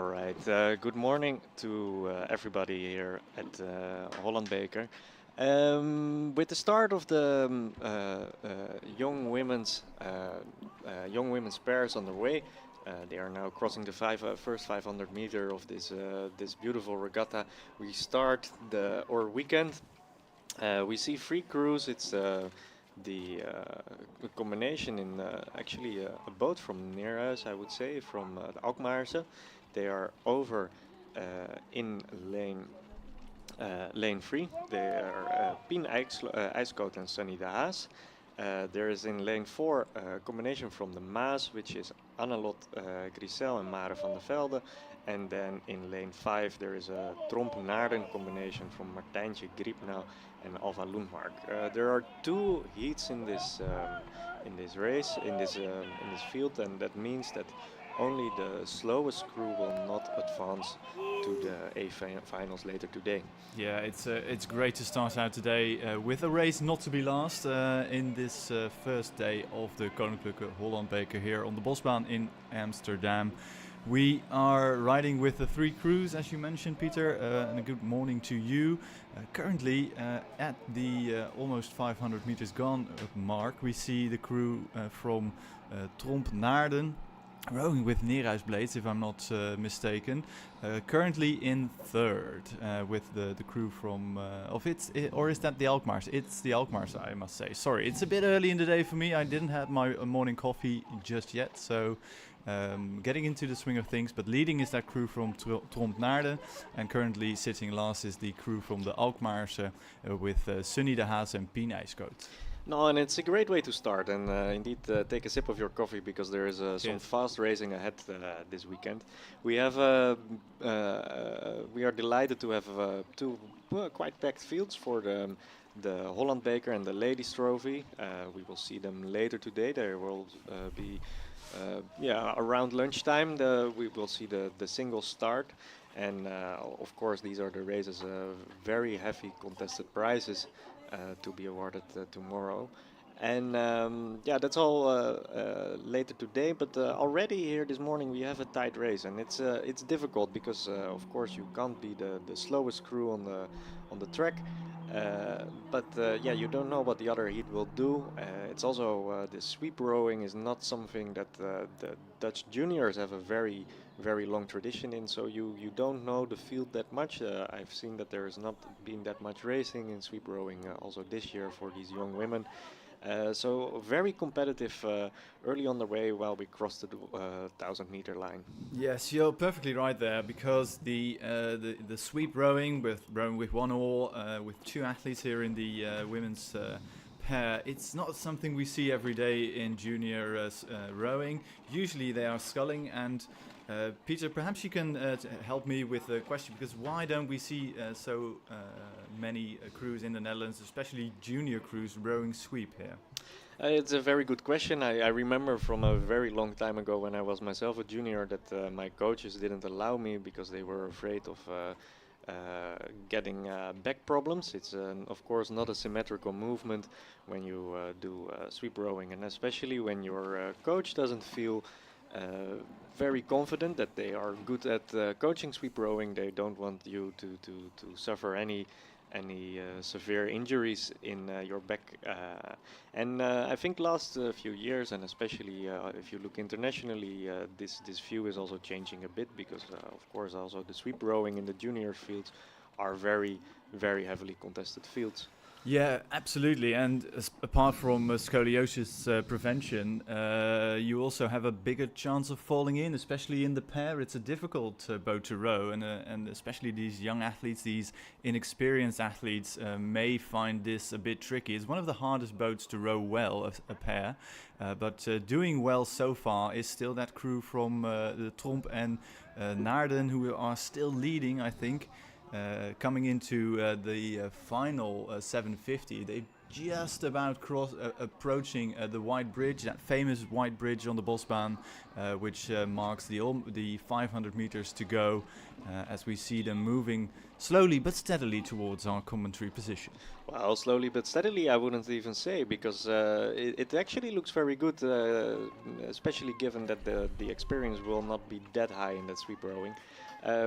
All right. Good morning to everybody here at Holland Beker. With the start of the young women's pairs on the way, they are now crossing the first 500 meter of this beautiful regatta. We start our weekend. We see three crews. It's the combination in actually a boat from Neerhuis, I would say, from the Alkmaarse. They are over in lane 3. They are Pien IJskoot and Sunny de Haas. There is in lane 4 a combination from the Maas, which is Annelot Grisel and Mare van der Velde. And then in lane 5 there is a Tromp-Naarden combination from Martijntje Griepnau and Alva Lundmark. There are two heats in this race, in this field, and that means that only the slowest crew will not advance to the A finals later today. Yeah, it's great to start out today with a race not to be lost in this first day of the Koninklijke Holland Beker here on the Bosbaan in Amsterdam. We are riding with the three crews, as you mentioned, Peter, and a good morning to you. Currently, at the almost 500 meters gone mark, we see the crew from Tromp-Naarden rowing with Neerhuis blades, if I'm not mistaken. Currently in third with the crew from or is that the Alkmaars? It's the Alkmaars, I must say. Sorry, it's a bit early in the day for me. I didn't have my morning coffee just yet, so getting into the swing of things. But leading is that crew from Tromp-Naarden, and currently sitting last is the crew from the Alkmaars with Sunny de Haas and Pien IJskoot. No, and it's a great way to start, and indeed take a sip of your coffee, because there is some fast racing ahead this weekend. We have we are delighted to have two quite packed fields for the Holland Beker and the Ladies Trophy. We will see them later today. There will be around lunchtime. We will see the single start, and of course these are the races, very heavy contested prizes to be awarded tomorrow. And that's all later today. But already here this morning we have a tight race, and it's difficult because of course you can't be the slowest crew on the track. But you don't know what the other heat will do. It's also the sweep rowing is not something that the Dutch juniors have a very, very long tradition in, so you don't know the field that much. I've seen that there has not been that much racing in sweep rowing also this year for these young women. So very competitive early on the way while we cross the 1,000-meter line. Yes, you're perfectly right there, because the sweep rowing with one oar with two athletes here in the women's pair, it's not something we see every day in junior rowing. Usually they are sculling, and Peter, perhaps you can help me with a question, because why don't we see so many crews in the Netherlands, especially junior crews, rowing sweep here? It's a very good question. I remember from a very long time ago when I was myself a junior that my coaches didn't allow me because they were afraid of getting back problems. It's of course not a symmetrical movement when you do sweep rowing, and especially when your coach doesn't feel very confident that they are good at coaching sweep rowing. They don't want you to suffer any severe injuries in your back. And I think last few years, and especially if you look internationally, this view is also changing a bit, because of course also the sweep rowing in the junior fields are very, very heavily contested fields. Yeah, absolutely. And apart from scoliosis prevention, you also have a bigger chance of falling in, especially in the pair. It's a difficult boat to row, and especially these young athletes, these inexperienced athletes, may find this a bit tricky. It's one of the hardest boats to row well, a pair. But doing well so far is still that crew from the Tromp and Naarden, who are still leading, I think. Coming into the final 750, they just about approaching the white bridge, that famous white bridge on the Bosbaan, which marks the 500 meters to go, as we see them moving slowly but steadily towards our commentary position. Well, slowly but steadily, I wouldn't even say, because it actually looks very good, especially given that the experience will not be that high in that sweep rowing.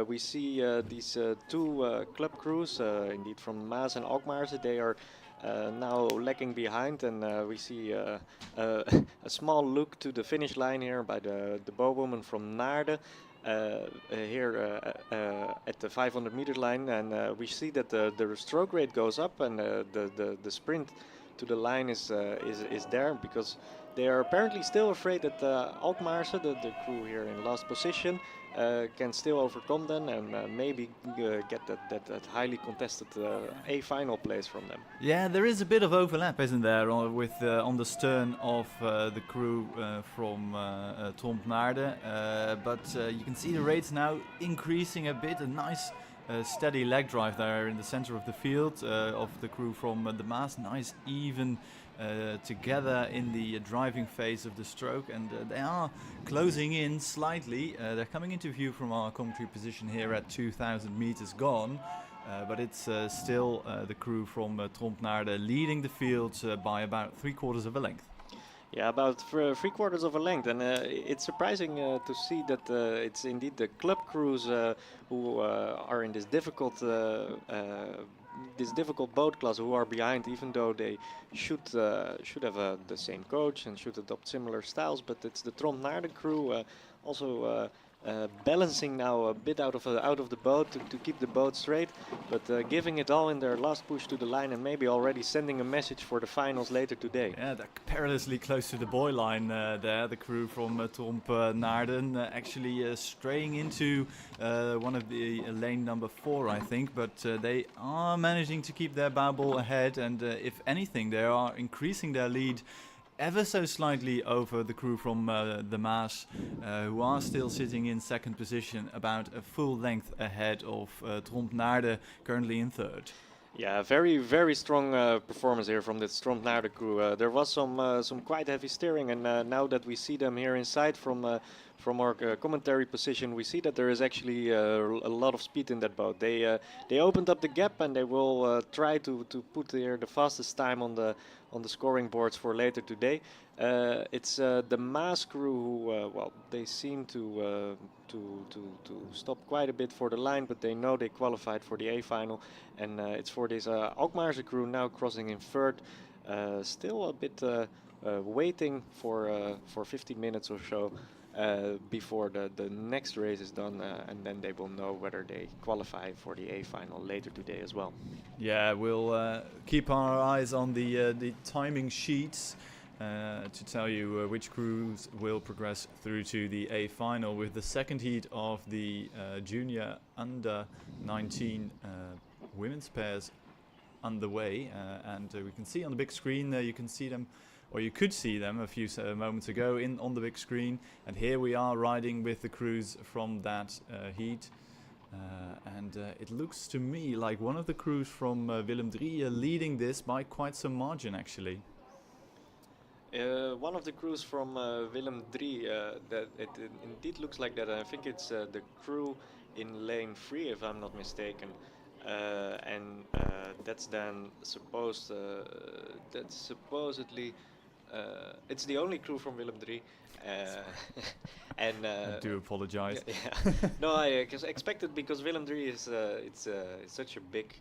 We see these two club crews, indeed from Maas and Alkmaar. They are now lagging behind, and we see a small look to the finish line here by the bowwoman from Naarden. Here at the 500 meter line, and we see that the stroke rate goes up, and the sprint to the line is there, because they are apparently still afraid that Alkmaar, the crew here in last position, can still overcome them and maybe get that highly contested A final place from them. Yeah, there is a bit of overlap, isn't there, with on the stern of the crew from Tromp Naarden, but you can see the rates now increasing a bit. A nice steady leg drive there in the center of the field of the crew from the Maas. Nice even together in the driving phase of the stroke, and they are closing in slightly. They're coming into view from our commentary position here at 2,000 meters gone, but it's still the crew from Tromp Naarden leading the field by about 3/4 of a length. Yeah, about 3/4 of a length, and it's surprising to see that it's indeed the club crews who are in this difficult boat class who are behind, even though they should have the same coach and should adopt similar styles. But it's the Tromp Naarden crew also balancing now a bit out of the boat to keep the boat straight, but giving it all in their last push to the line, and maybe already sending a message for the finals later today. Yeah, they're perilously close to the buoy line there, the crew from Tromp Naarden, actually straying into one of the lane number 4, I think, but they are managing to keep their bow ball ahead, and if anything, they are increasing their lead ever so slightly over the crew from the Maas, who are still sitting in second position, about a full length ahead of Tromp Naarden, currently in third. Yeah, very, very strong performance here from this Tromp Naarden crew. There was some quite heavy steering, and now that we see them here inside from our commentary position, we see that there is actually a lot of speed in that boat. They opened up the gap, and they will try to put here the fastest time on the scoring boards for later today. It's the Maas crew who, well, they seem to stop quite a bit for the line, but they know they qualified for the A final, and it's for this Alkmaarse crew now crossing in third, still a bit waiting for 15 minutes or so before the next race is done, and then they will know whether they qualify for the A final later today as well. Yeah, we'll keep our eyes on the timing sheets to tell you which crews will progress through to the A final, with the second heat of the junior under 19 women's pairs underway, and we can see on the big screen you can see them, or you could see them a few moments ago on the big screen, and here we are riding with the crews from that heat. And it looks to me like one of the crews from Willem III leading this by quite some margin, actually. One of the crews from Willem III, that it indeed looks like that. I think it's the crew in lane 3, if I'm not mistaken, and that's then supposedly it's the only crew from Willem III. And I do apologize. Yeah. No, I expected, because Willem III is it's such a big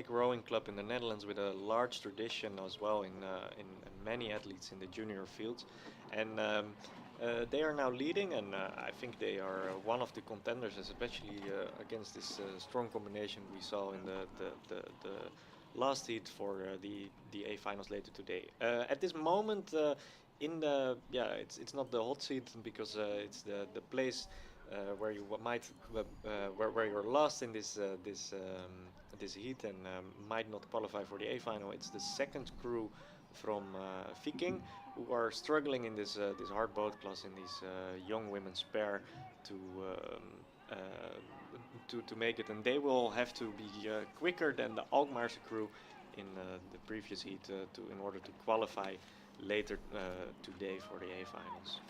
rowing club in the Netherlands, with a large tradition as well in many athletes in the junior fields, and they are now leading, and I think they are one of the contenders, especially against this strong combination we saw in the last heat for the A finals later today. At this moment, it's not the hot seat, because it's the place where you might where you're lost in this heat and might not qualify for the A final. It's the second crew from Viking, who are struggling in this hard boat class, in this young women's pair, to to make it, and they will have to be quicker than the Alkmaarse crew in the previous heat in order to qualify later today for the A finals.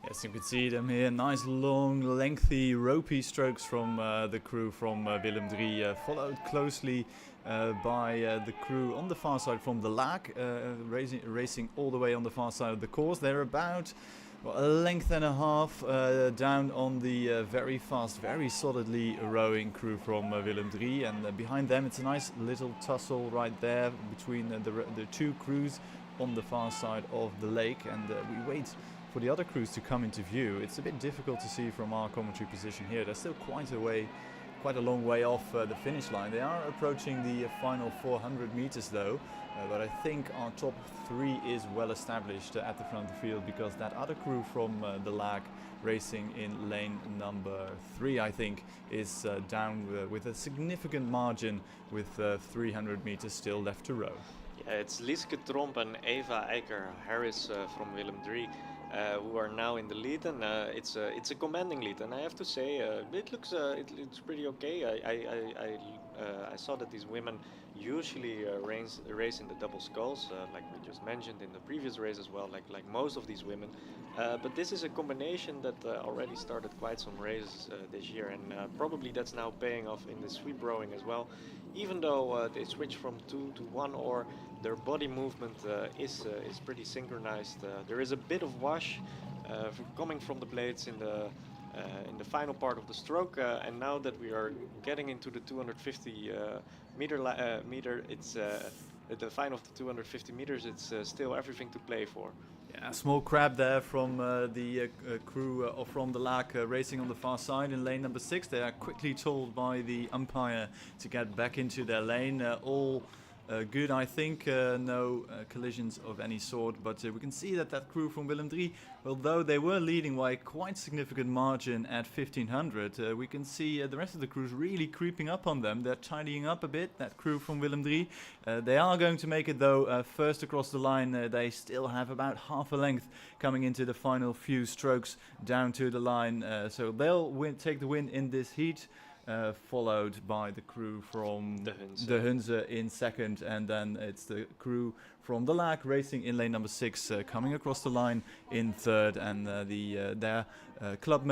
Yes, you can see them here. Nice, long, lengthy, ropey strokes from the crew from Willem III, followed closely by the crew on the far side from the Laak, racing all the way on the far side of the course. They're about a length and a half down on the very fast, very solidly rowing crew from Willem III, and behind them it's a nice little tussle right there between the two crews on the far side of the lake, and we wait for the other crews to come into view. It's a bit difficult to see from our commentary position here. They're still quite a long way off the finish line. They are approaching the final 400 meters though, but I think our top three is well established at the front of the field, because that other crew from the Laak racing in lane number 3, I think, is down with a significant margin with 300 meters still left to row. Yeah, it's Lieske Tromp and Eva Eiker-Harris from Willem III. Who are now in the lead, and it's a commanding lead, and I have to say it looks pretty okay. I saw that these women usually race in the double sculls, like we just mentioned in the previous race as well, like most of these women. But this is a combination that already started quite some races this year, and probably that's now paying off in the sweep rowing as well. Even though they switch from 2 to 1 oar, their body movement is pretty synchronized. There is a bit of wash coming from the blades in the final part of the stroke, and now that we are getting into the 250 meter, it's at the final of the 250 meters. It's still everything to play for. Yeah, small crab there from the crew from the Laak racing on the far side in lane number 6. They are quickly told by the umpire to get back into their lane. All good, I think. No collisions of any sort, but we can see that crew from Willem III, although they were leading by quite significant margin at 1500, we can see the rest of the crews really creeping up on them. They're tidying up a bit, that crew from Willem III. They are going to make it though first across the line. They still have about half a length coming into the final few strokes down to the line, so they'll take the win in this heat. Followed by the crew from the Hunze in second, and then it's the crew from the Laak racing in lane number 6, coming across the line in third, and their club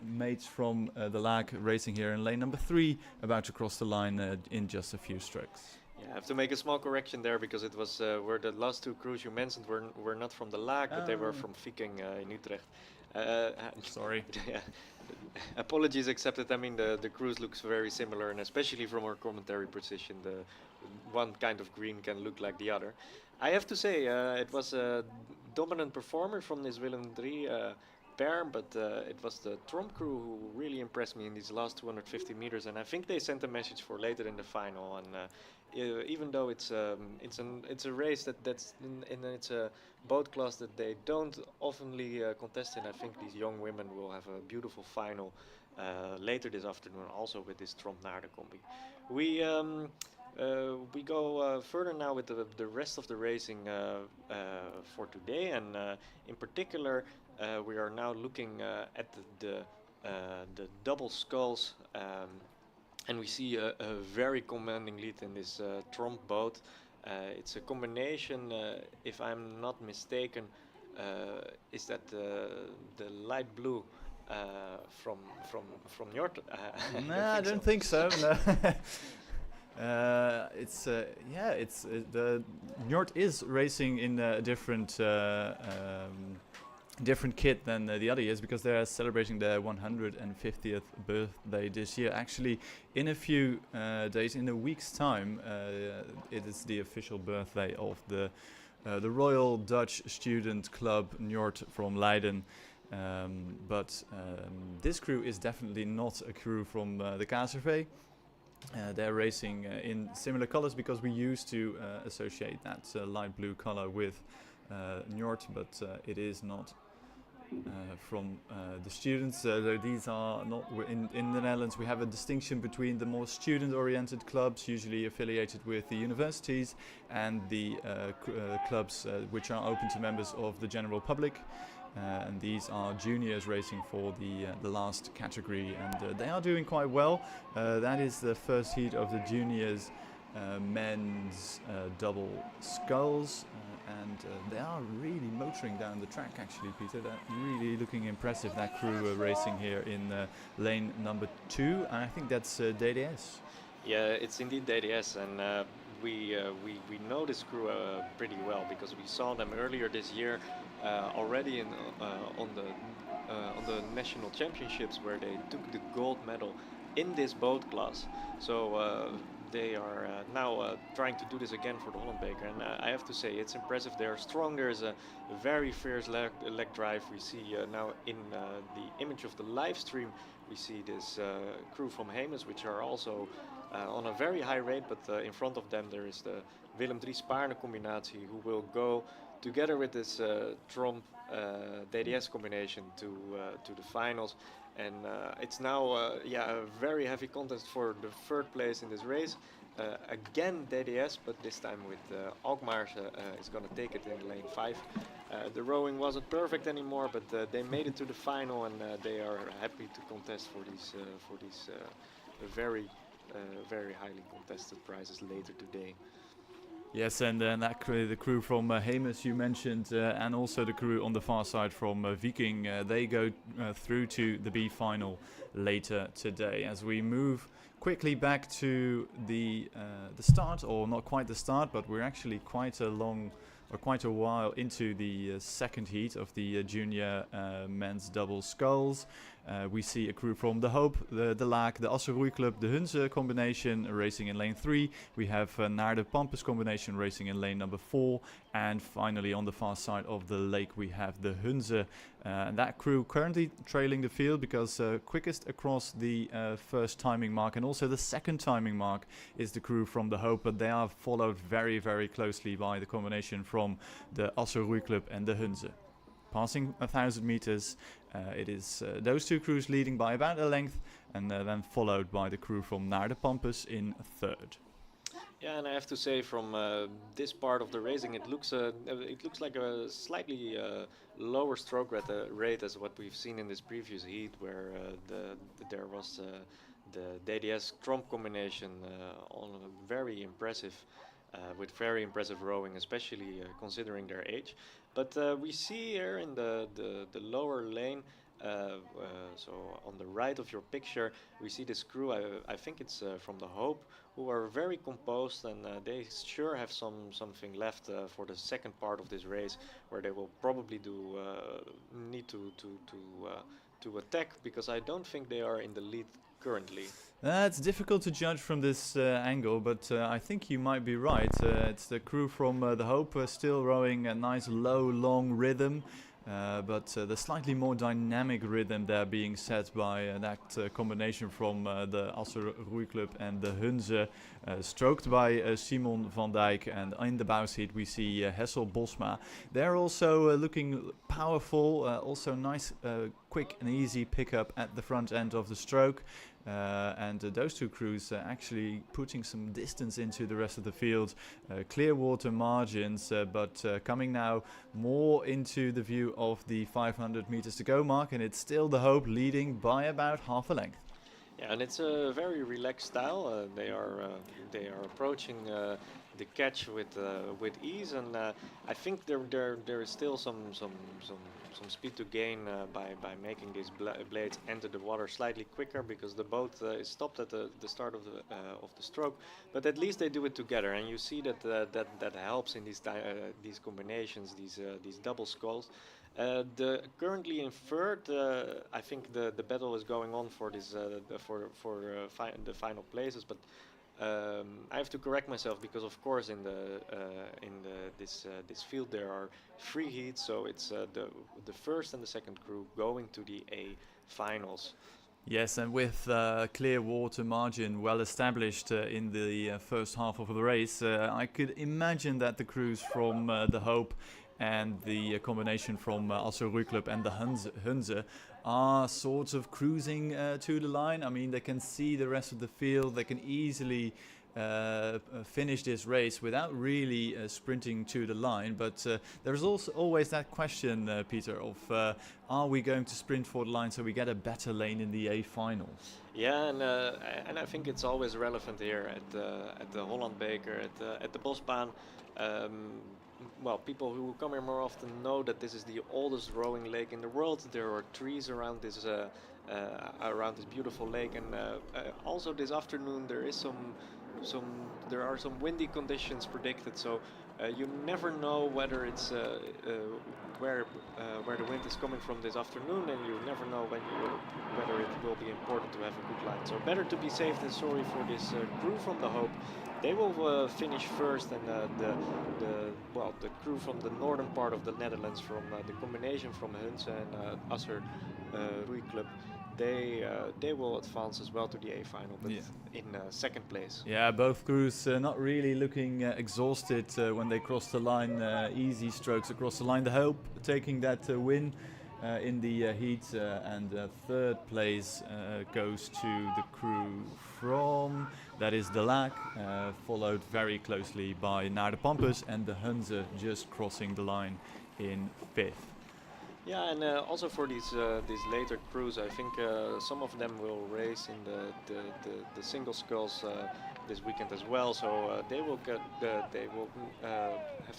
mates from the Laak racing here in lane number 3, about to cross the line in just a few strokes. Yeah, I have to make a small correction there, because it was where the last two crews you mentioned were not from the Laak, but they were from Viking in Utrecht. Sorry. Yeah. Apologies accepted. I mean, the cruise looks very similar, and especially from our commentary position, the one kind of green can look like the other. I have to say, it was a dominant performer from this Willem III pair, but it was the Tromp crew who really impressed me in these last 250 meters, and I think they sent a message for later in the final. And even though it's a race that's it's a boat class that they don't oftenly contest in, I think these young women will have a beautiful final later this afternoon, also with this Tromp Naarden-combi. We go further now with the rest of the racing for today, and in particular we are now looking at the double sculls, and we see a very commanding lead in this Tromp boat. It's a combination, if I'm not mistaken, is that the light blue from Njord? No, I don't think so. No. It's the Njord is racing in a different kit than the other years, because they're celebrating their 150th birthday this year. Actually, in a few days, in a week's time, it is the official birthday of the Royal Dutch Student Club Njord from Leiden. But this crew is definitely not a crew from the KSRV. They're racing in similar colors, because we used to associate that light blue color with Njord, but it is not from the students. These are not in the Netherlands. We have a distinction between the more student-oriented clubs, usually affiliated with the universities, and the clubs which are open to members of the general public. and these are juniors racing for the last category, and they are doing quite well. That is the first heat of the juniors men's double sculls, and they are really motoring down the track actually, Peter. That really looking impressive, that crew racing here in lane number 2, and I think that's D.S.R. Yeah, it's indeed D.S.R, and we know this crew pretty well because we saw them earlier this year already on the national championships, where they took the gold medal in this boat class. So they are now trying to do this again for the Holland Beker, and I have to say it's impressive. They are strong. There's a very fierce leg drive. We see now in the image of the live stream, we see this crew from Hemes, which are also on a very high rate, but in front of them there is the Willem III Spaarne combinatie, who will go together with this Tromp D.S.R combination to the finals. And it's now a very heavy contest for the third place in this race. Again D.S.R, but this time with Alkmaar is going to take it in lane 5. The rowing wasn't perfect anymore, but they made it to the final, and they are happy to contest for these very highly contested prizes later today. Yes, and the crew from Hemes you mentioned, and also the crew on the far side from Viking, they go through to the B final later today. As we move quickly back to the start, or not quite the start, but we're actually quite a while into the second heat of the junior men's double sculls. We see a crew from the Hope, the Laak, the D.S.R Roeiclub, the Hunze combination racing in lane 3. We have Naar de Pampus combination racing in lane number 4. And finally on the far side of the lake we have the Hunze. And that crew currently trailing the field because quickest across the first timing mark and also the second timing mark is the crew from the Hope. But they are followed very, very closely by the combination from the D.S.R Roeiclub and the Hunze. Passing 1,000 meters, it is those two crews leading by about a length, and then followed by the crew from Naar de Pampus in third. Yeah, and I have to say, from this part of the racing, it looks like a slightly lower stroke rate as what we've seen in this previous heat, where there was the D.S.R Tromp combination on a very impressive. With very impressive rowing, especially considering their age. But we see here in the lower lane, so on the right of your picture, we see this crew, I think it's from the Hope, who are very composed, and they sure have something left for the second part of this race, where they will probably need to attack, because I don't think they are in the lead currently. It's difficult to judge from this angle, but I think you might be right. It's the crew from the Hope still rowing a nice low, long rhythm, but the slightly more dynamic rhythm there being set by that combination from the D.S.R Roeiclub and the Hunze, stroked by Simon van Dijk, and in the bow seat we see Hessel Bosma. They're also looking powerful, also nice, quick and easy pickup at the front end of the stroke. And those two crews actually putting some distance into the rest of the field. Clear water margins, but coming now more into the view of the 500 meters to go mark, and it's still the Hope leading by about half a length. Yeah, and it's a very relaxed style. They are approaching the catch with ease, and I think there is still some speed to gain by making these blades enter the water slightly quicker, because the boat is stopped at the start of the stroke. But at least they do it together, and you see that helps in these combinations, these double sculls. Currently in third, I think the battle is going on for this the final places, but I have to correct myself, because of course in this field there are 3 heats, so it's the first and the second crew going to the A finals. Yes, and with clear water margin well established in the first half of the race, I could imagine that the crews from the Hope and the combination from D.S.R Roeiclub and the Hunze are sort of cruising to the line. I mean, they can see the rest of the field. They can easily finish this race without really sprinting to the line. But there's also always that question, Peter, of are we going to sprint for the line so we get a better lane in the A final? Yeah, and I think it's always relevant here at the Holland Beker, at the Bosbaan. Well, people who come here more often know that this is the oldest rowing lake in the world. There are trees around this beautiful lake, and also this afternoon there are some windy conditions predicted. So you never know whether it's where the wind is coming from this afternoon, and you never know whether it will be important to have a good line. So better to be safe than sorry for this crew from the Hope. They will finish first, and the crew from the northern part of the Netherlands, from the combination from Hunze and D.S.R Roei Club, they will advance as well to the A final, but in second place. Yeah, both crews not really looking exhausted when they cross the line. Easy strokes across the line. The Hope taking that win in the heat, and third place goes to the crew from, that is De Laak, followed very closely by Naar de Pampus, and the Hunze just crossing the line in fifth. Yeah, and also for these later crews, I think some of them will race in the single sculls this weekend as well. So they will have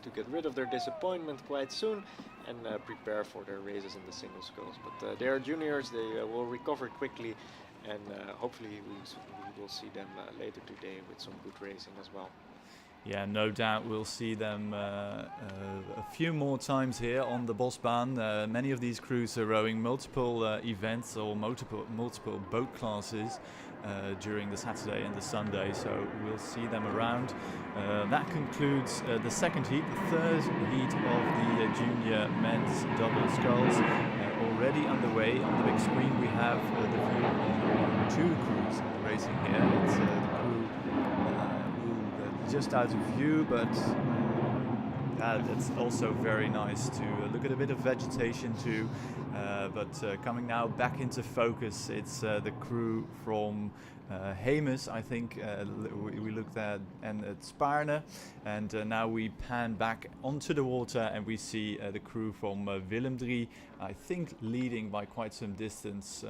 to get rid of their disappointment quite soon and prepare for their races in the single sculls. But they are juniors; they will recover quickly, and hopefully we will see them later today with some good racing as well. Yeah, no doubt we'll see them a few more times here on the Bosbaan. Many of these crews are rowing multiple events or multiple boat classes during the Saturday and the Sunday, so we'll see them around. That concludes the second heat, the third heat of the junior men's double sculls. Already underway. On the big screen we have the view on two crews racing here. It's the crew just out of view, but that's also very nice to look at a bit of vegetation too. But coming now back into focus, it's the crew from Hemes, I think we looked at, and at Spaarne, and now we pan back onto the water and we see the crew from Willem III, I think leading by quite some distance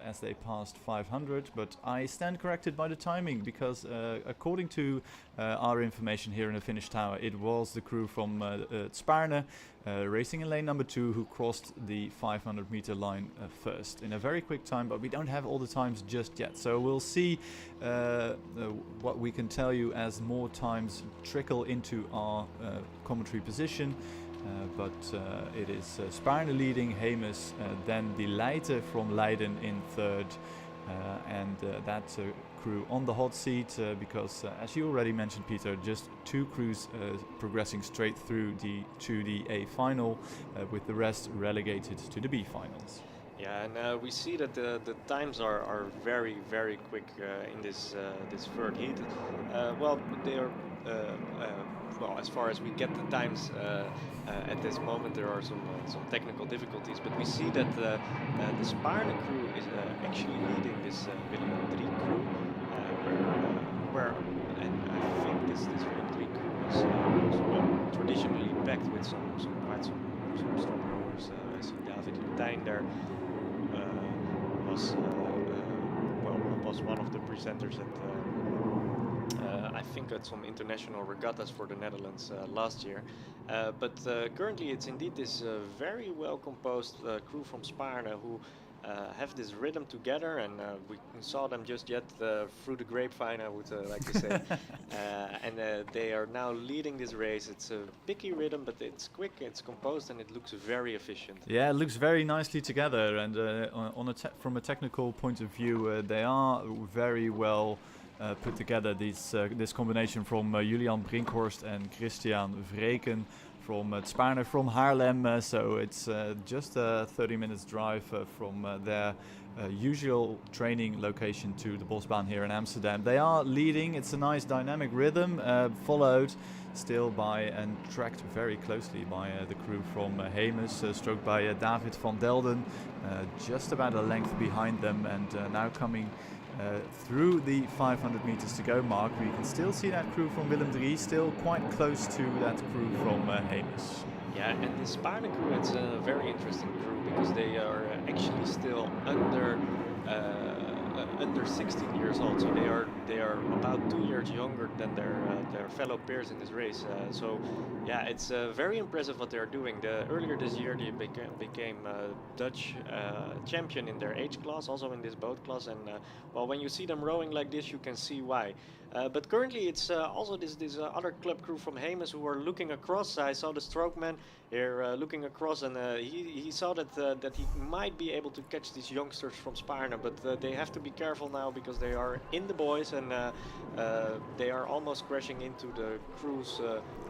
as they passed 500, but I stand corrected by the timing, because according to our information here in the Finnish Tower, it was the crew from Spaarne racing in lane number 2 who crossed the 500 meter line first in a very quick time, but we don't have all the times just yet, so we'll see what we can tell you as more times trickle into our commentary position. But it is Spaarne leading, Hemes, then De Leijten from Leiden in third, and that's a crew on the hot seat because, as you already mentioned, Peter, just two crews progressing straight through to the A final, with the rest relegated to the B finals. Yeah, and we see that the times are very, very quick in this third heat. Well, they are well, as far as we get the times at this moment, there are some technical difficulties, but we see that the Spaarne crew is actually leading this Willem III crew, where and I think this Willem III crew was traditionally packed with some strong rowers. I see David Lutijn there, was one of the presenters at I think at some international regattas for the Netherlands last year. But currently it's indeed this very well composed crew from Spaarne who have this rhythm together, and we saw them just yet through the grapevine, I would like to say. And they are now leading this race. It's a picky rhythm, but it's quick, it's composed, and it looks very efficient. Yeah, it looks very nicely together, and from a technical point of view, they are very well put together. This combination from Julian Brinkhorst and Christian Vreken from Spaarne from Haarlem, so it's just a 30 minutes drive from their usual training location to the Bosbaan here in Amsterdam. They are leading. It's a nice dynamic rhythm, followed still by and tracked very closely by the crew from Hemes, stroked by David van Delden, just about a length behind them, and now coming through the 500 meters to go mark. We can still see that crew from Willem III still quite close to that crew from Hemes. Yeah, and the Spartan crew, it's a very interesting crew because they are actually still under 16 years old, so they are about 2 years younger than their fellow peers in this race. So yeah, it's very impressive what they are doing. Earlier this year they became Dutch champion in their age class, also in this boat class, and well, when you see them rowing like this, you can see why. But currently it's also this other club crew from Hemes who are looking across. I saw the strokeman here looking across, and he saw that he might be able to catch these youngsters from Sparna, but they have to be careful now because they are in the boys, and they are almost crashing into the crews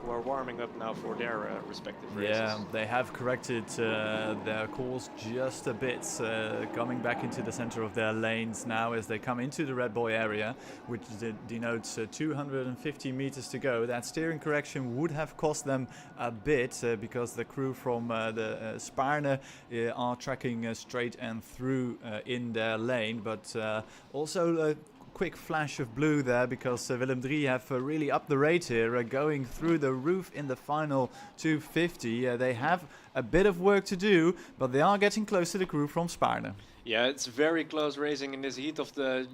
who are warming up now for their respective races. Yeah, they have corrected their course just a bit, coming back into the center of their lanes now as they come into the Red Bull area, which denotes 250 meters to go. That steering correction would have cost them a bit because the crew from the Sparne are tracking straight and through in their lane, but also quick flash of blue there because Willem III have really upped the rate here, going through the roof in the final 250. They have a bit of work to do, but they are getting close to the crew from Sparne. Yeah, it's very close racing in this heat of the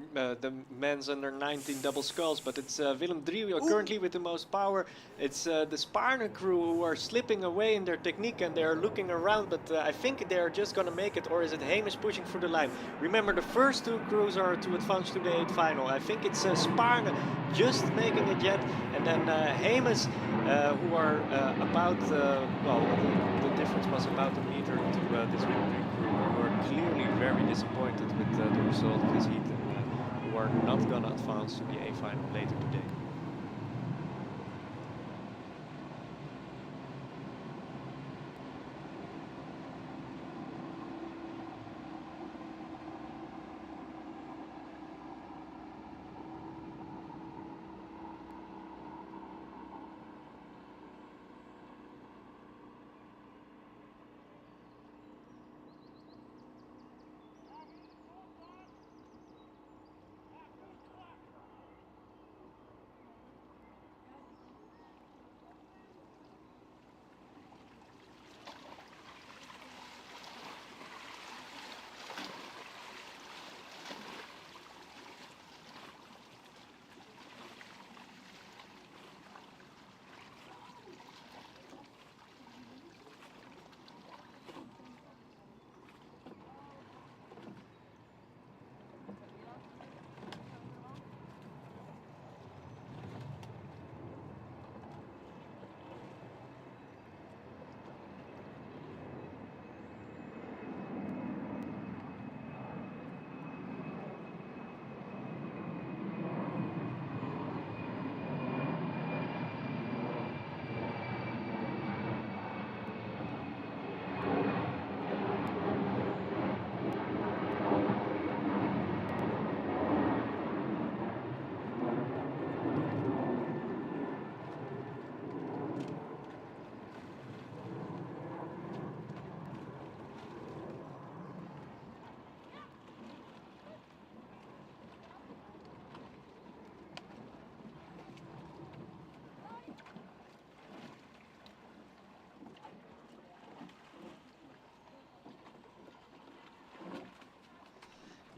men's under 19 double sculls, but it's Willem III currently with the most power. It's the Sparne crew who are slipping away in their technique, and they're looking around, but I think they're just gonna make it, or is it Hemes pushing through the line? Remember, the first two crews are to advance to the 8 final. I think it's Sparne just making it yet, and then Hemes who are about, well, the difference was about a meter to this Willem III crew, who are clearly very disappointed with the result of this heat, and who are not gonna advance to the A final later today.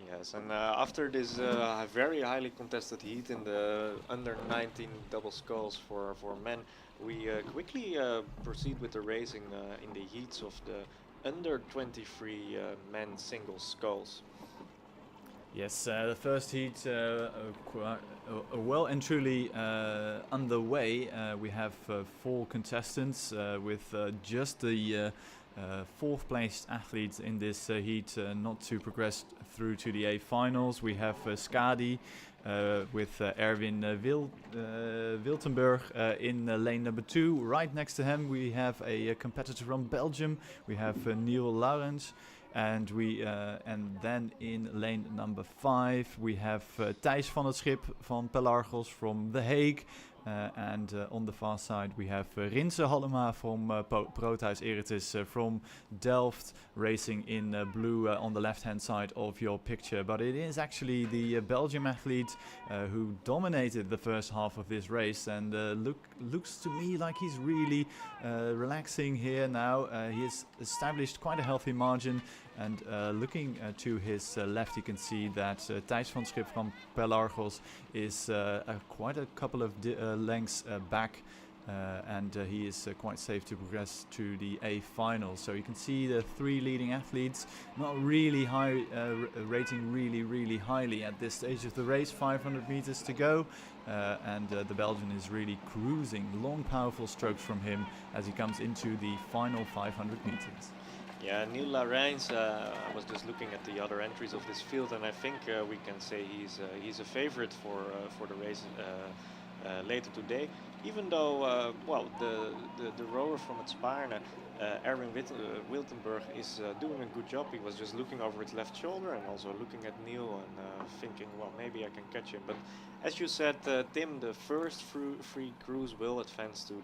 Yes, and after this very highly contested heat in the under 19 double sculls for men, we quickly proceed with the racing in the heats of the under 23 men single sculls. Yes, the first heat well and truly underway. We have 4 contestants with just the 4th placed athletes in this heat not to progress through to the A finals. We have Skadi with Erwin Wiltenburg in lane number 2. Right next to him we have a competitor from Belgium. We have Neil Laurens. And then in lane number 5 we have Thijs van het Schip van Pelargos from The Hague. And on the far side we have Rinse Hallema from Proteus-Eretes from Delft, racing in blue on the left hand side of your picture. But it is actually the Belgian athlete who dominated the first half of this race, and looks to me like he's really relaxing here now. He has established quite a healthy margin, and looking to his left you can see that Thijs van Schip from Pelargos is quite a couple of lengths back, and he is quite safe to progress to the A final. So you can see the 3 leading athletes not really high, rating really highly at this stage of the race. 500 meters to go, and the Belgian is really cruising. Long powerful strokes from him as he comes into the final 500 meters. Yeah, Neil Larijns, I was just looking at the other entries of this field, and I think we can say he's a favorite for the race later today. Even though, the rower from het Spaarne, Erwin Wiltenburg, is doing a good job. He was just looking over his left shoulder and also looking at Neil and thinking, well, maybe I can catch him. But as you said, Tim, the first free cruise will advance to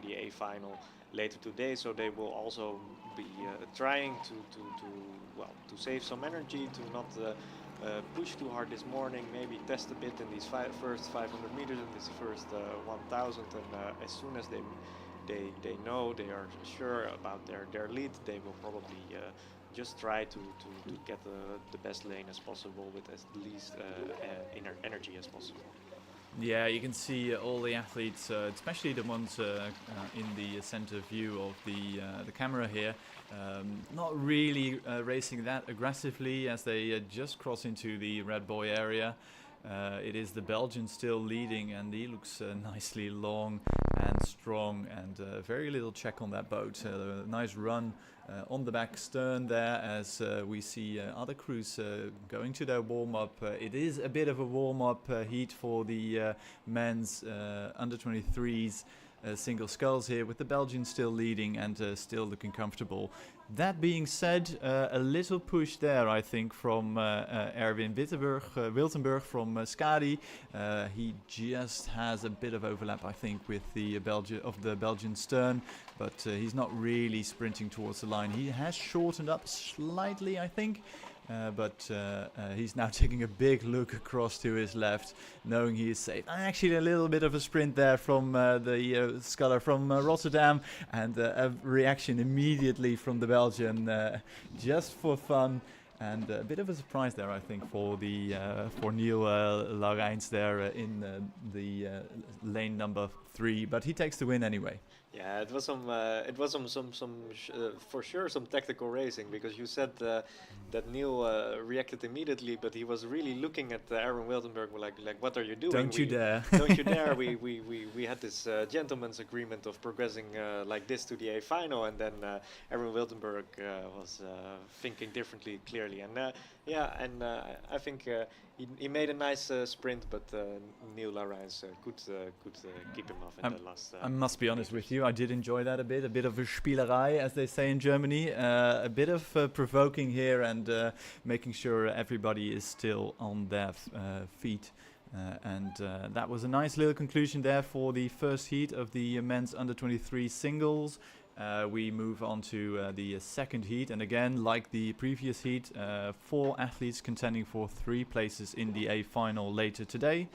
the A final later today, so they will also be trying to save some energy, to not push too hard this morning, maybe test a bit in these first 500 meters and this first 1000, and as soon as they know, they are sure about their lead, they will probably just try to get the best lane as possible with as least inner energy as possible. Yeah, you can see all the athletes, especially the ones in the center view of the camera here, not really racing that aggressively as they just cross into the Red Boy area. It is the Belgian still leading, and he looks nicely long and strong, and very little check on that boat. Nice run on the back stern there as we see other crews going to their warm-up. It is a bit of a warm-up heat for the men's under 23s single sculls here, with the Belgians still leading and still looking comfortable. That being said, a little push there, I think, from Erwin Wiltenburg from Skadi. He just has a bit of overlap, I think, with the Belgian stern, but he's not really sprinting towards the line. He has shortened up slightly, I think. But he's now taking a big look across to his left, knowing he is safe. Actually, a little bit of a sprint there from the sculler from Rotterdam, and a reaction immediately from the Belgian, just for fun. And a bit of a surprise there, I think, for Neil Larijns there in the lane number 3. But he takes the win anyway. Yeah, it was for sure some tactical racing, because you said that Neil reacted immediately, but he was really looking at Erwin Wiltenburg like, what are you doing? Don't you dare! Don't you dare! We had this gentleman's agreement of progressing like this to the A final, and then Erwin Wiltenburg was thinking differently, clearly, and I think he made a nice sprint, but Neil Larijns could keep him off in the last. I must be honest with you, I did enjoy that a bit of a Spielerei, as they say in Germany, a bit of provoking here and making sure everybody is still on their feet. And that was a nice little conclusion there for the first heat of the men's under 23 singles. We move on to the second heat, and again, like the previous heat, 4 athletes contending for 3 places in the A final later today.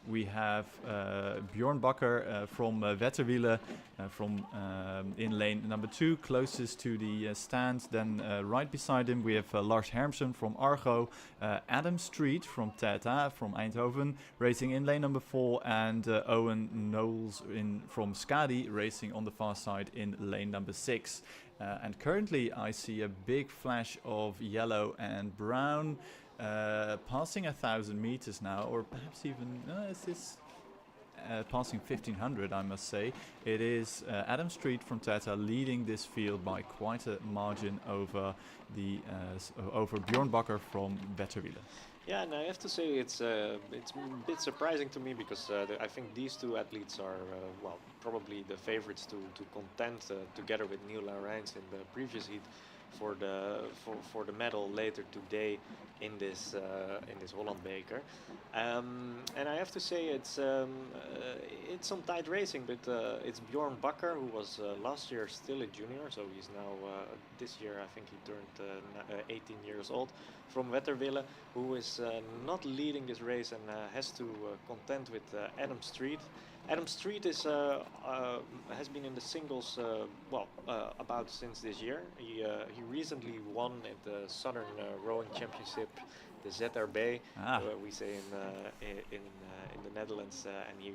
We have Bjorn Bakker from Wetterwiele from in lane number 2, closest to the stand. Then right beside him we have Lars Hermsen from Argo, Adam Street from D.S.R from Eindhoven racing in lane number 4, and Owen Knowles from Skadi racing on the far side in lane number 6. And currently I see a big flash of yellow and brown. Passing 1,000 meters now, or perhaps even passing 1,500, I must say. It is Adam Street from D.S.R leading this field by quite a margin over Bjorn Bakker from Wetterwiele. Yeah, and I have to say it's a bit surprising to me, because I think these 2 athletes are probably the favorites to contend together with Neil Larijns in the previous heat. for the medal later today in this Holland Beker. And I have to say it's some tight racing, but it's Bjorn Bakker, who was last year still a junior, so he's now this year I think he turned 18 years old, from Wetterwille, who is not leading this race and has to contend with Adam Street. Adam Street has been in the singles about since this year. He recently won at the Southern Rowing Championship, the ZRB, we say in the Netherlands, and he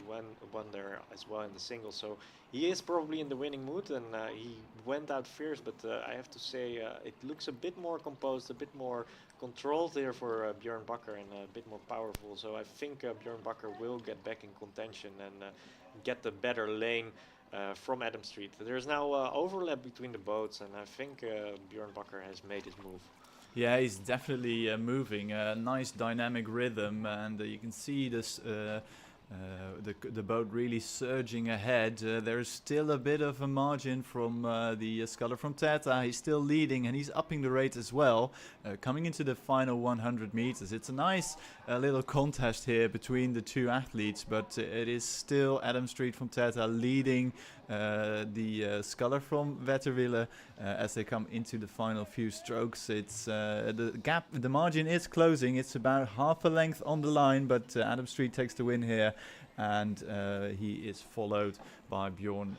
won there as well in the singles. So he is probably in the winning mood, and he went out fierce. But I have to say, it looks a bit more composed, a bit more controlled here for Bjorn Bakker, and a bit more powerful. So I think Bjorn Bakker will get back in contention and get the better lane from Adam Street. There's now overlap between the boats, and I think Bjorn Bakker has made his move. Yeah, he's definitely moving. A nice dynamic rhythm, and you can see this. The boat really surging ahead. There's still a bit of a margin from the sculler from Teta. He's still leading, and he's upping the rate as well, coming into the final 100 meters. It's a nice little contest here between the two athletes, but it is still Adam Street from Teta leading the sculler from Wetterwille as they come into the final few strokes. It's the margin is closing. It's about half a length on the line, but Adam Street takes the win here, and he is followed by Bjorn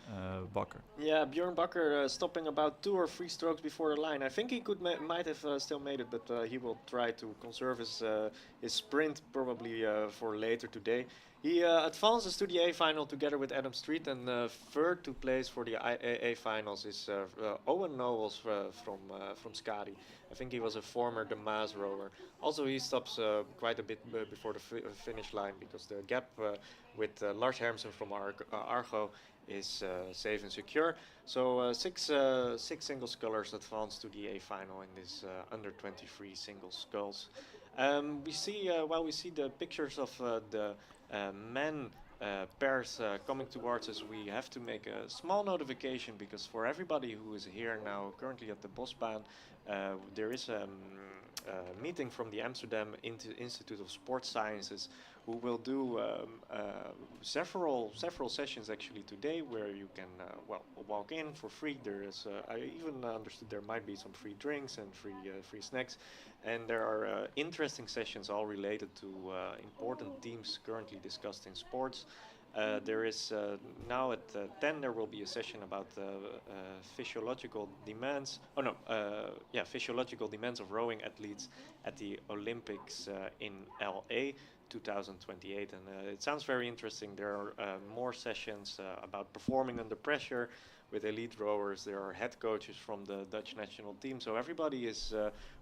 Bakker. Yeah, Bjorn Bakker stopping about 2 or 3 strokes before the line. I think he might have still made it, but he will try to conserve his sprint probably for later today. He advances to the A final together with Adam Street, and third to place for the A finals is Owen Knowles from Skadi. I think he was a former De Maas rower. Also, he stops quite a bit before the finish line, because the gap with Lars Hermsen from Argo is safe and secure. So six single scullers advance to the A final in this under 23 single sculls. We see the pictures of the men pairs coming towards us. We have to make a small notification, because for everybody who is here now currently at the Bosbaan, there is a meeting from the Amsterdam Institute of Sports Sciences, who will do several sessions actually today, where you can walk in for free. There is I even understood there might be some free drinks and free snacks, and there are interesting sessions all related to important themes currently discussed in sports. There is now at 10 there will be a session about physiological demands. Physiological demands of rowing athletes at the Olympics in LA 2028, and it sounds very interesting. There are more sessions about performing under pressure with elite rowers. There are head coaches from the Dutch national team, so everybody is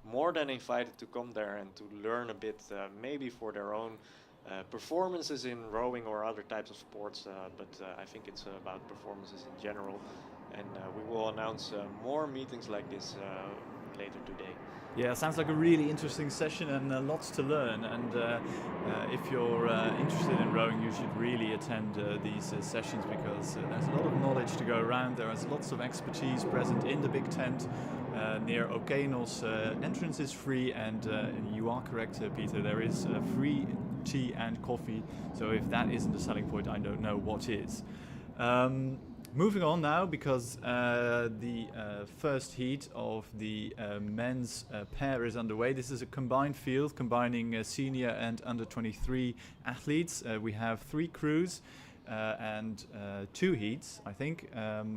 more than invited to come there and to learn a bit, maybe for their own performances in rowing or other types of sports, but I think it's about performances in general, and we will announce more meetings like this later today. Yeah, sounds like a really interesting session, and lots to learn. And if you're interested in rowing, you should really attend these sessions, because there's a lot of knowledge to go around. There is lots of expertise present in the big tent near Okeanos. Entrance is free, and you are correct, Peter. There is free tea and coffee. So if that isn't a selling point, I don't know what is. Moving on now, because the first heat of the men's pair is underway. This is a combined field combining senior and under 23 athletes. We have 3 crews and 2 heats, I think,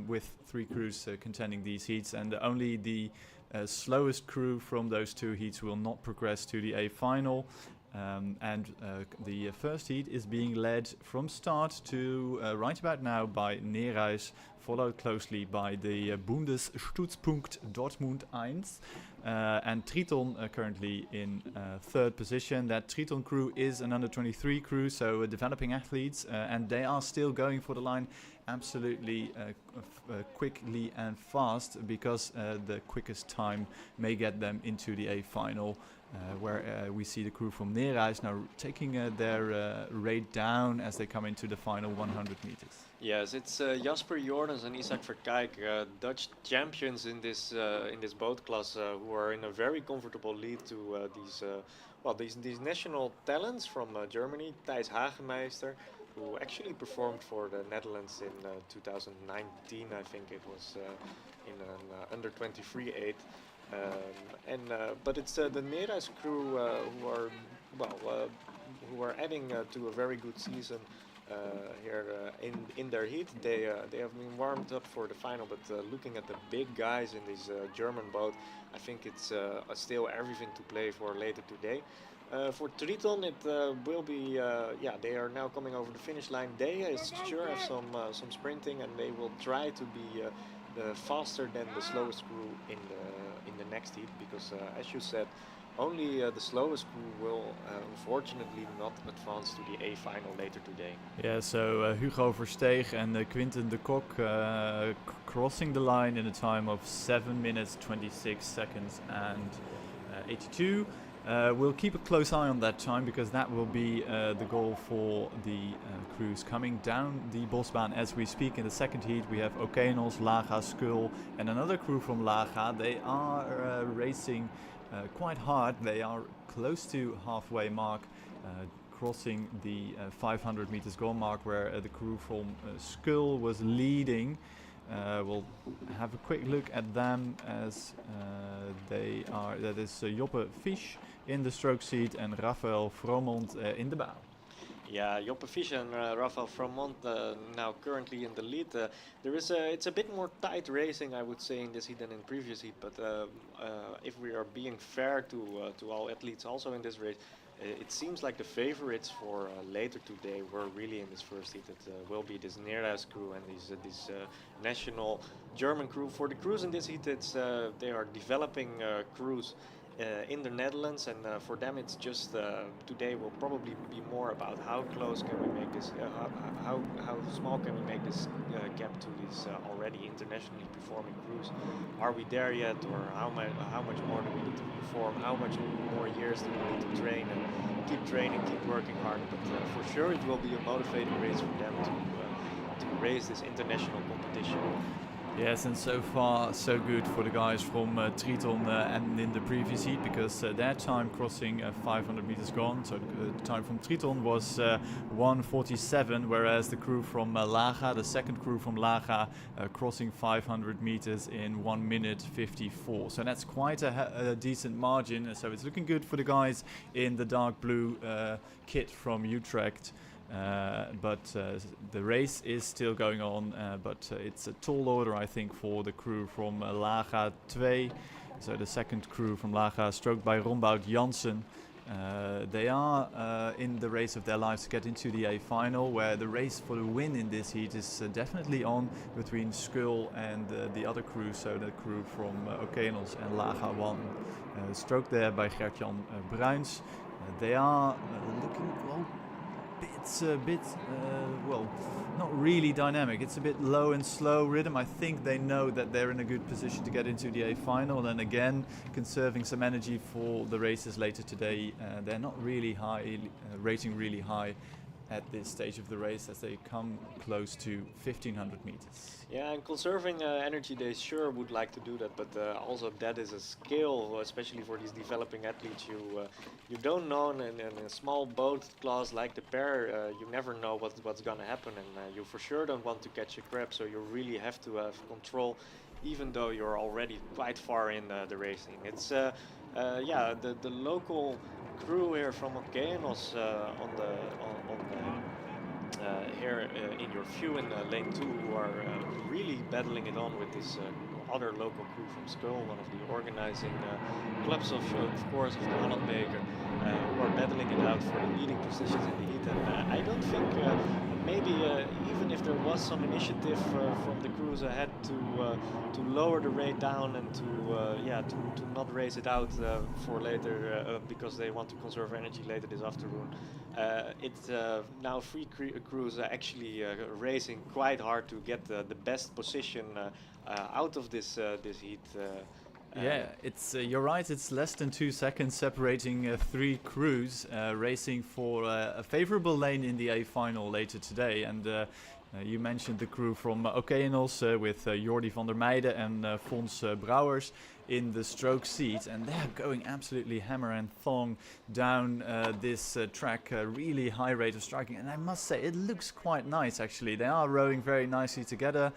with 3 crews contending these heats, and only the slowest crew from those 2 heats will not progress to the A final. The first heat is being led from start to right about now by Nereis, followed closely by the Bundesstützpunkt Dortmund 1, and Triton currently in third position. That Triton crew is an under 23 crew, so developing athletes, and they are still going for the line absolutely quickly and fast, because the quickest time may get them into the A final. where we see the crew from Neerhuis now taking their rate down as they come into the final 100 meters. Yes, it's Jasper Jordens and Isaac Verkijk, Dutch champions in this boat class, who are in a very comfortable lead to these national talents from Germany. Thijs Hagemeister, who actually performed for the Netherlands in 2019, I think it was, in an under 23 8. But it's the Neerhuis crew who are adding to a very good season here in their heat. They have been warmed up for the final, but looking at the big guys in this German boat, I think it's still everything to play for later today. For Triton, it will be they are now coming over the finish line. They sure have some sprinting, and they will try to be faster than the slowest crew in the next heat, because as you said, only the slowest crew will unfortunately not advance to the A final later today. Yeah, so Hugo Versteeg and Quinten de Kok crossing the line in a time of 7 minutes 26 seconds and 82. We'll keep a close eye on that time, because that will be the goal for the crews coming down the Bosbaan as we speak. In the second heat we have Okeanos, Laga, Skull and another crew from Laga. They are racing quite hard. They are close to halfway mark, crossing the 500 meters goal mark, where the crew from Skull was leading. We'll have a quick look at them as they are. That is Joppe Fisch in the stroke seat and Raphael Fromont in the bow. Yeah, Joppe Fisch and Raphael Fromont now currently in the lead. It's a bit more tight racing, I would say, in this heat than in previous heat. But if we are being fair to all athletes also in this race, it seems like the favorites for later today were really in this first heat. It will be this Neerhuis crew and this national German crew. For the crews in this heat, they are developing crews in the Netherlands, and for them it's just today will probably be more about how close can we make this, how small can we make this gap to these already internationally performing crews. Are we there yet, or how much more do we need to perform? How much more years do we need to train and keep training, keep working hard? But for sure it will be a motivating race for them to race this international competition. Yes, and so far so good for the guys from Triton and in the previous heat, because their time crossing 500 meters gone, so the time from Triton was 1:47, whereas the crew from Laga, the second crew from Laga, crossing 500 meters in 1 minute 54. So that's quite a decent margin, so it's looking good for the guys in the dark blue kit from Utrecht. But the race is still going on, but it's a tall order, I think, for the crew from Laga 2. So the second crew from Laga, stroked by Rombout Jansen. They are in the race of their lives to get into the A final, where the race for the win in this heat is definitely on between Skull and the other crew, so the crew from Okeanos and Laga 1. Stroked there by Gert-Jan Bruins. They are looking it's a bit, not really dynamic. It's a bit low and slow rhythm. I think they know that they're in a good position to get into the A final, and again, conserving some energy for the races later today. They're not really rating really high at this stage of the race as they come close to 1500 meters. Yeah, and conserving energy, they sure would like to do that, but also that is a skill, especially for these developing athletes. You don't know in a small boat class like the pair, you never know what's gonna happen, and you for sure don't want to catch a crab, so you really have to have control, even though you're already quite far in the racing. It's the local crew here from Okeanos here in your view in lane 2, who are really battling it on with this other local crew from Skull, one of the organizing clubs of course of the Holland Beker, who are battling it out for the leading positions in the heat. And I don't think maybe even if there was some initiative from the crews ahead to lower the rate down and to not race it out for later because they want to conserve energy later this afternoon. It's now three crews are actually racing quite hard to get the best position out of this heat. Yeah, it's you're right. It's less than 2 seconds separating 3 crews racing for a favorable lane in the A final later today. And you mentioned the crew from Okeanos with Jordi van der Meijden and Fons Brouwers in the stroke seat, and they're going absolutely hammer and thong down this track, really high rate of striking. And I must say, it looks quite nice actually. They are rowing very nicely together,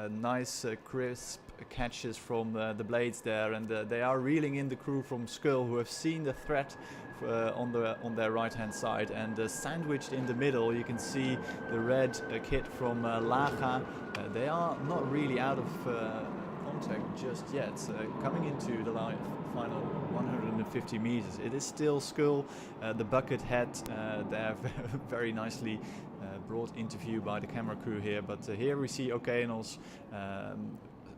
nice crisp catches from the blades there, and they are reeling in the crew from Skull, who have seen the threat on their right hand side, and sandwiched in the middle you can see the red kit from Laga. They are not really out of contact just yet, coming into the final 150 meters. It is still Skull, the bucket head there, very nicely brought into view by the camera crew here, but here we see Okeanos,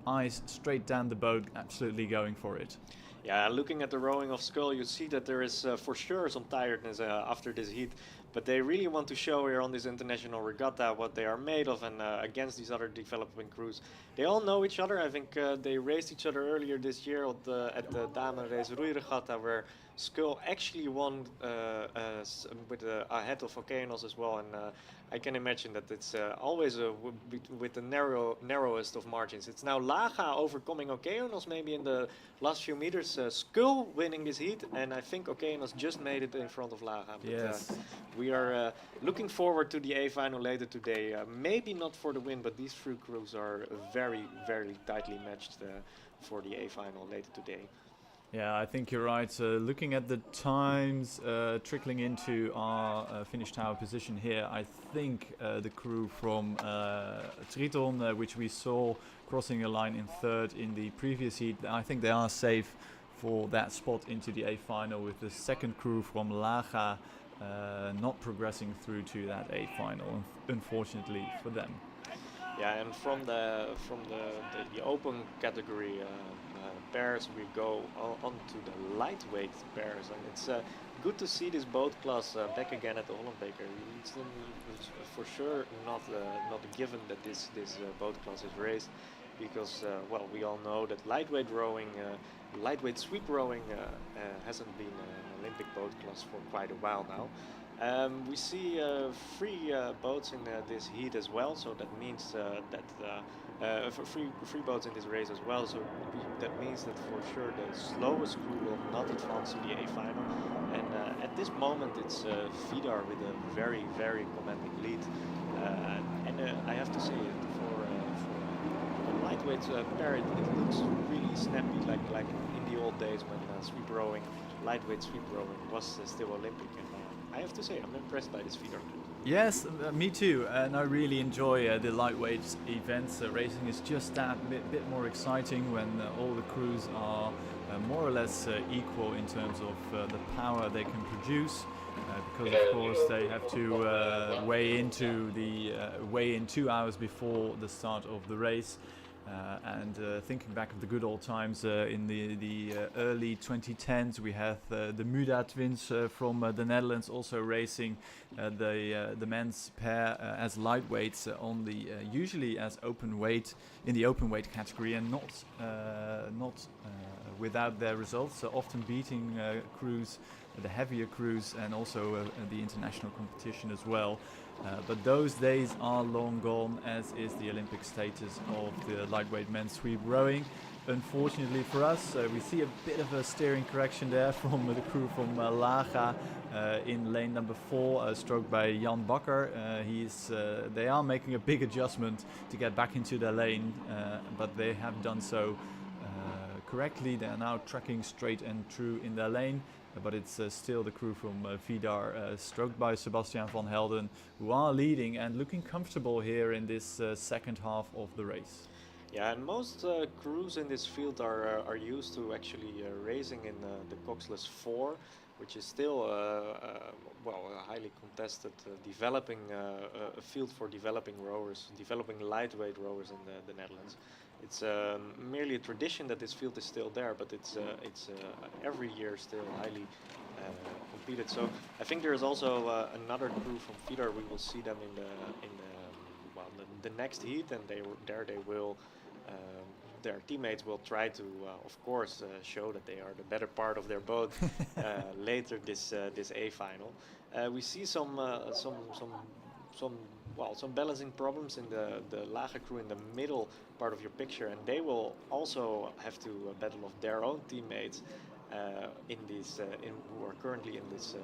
eyes straight down the boat, absolutely going for it. Yeah, looking at the rowing of Skull, you see that there is for sure some tiredness after this heat, but they really want to show here on this international regatta what they are made of, and against these other developing crews. They all know each other. I think they raced each other earlier this year at the Dame Race Roei Regatta, where Skull actually won with ahead of Okeanos as well, and I can imagine that it's always with the narrowest of margins. It's now Laga overcoming Okeanos maybe in the last few meters. Skull winning this heat, and I think Okeanos just made it in front of Laga. But, Yes. we are looking forward to the A final later today. Maybe not for the win, but these three crews are very, very tightly matched for the A final later today. Yeah, I think you're right. Looking at the times trickling into our finish tower position here, I think the crew from Triton, which we saw crossing a line in third in the previous heat, I think they are safe for that spot into the A final, with the second crew from Laga not progressing through to that A final, unfortunately for them. Yeah, and from the open category pairs, we go on to the lightweight pairs, and it's good to see this boat class back again at the Holland Beker. It's for sure not a given that this boat class is raced, because well, we all know that lightweight rowing, lightweight sweep rowing hasn't been an Olympic boat class for quite a while now. We see 3 boats in this heat as well, so that means for three boats in this race as well. So that means that for sure the slowest crew will not advance to the A final. And at this moment, it's Vidar with a very, very commanding lead. And I have to say, for a lightweight pair, it looks really snappy, like in the old days when sweep rowing, lightweight sweep rowing was still Olympic. And I have to say, I'm impressed by this Vidar. Yes, me too, and I really enjoy the lightweight events. Racing is just that bit more exciting when all the crews are more or less equal in terms of the power they can produce, because of course they have to weigh in 2 hours before the start of the race. And thinking back of the good old times in the early 2010s, we had the Muda twins from the Netherlands also racing the men's pair as lightweights on the usually as open weight in the open weight category, and not without their results, often beating crews, the heavier crews, and also the international competition as well. But those days are long gone, as is the Olympic status of the lightweight men's sweep rowing. Unfortunately for us, we see a bit of a steering correction there from the crew from Laga in lane number 4, stroked by Jan Bakker. They are making a big adjustment to get back into their lane, but they have done so correctly. They are now tracking straight and true in their lane. But it's still the crew from Vidar, stroked by Sebastian van Helden, who are leading and looking comfortable here in this second half of the race. Yeah, and most crews in this field are used to actually racing in the Coxless 4, which is still a highly contested, developing a field for developing rowers, developing lightweight rowers in the Netherlands. It's merely a tradition that this field is still there, but it's every year still highly competed. So I think there is also another crew from Vidar. We will see them in the next heat, and they will their teammates will try to, of course, show that they are the better part of their boat later this A final. We see some balancing problems in the Lager crew in the middle part of your picture, and they will also have to battle off their own teammates who are currently in this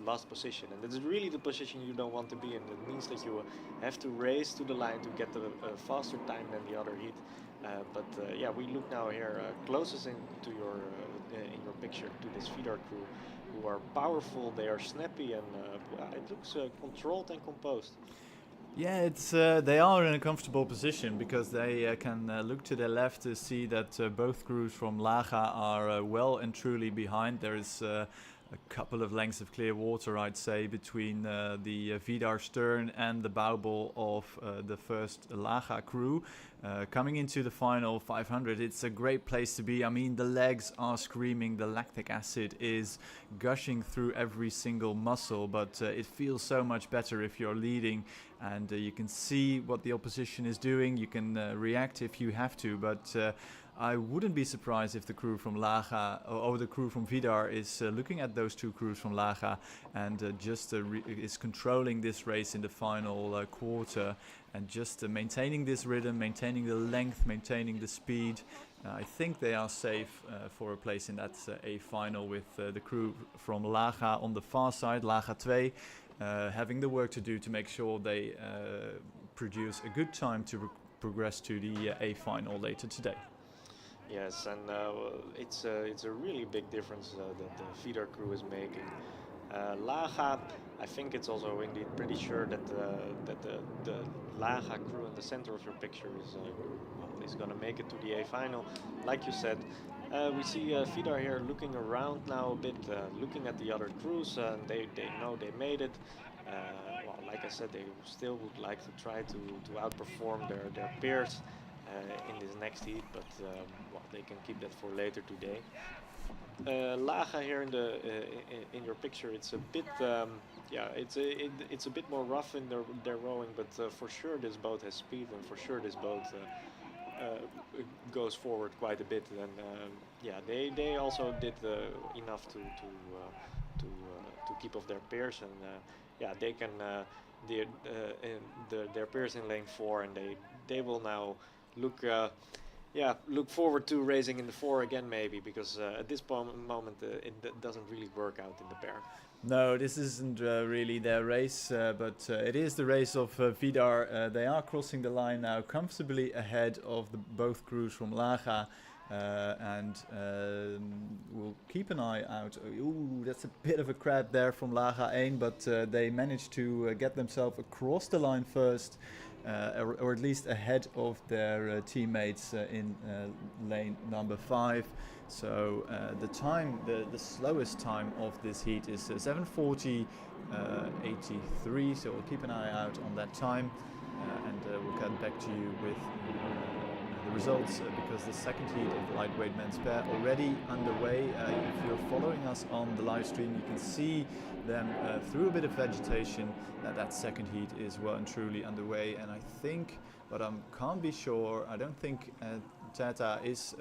last position, and it's really the position you don't want to be in. It means that you have to race to the line to get a faster time than the other heat. We look now here closest into in your picture to this feeder crew, who are powerful. They are snappy, and it looks controlled and composed. Yeah, they are in a comfortable position because they can look to their left to see that both crews from Lager are well and truly behind. There is a couple of lengths of clear water, I'd say, between the Vidar stern and the bowball of the first Lager crew. Coming into the final 500, it's a great place to be. I mean, the legs are screaming, the lactic acid is gushing through every single muscle, but it feels so much better if you're leading, and you can see what the opposition is doing. You can react if you have to, but I wouldn't be surprised if the crew from Lager or the crew from Vidar is looking at those two crews from Lager and is controlling this race in the final quarter, and just maintaining this rhythm, maintaining the length, maintaining the speed. I think they are safe for a place in that A final, with the crew from Lager on the far side, Lager 2, having the work to do to make sure they produce a good time to progress to the A final later today. Yes, and it's a really big difference that the feeder crew is making. Lager, I think it's also indeed pretty sure that the Lager crew in the center of your picture is going to make it to the A final. Like you said, we see Vidar here looking around now a bit, looking at the other crews, and they know they made it. Like I said, they still would like to try to outperform their peers in this next heat, but they can keep that for later today. Lager here in your picture, it's a bit it's a bit more rough in their rowing, but for sure this boat has speed, and for sure this boat goes forward quite a bit. And they also did enough to keep off their peers, and they can their peers in lane 4, and they will now look forward to racing in the 4 again, maybe, because at this moment it doesn't really work out in the pair. No, this isn't really their race, but it is the race of Vidar. They are crossing the line now comfortably ahead of both crews from Lager, and we'll keep an eye out. Ooh, that's a bit of a crab there from Lager 1, but they managed to get themselves across the line first, or at least ahead of their teammates in lane number 5. So the slowest time of this heat is 7:40.83. So we'll keep an eye out on that time, and we'll come back to you with the results, because the second heat of the lightweight men's pair already underway. If you're following us on the live stream, you can see them through a bit of vegetation. That second heat is well and truly underway, and I think, but I can't be sure, I don't think Tata is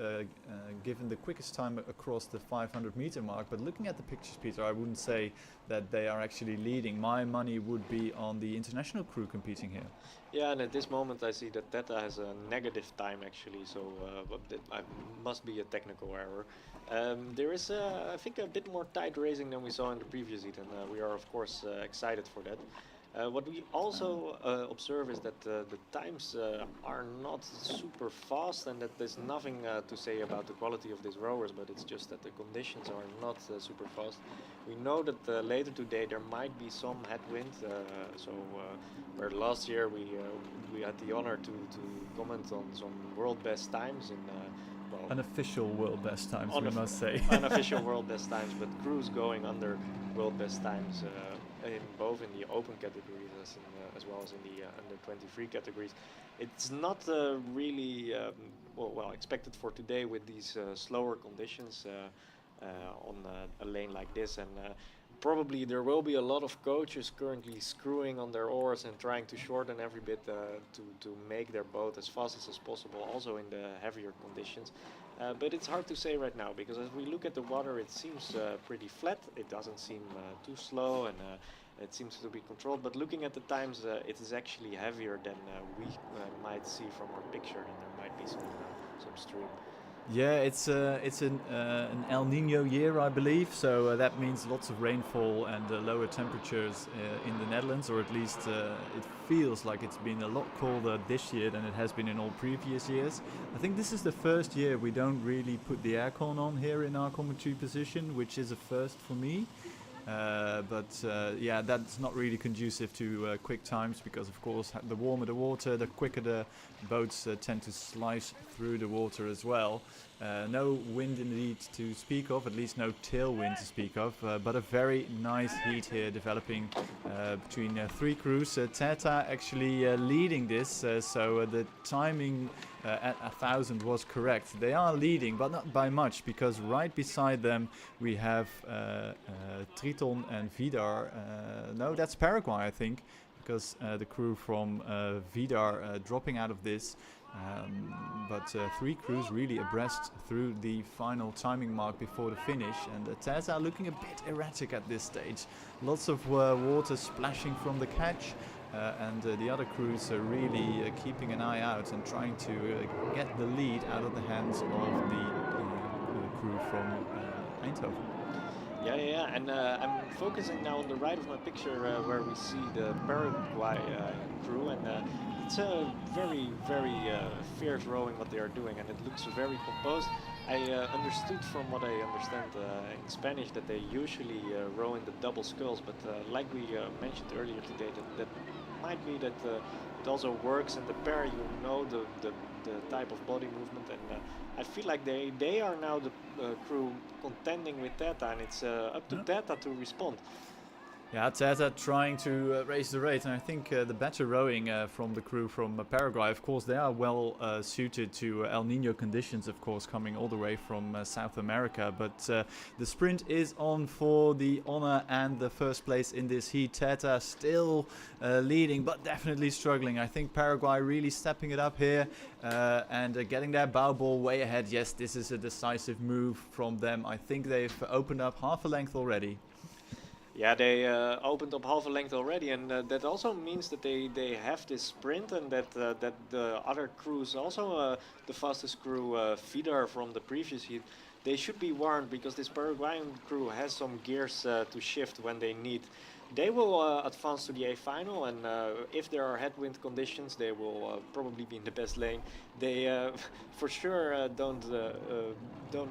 given the quickest time across the 500 meter mark, but looking at the pictures, Peter, I wouldn't say that they are actually leading. My money would be on the international crew competing here. Yeah, and at this moment I see that Tata has a negative time actually, so that must be a technical error. There is, I think, a bit more tight racing than we saw in the previous heat, and we are of course excited for that. What we also observe is that the times are not super fast, and that there's nothing to say about the quality of these rowers, but it's just that the conditions are not super fast. We know that later today there might be some headwind, where last year we had the honor to comment on some world best times in unofficial world best times, we must say. Unofficial world best times, but crews going under world best times in both in the open categories as well as in the under 23 categories. It's not really expected for today with these slower conditions on a lane like this, and probably there will be a lot of coaches currently screwing on their oars and trying to shorten every bit to make their boat as fast as possible, also in the heavier conditions. But it's hard to say right now, because as we look at the water, it seems pretty flat. It doesn't seem too slow, and it seems to be controlled. But looking at the times, it is actually heavier than we might see from our picture, and there might be some stream. Yeah, it's an El Nino year, I believe. So that means lots of rainfall and lower temperatures in the Netherlands, or at least it feels like it's been a lot colder this year than it has been in all previous years. I think this is the first year we don't really put the aircon on here in our commentary position, which is a first for me. But yeah, that's not really conducive to quick times, because of course the warmer the water, the quicker the boats tend to slice through the water as well. No wind indeed to speak of, at least no tailwind to speak of, but a very nice heat here developing between three crews. Teta actually leading this, so the timing at 1,000 was correct. They are leading, but not by much, because right beside them we have Triton and Vidar. No, that's Paraguay, I think, because the crew from Vidar dropping out of this. But three crews really abreast through the final timing mark before the finish, and the Teta looking a bit erratic at this stage. Lots of water splashing from the catch. And the other crews are really keeping an eye out and trying to get the lead out of the hands of the crew from Eindhoven. Yeah, and I'm focusing now on the right of my picture where we see the Paraguay crew, and it's a very fierce rowing what they are doing, and it looks very composed. I understood from what I understand in Spanish that they usually row in the double sculls, but like we mentioned earlier today, that might be that it also works in the pair. You know the type of body movement, and I feel like they are now the crew contending with Teta, and it's up to Teta to respond. Yeah, Teta trying to raise the rate, and I think the better rowing from the crew from Paraguay, of course, they are well suited to El Nino conditions, of course, coming all the way from South America. But the sprint is on for the honor and the first place in this heat. Teta still leading, but definitely struggling. I think Paraguay really stepping it up here and getting their bow ball way ahead. Yes, this is a decisive move from them. I think they've opened up half a length already. Yeah, they opened up half a length already, and that also means that they have this sprint, and that the other crews, also the fastest crew, Vidar from the previous heat, they should be warned, because this Paraguayan crew has some gears to shift when they need. They will advance to the A final, and if there are headwind conditions, they will probably be in the best lane. They for sure don't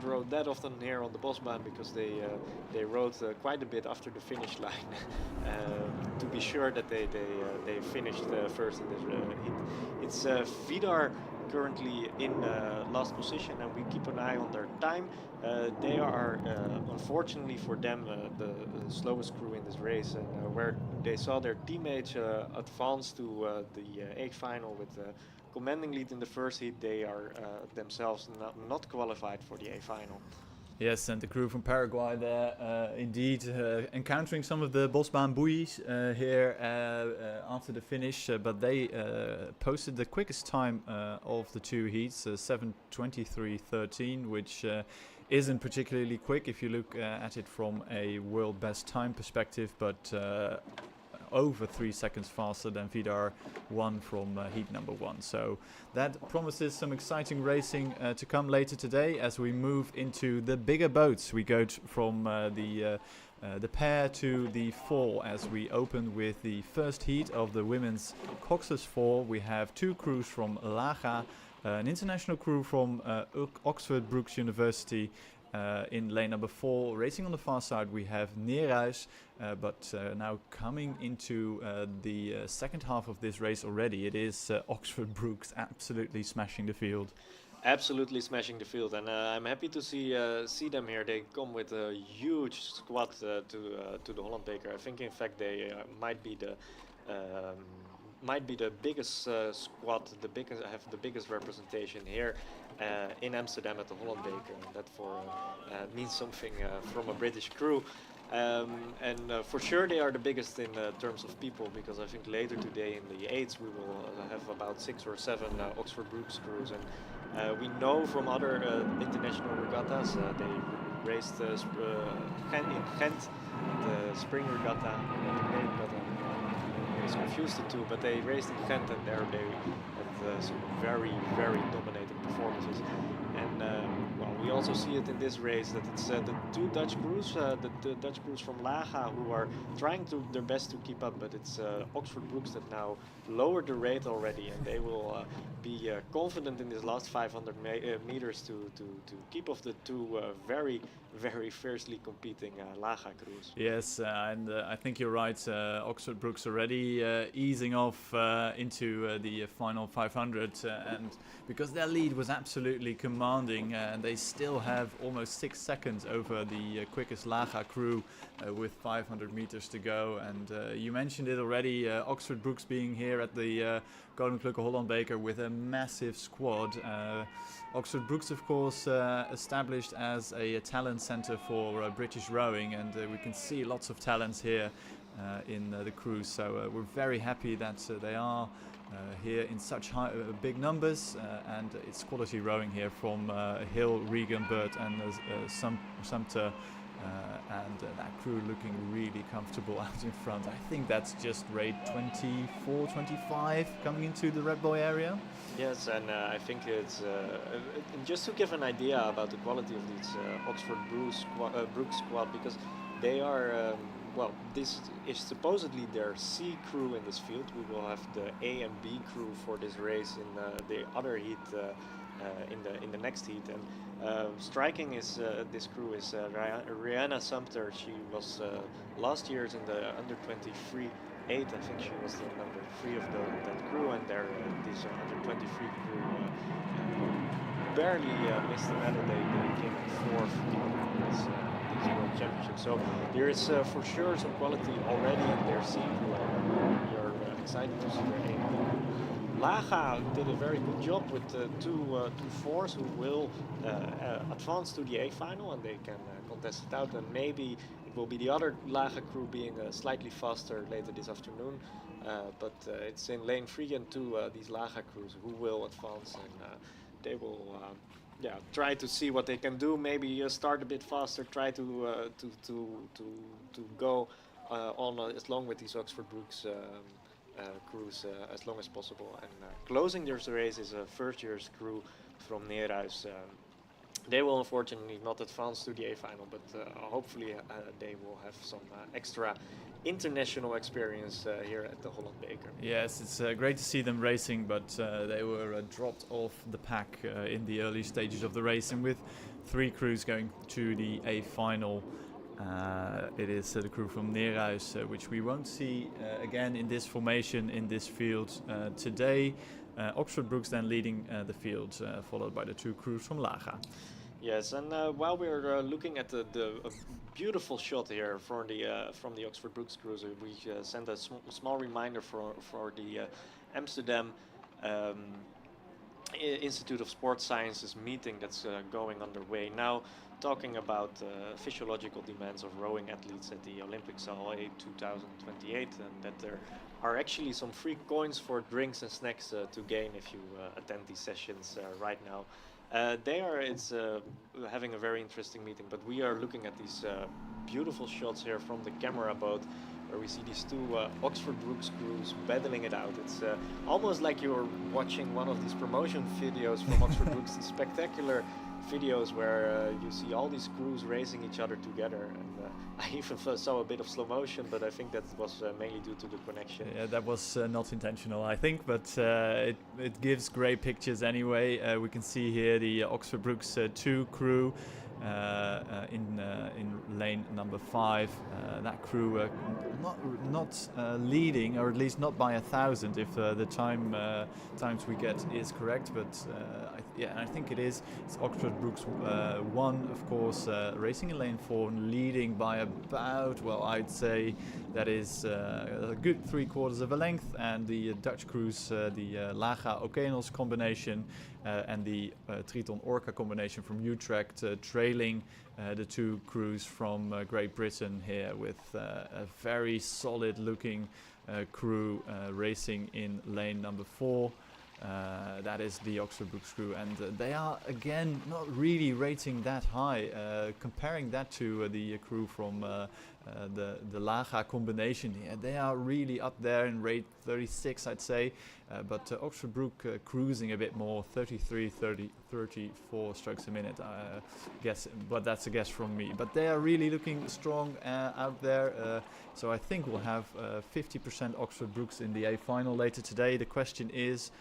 row that often here on the Bosbaan, because they rode quite a bit after the finish line to be sure that they finished first in this heat. It's Vidar currently in last position, and we keep an eye on their time. They are, unfortunately for them, the slowest crew in this race, and where they saw their teammates advance to the A final with commanding lead in the first heat, they are themselves not qualified for the A final. Yes, and the crew from Paraguay there, indeed, encountering some of the Bosbaan buoys here after the finish, but they posted the quickest time of the two heats, 7:23:13, which isn't particularly quick if you look at it from a world best time perspective, but over 3 seconds faster than Vidar won from heat number 1. So that promises some exciting racing to come later today as we move into the bigger boats. We go from the pair to the 4 as we open with the first heat of the women's Cox's 4. We have two crews from Laga, an international crew from Oxford Brookes University. In lane number 4, racing on the far side, we have Neerhuis, but now coming into the second half of this race already, it is Oxford Brookes absolutely smashing the field. Absolutely smashing the field, and I'm happy to see them here. They come with a huge squad to the Holland Beker. I think, in fact, they might be the biggest squad, have the biggest representation here in Amsterdam at the Holland Beker. And that means something from a British crew. And for sure they are the biggest in terms of people, because I think later today in the 8s we will have about 6 or 7 Oxford Brookes crews, and we know from other international regattas they raced in Ghent, the spring regatta, the main regatta. I was confused the two, but they raced in Ghent, and there they had some very, very dominating performances. And well, we also see it in this race that it's the two Dutch crews, the Dutch crews from Laga, who are trying their best to keep up, but it's Oxford Brookes that now lowered the rate already, and they will be confident in this last 500 meters to keep off the two very, very fiercely competing Laga crews. Yes, and I think you're right. Oxford Brookes already easing off into the final 500, and because their lead was absolutely commanding, and they still have almost 6 seconds over the quickest Laga crew with 500 meters to go. And you mentioned it already, Oxford Brookes being here at the Koninklijke Holland Beker with a massive squad. Oxford Brookes, of course, established as a talent center for British rowing, and we can see lots of talents here in the crews. So we're very happy that they are here in such big numbers, and it's quality rowing here from Hill, Regan, Burt, and Sumter. And that crew looking really comfortable out in front. I think that's just rate 24, 25 coming into the Red Bull area. Yes, and I think it's just to give an idea about the quality of this Oxford Brookes squad, because they are well, this is supposedly their C crew in this field. We will have the A and B crew for this race in the other heat. In the next heat, and striking is this crew is Rihanna Sumter. She was last year's in the under 23 8. I think she was the number 3 of that crew, and this under 23 crew barely missed the medal. They came in 4th in this World Championship. So there is for sure some quality already in their C crew, and we are excited to see their A crew. Laga did a very good job with two fours who will advance to the A final, and they can contest it out, and maybe it will be the other Laga crew being slightly faster later this afternoon, but it's in lane 3 and 2 these Laga crews who will advance, and they will try to see what they can do, maybe start a bit faster, try to go on as long with these Oxford Brookes crews as long as possible. And closing this race is a first year's crew from Neerhuis. They will unfortunately not advance to the A final, but hopefully they will have some extra international experience here at the Holland Beker. Yes, it's great to see them racing, but they were dropped off the pack in the early stages of the race, and with 3 crews going to the A final. It is the crew from Neerhuis, which we won't see again in this formation, in this field today. Oxford Brookes then leading the field, followed by the 2 crews from Laga. Yes, and while we're looking at the beautiful shot here from the Oxford Brookes crews, we send a small reminder for the Amsterdam Institute of Sports Sciences meeting that's going underway now, talking about physiological demands of rowing athletes at the Olympics LA 2028, and that there are actually some free coins for drinks and snacks to gain if you attend these sessions right now. It's having a very interesting meeting, but we are looking at these beautiful shots here from the camera boat, where we see these 2 Oxford Brookes crews battling it out. It's almost like you're watching one of these promotion videos from Oxford Brookes, these spectacular videos where you see all these crews racing each other together, and I even saw a bit of slow motion, but I think that was mainly due to the connection. Yeah, that was not intentional, I think, but it gives great pictures anyway. We can see here the Oxford Brookes 2 crew in lane number 5. That crew not leading, or at least not by 1,000 if the times we get is correct, but I think it is. It's Oxford Brookes 1, of course, racing in lane 4 and leading by about, well, I'd say that is a good 3/4 of a length, and the Dutch cruise, the Laga Okeanos combination, and the Triton Orca combination from Utrecht, trailing the two crews from Great Britain here, with a very solid looking crew racing in lane number 4. That is the Oxford Brookes crew, and they are again not really rating that high. Comparing that to the crew from the Laga combination here, they are really up there in rate 36, I'd say. But Oxford Brook cruising a bit more, 33, 34 strokes a minute, guess, but that's a guess from me. But they are really looking strong out there. So I think we'll have 50% Oxford Brookes in the A final later today. The question is,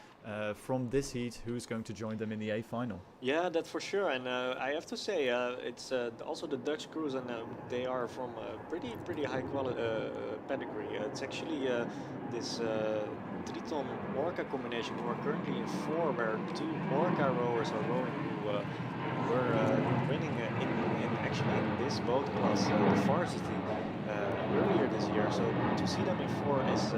from this heat, who's going to join them in the A final? Yeah, that's for sure. And I have to say, it's also the Dutch crews, and they are from pretty high quality pedigree. It's actually this Triton Orca combination who are currently in 4, where 2 Orca rowers are rowing who were winning in this boat class, the varsity, earlier this year. So to see them in 4 is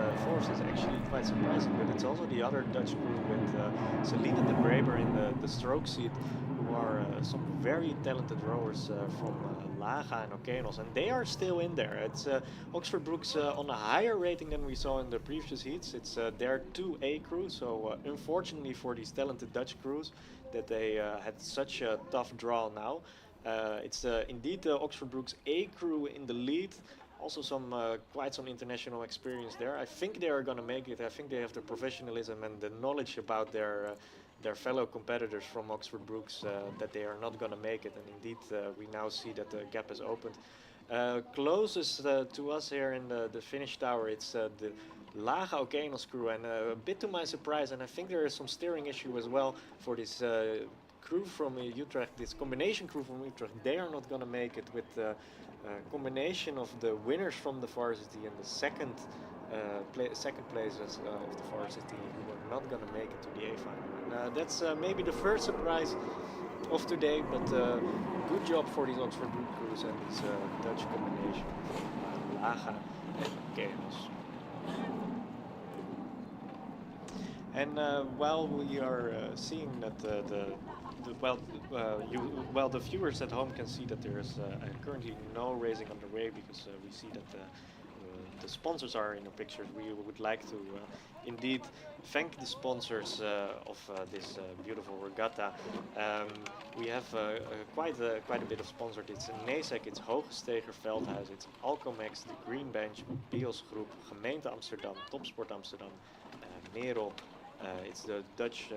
actually quite surprising. But it's also the other Dutch crew with Celine de Braber in the stroke seat, who are some very talented rowers from Laga and Okeanos, and they are still in there. It's Oxford Brookes on a higher rating than we saw in the previous heats. It's their 2A crew, so unfortunately for these talented Dutch crews that they had such a tough draw now. It's indeed the Oxford Brookes A crew in the lead. Also quite some international experience there. I think they are going to make it. I think they have the professionalism and the knowledge about their fellow competitors from Oxford Brookes that they are not going to make it. And indeed, we now see that the gap is opened. Closest to us here in the finish tower, it's the Laga Okeanos crew, and a bit to my surprise, and I think there is some steering issue as well for this crew from Utrecht, this combination crew from Utrecht. They are not going to make it, with the combination of the winners from the varsity and the second places of the varsity, who are not going to make it to the A final. And that's maybe the first surprise of today, but good job for these Oxford Brookes crews and this Dutch combination from Laga and Okeanos. And while we are seeing that the viewers at home can see that there is currently no racing underway, because we see that the sponsors are in the pictures. We would like to indeed thank the sponsors of this beautiful regatta. We have quite a bit of sponsors. It's Nezek, it's Hoogsteger Veldhuis, it's Alcomex, the Green Bench, Bios Groep, Gemeente Amsterdam, Topsport Amsterdam, Merel. It's the Dutch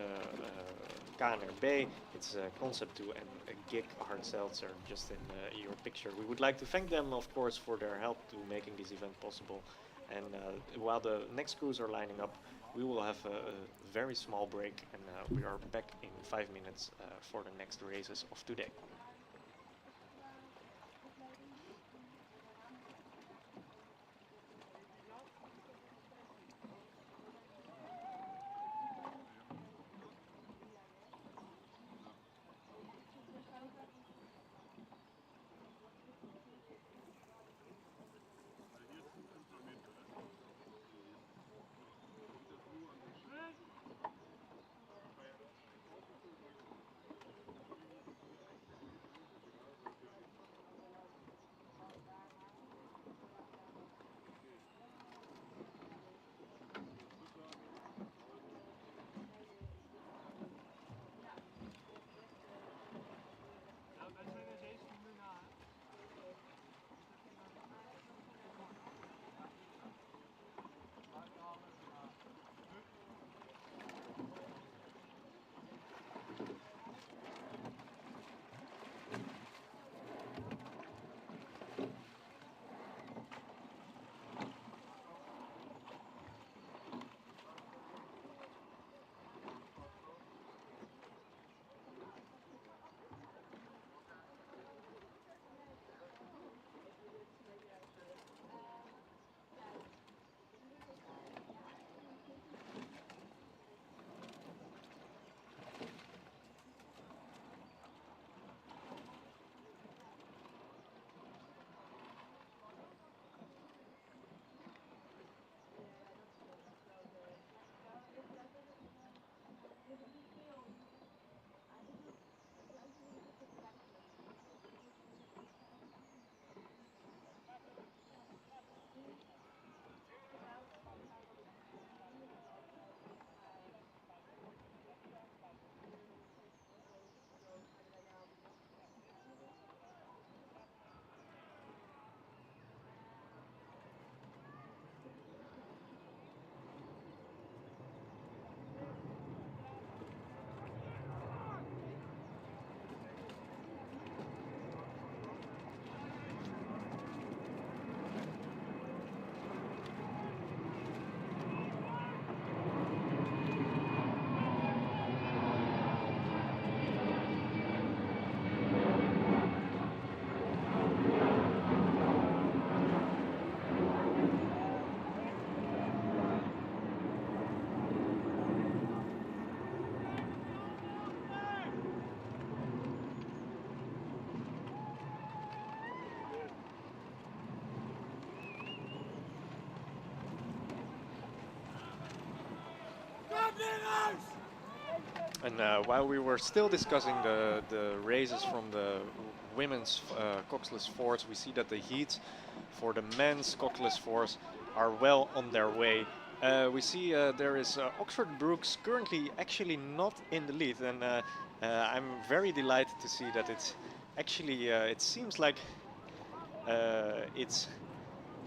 KNRB, it's Concept 2, and Gig Hard Seltzer, just in your picture. We would like to thank them, of course, for their help to making this event possible. And while the next crews are lining up, we will have a very small break, and we are back in 5 minutes for the next races of today. And while we were still discussing the races from the women's coxless fours, we see that the heats for the men's coxless fours are well on their way. We see there is Oxford Brookes currently actually not in the lead, and I'm very delighted to see that it's actually it seems like it's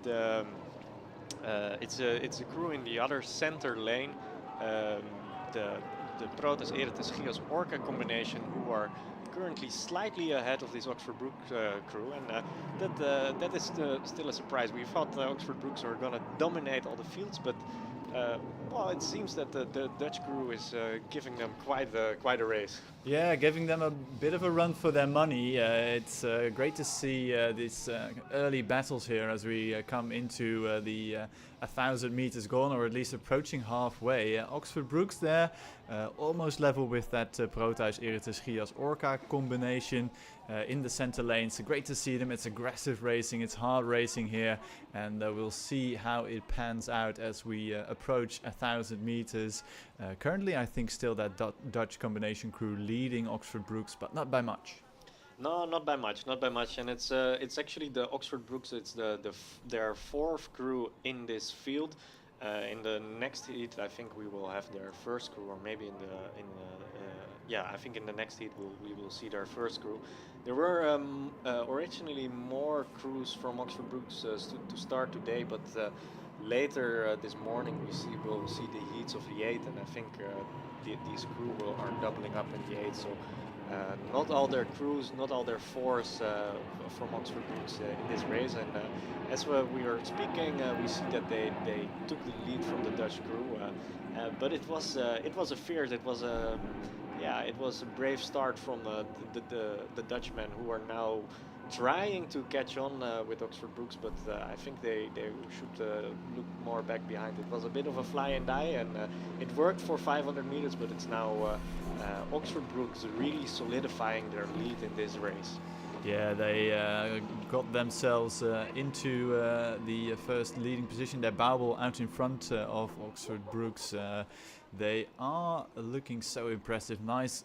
the it's a crew in the other center lane, the Proteus-Eretes Orca combination, who are currently slightly ahead of this Oxford Brookes crew, and that is still a surprise. We thought Oxford Brookes are going to dominate all the fields, but well, it seems that the Dutch crew is giving them quite a race. Yeah, giving them a bit of a run for their money. It's great to see these early battles here as we come into the 1,000 meters gone, or at least approaching halfway. Oxford Brookes there, almost level with that Proteus-Eretes Orca combination in the center lane. So great to see them. It's aggressive racing, it's hard racing here, and we'll see how it pans out as we approach 1,000 meters. Currently, I think still that Dutch combination crew leading Oxford Brookes, but not by much. No, not by much, and it's actually the Oxford Brookes. It's their fourth crew in this field. In the next heat, I think we will have their first crew, or maybe I think in the next heat we will see their first crew. There were originally more crews from Oxford Brookes to start today, but later this morning we'll see the heats of the 8, and I think these crew are doubling up in the 8. So not all their crews, not all their fours from Oxford Brookes in this race. And as we are speaking, we see that they took the lead from the Dutch crew. But it was fierce. It was a brave start from the Dutchmen, who are now trying to catch on with Oxford Brookes, but I think they should look more back behind. It was a bit of a fly and die, and it worked for 500 meters, but it's now Oxford Brookes really solidifying their lead in this race. Yeah, they got themselves into the first leading position. They're Bauble out in front of Oxford Brookes. They are looking so impressive. Nice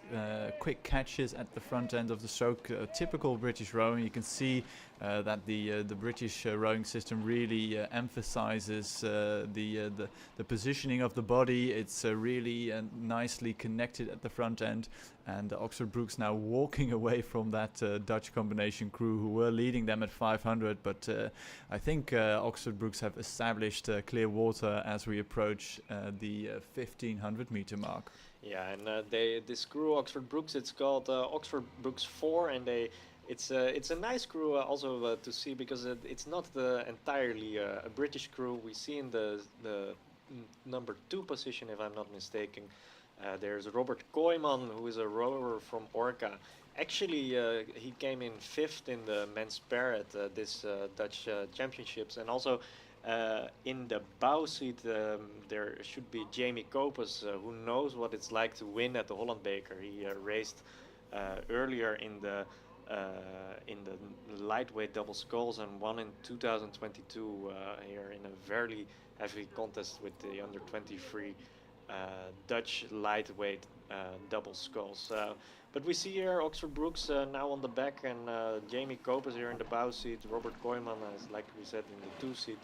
quick catches at the front end of the stroke. Typical British rowing. You can see that the British rowing system really emphasizes the positioning of the body. It's really nicely connected at the front end. And Oxford Brookes now walking away from that Dutch combination crew who were leading them at 500. But I think Oxford Brookes have established clear water as we approach the 1500 meter mark. Yeah, and this crew Oxford Brookes, it's called Oxford Brookes 4, and it's a nice crew also to see, because it's not entirely a British crew. We see in the number 2 position, if I'm not mistaken, there's Robert Kooijman, who is a rower from Orca. Actually, he came in 5th in the men's pair at this Dutch championships, and also in the bow seat there should be Jamie Kopes, who knows what it's like to win at the Holland Beker. He raced earlier in the lightweight double sculls and won in 2022 here in a very heavy contest with the under 23 Dutch lightweight double sculls. But we see here Oxford Brookes now on the back, and Jamie Kopes here in the bow seat. Robert Kooijman, as like we said, in the 2 seat.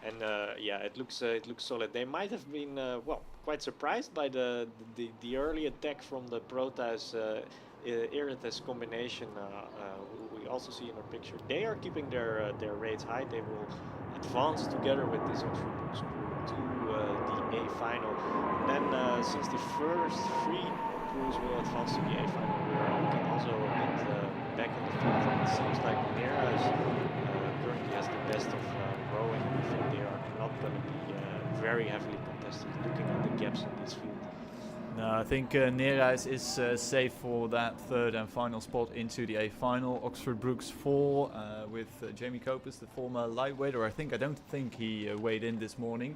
It looks solid. They might have been quite surprised by the early attack from the Proteus-Eretes combination. Who we also see in our picture. They are keeping their rates high. They will advance together with this Oxford Brookes crew to the A final. And then since the first 3 crews will advance to the A final, we are looking also a bit back in the field. It seems like Neerhuis currently has the best of rowing. I think they are not going to be very heavily contested, looking at the gaps in this field. No, I think Neerhuis is safe for that 3rd and final spot into the A final. Oxford Brookes 4 with Jamie Kopes, the former lightweighter. I don't think he weighed in this morning,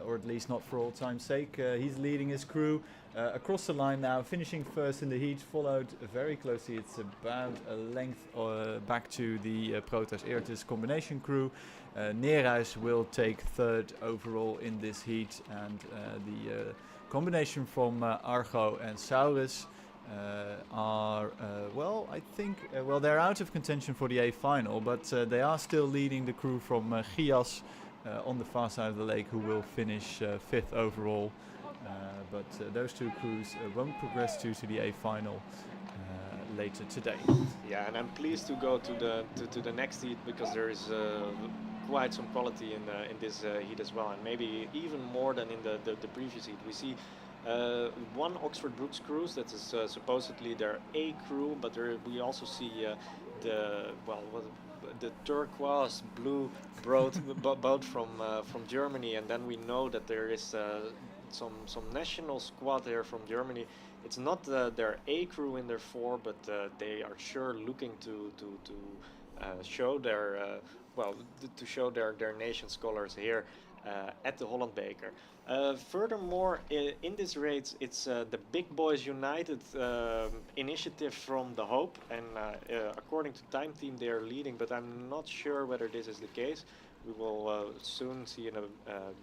or at least not for all time's sake. He's leading his crew across the line now, finishing first in the heat, followed very closely. It's about a length back to the Proteus-Eretes combination crew. Neerhuis will take 3rd overall in this heat, and combination from Argo and Saurus are, I think, they're out of contention for the A final, but they are still leading the crew from Gias on the far side of the lake, who will finish 5th overall. But those two crews won't progress to the A final later today. Yeah, and I'm pleased to go to the next heat, because there is quite some quality in this heat as well, and maybe even more than in the previous heat. We see one Oxford Brookes cruise that is supposedly their A crew, but we also see the turquoise blue boat from Germany, and then we know that there is some national squad here from Germany. It's not their A crew in their 4, but they are sure looking to show their their nation's colors here at the Holland Beker. Furthermore, in this race, it's the Big Boys United initiative from The Hope, and according to Time Team, they are leading, but I'm not sure whether this is the case. We will soon see in a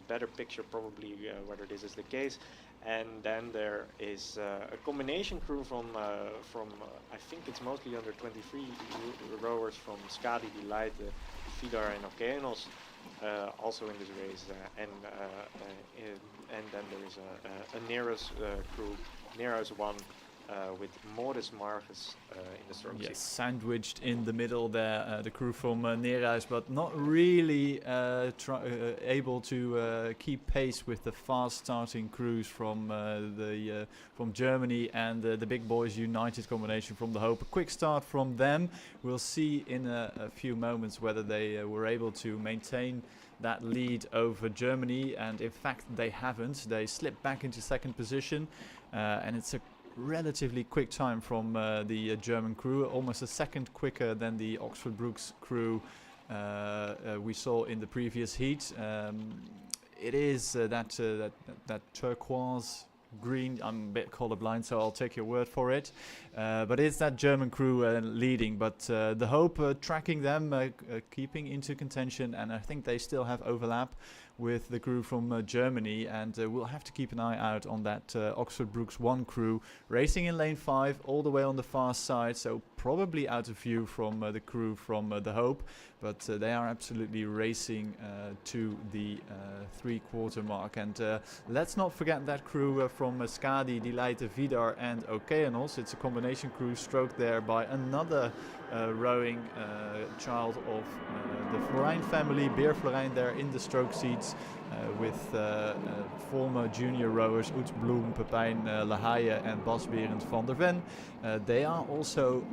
better picture probably whether this is the case. And then there is a combination crew from I think it's mostly under 23 rowers from Skadi, Delight, Vidar and Okeanos also in this race, and then there is a Nero's crew, Nero's one, with Morris Margus in the stroke seat. Yes, sandwiched in the middle there, the crew from Nereis, but not really able to keep pace with the fast-starting crews from from Germany and the Big Boys United combination from The Hope. A quick start from them. We'll see in a few moments whether they were able to maintain that lead over Germany, and in fact they haven't. They slipped back into second position, and it's a relatively quick time from the German crew, almost a second quicker than the Oxford Brookes crew we saw in the previous heat. It is that turquoise green. I'm a bit colorblind, so I'll take your word for it. But it's that German crew leading, but The Hope tracking them, keeping into contention, and I think they still have overlap with the crew from Germany, and we'll have to keep an eye out on that Oxford Brookes 1 crew racing in lane 5 all the way on the far side, so probably out of view from the crew from The Hope, but they are absolutely racing to the 3/4 mark. And let's not forget that crew from Skadi, Delight, Vidar and Okeanos. It's a combination crew stroked there by another rowing child of the Florijn family, Beer Florijn, there in the stroke seats with former junior rowers Oets Bloem, Pepijn Lahaye and Bas Berend van der Ven. They are also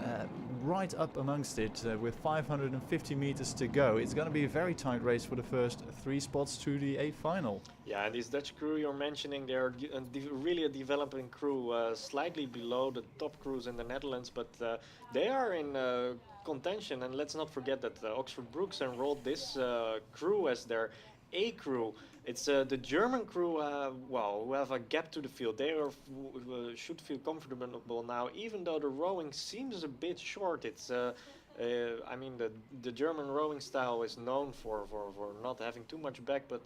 right up amongst it with 550 meters to go. It's going to be a very tight race for the first 3 spots to the A final. Yeah, and this Dutch crew you're mentioning, they're really a developing crew, slightly below the top crews in the Netherlands, but they are in contention. And let's not forget that Oxford Brookes enrolled this crew as their A crew. It's the German crew, who have a gap to the field. They should feel comfortable now, even though the rowing seems a bit short. It's I mean, the German rowing style is known for not having too much back, but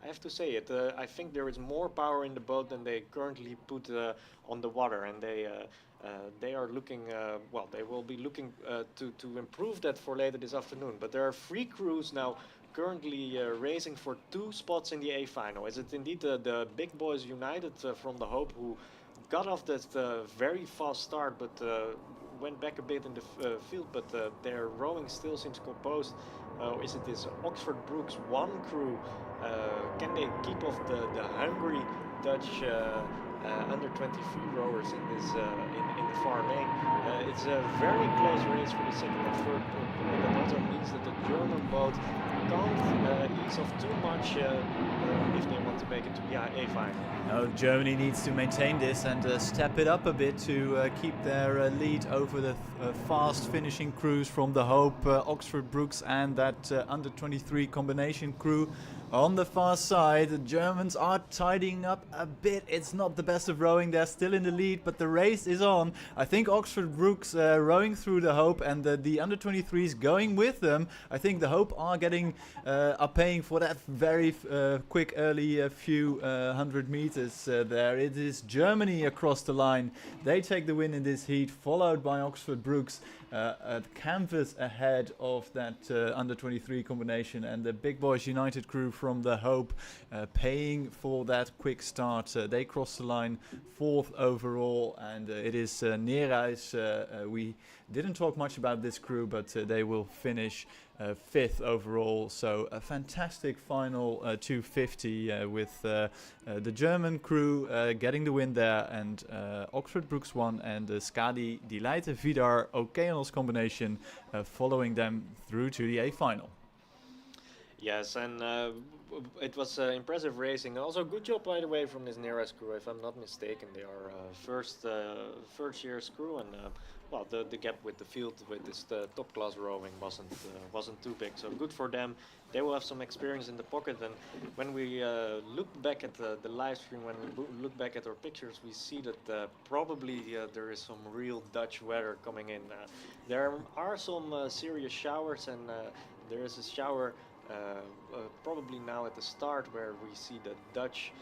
I have to say it. I think there is more power in the boat than they currently put on the water, and they are looking. They will be looking to improve that for later this afternoon. But there are 3 crews now currently racing for 2 spots in the A final. Is it indeed the Big Boys United from The Hope, who got off that very fast start, but went back a bit in the field, but their rowing still seems composed? Is it this Oxford Brookes 1 crew? Can they keep off the hungry Dutch under 23 rowers in this in the far lane? It's a very close race for the second and third crew. That also means that the German boat can't ease off too much if they want to make it to the A final. No, Germany needs to maintain this and step it up a bit to keep their lead over the fast finishing crews from The Hope, Oxford Brookes and that under 23 combination crew. On the far side, the Germans are tidying up a bit. It's not the best of rowing. They're still in the lead, but the race is on. I think Oxford Brookes rowing through the Hope, and the under-23s going with them. I think the Hope are paying for that very quick early few 100 meters there. It is Germany across the line. They take the win in this heat, followed by Oxford Brookes. A canvas ahead of that under-23 combination, and the Big Boys United crew from the Hope paying for that quick start. They cross the line 4th overall, and it is Neerhuis. We didn't talk much about this crew, but they will finish 5th overall. So a fantastic final 250 with the German crew getting the win there, and Oxford Brookes won, and the Skadi Die Leite Vidar Okeanos combination following them through to the A final. Yes, and it was impressive racing. Also, good job, by the way, from this Neerhuis crew. If I'm not mistaken, they are first year's crew, and well, the gap with the field with this top class rowing wasn't too big. So good for them. They will have some experience in the pocket. And when we look back at the live stream, when we look back at our pictures, we see that probably there is some real Dutch weather coming in. There are some serious showers, and there is a shower. Probably now at the start where we see the Dutch,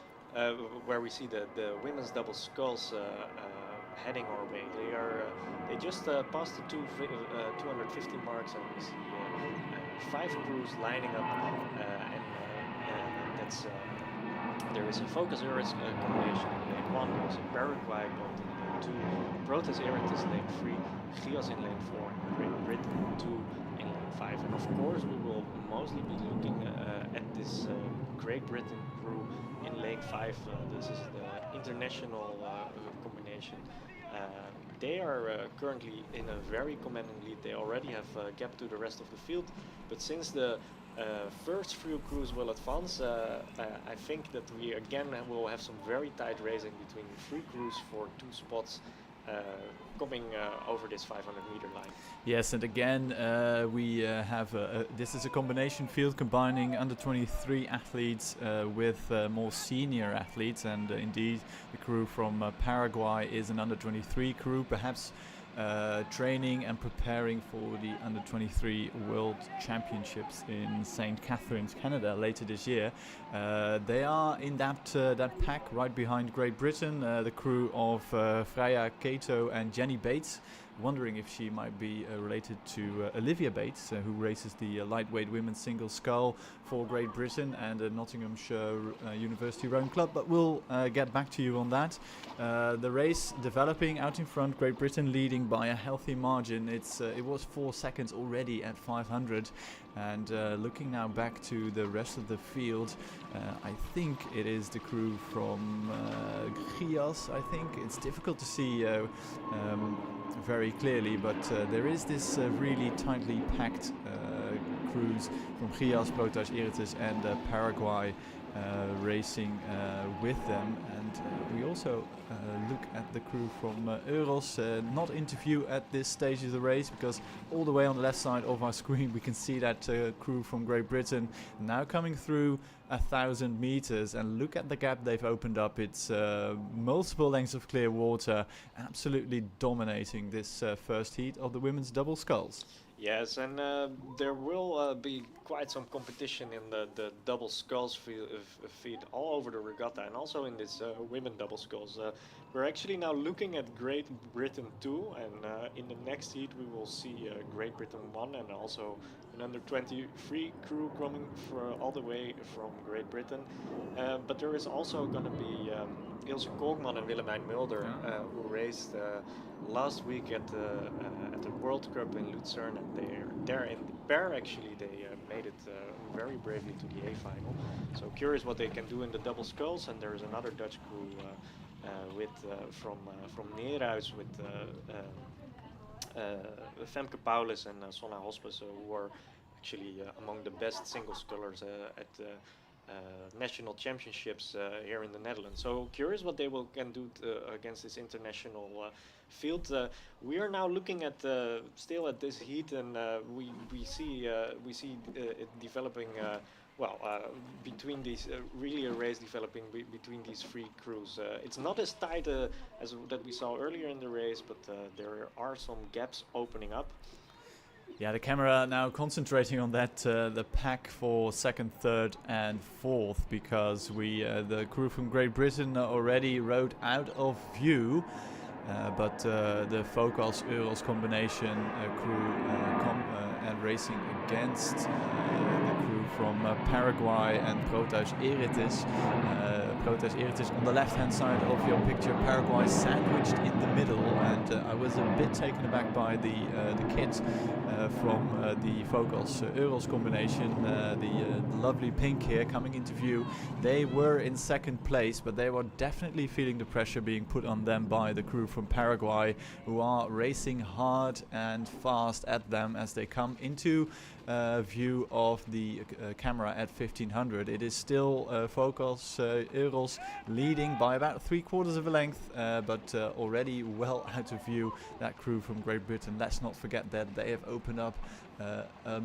where we see the women's double sculls heading our way. They just passed the 250 marks, and we see 5 crews lining up, and that's there is a Focus-Eretes combination in lane 1, there's a Paraguay boat in lane 2, Proteus-Eretes lane 3, Chios in lane 4, and Great Britain 2 in lane 5. And of course we will mostly be looking at this Great Britain crew in lane 5. This is the international combination. They are currently in a very commanding lead. They already have a gap to the rest of the field, but since the first few crews will advance, I think that we again will have some very tight racing between 3 crews for 2 spots coming over this 500-meter line. Yes, and again we have this is a combination field combining under 23 athletes with more senior athletes, and indeed the crew from Paraguay is an under 23 crew, perhaps training and preparing for the under 23 World Championships in St. Catharines, Canada later this year. They are in that pack right behind Great Britain, the crew of Freya Cato and Jenny Bates. Wondering if she might be related to Olivia Bates, who races the lightweight women's single scull for Great Britain and Nottinghamshire University Rowing Club, but we'll get back to you on that. The race developing out in front, Great Britain leading by a healthy margin. It was 4 seconds already at 500, and looking now back to the rest of the field, I think it is the crew from Chios. I think it's difficult to see very clearly, but there is this really tightly packed crews from Chios, Proteus-Eretes and Paraguay racing with them. And we also look at the crew from Euros, not interview at this stage of the race, because all the way on the left side of our screen we can see that crew from Great Britain now coming through 1,000 meters, and look at the gap they've opened up. It's multiple lengths of clear water, absolutely dominating this first heat of the women's double sculls. Yes, and there will be quite some competition in the double sculls feed all over the regatta, and also in this women double sculls. We're actually now looking at Great Britain 2, and in the next heat we will see Great Britain 1 and also an under 23 crew coming all the way from Great Britain. But there is also going to be Ilse Kolkman and Willemijn Mulder, who raced last week at the World Cup in Lucerne, and they're in the pair. Actually, they made it very bravely to the A final. So curious what they can do in the double sculls. And there is another Dutch crew from Neerhuis with Femke Paulus and Sonna Hospes, who are actually among the best single scullers at national championships here in the Netherlands. So curious what they can do against this international field. We are now looking at still at this heat, and we see it developing well, between these, really a race developing between these three crews. It's not as tight as that we saw earlier in the race, but there are some gaps opening up. Yeah, the camera now concentrating on that the pack for second, third, and fourth, because the crew from Great Britain already rode out of view. But the Focus-Euros combination crew and racing against the crew from Paraguay and Proteus-Eretes. Proteus-Eretes on the left-hand side of your picture, Paraguay sandwiched in the middle, and I was a bit taken aback by the kids from the Focus-Euros combination, the lovely pink here coming into view. They were in second place, but they were definitely feeling the pressure being put on them by the crew from Paraguay, who are racing hard and fast at them as they come into view of the camera at 1500. It is still Focus-Euros leading by about 3/4 of a length, but already well out of view, that crew from Great Britain. Let's not forget that they have opened up a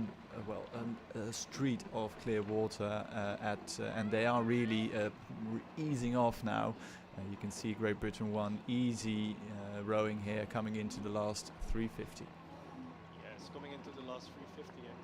street of clear water and they are really easing off now. You can see Great Britain won easy rowing here coming into the last 350. Yes, coming into the last 350, and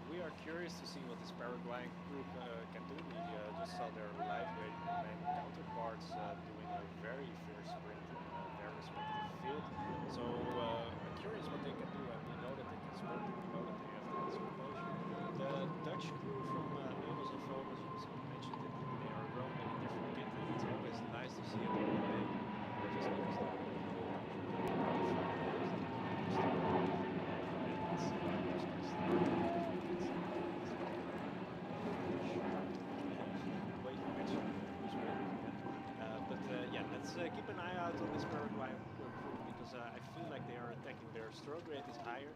we are curious to see what this Paraguayan group can do. We just saw their lightweight men counterparts doing a very fierce sprint in their respective field. So I'm curious what they can do, and we know that they can sprint, and we know that they have this composure. The Dutch crew from Euros and Focus, as I mentioned, they are rowing in a different kit, and it's always nice to see it on the day, just because they're let's keep an eye out on this Paraguayan crew because I feel like they are attacking. Their stroke rate is higher,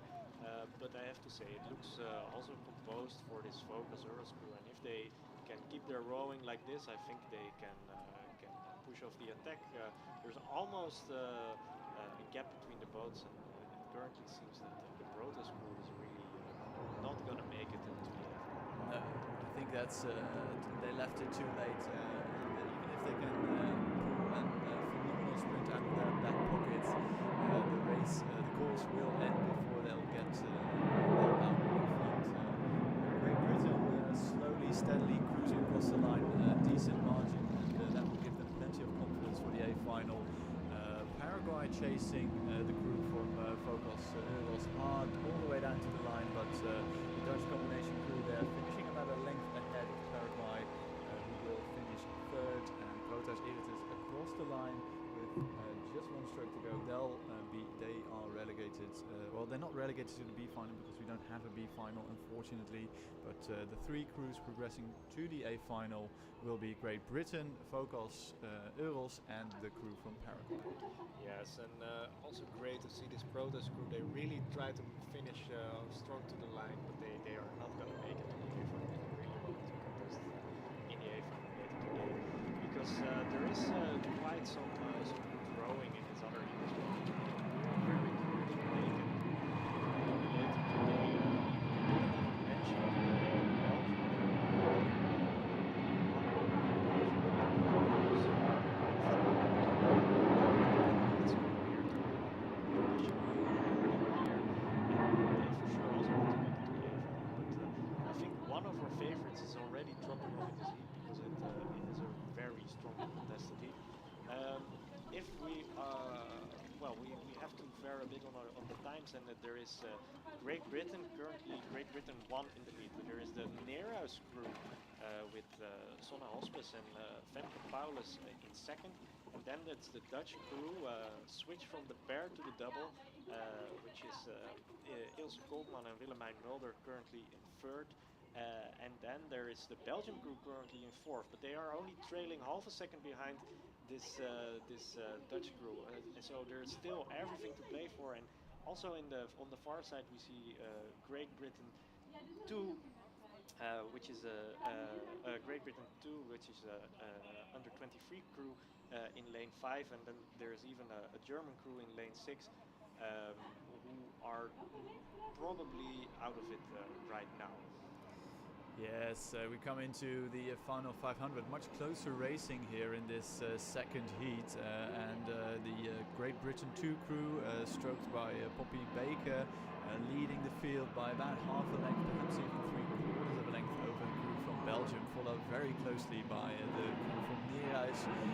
but I have to say it looks also composed for this Focus-Euros crew. And if they can keep their rowing like this, I think they can push off the attack. There's almost a gap between the boats, and it currently seems that the Proteus crew is really not going to make it into the end. No, I think that's they left it too late. Even if they can phenomenal sprint out of their back pockets, the race, the course will end before they'll get their bound in front. Great Britain slowly, steadily cruising across the line, decent margin, and that will give them plenty of confidence for the A final. Paraguay chasing the crew from Focus-Euros hard all the way down to the line, but the Dutch combination crew there finishing about a length ahead of Paraguay, who will finish third, and Proteus-Eretes across the line with just one stroke to go. They are relegated. Well, they're not relegated to the B final because we don't have a B final, unfortunately. But the three crews progressing to the A final will be Great Britain, Focus-Euros, and the crew from Paraguay. Yes, and also great to see this Proteus crew. They really try to finish strong to the line, but they are not going to make it to the A final. They really want to contest in the A final later today, because there is quite some good rowing in his other heat as well. We are very curious what they can do later today. Mentioned one of our favorites is already dropping off in this heat because it is a very strong contested heat. If we we have to fare a bit on the times, and that there is Great Britain currently. Great Britain won in the lead. There is the Neerhuis crew with Sonne Hospice and Femke Paulus in second, and then that's the Dutch crew switch from the pair to the double, which is Ilse Kolkman and Willemijn Mulder currently in third. And then there is the Belgian crew currently in fourth, but they are only trailing half a second behind this Dutch crew, and so there's still everything to play for. And also on the far side we see Great Britain 2, which is Great Britain 2, which is under 23 crew in lane 5, and then there's even a German crew in lane 6, who are probably out of it right now. Yes, we come into the final 500, much closer racing here in this second heat, and the Great Britain 2 crew, stroked by Poppy Baker, leading the field by about half a length, perhaps even 3/4 of a length over the crew from Belgium, followed very closely by the crew from Neerhuis, and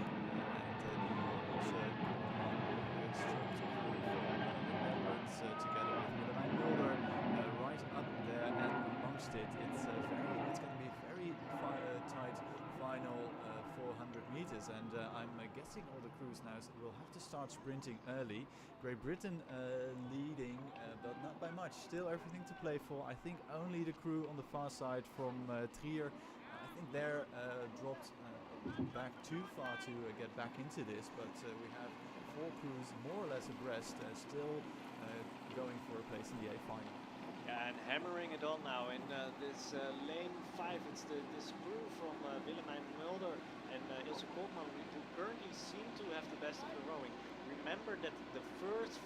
the also stroked crew from the Netherlands, together with Willemijn Mulder, right up there and amongst it. It's going to be very tight final 400 meters, and I'm guessing all the crews now will have to start sprinting early. Great Britain leading, but not by much. Still everything to play for. I think only the crew on the far side from Trier, I think they're dropped back too far to get back into this, but we have 4 crews more or less abreast, still going for a place in the A final. Yeah, and hammering it on now in this lane 5. It's this crew from Willemijn Mulder and Ilse Koopman, who currently seem to have the best of the rowing. Remember that the first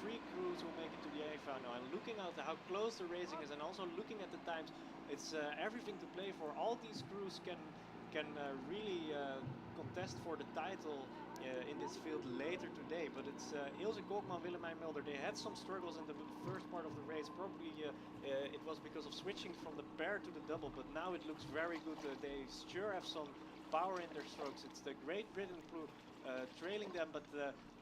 3 crews will make it to the A final, and looking at how close the racing is and also looking at the times, it's everything to play for. All these crews can really contest for the title in this field later today, but it's Ilse Koopman, Willemijn Mulder. They had some struggles in the first part of the race. Probably it was because of switching from the pair to the double, but now it looks very good. They sure have some power in their strokes. It's the Great Britain crew trailing them, but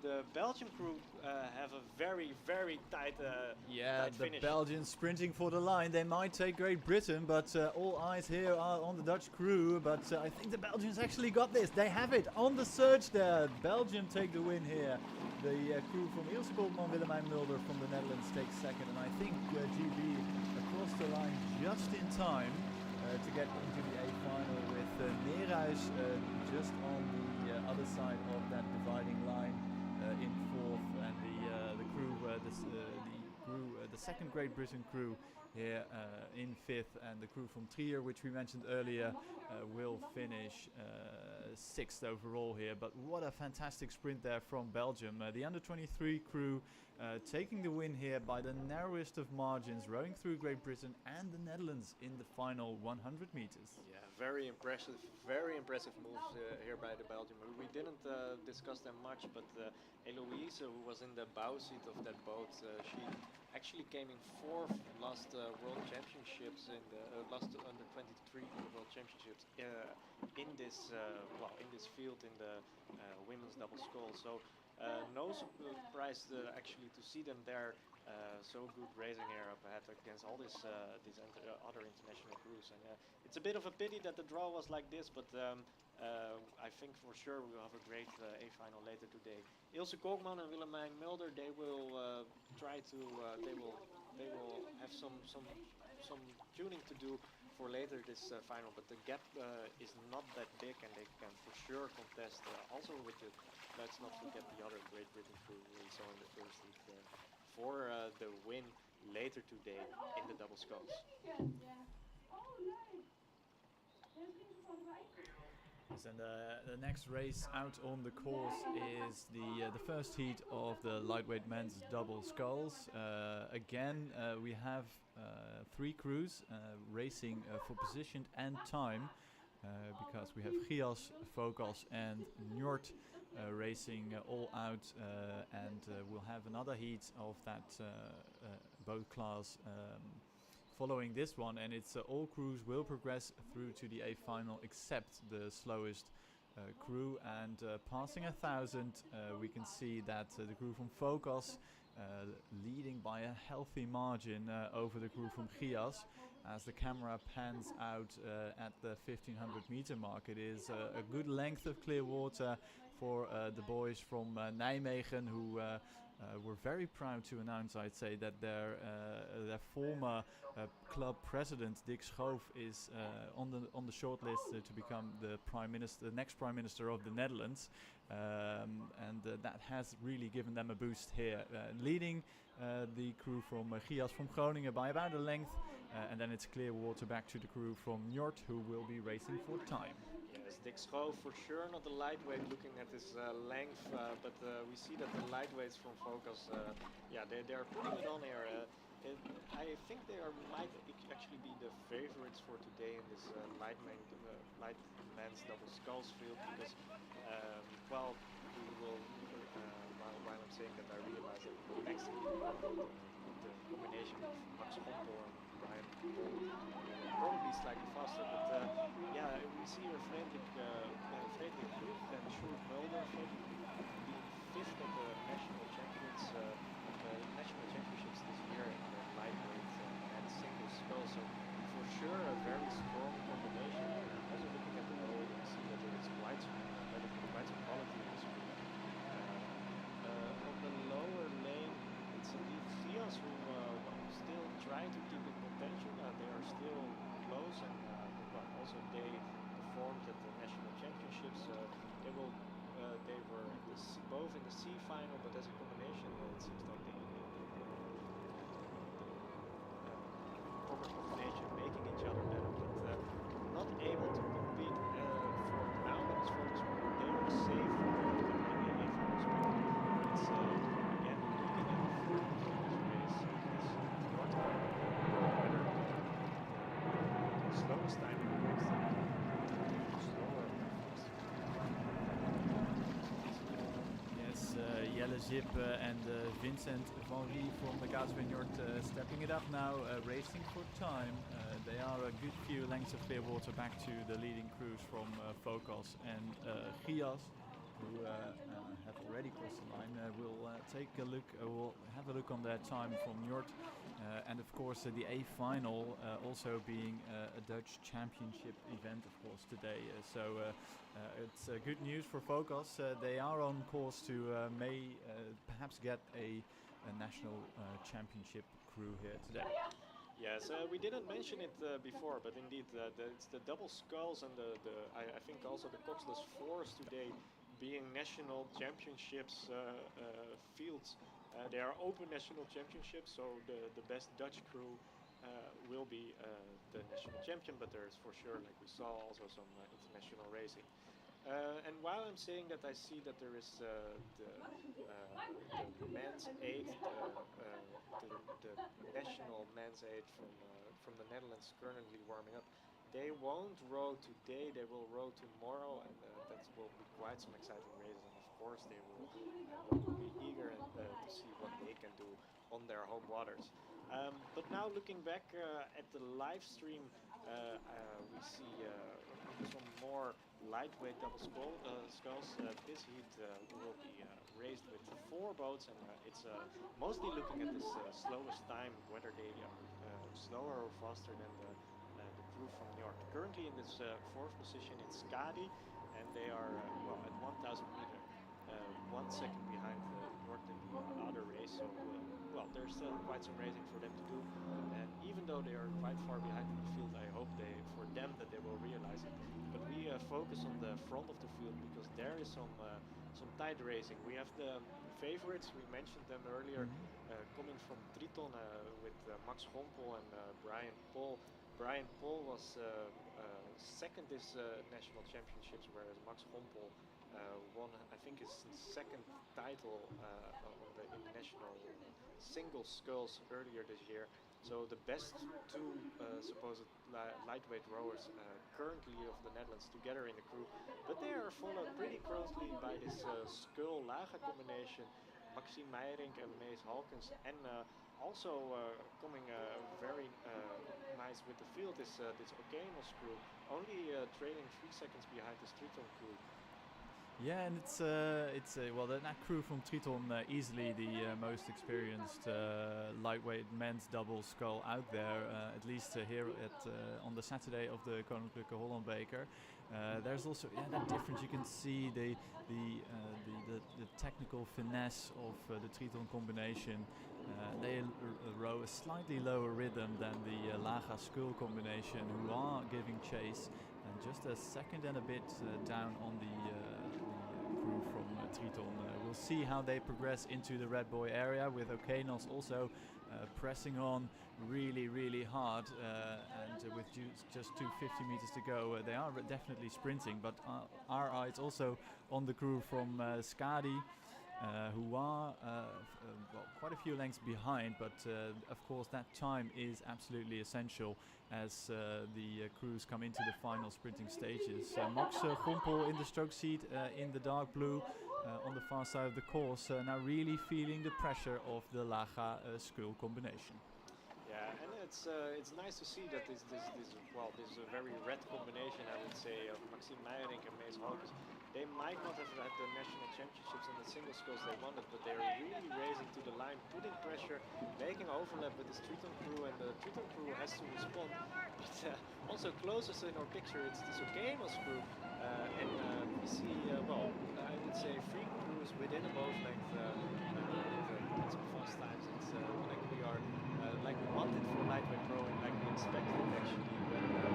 the Belgian crew have a very, very tight tight the finish. Belgians sprinting for the line. They might take Great Britain, but all eyes here are on the Dutch crew. But I think the Belgians actually got this. They have it on the surge there. Belgium take the win here. The crew from Ilse Koopman, Willemijn Mulder from the Netherlands takes second, and I think GB across the line just in time to get into the A final with Neerhuis just on the other side of that dividing line in 4th, and the crew, the second Great Britain crew here in 5th, and the crew from Trier, which we mentioned earlier, will finish 6th overall here. But what a fantastic sprint there from Belgium. The under-23 crew taking the win here by the narrowest of margins, rowing through Great Britain and the Netherlands in the final 100 meters. Yeah, very impressive moves here by the Belgium. We didn't discuss them much, but Eloise, who was in the bow seat of that boat, she actually came in 4th last World Championships, in the last under 23 World Championships in this field in the women's double scull. So no surprise actually to see them there. So good racing here up ahead against all these other international crews, and it's a bit of a pity that the draw was like this, but I think for sure we will have a great A final later today. Ilse Koopman and Willemijn Mulder, they will try to they will have some tuning to do for later this final, but the gap is not that big, and they can for sure contest also with the, let's not forget the other Great Britain crew we saw in the first heat for the win later today in the double sculls. Yes, and the next race out on the course is the first heat of the lightweight men's double sculls. Again, we have 3 crews racing for position and time, because we have Gias, Focus and Njord racing all out, and we'll have another heat of that boat class following this one, and it's all crews will progress through to the A final except the slowest crew, and passing 1,000 we can see that the crew from Focus leading by a healthy margin over the crew from Gias. As the camera pans out at the 1500 meter mark, it is a good length of clear water for the boys from Nijmegen, who were very proud to announce, I'd say, that their former club president Dick Schoof is on the shortlist to become the next prime minister of the Netherlands, and that has really given them a boost here, leading the crew from Gias from Groningen by about a length, and then it's clear water back to the crew from Njord, who will be racing for time. Yes, Dick Schoof for sure not the lightweight, looking at his length, but we see that the lightweights from Focus, they're putting it on here. it, I think they might actually be the favorites for today in this light men's double sculls field because, well, we will. While I'm saying that, I realize that next to the combination of Max Hompel and Brian Paul will probably slightly faster, but yeah, we see here Frederik Brug and Sjoerd Mulder being fifth at the national championships this year in the lightweight and single scull. So for sure a very strong combination. Also looking at the roll, you see that there is quite some quality in this group. On the lower lane, it's indeed Gias who still try to keep in contention. They are still close, and also they performed at the national championships. They were both in the C final, but as a combination, it seems like the proper combination making each other better, but not able to compete for now. That is for this one. They are safe in a finals. It's again looking at the front of this race. It's not the slowest time in the race. Slower. Yes, Jelle Zip and Vincent Van Rie from the Kaasvineyard stepping it up now, racing for time. They are a good few lengths of clear water back to the leading crews from Focus and Gias, who have already crossed the line. We'll have a look on their time from Njord, and of course the A final also being a Dutch championship event, of course, today. So it's good news for Focus. They are on course to perhaps get a national championship crew here today. Yes, we didn't mention it before, but indeed, it's the double sculls and I think also the coxless fours today being national championships fields. They are open national championships, so the best Dutch crew will be the national champion, but there's for sure, like we saw, also some international racing. And while I'm saying that, I see that there is the men's aid, the national men's aid from the Netherlands currently warming up. They won't row today, they will row tomorrow, and that will be quite some exciting races. And of course, they will be eager to see what they can do on their home waters. But now looking back at the live stream, we see some more lightweight double sculls. This heat will be raced with 4 boats, and it's mostly looking at this slowest time, whether they are slower or faster than the crew from Njord. Currently in this 4th position, it's Skadi, and they are at 1,000 meter. 1 second behind Njord in the other race, so there's still quite some racing for them to do. And even though they are quite far behind in the field, I hope for them that they will realize it. But we focus on the front of the field because there is some tight racing. We have the favorites, we mentioned them earlier, coming from Triton with Max Hompel and Brian Paul. Brian Paul was second this national championships, whereas Max Hompel won, I think, his second title in the national single sculls earlier this year. So the best 2 supposed lightweight rowers currently of the Netherlands together in the crew, but they are followed pretty closely by this scull-laga combination, Maxime Meijering and Mees Halkens, and also coming very nice with the field is this Okeanos crew, only trailing 3 seconds behind this Triton crew. Yeah, and it's that crew from Triton, easily the most experienced lightweight men's double scull out there, at least here on the Saturday of the Koninklijke Holland Beker. There's also that difference. You can see the technical finesse of the Triton combination. They row a slightly lower rhythm than the Laga Skull combination, who are giving chase, and just a second and a bit down on the crew from Triton. We'll see how they progress into the Red Boy area, with Okeanos also pressing on really, really hard, and with just 250 meters to go, they are definitely sprinting, but our eyes also on the crew from Skadi. who are well, quite a few lengths behind, but of course that time is absolutely essential as the crews come into the final sprinting stages. Max Gompel in the stroke seat in the dark blue on the far side of the course, now really feeling the pressure of the Laga Skull combination. Yeah, and it's nice to see that this very red combination, I would say, of Maxime Meijerink and Mees Halkes. They might not have had the national championships in the single sculls they wanted, but they're really racing to the line, putting pressure, making overlap with the Triton crew, and the Triton crew has to respond. But also closest in our picture, it's the Sokemos crew, and we see, I would say 3 crews within a both length. It's fast times. It's like we are. Like we wanted for lightweight rowing, like we expected actually when the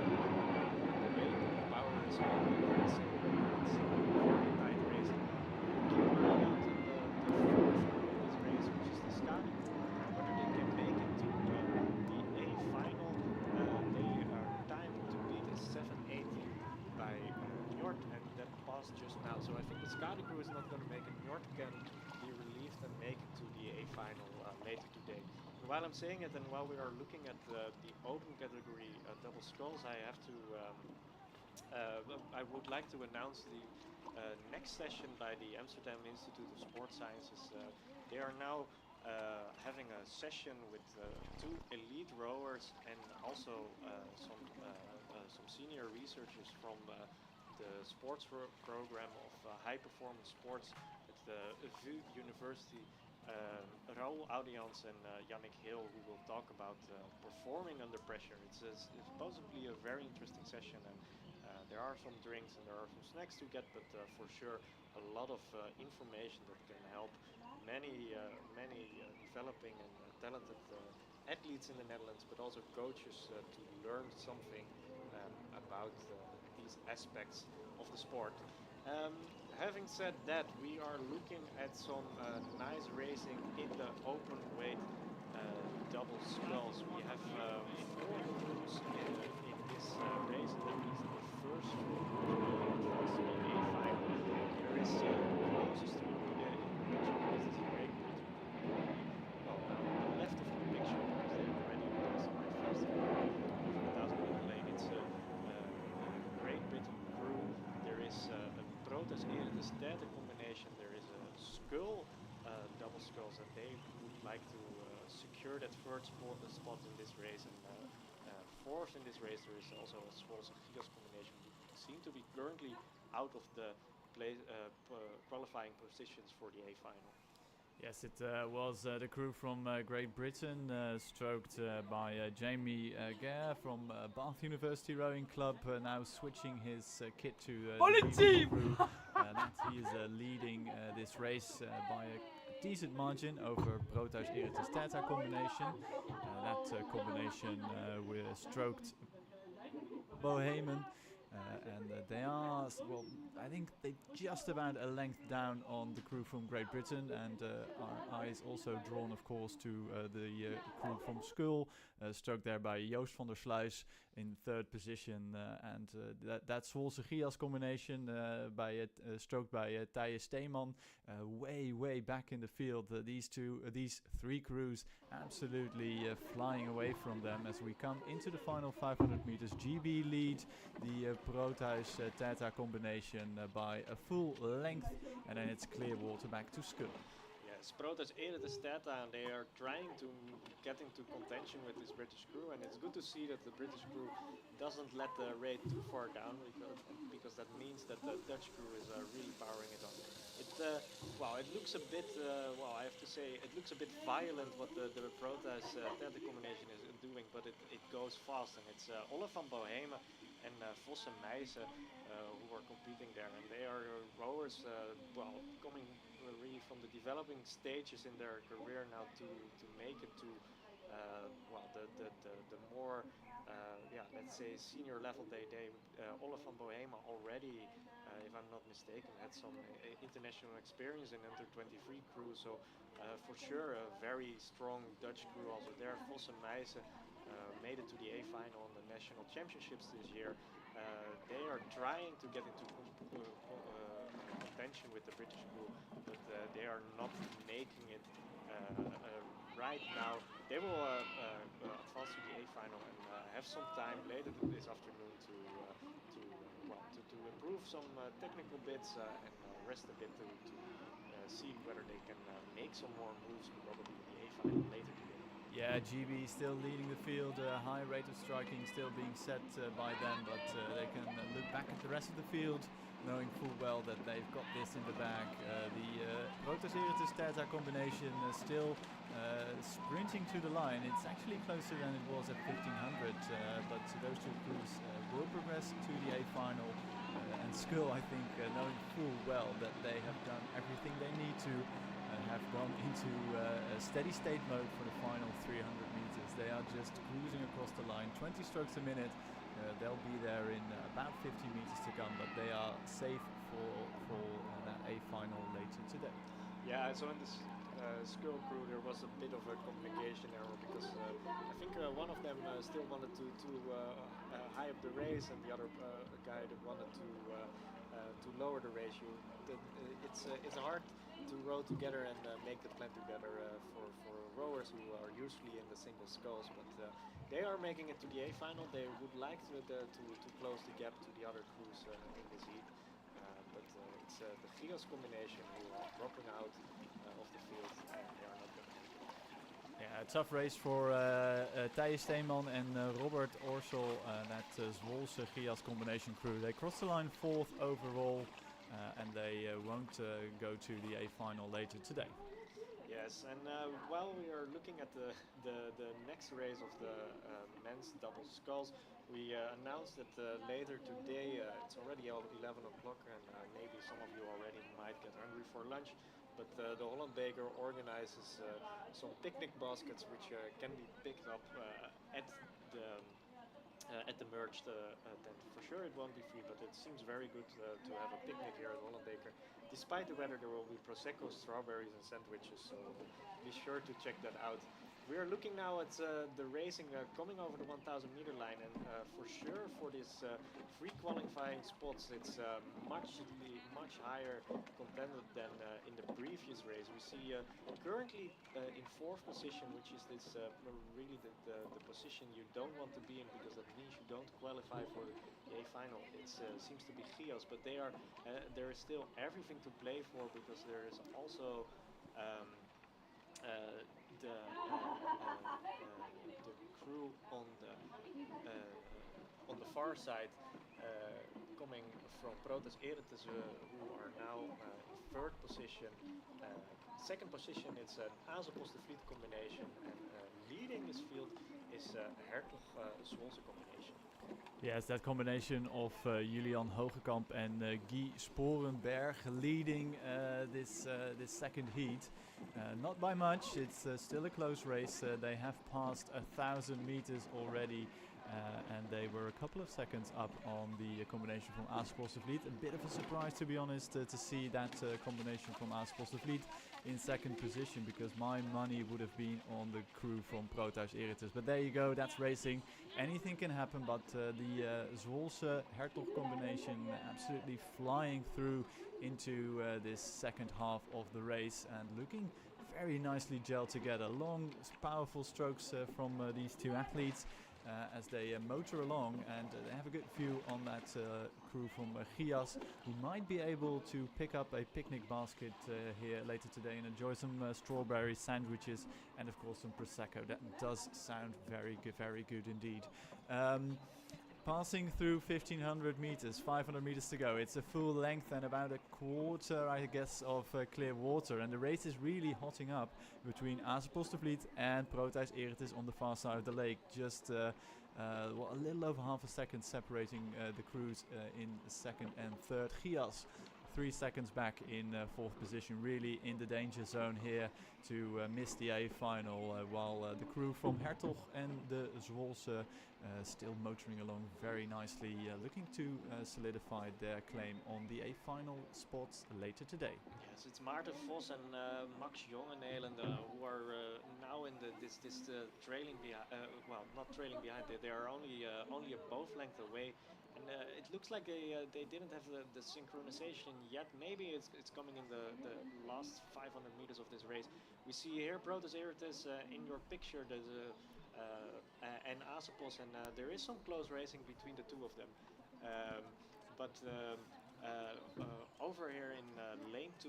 weight and the power is all very similar. It's very tight racing. Keep an eye out on the fourth in this race, which is the Scadi crew. Whether they can make it to the A final, they are timed to beat a 7:18 by Njord, and that passed just now. So I think the Scadi crew is not going to make it. Njord can be relieved and make it to the A final later today. While I'm saying it, and while we are looking at the open category double sculls, I have to. I would like to announce the next session by the Amsterdam Institute of Sports Sciences. They are now having a session with 2 elite rowers and also some senior researchers from the sports program of high performance sports at the VU University. Raoul Audians and Yannick Hill, who will talk about performing under pressure. It's possibly a very interesting session, and there are some drinks and there are some snacks to get, but for sure a lot of information that can help many developing and talented athletes in the Netherlands, but also coaches to learn something about these aspects of the sport. Having said that, we are looking at some nice racing in the open weight double sculls. We have 4 crews in this race, and that means the first 4 crews will be A final. There is closest to the picture is Great Britain. Well, now on the left of the picture, because they already passed my first 1,000 meter lane. It's Great Britain crew. There is a Proteus-Eretes combination. There is a skull double sculls, and they would like to secure that third spot in this race. And fourth in this race, there is also a Swolse Gigas combination, who seem to be currently out of the qualifying positions for the A final. Yes, it was the crew from Great Britain, stroked by Jamie Gare from Bath University Rowing Club, now switching his kit to the GB crew. And he is leading this race by a decent margin over Proteus-Eretes D.S.R combination. That combination with stroked Bohemen. And they are, well, I think they just about a length down on the crew from Great Britain, and our eyes also drawn, of course, to the crew from Skull, stroked there by Joost van der Sluis in 3rd position, and that Swolse Gias combination stroked by Thijs Steeman, way back in the field. These 3 crews absolutely flying away from them as we come into the final 500 meters. GB lead the Proteus-Eretes combination by a full length, and then it's clear water back to Skull. Yes, Proteus-Eretes and they are trying to get into contention with this British crew, and it's good to see that the British crew doesn't let the rate too far down, because that means that the Dutch crew is really powering it on. It looks a bit, I have to say, it looks a bit violent what the Proteus-Eretes combination is doing, but it goes fast, and it's Olle van Bohemen and Vosse Meijsen who are competing there, and they are rowers, coming really from the developing stages in their career now to make it to the more let's say senior level. Olle van Bohemen already, if I'm not mistaken, had some international experience in under 23 crew, so for sure a very strong Dutch crew also there. Vosse Meijsen made it to the A final on the national championships this year. They are trying to get into contention mention with the British crew, but they are not making it right now. They will advance to the A final and have some time later this afternoon to improve some technical bits and rest a bit to see whether they can make some more moves probably in the A final later today. Yeah, GB still leading the field, high rate of striking still being set by them, but they can look back at the rest of the field knowing full well that they've got this in the bag. The Proteus-Eretes D.S.R combination still sprinting to the line. It's actually closer than it was at 1500, but those two crews will progress to the A final. And Skull, I think, knowing full well that they have done everything they need to, have gone into a steady state mode for the final 300 meters. They are just cruising across the line, 20 strokes a minute. They'll be there in about 50 meters to come, but they are safe for that A final later today. Yeah, so in this Skull crew there was a bit of a communication error because I think one of them still wanted to high up the race, and the other guy that wanted to lower the ratio. It's hard to row together and make the plan together for rowers who are usually in the single sculls, but they are making it to the A final. They would like to close the gap to the other crews in this heat. But it's the Gios combination who are dropping out of the field and they are not going to make it. Yeah, a tough race for Thijs Steeman and Robert Orsel, that Zwolse Gios combination crew. They crossed the line 4th overall and they won't go to the A final later today. Yes, and while we are looking at the next race of the men's double sculls, we announced that later today, it's already 11 o'clock and maybe some of you already might get hungry for lunch, but the Holland Beker organizes some picnic baskets which can be picked up at the merch tent. For sure it won't be free, but it seems very good to have a picnic here at Holland Beker. Despite the weather, there will be Prosecco, strawberries and sandwiches, so be sure to check that out. We are looking now at the racing coming over the 1000 meter line, and for sure for this free qualifying spots it's much higher contended than in the previous race. We see currently in 4th position, which is this really the position you don't want to be in, because that means you don't qualify for the A final. It seems to be Gios, but there is still everything to play for, because there is also the crew on the far side coming from Proteus-Eretes, who are now in 3rd position. 2nd position, it's an Aze-Poste-Vliet combination, and leading this field is Hertog-Zwolse combination. Yes, that combination of Julian Hogekamp and Guy Sporenberg leading this second heat. Not by much, it's still a close race. They have passed 1,000 meters already, and they were a couple of seconds up on the combination from Aze-Poste-Vliet. A bit of a surprise, to be honest, to see that combination from Aze-Poste-Vliet in 2nd position, because my money would have been on the crew from Proteus-Eretes. But there you go, that's racing. Anything can happen, but the Zwolse Hertog combination absolutely flying through into this second half of the race and looking very nicely gelled together. Long, powerful strokes from these two athletes as they motor along, and they have a good view on that crew from Gios, who might be able to pick up a picnic basket here later today and enjoy some strawberry sandwiches and of course some Prosecco. That does sound very good indeed. Passing through 1500 meters, 500 meters to go. It's a full length and about a quarter, I guess, of clear water. And the race is really hotting up between Aze-Poste-Vliet and Proteus-Eretes on the far side of the lake. Just a little over half a second separating the crews in 2nd and 3rd. Gios 3 seconds back in 4th position, really in the danger zone here to miss the A final, while the crew from Hertog and the Zwolse still motoring along very nicely, looking to solidify their claim on the A final spots later today. Yes, it's Maarten Vos and Max Jongenelen who are now in this trailing behind. Well, not trailing behind. They are only a both length away, and and it looks like they didn't have the synchronization yet. Maybe it's coming in the last 500 meters of this race. We see here Proteus-Eretes in your picture. There's and Asopos, and there is some close racing between the two of them. But over here in lane 2,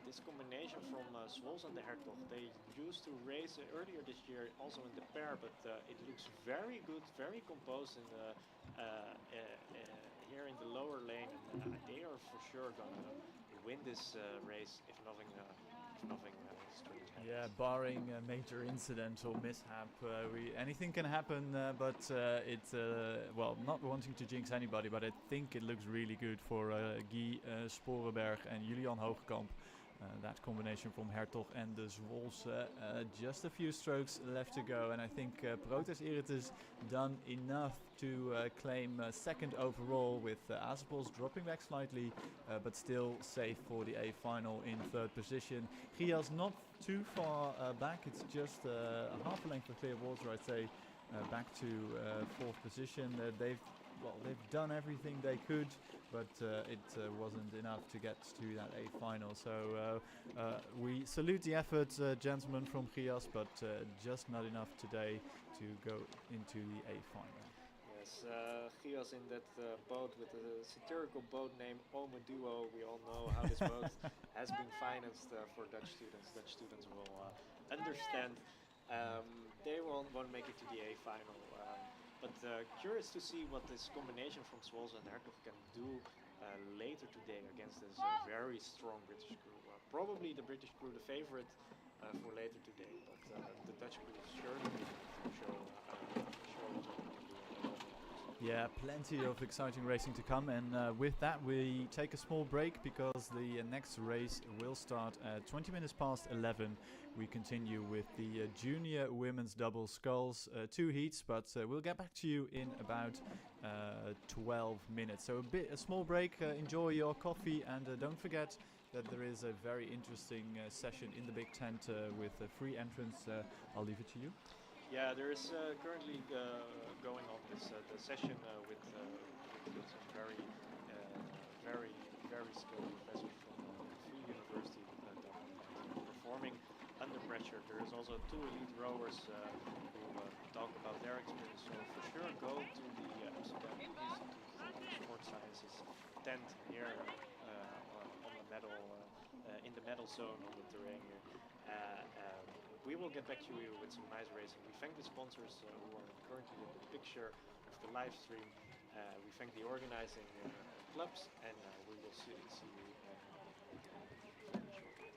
this combination from Swols and D.S.R, they used to race earlier this year also in the pair, but it looks very good, very composed in the, here in the lower lane, and they are for sure gonna win this race if nothing strange happens. Yeah, barring a major incident or mishap, anything can happen. But well, not wanting to jinx anybody, but I think it looks really good for Guy Sporenberg and Julian Hoogkamp. That combination from Hertog and the Swols. Just a few strokes left to go, and I think Proteus-Eretes done enough to claim second overall, with Asopos dropping back slightly, but still safe for the A final in third position. Gias not too far back, it's just half a length of clear water, I'd say, back to fourth position. They've done everything they could, but it wasn't enough to get to that A final. So we salute the effort, gentlemen from Gias, but just not enough today to go into the A final. Yes, Gias in that boat with a satirical boat name Ome Duo. We all know how this boat has been financed for Dutch students. Dutch students will understand. They won't make it to the A final. But curious to see what this combination from Swols and Hertog can do later today against this very strong British crew. Probably the British crew the favorite for later today, but the Dutch crew surely show what they can do. Yeah, plenty of exciting racing to come, and with that we take a small break because the next race will start at 20 minutes past 11. We continue with the junior women's double sculls, 2 heats, but we'll get back to you in about 12 minutes. So a small break, enjoy your coffee, and don't forget that there is a very interesting session in the big tent with a free entrance. I'll leave it to you. Yeah, there is currently going on this the session with some very skilled professors from Free University performing under pressure. There is also 2 elite rowers who talk about their experience. So for sure, go to the Amsterdam Institute of Sport Sciences tent here on the medal in the medal zone on the terrain here. We will get back to you with some nice racing. We thank the sponsors who are currently in the picture of the live stream. We thank the organizing clubs, and we will see you very shortly.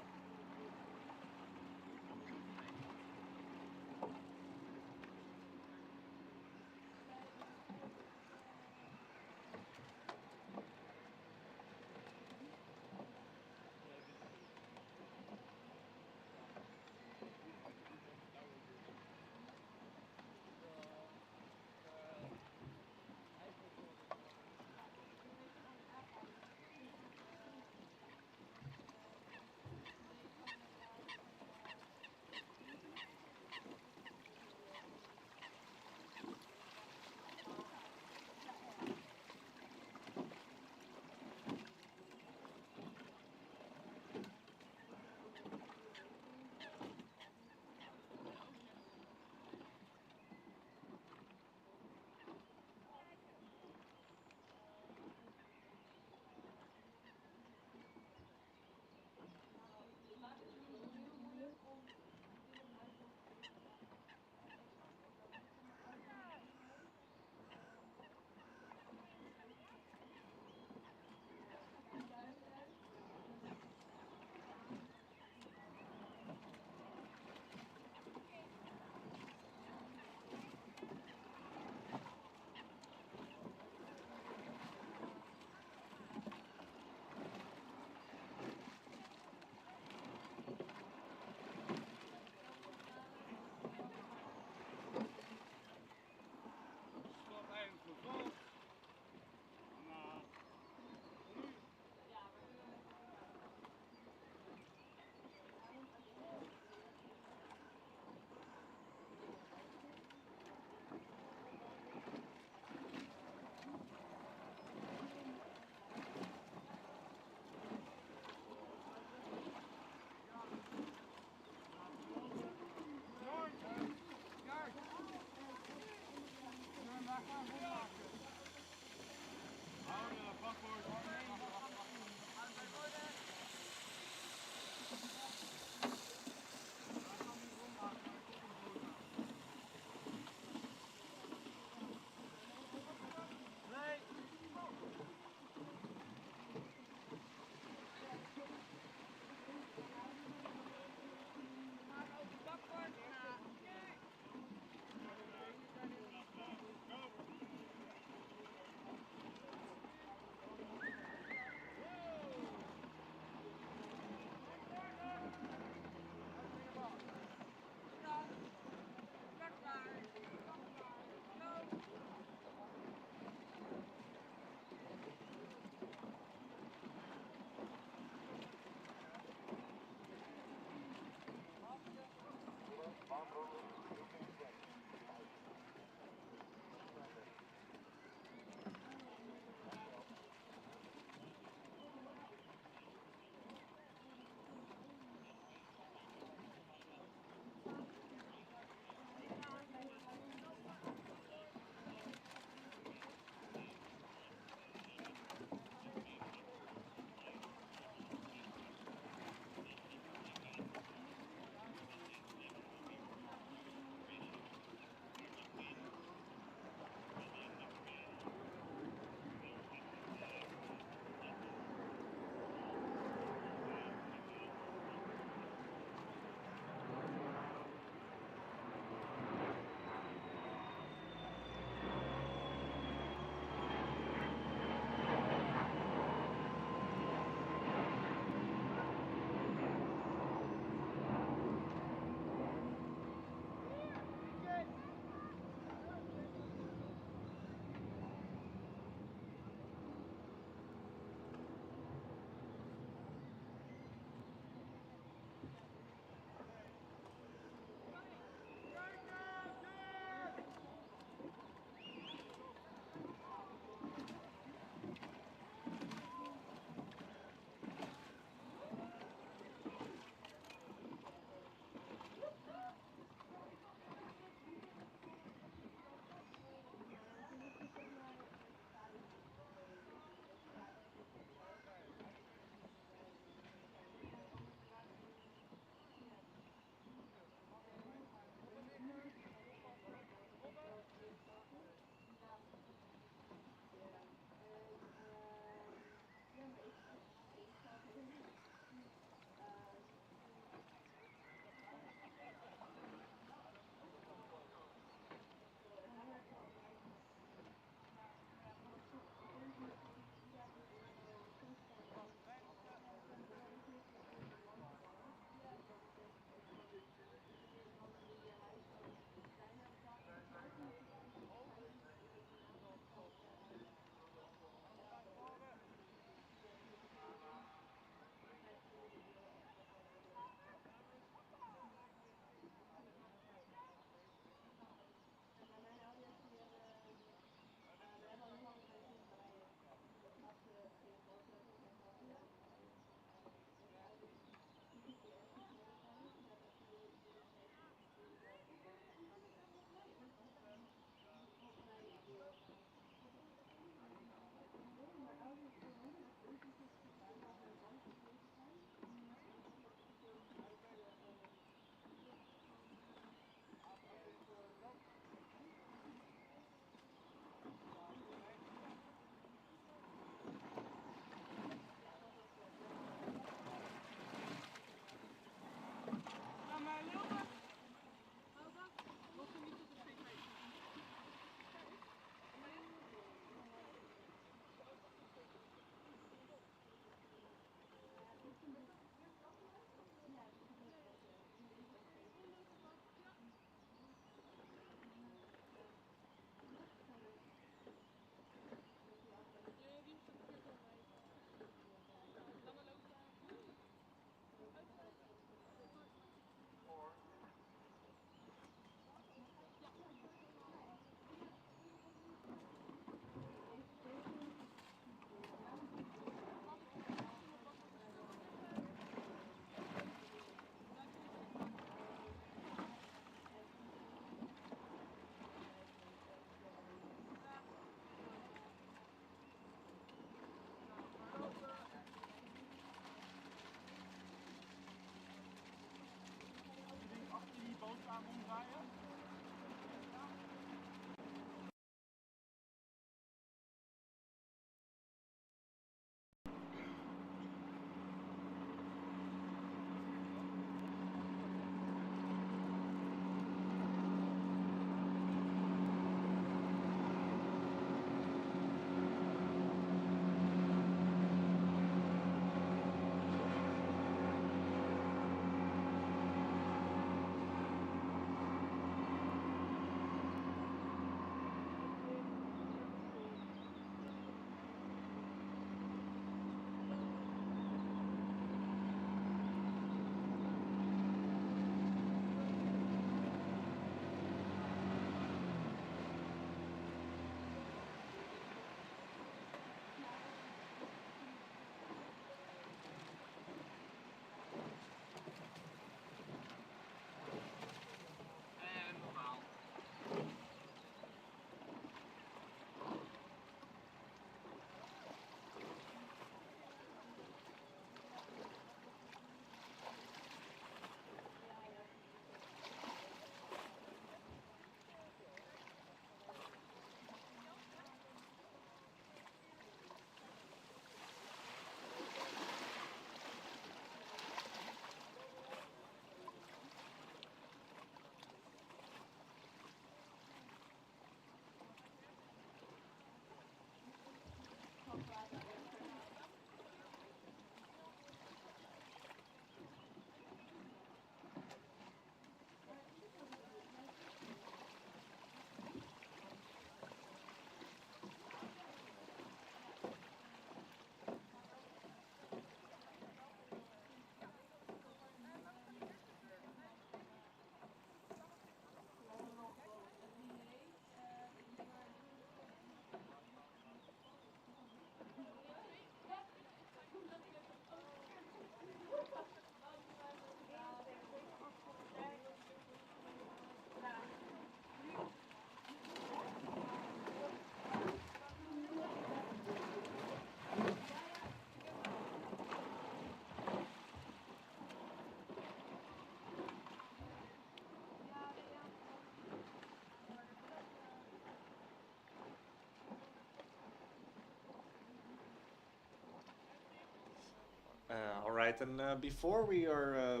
All right, and before we are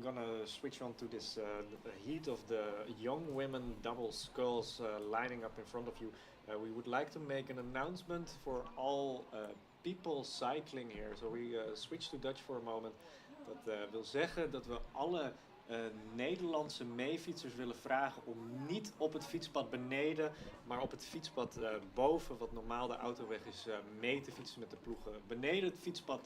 gonna switch on to this the heat of the young women double sculls lining up in front of you, we would like to make an announcement for all people cycling here. So we switch to Dutch for a moment. Dat wil zeggen dat we alle Nederlandse meefietsers willen vragen om niet op het fietspad beneden, maar op het fietspad boven, wat normaal de autoweg is, mee te fietsen met de ploegen. Beneden het fietspad,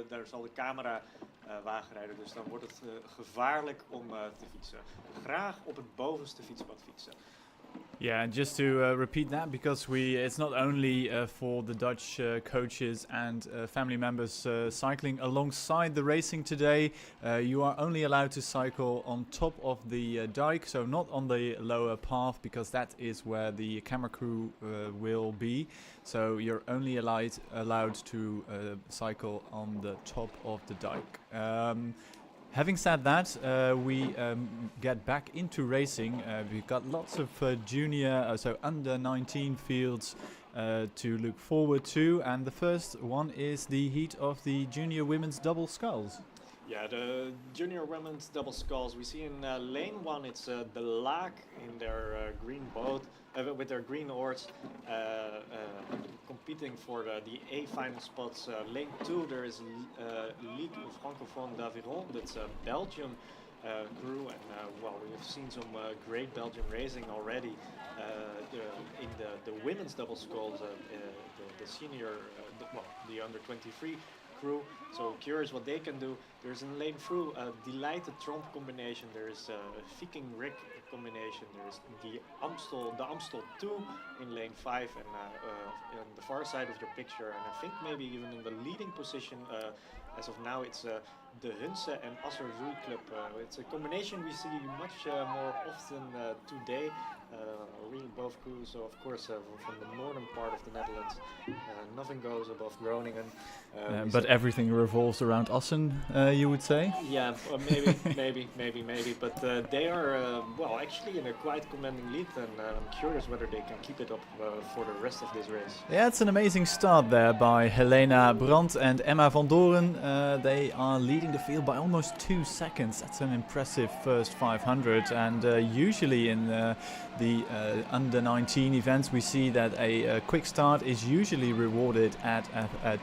daar zal de camerawagen rijden, dus dan wordt het gevaarlijk om te fietsen. Graag op het bovenste fietspad fietsen. Yeah, just to repeat that, because it's not only for the Dutch coaches and family members cycling alongside the racing today. You are only allowed to cycle on top of the dike, so not on the lower path, because that is where the camera crew will be. So you're only allowed to cycle on the top of the dike. Having said that, we get back into racing. We've got lots of junior, so under 19 fields to look forward to. And the first one is the heat of the junior women's double sculls. Yeah, the junior women's double sculls. We see in lane 1, it's the Laak in their green boat, with their green oars, competing for the A final spots. Lane 2, there is Ligue Francophone d'Aviron, that's a Belgium crew, and we have seen some great Belgian racing already in the women's double sculls, the senior, the under 23 crew. So curious what they can do. There's in lane through a delighted Tromp combination. There's a Viking Rick combination. There's the Amstel 2 in lane 5, and on the far side of your picture, and I think maybe even in the leading position as of now, it's the Hunze and D.S.R Club. It's a combination we see much more often today. Really both crews, of course, from the northern part of the Netherlands. Nothing goes above Groningen. But everything revolves around Assen, you would say? Yeah, maybe. But they are, well, actually in a quite commanding lead, and I'm curious whether they can keep it up for the rest of this race. Yeah, it's an amazing start there by Helena Brandt and Emma van Doren. They are leading the field by almost 2 seconds. That's an impressive first 500. And usually in the under 19 events, we see that a quick start is usually rewarded at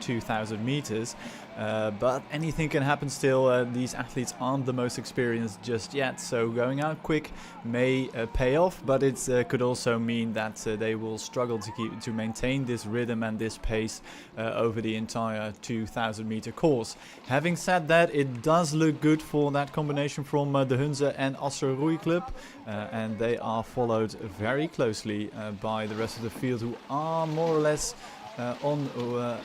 2,000 meters. But anything can happen still. These athletes aren't the most experienced just yet, so going out quick may pay off, but it could also mean that they will struggle to maintain this rhythm and this pace over the entire 2,000 meter course. Having said that, it does look good for that combination from the Hunze and D.S.R Club, and they are followed very closely by the rest of the field, who are more or less on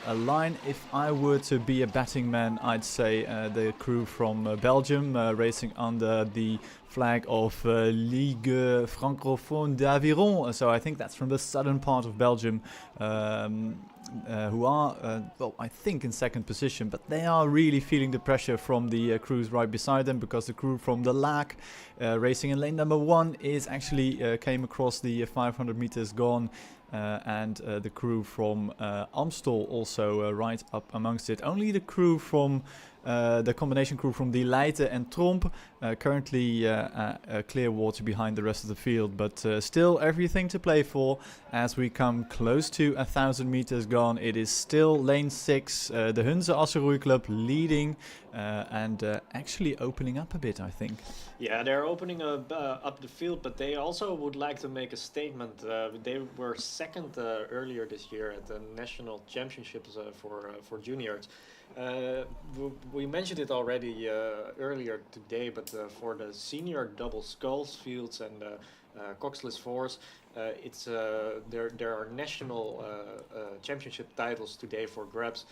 a line. If I were to be a betting man, I'd say the crew from Belgium racing under the flag of Ligue Francophone d'Aviron. So I think that's from the southern part of Belgium, who are, well, I think in second position, but they are really feeling the pressure from the crews right beside them, because the crew from the Laak racing in lane number 1 is actually came across the 500 meters gone. And the crew from Amstel also right up amongst it. Only the crew from the combination crew from Blijf and Tromp currently clear water behind the rest of the field, but still everything to play for as we come close to 1,000 meters gone. It is still lane 6, the Hunze D.S.R Club leading and actually opening up a bit, I think. Yeah, they're opening up the field, but they also would like to make a statement. They were second earlier this year at the national championships for juniors. We mentioned it already earlier today, but for the senior double sculls fields and coxless fours, there are national championship titles today for grabs.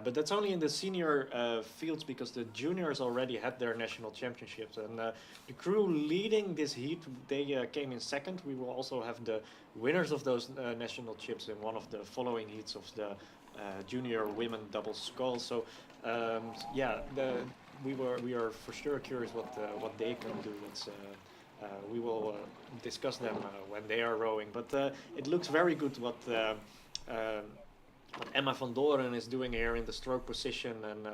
But that's only in the senior fields, because the juniors already had their national championships. And the crew leading this heat, they came in second. We will also have the winners of those national chips in one of the following heats of the junior women double sculls. So yeah, we are for sure curious what they can do. We will discuss them when they are rowing. But it looks very good what Emma van Doren is doing here in the stroke position, and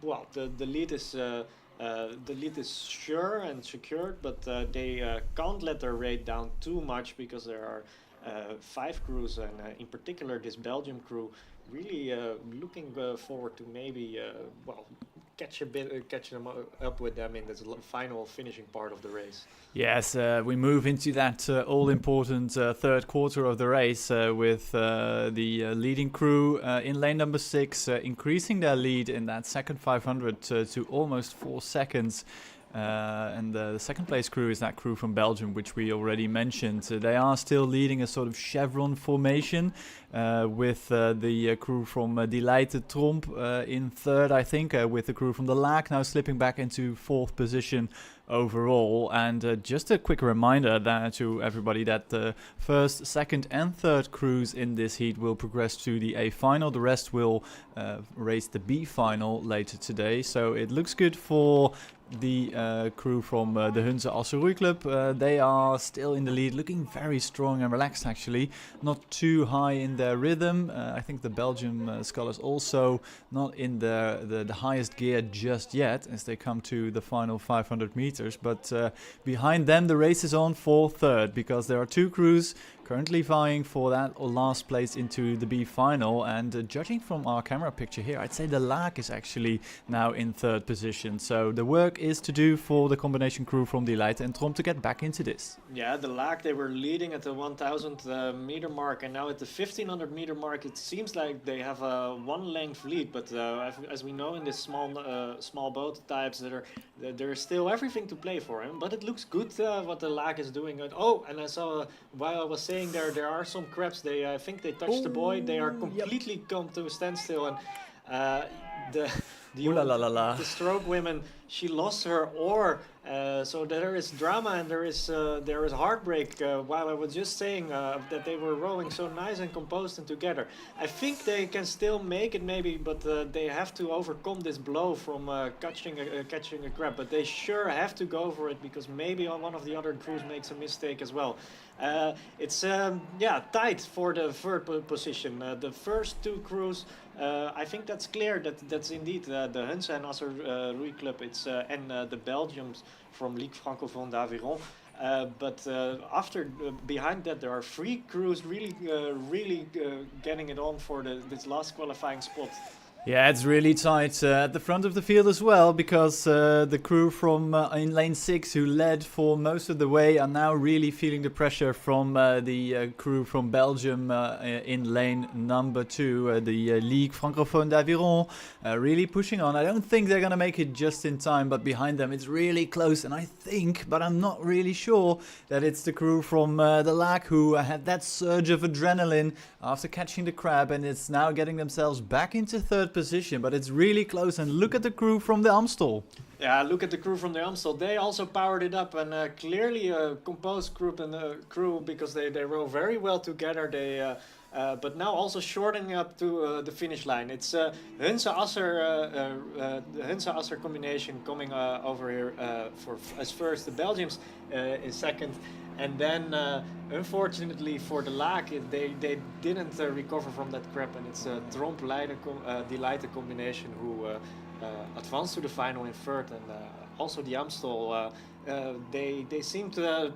well, the lead is sure and secured, but they can't let their rate down too much, because there are 5 crews, and in particular this Belgium crew really looking forward to maybe well, catch them up with them in this final finishing part of the race. Yes, we move into that all-important third quarter of the race with the leading crew in lane number 6 increasing their lead in that second 500 to almost 4 seconds. And the second place crew is that crew from Belgium, which we already mentioned. They are still leading a sort of chevron formation with the crew from Blijf Tromp in third, I think, with the crew from the Laak now slipping back into 4th position overall. And just a quick reminder to everybody that the first, second and third crews in this heat will progress to the A final. The rest will race the B final later today. So it looks good for the crew from the Hunze D.S.R Club. They are still in the lead, looking very strong and relaxed actually, not too high in their rhythm. I think the Belgium scholars also not in the highest gear just yet as they come to the final 500 meters, but behind them the race is on for third, because there are 2 crews currently vying for that last place into the B final, and judging from our camera picture here, I'd say the Laak is actually now in third position. So the work is to do for the combination crew from Blijf and Tromp to get back into this. Yeah, the Laak, they were leading at the 1,000 meter mark, and now at the 1,500 meter mark it seems like they have a 1 length lead, but as we know in this small boat types, there is still everything to play for him, but it looks good what the Laak is doing. Oh, and I saw while I was saying there are some crabs. I think they touched the buoy. They are completely come to a standstill, and the Ooh la la la la. the stroke women, she lost her oar, so there is drama and there is heartbreak. While I was just saying that they were rowing so nice and composed and together, I think they can still make it maybe, but they have to overcome this blow from catching a crab. But they sure have to go for it, because maybe one of the other crews makes a mistake as well. It's tight for the third position. The first two crews, I think that's clear. That's indeed the Hunze and Asser Roei Club. It's and the Belgians from Ligue Francophone d'Aviron. But after behind that, there are three crews really getting it on for this last qualifying spot. Yeah, it's really tight at the front of the field as well, because the crew from in lane 6 who led for most of the way are now really feeling the pressure from the crew from Belgium in lane number 2, the Ligue Francophone d'Aviron, really pushing on. I don't think they're going to make it just in time, but behind them it's really close, and I think, but I'm not really sure, that it's the crew from the Lac who had that surge of adrenaline after catching the crab, and it's now getting themselves back into third position, but it's really close. And look at the crew from the Amstel. Yeah, look at the crew from the Amstel. They also powered it up, and clearly a composed group and crew, because they row very well together. They but now also shortening up to the finish line. It's Hunze Asser combination coming over here for as first. The Belgians is second. And then, unfortunately for the Lac, they didn't recover from that crab, and it's Tromp De Leijten combination who advanced to the final in third, and also the Amstel. They seem to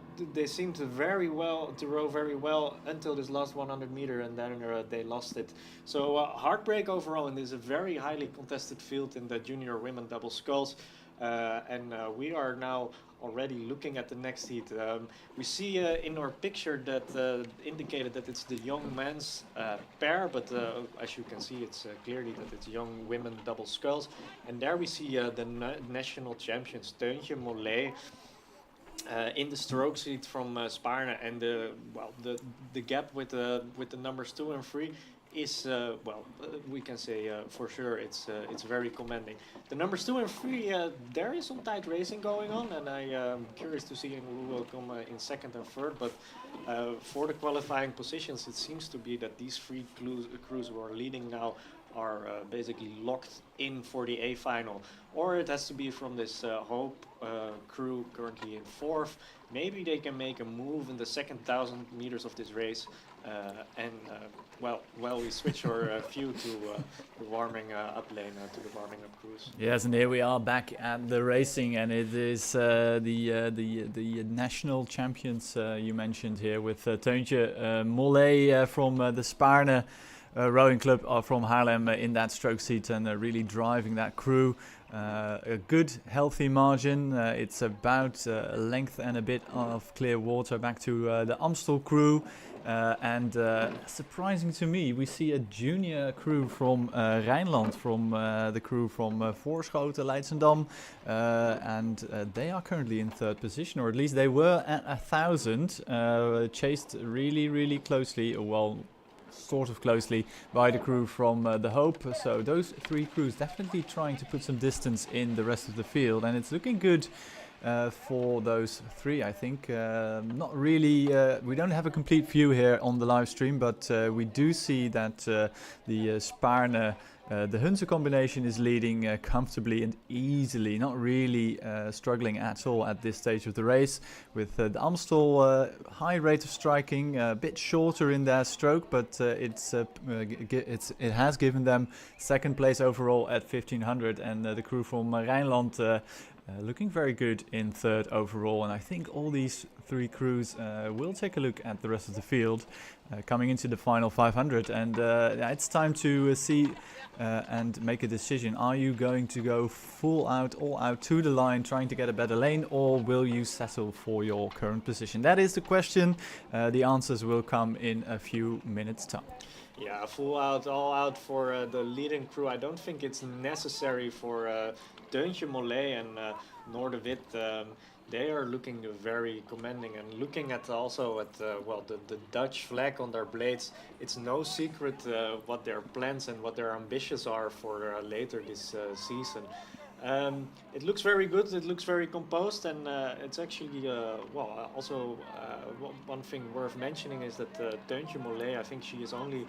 row very well until this last 100 meter, and then they lost it. So heartbreak overall, and this is a very highly contested field in the junior women double sculls. And we are now already looking at the next heat. We see in our picture that indicated that it's the young men's pair, but as you can see, it's clearly that it's young women double sculls. And there we see the national champions, Teuntje Mollet, in the stroke seat from Spaarne, and the gap with the numbers 2 and 3 is we can say for sure it's very commanding. The numbers 2 and 3, there is some tight racing going on, and I am curious to see who will come in second and third. But for the qualifying positions, it seems to be that these three crews who are leading now are basically locked in for the A final, or it has to be from this Hope crew currently in fourth. Maybe they can make a move in the second 1,000 meters of this race, we switch our view to the warming up lane, to the warming up cruise. Yes, and here we are back at the racing, and it is the national champions you mentioned here with Teuntje Mollet from the Spaarne rowing club from Haarlem in that stroke seat, and really driving that crew. A good healthy margin. It's about a length and a bit of clear water back to the Amstel crew. And surprising to me, we see a junior crew from Rijnland, from the crew from Voorschoten, Leidschendam, and they are currently in third position, or at least they were at 1,000, chased really closely, sort of closely, by the crew from the Hope. So those three crews definitely trying to put some distance in the rest of the field, and it's looking good for those three, I think. Not really, we don't have a complete view here on the live stream, but we do see that the Spaarne, the Hunze combination is leading comfortably and easily, not really struggling at all at this stage of the race, with the Amstel high rate of striking, a bit shorter in their stroke, but it has given them second place overall at 1,500, and the crew from Rijnland looking very good in third overall. And I think all these three crews will take a look at the rest of the field coming into the final 500, and it's time to see and make a decision. Are you going to go all out to the line, trying to get a better lane, or will you settle for your current position? That is the question. The answers will come in a few minutes' time. Yeah, all out for the leading crew. I don't think it's necessary for Teuntje Mollet and Noor de Wit. they are looking very commanding. And looking at also at the Dutch flag on their blades, it's no secret what their plans and what their ambitions are for later this season. It looks very good. It looks very composed, and it's actually also one thing worth mentioning is that Teuntje Mollet. I think she is only,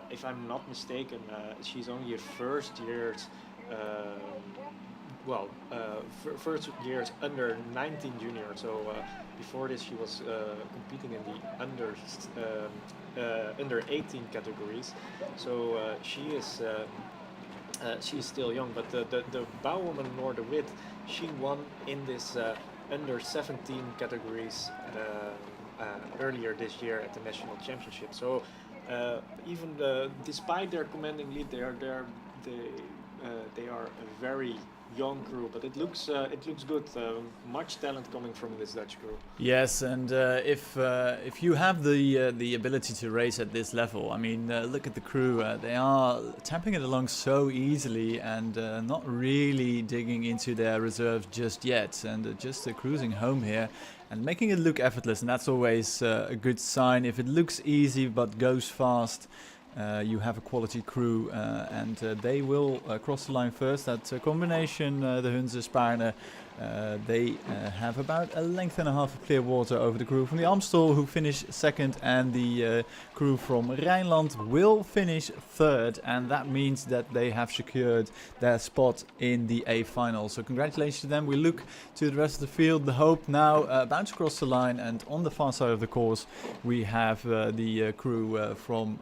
if I'm not mistaken, she's only a first year's. First year's under 19 junior. So before this, she was competing in the under 18 categories. So she's still young, but the bouwwoman Noorderwit, she won in this under 17 categories earlier this year at the national championship. So even despite their commanding lead, they are a very young crew, but it looks good. Much talent coming from this Dutch crew. Yes, and if you have the ability to race at this level, I mean, look at the crew. They are tapping it along so easily and not really digging into their reserves just yet, and just cruising home here and making it look effortless. And that's always a good sign. If it looks easy but goes fast, you have a quality crew, and they will cross the line first. That combination, the Hunze Spaarne, they have about a length and a half of clear water over the crew from the Amstel, who finished second, and the crew from Rijnland will finish third, and that means that they have secured their spot in the A final. So congratulations to them. We look to the rest of the field. The Hope now about to cross the line, and on the far side of the course we have the crew from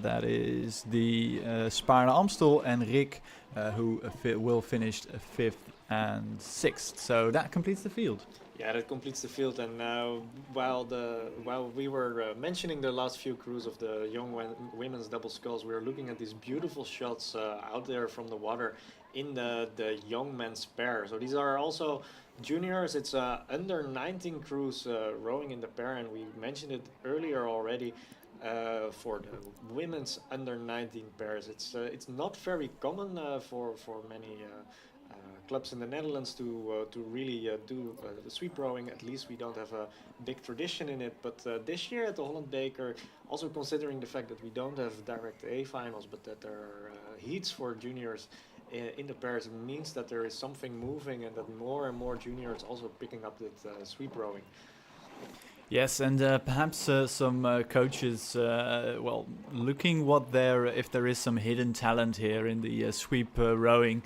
that is the Spaarne Amstel, and Rick, who will finish fifth and sixth. So that completes the field. Yeah, that completes the field. And while we were mentioning the last few crews of the young women's double sculls, we were looking at these beautiful shots out there from the water in the young men's pair. So these are also juniors. It's under 19 crews rowing in the pair, and we mentioned it earlier already. For the women's under 19 pairs, it's not very common for many clubs in the Netherlands to really do the sweep rowing. At least we don't have a big tradition in it. But this year at the Holland Beker, also considering the fact that we don't have direct A finals, but that there are heats for juniors in the pairs, means that there is something moving, and that more and more juniors also picking up that sweep rowing. Yes, and perhaps some coaches, looking if there is some hidden talent here in the sweep rowing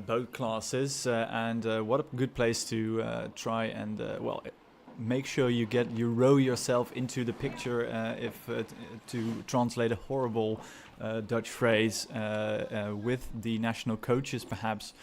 boat classes, and what a good place to try and make sure you row yourself into the picture, to translate a horrible Dutch phrase, with the national coaches perhaps.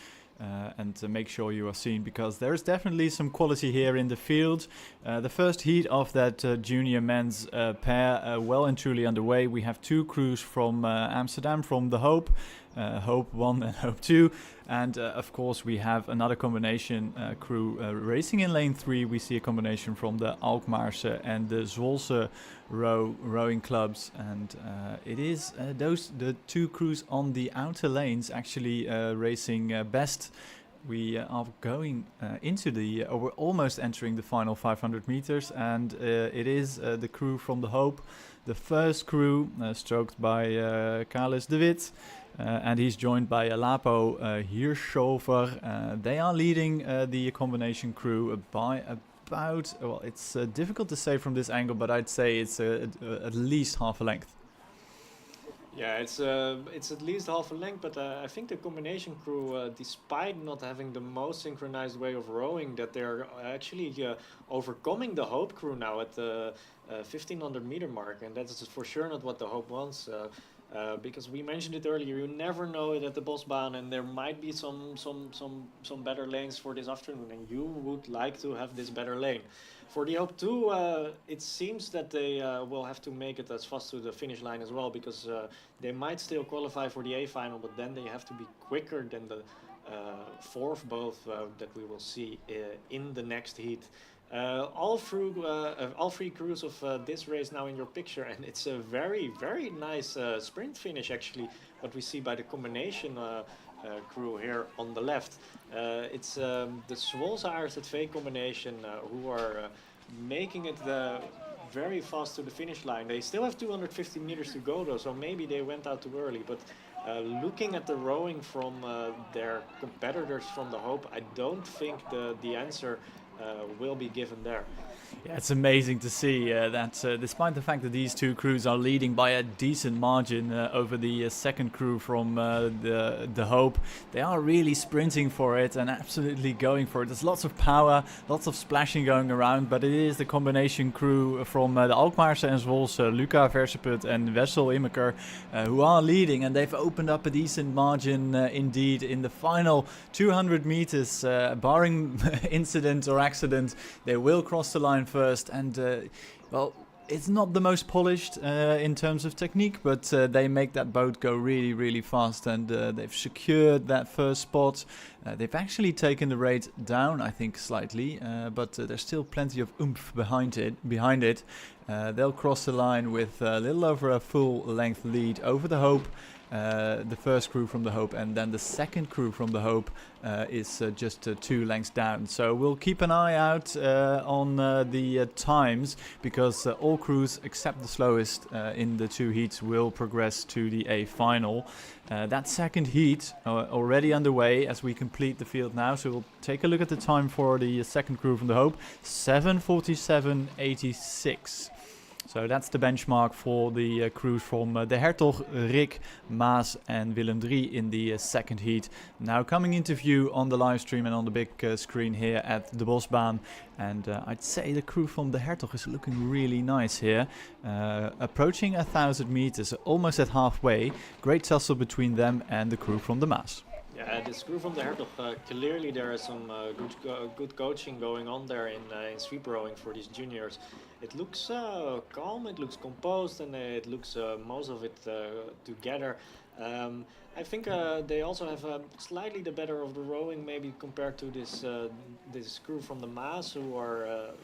And to make sure you are seen, because there's definitely some quality here in the field. The first heat of that junior men's pair well and truly underway. We have two crews from Amsterdam, from the Hope, Hope 1 and Hope 2, and of course we have another combination crew racing in lane 3. We see a combination from the Alkmaarse and the Zwolse rowing clubs, and it is the two crews on the outer lanes actually racing best. We are going we're almost entering the final 500 meters, and it is the crew from the Hope, the first crew, stroked by Carlos de Wit, and he's joined by Lapo Hirschover. They are leading the combination crew by about, it's difficult to say from this angle, but I'd say it's at least half a length. Yeah, it's at least half a length, but I think the combination crew, despite not having the most synchronized way of rowing, that they're actually overcoming the Hope crew now at the 1500 meter mark, and that's for sure not what the Hope wants. Because we mentioned it earlier, you never know it at the Bosbaan, and there might be some better lanes for this afternoon, and you would like to have this better lane. For the Hope 2, it seems that they will have to make it as fast to the finish line as well, because they might still qualify for the A final, but then they have to be quicker than the fourth both that we will see in the next heat. All three crews of this race now in your picture, and it's a very, very nice sprint finish actually, what we see by the combination crew here on the left. It's the Zwolse-Aarset-V combination who are making it very fast to the finish line. They still have 250 meters to go though, so maybe they went out too early. But looking at the rowing from their competitors from the Hope, I don't think the answer will be given there. Yeah, it's amazing to see that despite the fact that these two crews are leading by a decent margin over the second crew from the Hope, they are really sprinting for it and absolutely going for it. There's lots of power, lots of splashing going around, but it is the combination crew from the Alkmaarse and Zwolse, Luca Verseput and Wessel Immeker, who are leading, and they've opened up a decent margin indeed in the final 200 meters. Barring incident or accident, they will cross the line first, and well, it's not the most polished in terms of technique, but they make that boat go really, really fast, and they've secured that first spot. They've actually taken the rate down, I think, slightly, but there's still plenty of oomph behind it. They'll cross the line with a little over a full-length lead over the Hope. The first crew from the Hope, and then the second crew from the Hope is just 2 lengths down. So we'll keep an eye out on the times, because all crews except the slowest in the 2 heats will progress to the A final. That second heat already underway as we complete the field now, so we'll take a look at the time for the second crew from the Hope, 7:47.86. So that's the benchmark for the crews from D.S.R, Rick, Maas and Willem III in the second heat. Now coming into view on the live stream and on the big screen here at the Bosbaan. And I'd say the crew from D.S.R is looking really nice here. Approaching 1,000 meters, almost at halfway. Great tussle between them and the crew from the Maas. Yeah, this crew from D.S.R, clearly there is some good coaching going on there in sweep rowing for these juniors. It looks calm, it looks composed, and it looks most of it together. I think they also have slightly the better of the rowing, maybe compared to this crew from the Maas, who are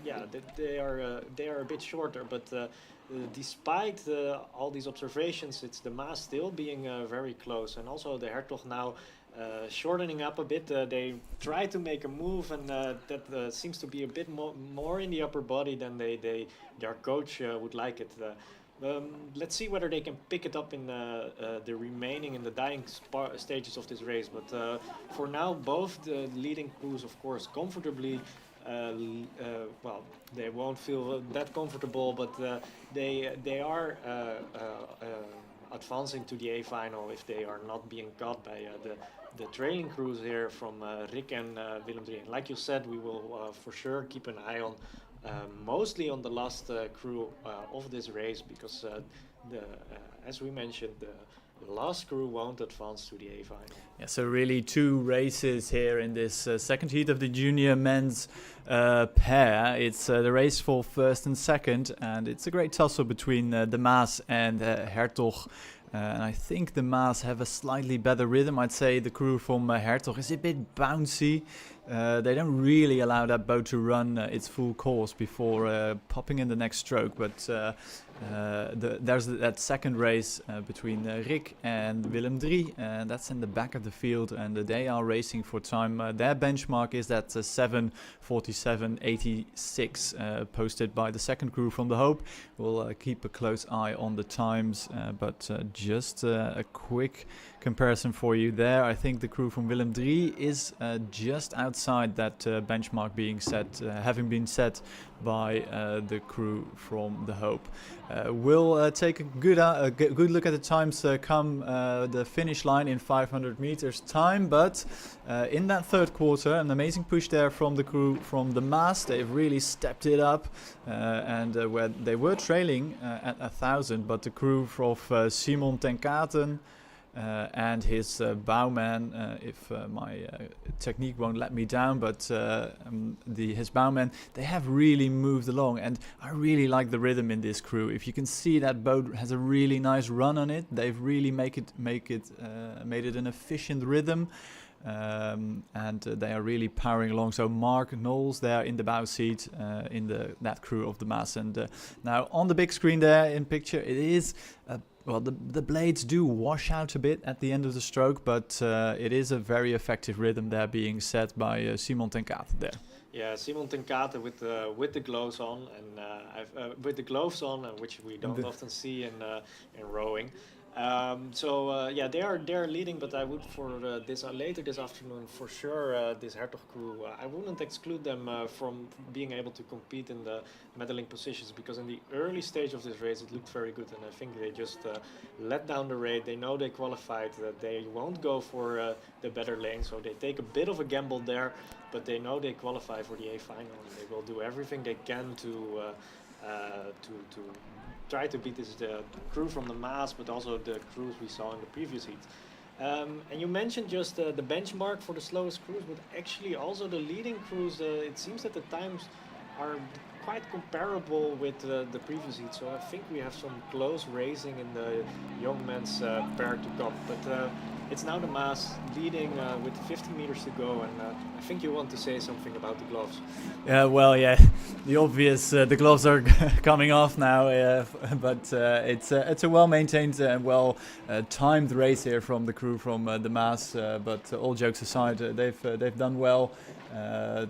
they are a bit shorter, but. Despite all these observations, it's the Maas still being very close, and also the D.S.R now shortening up a bit. They try to make a move, and that seems to be a bit more in the upper body than their coach would like it. Let's see whether they can pick it up in the remaining in the dying stages of this race. But for now, both the leading crews, of course, comfortably. Well, they won't feel that comfortable, but they are advancing to the A final if they are not being caught by the trailing crews here from Rick and Willem III. And like you said, we will for sure keep an eye on mostly on the last crew of this race, because as we mentioned, the last crew won't advance to the A final. Yeah, so really 2 races here in this second heat of the junior men's pair. It's the race for first and second, and it's a great tussle between the Maas and D.S.R. And I think the Maas have a slightly better rhythm. I'd say the crew from D.S.R is a bit bouncy. They don't really allow that boat to run its full course before popping in the next stroke. But there's that second race between Rick and Willem III, and that's in the back of the field, and they are racing for time. Their benchmark is that 7:47.86 posted by the second crew from the Hope. We'll keep a close eye on the times, but just a quick comparison for you there. I think the crew from Willem III is just outside that benchmark being set, having been set by the crew from the Hope. We'll take a good look at the times come the finish line in 500 meters time, but in that third quarter, an amazing push there from the crew from the Maas. They've really stepped it up, and where they were trailing at 1,000, but the crew of Simon ten Katen and his bowman, if my technique won't let me down, but his bowman, they have really moved along, and I really like the rhythm in this crew. If you can see, that boat has a really nice run on it. They've really made it an efficient rhythm. and they are really powering along. So Mark Knowles there in the bow seat in that crew of the Maas. And now on the big screen there in picture, it is the blades do wash out a bit at the end of the stroke, but it is a very effective rhythm there being set by Simon ten Kate there. Yeah, Simon ten Kate with the gloves on, and which we don't often see in rowing. They're leading, but I would for this later this afternoon for sure this Hertog crew. I wouldn't exclude them from being able to compete in the medaling positions, because in the early stage of this race it looked very good, and I think they just let down the rate. They know they qualified, that they won't go for the better lane, so they take a bit of a gamble there, but they know they qualify for the A final, and they will do everything they can to try to beat the crew from the Maas, but also the crews we saw in the previous heat. And you mentioned just the benchmark for the slowest crews, but actually also the leading crews, it seems that the times are quite comparable with the previous heat, so I think we have some close racing in the young men's pair to come. But it's now the Maas leading with 50 meters to go, and I think you want to say something about the gloves. The obvious, the gloves are coming off now, but it's a well-maintained and well-timed race here from the crew from the Maas. But all jokes aside, they've done well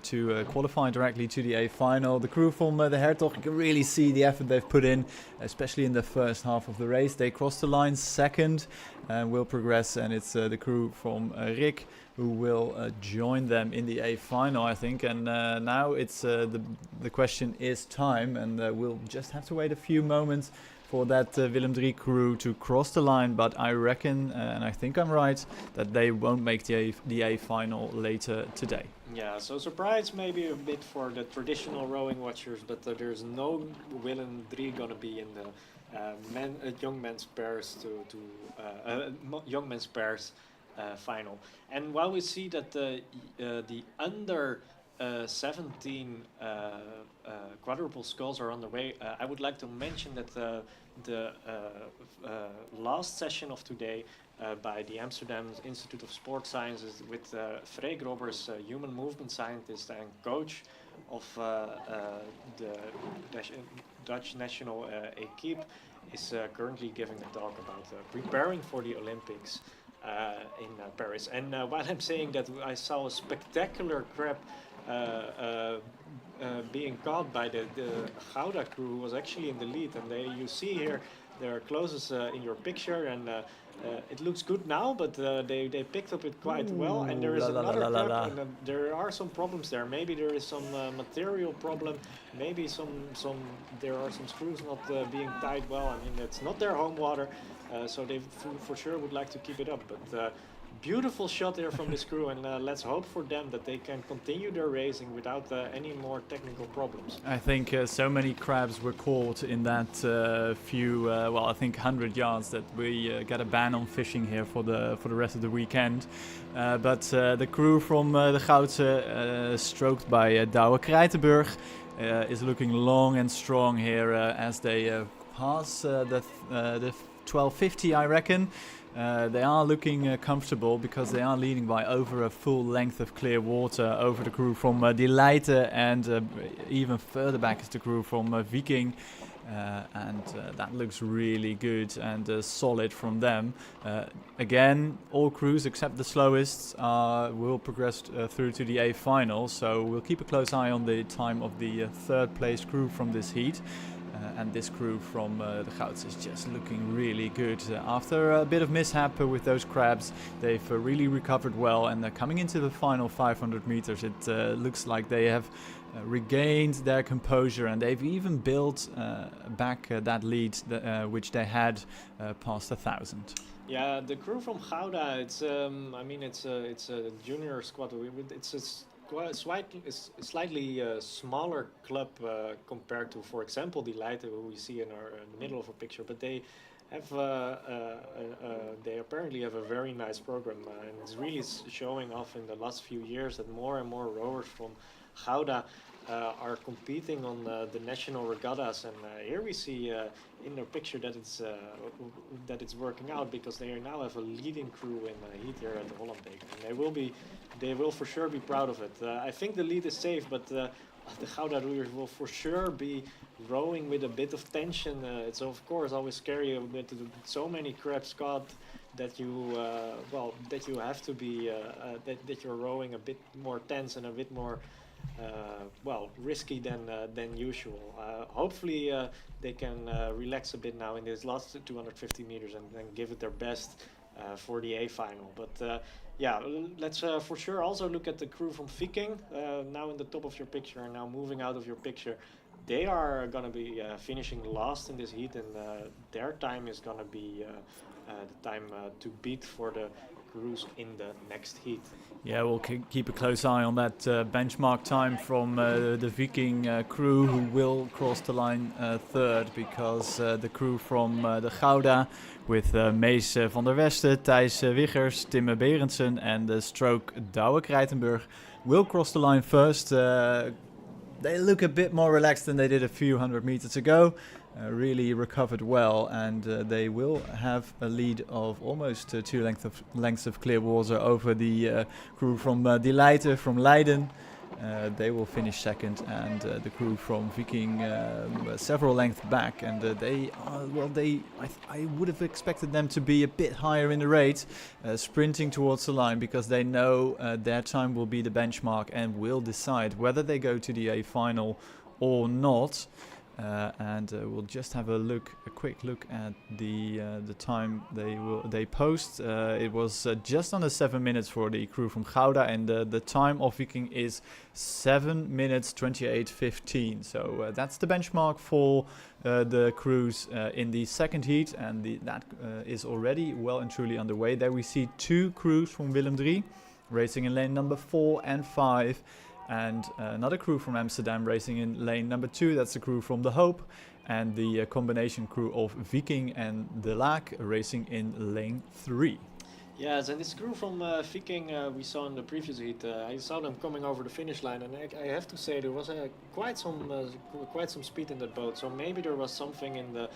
to qualify directly to the A final. The crew from the Hertog, you can really see the effort they've put in, especially in the first half of the race. They crossed the line second and will progress, and it's the crew from Rick who will join them in the A final, I think. And now it's the question is time, and we'll just have to wait a few moments for that Willem III crew to cross the line. But I reckon, and I think I'm right, that they won't make the A final later today. Yeah, so surprise maybe a bit for the traditional rowing watchers, but there's no Willem III gonna be in the young men's pairs young men's pairs final. And while we see that the under 17 quadruple sculls are on the way, I would like to mention that the last session of today by the Amsterdam Institute of Sport Sciences with Freek Robbers, human movement scientist and coach of the Dutch national equipe, is currently giving a talk about preparing for the Olympics in Paris. And while I'm saying that, I saw a spectacular crab being caught by the Gouda crew, was actually in the lead, and you see here their closest in your picture, and it looks good now, but they picked up it quite well, and there is another crab, and there are some problems there. Maybe there is some material problem, maybe there are some screws not being tied well. I mean, it's not their home water, so they for sure would like to keep it up, but beautiful shot there from this crew, and let's hope for them that they can continue their racing without any more technical problems. I think so many crabs were caught in that I think 100 yards that we got a ban on fishing here for the rest of the weekend. But the crew from the Goudse, stroked by Douwe Krijtenburg, is looking long and strong here as they pass the 12:50, I reckon. They are looking comfortable because they are leading by over a full length of clear water over the crew from De Leijten, and even further back is the crew from Viking. And that looks really good and solid from them. Again, all crews except the slowest will progress through to the A final, so we'll keep a close eye on the time of the third place crew from this heat. And this crew from the Goudse is just looking really good. After a bit of mishap with those crabs, they've really recovered well, and coming into the final 500 meters, it looks like they have regained their composure, and they've even built back that lead which they had past 1,000. Yeah, the crew from Gouda, it's a junior squad. It's slightly smaller club compared to, for example, De Leijten, who we see in the middle of a picture. But they have they apparently have a very nice program, and it's really showing off in the last few years that more and more rowers from Gouda are competing on the national regattas, and here we see in their picture that it's working out, because they now have a leading crew in heat here at the Holland Beker, and they will for sure be proud of it. I think the lead is safe, but the Gouda roeiers will for sure be rowing with a bit of tension. It's of course always scary with so many crabs caught that you have to be that you're rowing a bit more tense and a bit more risky than usual. Hopefully they can relax a bit now in this last 250 meters and give it their best for the A final. But let's for sure also look at the crew from Viking, now in the top of your picture and now moving out of your picture. They are going to be finishing last in this heat, and their time is going to be the time to beat for the crews in the next heat. Yeah, we'll keep a close eye on that benchmark time from the Viking crew, who will cross the line third, because the crew from the Gouda with Mees van der Westen, Thijs Wiggers, Timme Berendsen and the stroke Douwe Krijtenburg will cross the line first. They look a bit more relaxed than they did a few hundred meters ago. Really recovered well, and they will have a lead of almost 2 lengths of clear water over the crew from De Leijten from Leiden. They will finish second, and the crew from Viking several lengths back, and I would have expected them to be a bit higher in the race, sprinting towards the line, because they know their time will be the benchmark and will decide whether they go to the A final or not. We'll just have a quick look at the time they post. It was just under 7 minutes for the crew from Gouda, and the time of Viking is 7 minutes 28:15. So that's the benchmark for the crews in the second heat, and that is already well and truly underway. There we see 2 crews from Willem III racing in lane number 4 and 5. And another crew from Amsterdam racing in lane number 2. That's the crew from the Hope, and the combination crew of Viking and De Laak racing in lane 3. Yes, and this crew from Viking we saw in the previous heat. I saw them coming over the finish line, and I have to say there was quite some speed in that boat. So maybe there was something in the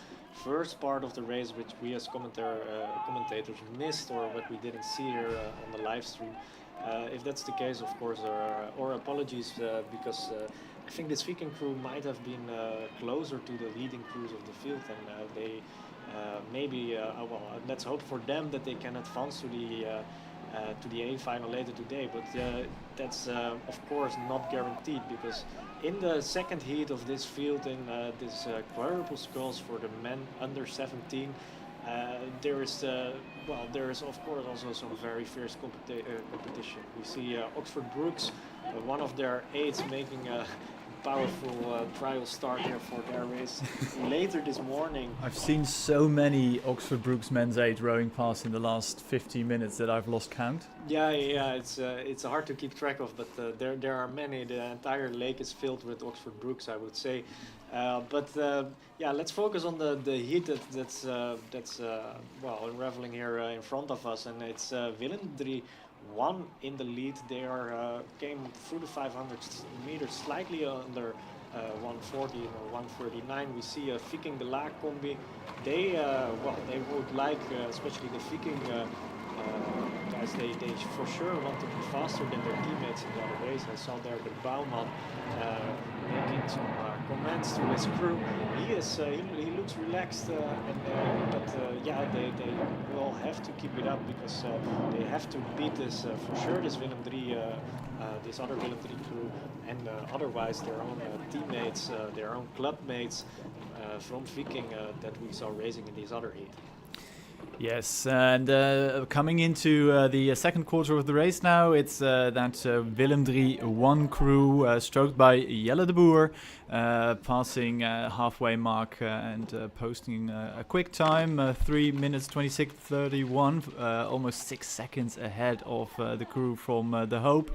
first part of the race which we as commentators missed, or what we didn't see here on the live stream. If that's the case, of course, or apologies, because I think this Viking crew might have been closer to the leading crews of the field, and they maybe, let's hope for them that they can advance to the A final later today. But that's of course not guaranteed, because in the second heat of this field, in this quadruple sculls for the men under 17. There is of course also some very fierce competition. We see Oxford Brookes, one of their aides, making a powerful trial start here for their race later this morning. I've seen so many Oxford Brookes men's 8 rowing past in the last 15 minutes that I've lost count. Yeah, it's hard to keep track of, but there are many. The entire lake is filled with Oxford Brookes, I would say. Let's focus on the heat that's unraveling here in front of us, and it's Willem III won in the lead. They came through the 500 meters slightly under 140 or 139. We see a Viking De Laak combi. They would like, especially the Viking guys, they for sure want to be faster than their teammates in the other race. I saw there the Bouwman making some comments to his crew. He looks relaxed, they will have to keep it up, because they have to beat this for sure. This Willem III, this other Willem III crew, and otherwise their own teammates, their own club mates from Viking that we saw racing in this other heat. Yes, and coming into the second quarter of the race now, it's that Willem III 1 crew, stroked by Jelle de Boer, passing halfway mark and posting a quick time, 3 minutes 26:31, almost 6 seconds ahead of the crew from the Hope.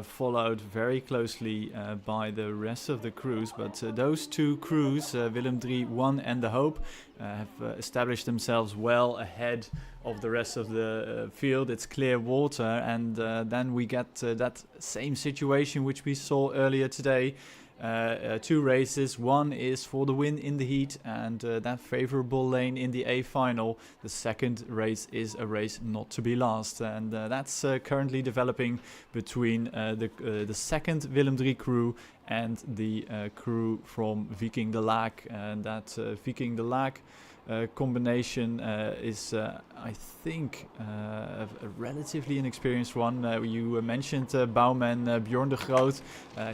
followed very closely by the rest of the crews. But those two crews, Willem III, 1 and the Hope, have established themselves well ahead of the rest of the field. It's clear water, and then we get that same situation which we saw earlier today. Two races, one is for the win in the heat and that favorable lane in the A final. The second race is a race not to be lost, and that's currently developing between the second Willem III crew and the crew from Viking de Laak, and that Viking de Laak combination is, I think, a relatively inexperienced one. You mentioned bowman Bjorn de Groot.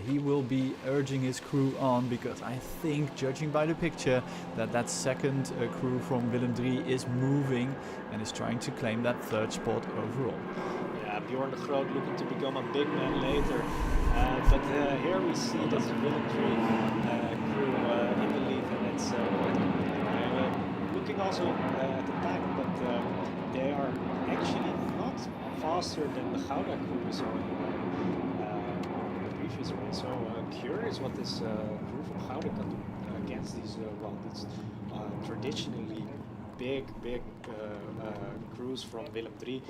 He will be urging his crew on, because I think, judging by the picture, that second crew from Willem III is moving and is trying to claim that third spot overall. Yeah, Bjorn de Groot looking to become a big man later. But here we see this Willem III crew in the lead, and it's looking also at the time, but they are actually not faster than the Gouda crew we saw in the previous race. So curious what this crew from Gouda can do against these traditionally big crews from Willem III.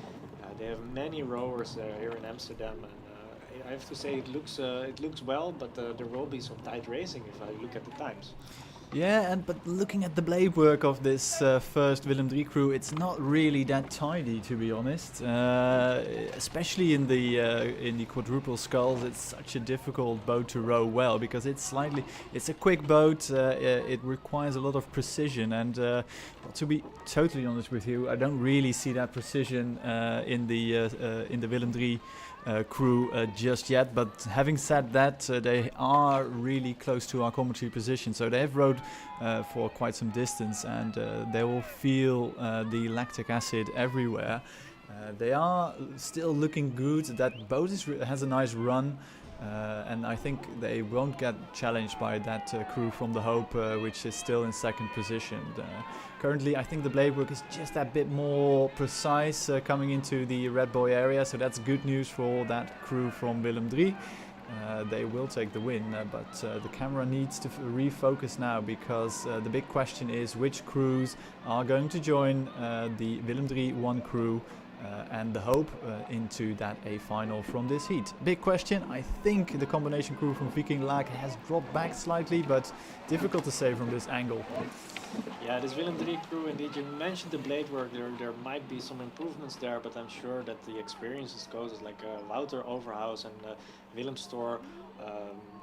They have many rowers here in Amsterdam, and I have to say it looks well, but there will be some tight racing if I look at the times. Yeah, but looking at the blade work of this first Willem III crew, it's not really that tidy, to be honest. Especially in the quadruple sculls, it's such a difficult boat to row well, because it's a quick boat. It requires a lot of precision, and to be totally honest with you, I don't really see that precision in the Willem III crew just yet. But having said that, they are really close to our commentary position, so they have rowed for quite some distance, and they will feel the lactic acid everywhere. They are still looking good. That boat has a nice run, and I think they won't get challenged by that crew from the Hope, which is still in second position. Currently, I think the blade work is just a bit more precise coming into the Red Boy area, so that's good news for that crew from Willem III. They will take the win, but the camera needs to refocus now, because the big question is which crews are going to join the Willem III 1 crew and the Hope into that A final from this heat. Big question. I think the combination crew from Viking Laak has dropped back slightly, but difficult to say from this angle. Yeah, this Willem III crew, indeed, you mentioned the blade work, there might be some improvements there, but I'm sure that the experiences coaches like Wouter Overhaus and Willem Stoor,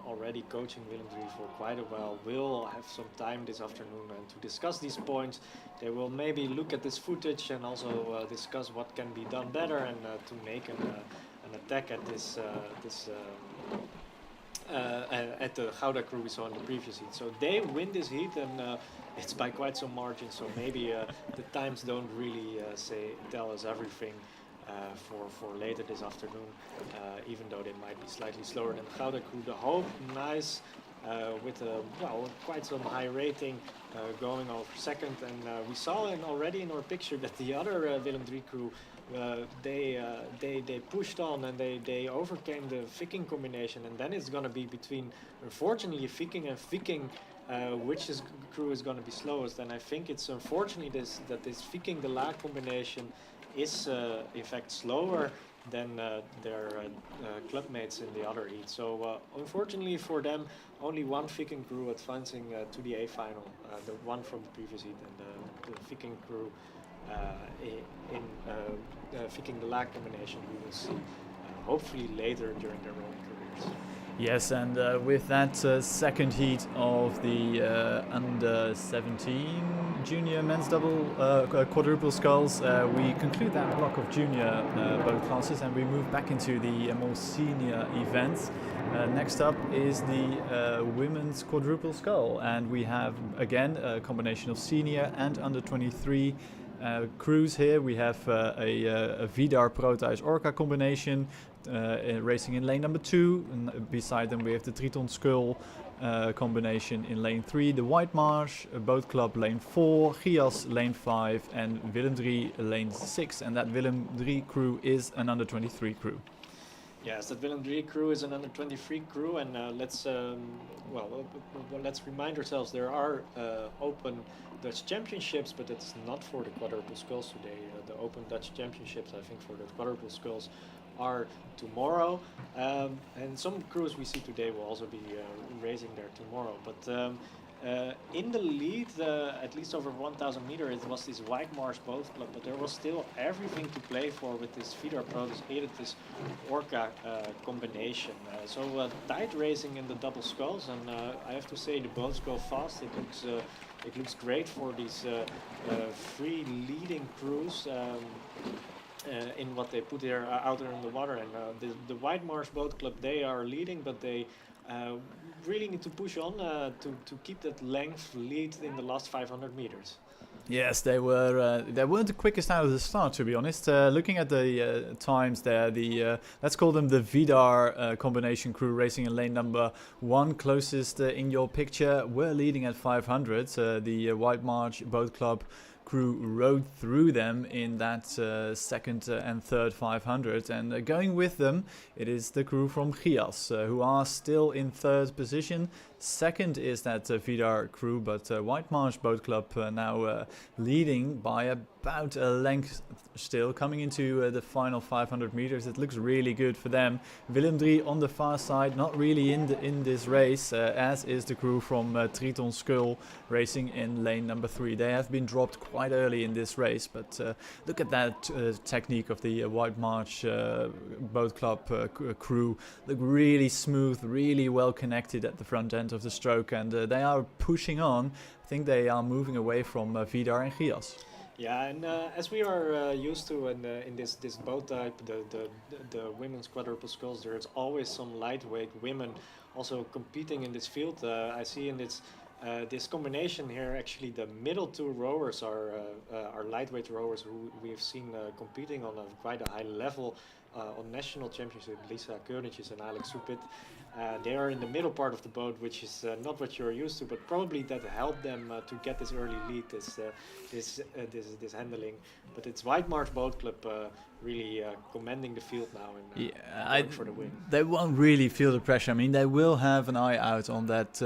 already coaching Willem III for quite a while, will have some time this afternoon to discuss these points. They will maybe look at this footage and also discuss what can be done better, and to make an attack at at the Gouda crew we saw in the previous heat. So they win this heat, and it's by quite some margin, so maybe the times don't really tell us everything for later this afternoon, even though they might be slightly slower than the Gouda crew. The Hope, nice, with quite some high rating, going over second, and we saw already in our picture that the other Willem III crew, they pushed on, and they overcame the Viking combination, and then it's going to be between, unfortunately, Viking and Viking, which crew is going to be slowest. And I think it's unfortunately that this Viking de Laak combination is in fact slower than their clubmates in the other heat. So unfortunately for them, only one Viking crew advancing to the A final, the one from the previous heat, and the Viking crew in Viking de Laak combination we will see hopefully later during their rowing careers. Yes, and with that second heat of the under 17 junior men's double quadruple sculls, we conclude that block of junior boat classes, and we move back into the more senior events. Next up is the women's quadruple scull, and we have again a combination of senior and under 23 crews here. We have a Vidar Proteus Orca combination racing in lane number 2, and beside them we have the Triton Skull combination in lane 3, the White Marsh Boat Club lane 4, Gias lane 5, and Willem III lane 6, and that Willem III crew is an under 23 crew. Yes, that Willem III crew is an under 23 crew, and let's remind ourselves there are open Dutch championships, but it's not for the quadruple sculls today. The open Dutch championships, I think, for the quadruple sculls are tomorrow, and some crews we see today will also be racing there tomorrow. But in the lead, at least over 1,000 meters, it was this White Marsh Boat Club, but there was still everything to play for with this Vidar Proteus-Eretes Orca combination. Tight racing in the double sculls, and I have to say the boats go fast. It looks great for these three leading crews. In what they put there out there in the water, and the White Marsh Boat Club, they are leading, but they really need to push on to keep that length lead in the last 500 meters. Yes, they weren't the quickest out of the start, to be honest. Looking at the times there, let's call them the Vidar combination crew racing in lane number 1, closest in your picture, were leading at 500. The White Marsh Boat Club crew rode through them in that second and third 500, and going with them it is the crew from Gias, who are still in third position. Second is that Vidar crew, but White Marsh Boat Club now leading by about a length still, coming into the final 500 meters. It looks really good for them. Willem III on the far side, not really in this race, as is the crew from Triton Skull racing in lane number 3. They have been dropped quite early in this race, but look at that technique of the White Marsh Boat Club crew. Look really smooth, really well connected at the front end of the stroke, and they are pushing on. I think they are moving away from Vidar and Gias. Yeah, and as we are used to in this boat type, the women's quadruple sculls, there's always some lightweight women also competing in this field. I see in this combination here, actually the middle two rowers are lightweight rowers who we have seen competing on quite a high level on national championship. Lisa Keurentjes and Alex Supit. They are in the middle part of the boat, which is not what you're used to, but probably that helped them to get this early lead, this handling. But it's White Marsh Boat Club really commanding the field now and going for the win. They won't really feel the pressure. I mean, they will have an eye out on that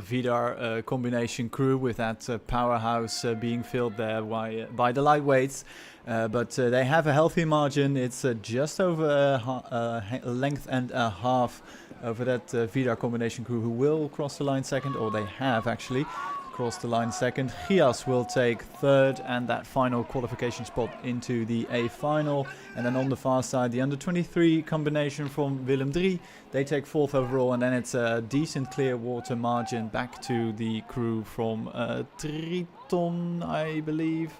Vidar combination crew with that powerhouse being filled there by the lightweights. But they have a healthy margin. It's just over a length and a half over that Vidar combination crew, who will cross the line second, or they have actually crossed the line second. Gias will take third, and that final qualification spot into the A final. And then on the far side, the under 23 combination from Willem III, they take fourth overall, and then it's a decent clear water margin back to the crew from Triton, I believe.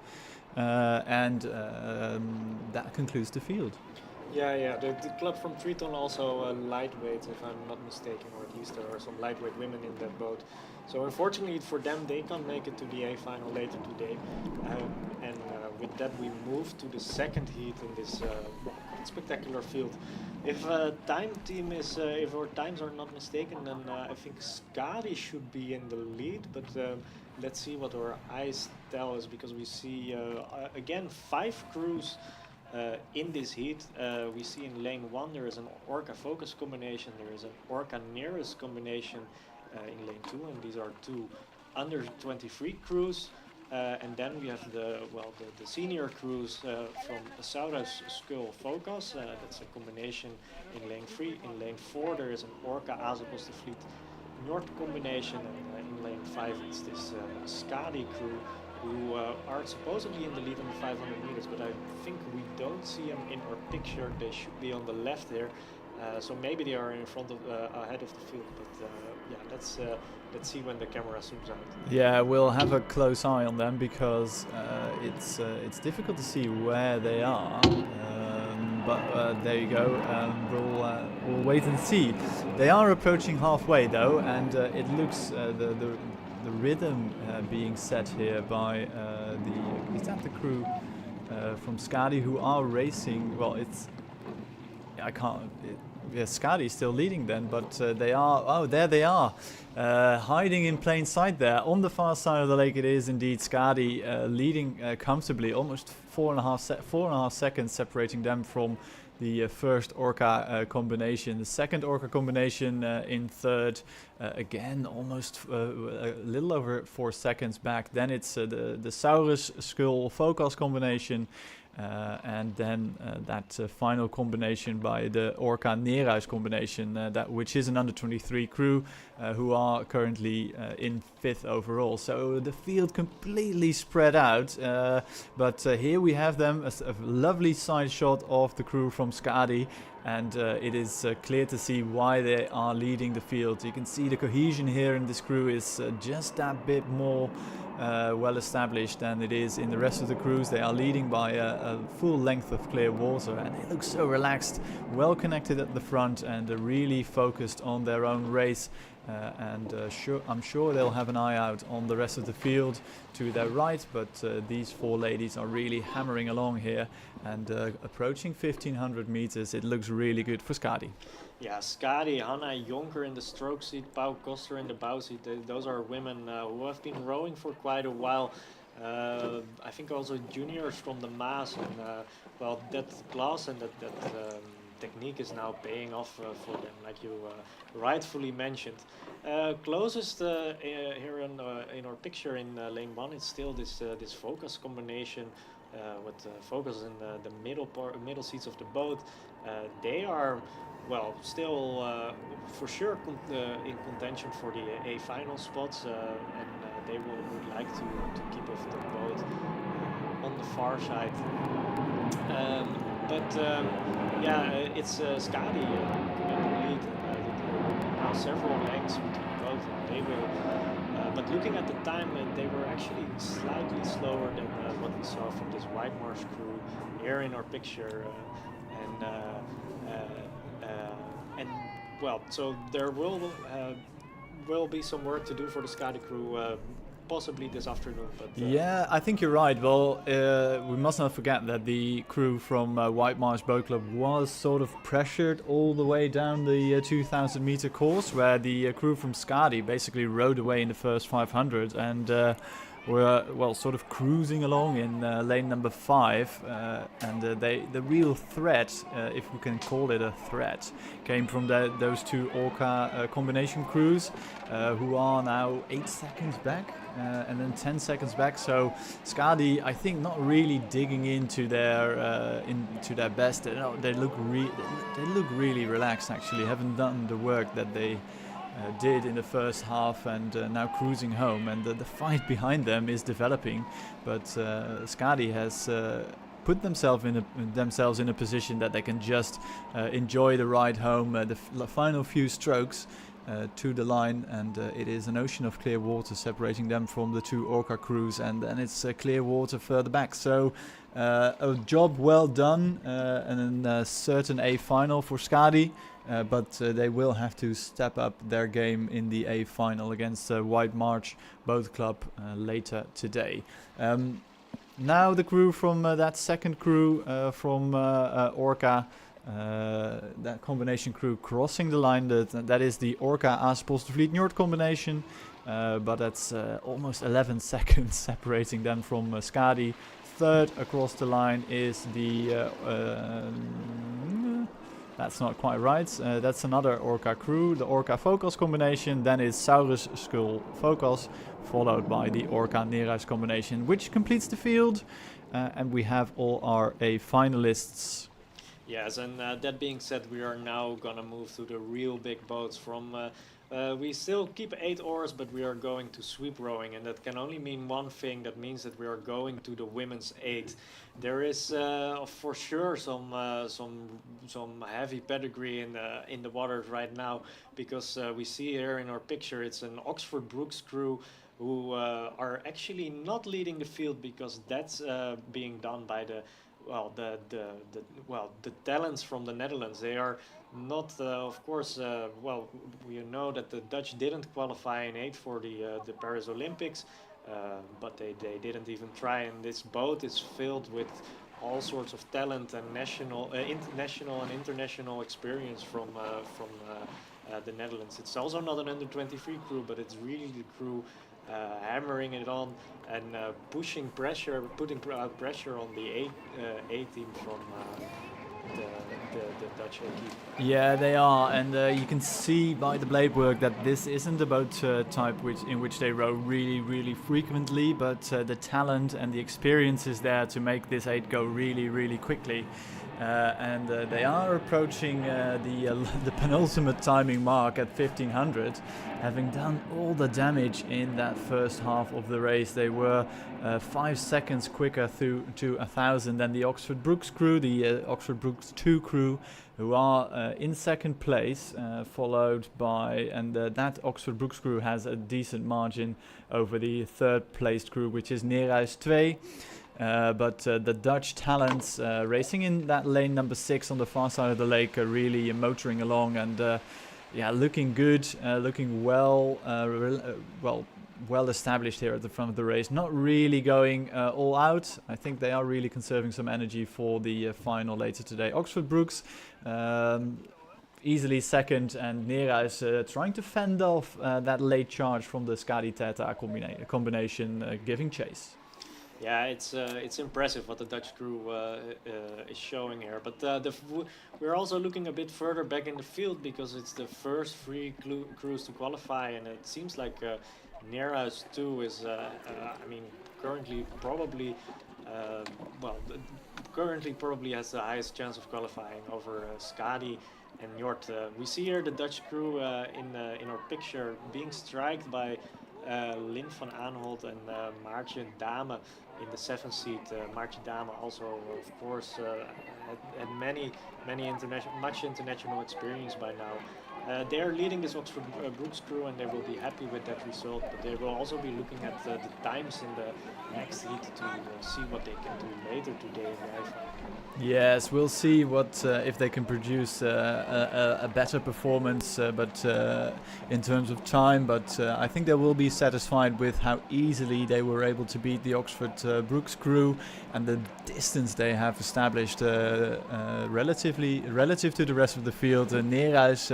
And that concludes the field. Yeah. The club from Triton also lightweight, if I'm not mistaken, or at least there are some lightweight women in that boat. So unfortunately for them, they can't make it to the A final later today. And with that, we move to the second heat in this spectacular field. If our times are not mistaken, then I think Skadi should be in the lead, but let's see what our eyes tell us, because we see again 5 crews in this heat. We see in lane 1 there is an Orca Focus combination, there is an Orca Nereus combination in lane 2, and these are 2 under 23 crews. And then we have the senior crews from Saurus Skull Focus. That's a combination in lane 3. In lane 4 there is an Orca Azopos de Fleet North combination, and in lane 5 it's this Skadi crew who are supposedly in the lead on the 500 meters, but I think we don't see them in our picture. They should be on the left here, so maybe they are in front of ahead of the field. But let's see when the camera zooms out. Yeah, we'll have a close eye on them, because it's difficult to see where they are. But there you go. We'll wait and see. They are approaching halfway though, and it looks the rhythm being set here by the crew from Skadi, who are racing. Well, Skadi is still leading then, but they are. Oh, there they are, hiding in plain sight there. On the far side of the lake, it is indeed Skadi leading comfortably, almost 4.5 seconds separating them from the first Orca combination. The second Orca combination in third, again almost a little over 4 seconds back. Then it's the Saurus Skull Focus combination. And then that final combination by the Orca Neerhuis combination, which is an under 23 crew who are currently in 5th overall. So the field completely spread out, but here we have them, a lovely side shot of the crew from Skadi, and it is clear to see why they are leading the field. You can see the cohesion here in this crew is just that bit more well established than it is in the rest of the crews. They are leading by a full length of clear water, and they look so relaxed, well connected at the front, and really focused on their own race. I'm sure they'll have an eye out on the rest of the field to their right, but these 4 ladies are really hammering along here, and approaching 1500 meters. It looks really good for Skadi. Yeah, Skadi, Hanna Jonker in the stroke seat, Pau Koster in the bow seat. Those are women who have been rowing for quite a while. I think also juniors from the Maas, and well, that class and that technique is now paying off for them, like you rightfully mentioned. Closest here in our picture in lane 1 is still this focus combination with focus in the middle seats of the boat. They are, well, still for sure in contention for the A final spots, and they would like to keep off the boat on the far side. Yeah, it's Skadi in the lead. Now several lengths between both. They will, but looking at the time, they were actually slightly slower than what we saw from this White Marsh crew here in our picture. And well, so there will be some work to do for the Skadi crew. Possibly this afternoon, but yeah, I think you're right. Well, we must not forget that the crew from White Marsh Boat Club was sort of pressured all the way down the 2,000 meter course, where the crew from Skadi basically rode away in the first 500 and were, well, sort of cruising along in lane number 5, and the real threat, if we can call it a threat, came from those 2 Orca combination crews, who are now 8 seconds back. And then 10 seconds back, so Skadi, I think, not really digging into their best. They look really relaxed. Actually, haven't done the work that they did in the first half, and now cruising home. And the fight behind them is developing, but Skadi has put themselves in a position that they can just enjoy the ride home, the final few strokes. To the line, and it is an ocean of clear water separating them from the 2 Orca crews, and then it's clear water further back. So a job well done, and a certain A final for Skadi, but they will have to step up their game in the A final against White Marsh Boat Club later today. Now the crew from that second crew from Orca, that combination crew crossing the line, that is the Orca Aaspoorstervliet Njord combination, but that's almost 11 seconds separating them from Skadi. Third across the line is the that's not quite right, that's another Orca crew, the Orca Focus combination. Then is Saurus Skull Focus, followed by the Orca Neerhuis combination, which completes the field, and we have all our A finalists. Yes, and that being said, we are now gonna move to the real big boats. We still keep 8 oars, but we are going to sweep rowing, and that can only mean one thing. That means that we are going to the women's 8. There is for sure some heavy pedigree in the waters right now, because we see here in our picture it's an Oxford Brooks crew who are actually not leading the field, because that's being done by the talents from the Netherlands. They are not, of course, we know that the Dutch didn't qualify in 8 for the Paris Olympics, but they didn't even try, and this boat is filled with all sorts of talent and national and international experience from the Netherlands. It's also not an under-23 crew, but it's really the crew hammering it on and putting pressure on the A team the Dutch equipe. Yeah, they are, and you can see by the blade work that this isn't a boat type in which they row really, really frequently, but the talent and the experience is there to make this 8 go really, really quickly. And they are approaching the penultimate timing mark at 1500, having done all the damage in that first half of the race. They were 5 seconds quicker through to 1000 than the Oxford Brookes crew, the Oxford Brookes 2 crew, who are in second place, followed by, and that Oxford Brookes crew has a decent margin over the third placed crew, which is Neerhuis 2. But the Dutch talents racing in that lane number 6 on the far side of the lake are really motoring along and looking good, looking well established here at the front of the race. Not really going all out. I think they are really conserving some energy for the final later today. Oxford Brookes easily second, and Neerhuis trying to fend off that late charge from the Skadi-Teta combination giving chase. Yeah, it's impressive what the Dutch crew is showing here. But we're also looking a bit further back in the field because it's the first three crews to qualify, and it seems like Neerhuis 2 is, currently probably has the highest chance of qualifying over Skadi and Njord. We see here the Dutch crew in our picture being striked by Lin van Aanholt and Maartje Dame in the 7th seat. Maartje Dame also, of course, had much international experience by now. They are leading this Oxford Brookes crew, and they will be happy with that result. But they will also be looking at the times in the next heat to see what they can do later today in the iPhone. Yes, we'll see what if they can produce a better performance, but in terms of time. But I think they will be satisfied with how easily they were able to beat the Oxford Brookes crew and the distance they have established relative to the rest of the field. Neerhuis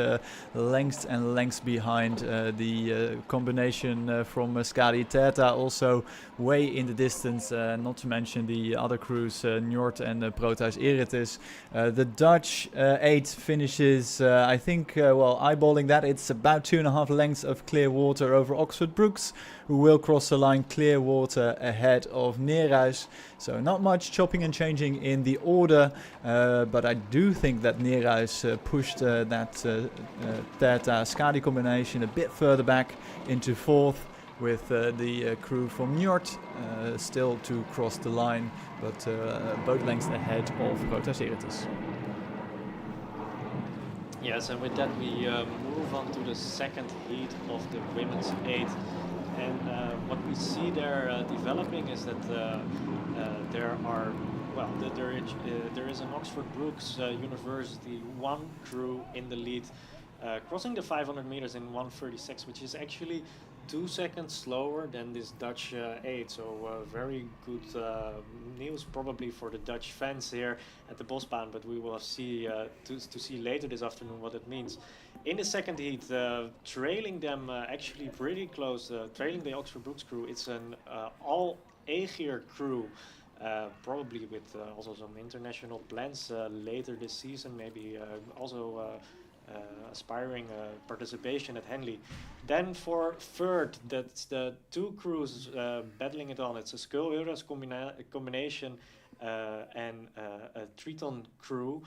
lengths and lengths behind the combination from Skadi-Teta, also way in the distance. Not to mention the other crews, Njord and Proteus-Eretes. The Dutch 8 finishes, I think, eyeballing that, it's about 2.5 lengths of clear water over Oxford Brookes, who will cross the line clear water ahead of Neerhuis. So not much chopping and changing in the order, but I do think that Neerhuis pushed that Teta-Skadi combination a bit further back into 4th, with the crew from Njord still to cross the line, but boat lengths ahead of Proteus-Eretes. Yes, and with that we move on to the second heat of the women's 8. And what we see there developing is that there is an Oxford Brookes University 1 crew in the lead, crossing the 500 meters in 1:36, which is actually 2 seconds slower than this Dutch 8. So very good news probably for the Dutch fans here at the Bosbaan, but we will see to see later this afternoon what it means. In the second heat, trailing them actually pretty close, trailing the Oxford Brookes crew, it's an all Aegir crew, probably with also some international plans later this season, maybe also aspiring participation at Henley. Then for third, that's the 2 crews battling it on. It's a Skull-Eurus combination and a Triton crew,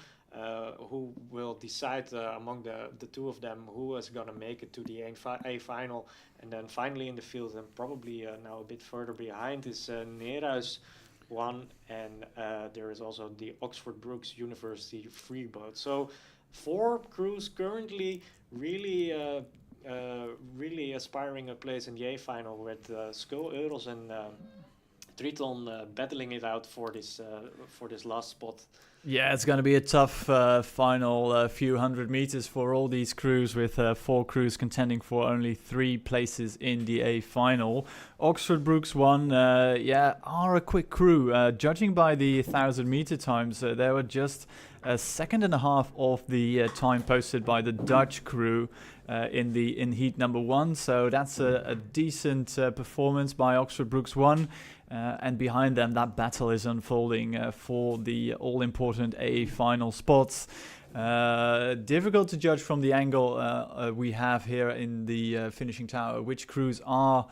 who will decide among the 2 of them who is going to make it to the A final. And then finally in the field, and probably now a bit further behind, is Neerhuis 1, and there is also the Oxford Brookes University free boat. So 4 crews currently really aspiring a place in the A final, with Skull-Eurus and Triton battling it out for this last spot. Yeah, it's going to be a tough final few hundred meters for all these crews, with 4 crews contending for only 3 places in the A final. Oxford Brookes 1, are a quick crew. Judging by the 1,000 meter times, they were just a second and a half off the time posted by the Dutch crew in heat number 1. So that's a decent performance by Oxford Brookes 1. And behind them, that battle is unfolding for the all-important important A final spots. Difficult to judge from the angle we have here in the finishing tower which crews are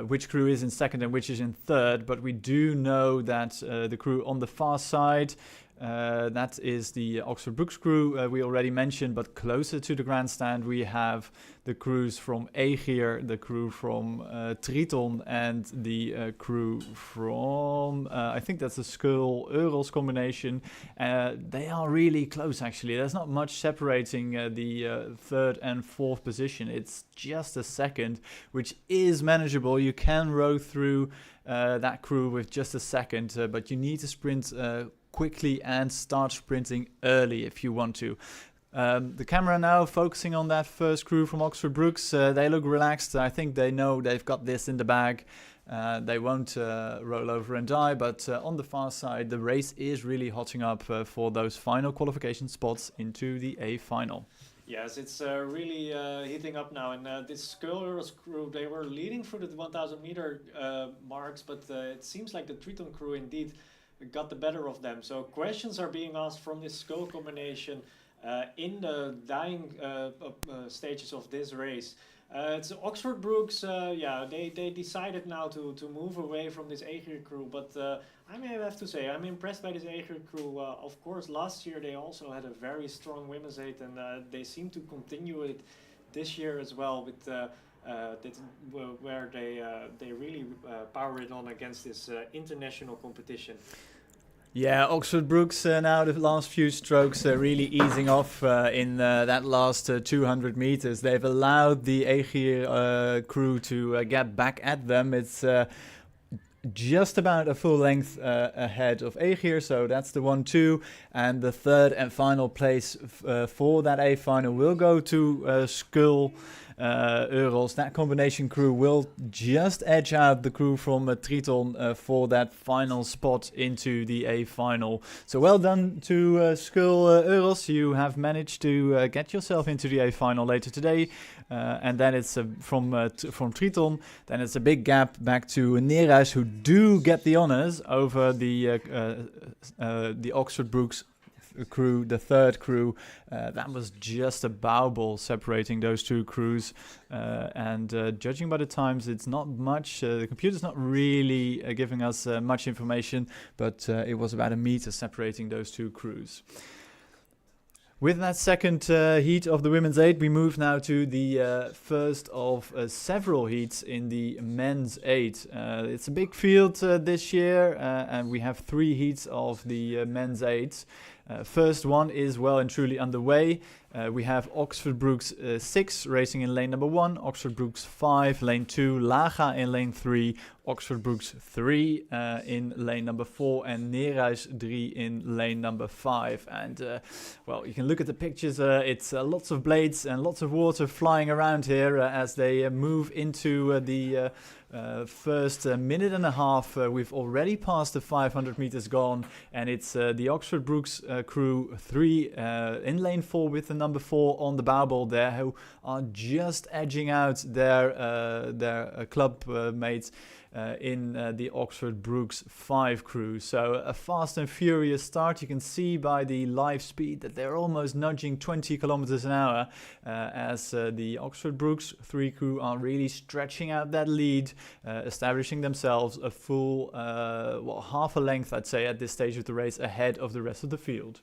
which crew is in second and which is in third, but we do know that the crew on the far side, that is the Oxford Brookes crew we already mentioned, but closer to the grandstand we have the crews from Eegir, the crew from Triton, and the crew from, I think that's the Skull-Eurels combination. They are really close actually. There's not much separating the third and fourth position. It's just a second, which is manageable. You can row through that crew with just a second, but you need to sprint quickly and start sprinting early if you want to. The camera now focusing on that first crew from Oxford Brookes. They look relaxed. I think they know they've got this in the bag. They won't roll over and die, but on the far side the race is really hotting up for those final qualification spots into the A final. Yes, it's really heating up now, and this Skull-Eurels crew, they were leading through the 1000 meter marks, but it seems like the Triton crew indeed got the better of them. So questions are being asked from this Skull combination in the dying stages of this race. It's Oxford Brookes, they decided now to move away from this Eegir crew, but I may have to say I'm impressed by this Eegir crew. Of course, last year they also had a very strong women's eight, and they seem to continue it this year as well with where they really power it on against this international competition. Yeah, Oxford Brookes now the last few strokes really easing off in that last 200 meters. They've allowed the Eegir crew to get back at them. It's just about a full length ahead of Eegir, so that's the 1-2, and the third and final place for that A final will go to Skull-Eurels. That combination crew will just edge out the crew from Triton for that final spot into the A final. So well done to Skull-Eurels. You have managed to get yourself into the A final later today. And then it's from Triton. Then it's a big gap back to Neerhuis, who do get the honors over the Oxford Brookes crew, the third crew. That was just a bow ball separating those two crews, and judging by the times, it's not much. The computer's not really giving us much information, but it was about a meter separating those two crews. With that second heat of the women's 8, we move now to the first of several heats in the men's 8. It's a big field this year, and we have 3 heats of the men's 8. First one is well and truly underway. We have Oxford Brookes 6 racing in lane number 1, Oxford Brookes 5, lane 2, Laga in lane 3, Oxford Brookes 3 in lane number 4, and Neerhuis 3 in lane number 5. And well, you can look at the pictures. It's lots of blades and lots of water flying around here as they move into the first minute and a half. We've already passed the 500 meters gone, and it's the Oxford Brookes crew 3 in lane 4 with the number 4 on the bow ball there, who are just edging out their club mates in the Oxford Brookes 5 crew. So a fast and furious start. You can see by the live speed that they're almost nudging 20 kilometers an hour as the Oxford Brookes 3 crew are really stretching out that lead, establishing themselves a full half a length, I'd say, at this stage of the race ahead of the rest of the field.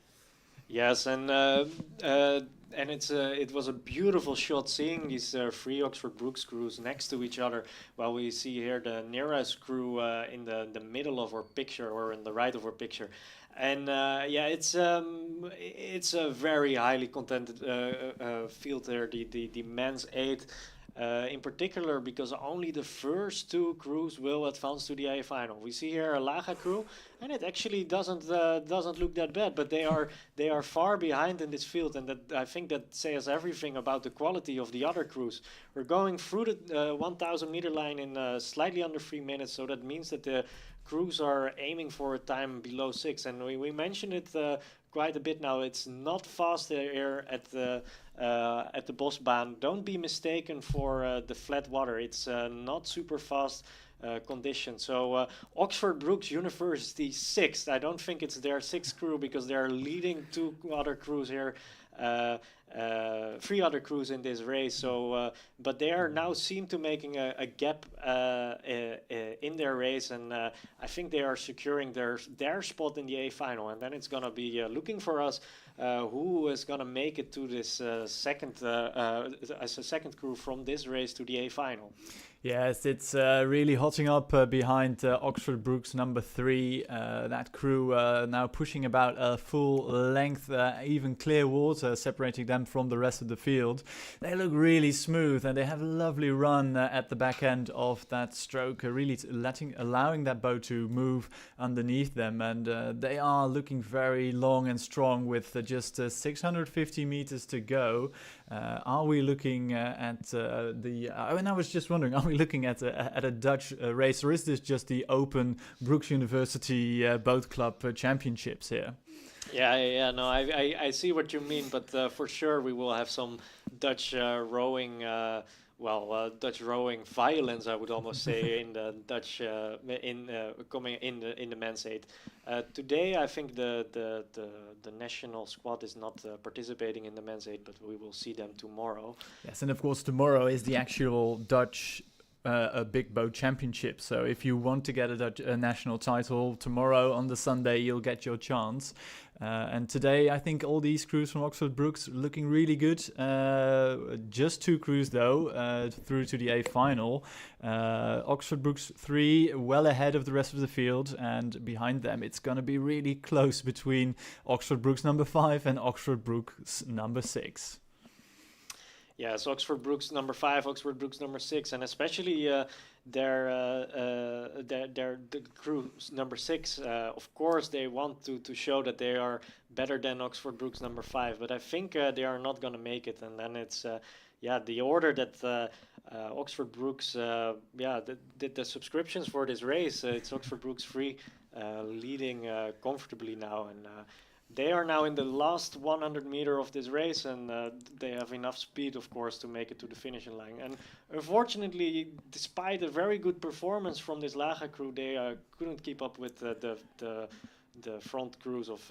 Yes, and it was a beautiful shot seeing these 3 Oxford Brookes crews next to each other, while we see here the Neerhuis crew in the middle of our picture, or in the right of our picture. And it's a very highly contented field there, the men's 8. In particular, because only the first 2 crews will advance to the A final. We see here a Laga crew, and it actually doesn't look that bad, but they are far behind in this field, and that I think that says everything about the quality of the other crews. We're going through the 1,000 meter line in slightly under 3 minutes, so that means that the crews are aiming for a time below 6, and we mentioned it quite a bit now. It's not fast here at the Bosbaan. Don't be mistaken for the flat water. It's not super fast. conditions. So Oxford Brookes University 6th. I don't think it's their 6th crew because they're leading 2 other crews here. 3 other crews in this race. So, but they are now seem to making a gap in their race, and I think they are securing their spot in the A final. And then it's gonna be looking for us who is gonna make it to this second as a second crew from this race to the A final. Yes, it's really hotting up behind Oxford Brookes number 3. That crew now pushing about a full length, even clear water separating them from the rest of the field. They look really smooth and they have a lovely run at the back end of that stroke, really allowing that boat to move underneath them. And they are looking very long and strong with just 650 meters to go. Are we looking at and I was just wondering, are we looking at a Dutch race, or is this just the Open Brookes University Boat Club Championships here? Yeah, no, I see what you mean, but for sure we will have some Dutch rowing. Dutch rowing violence, I would almost say, in the Dutch coming in the men's 8. Today, I think the national squad is not participating in the men's 8, but we will see them tomorrow. Yes, and of course tomorrow is the actual Dutch a big boat championship. So if you want to get a national title tomorrow on the Sunday, you'll get your chance. And today, I think all these crews from Oxford Brookes looking really good. Just 2 crews though, through to the A final. Oxford Brookes 3 well ahead of the rest of the field, and behind them it's going to be really close between Oxford Brookes number 5 and Oxford Brookes number 6. Yes, Oxford Brookes number 5, Oxford Brookes number 6, and especially the crew number 6. Of course, they want to show that they are better than Oxford Brookes number 5, but I think they are not going to make it. And then it's the order that Oxford Brookes did the subscriptions for this race. It's Oxford Brookes 3 leading comfortably now, and they are now in the last 100 meter of this race, and they have enough speed, of course, to make it to the finishing line. And unfortunately, despite a very good performance from this Laga crew, they couldn't keep up with the front crews of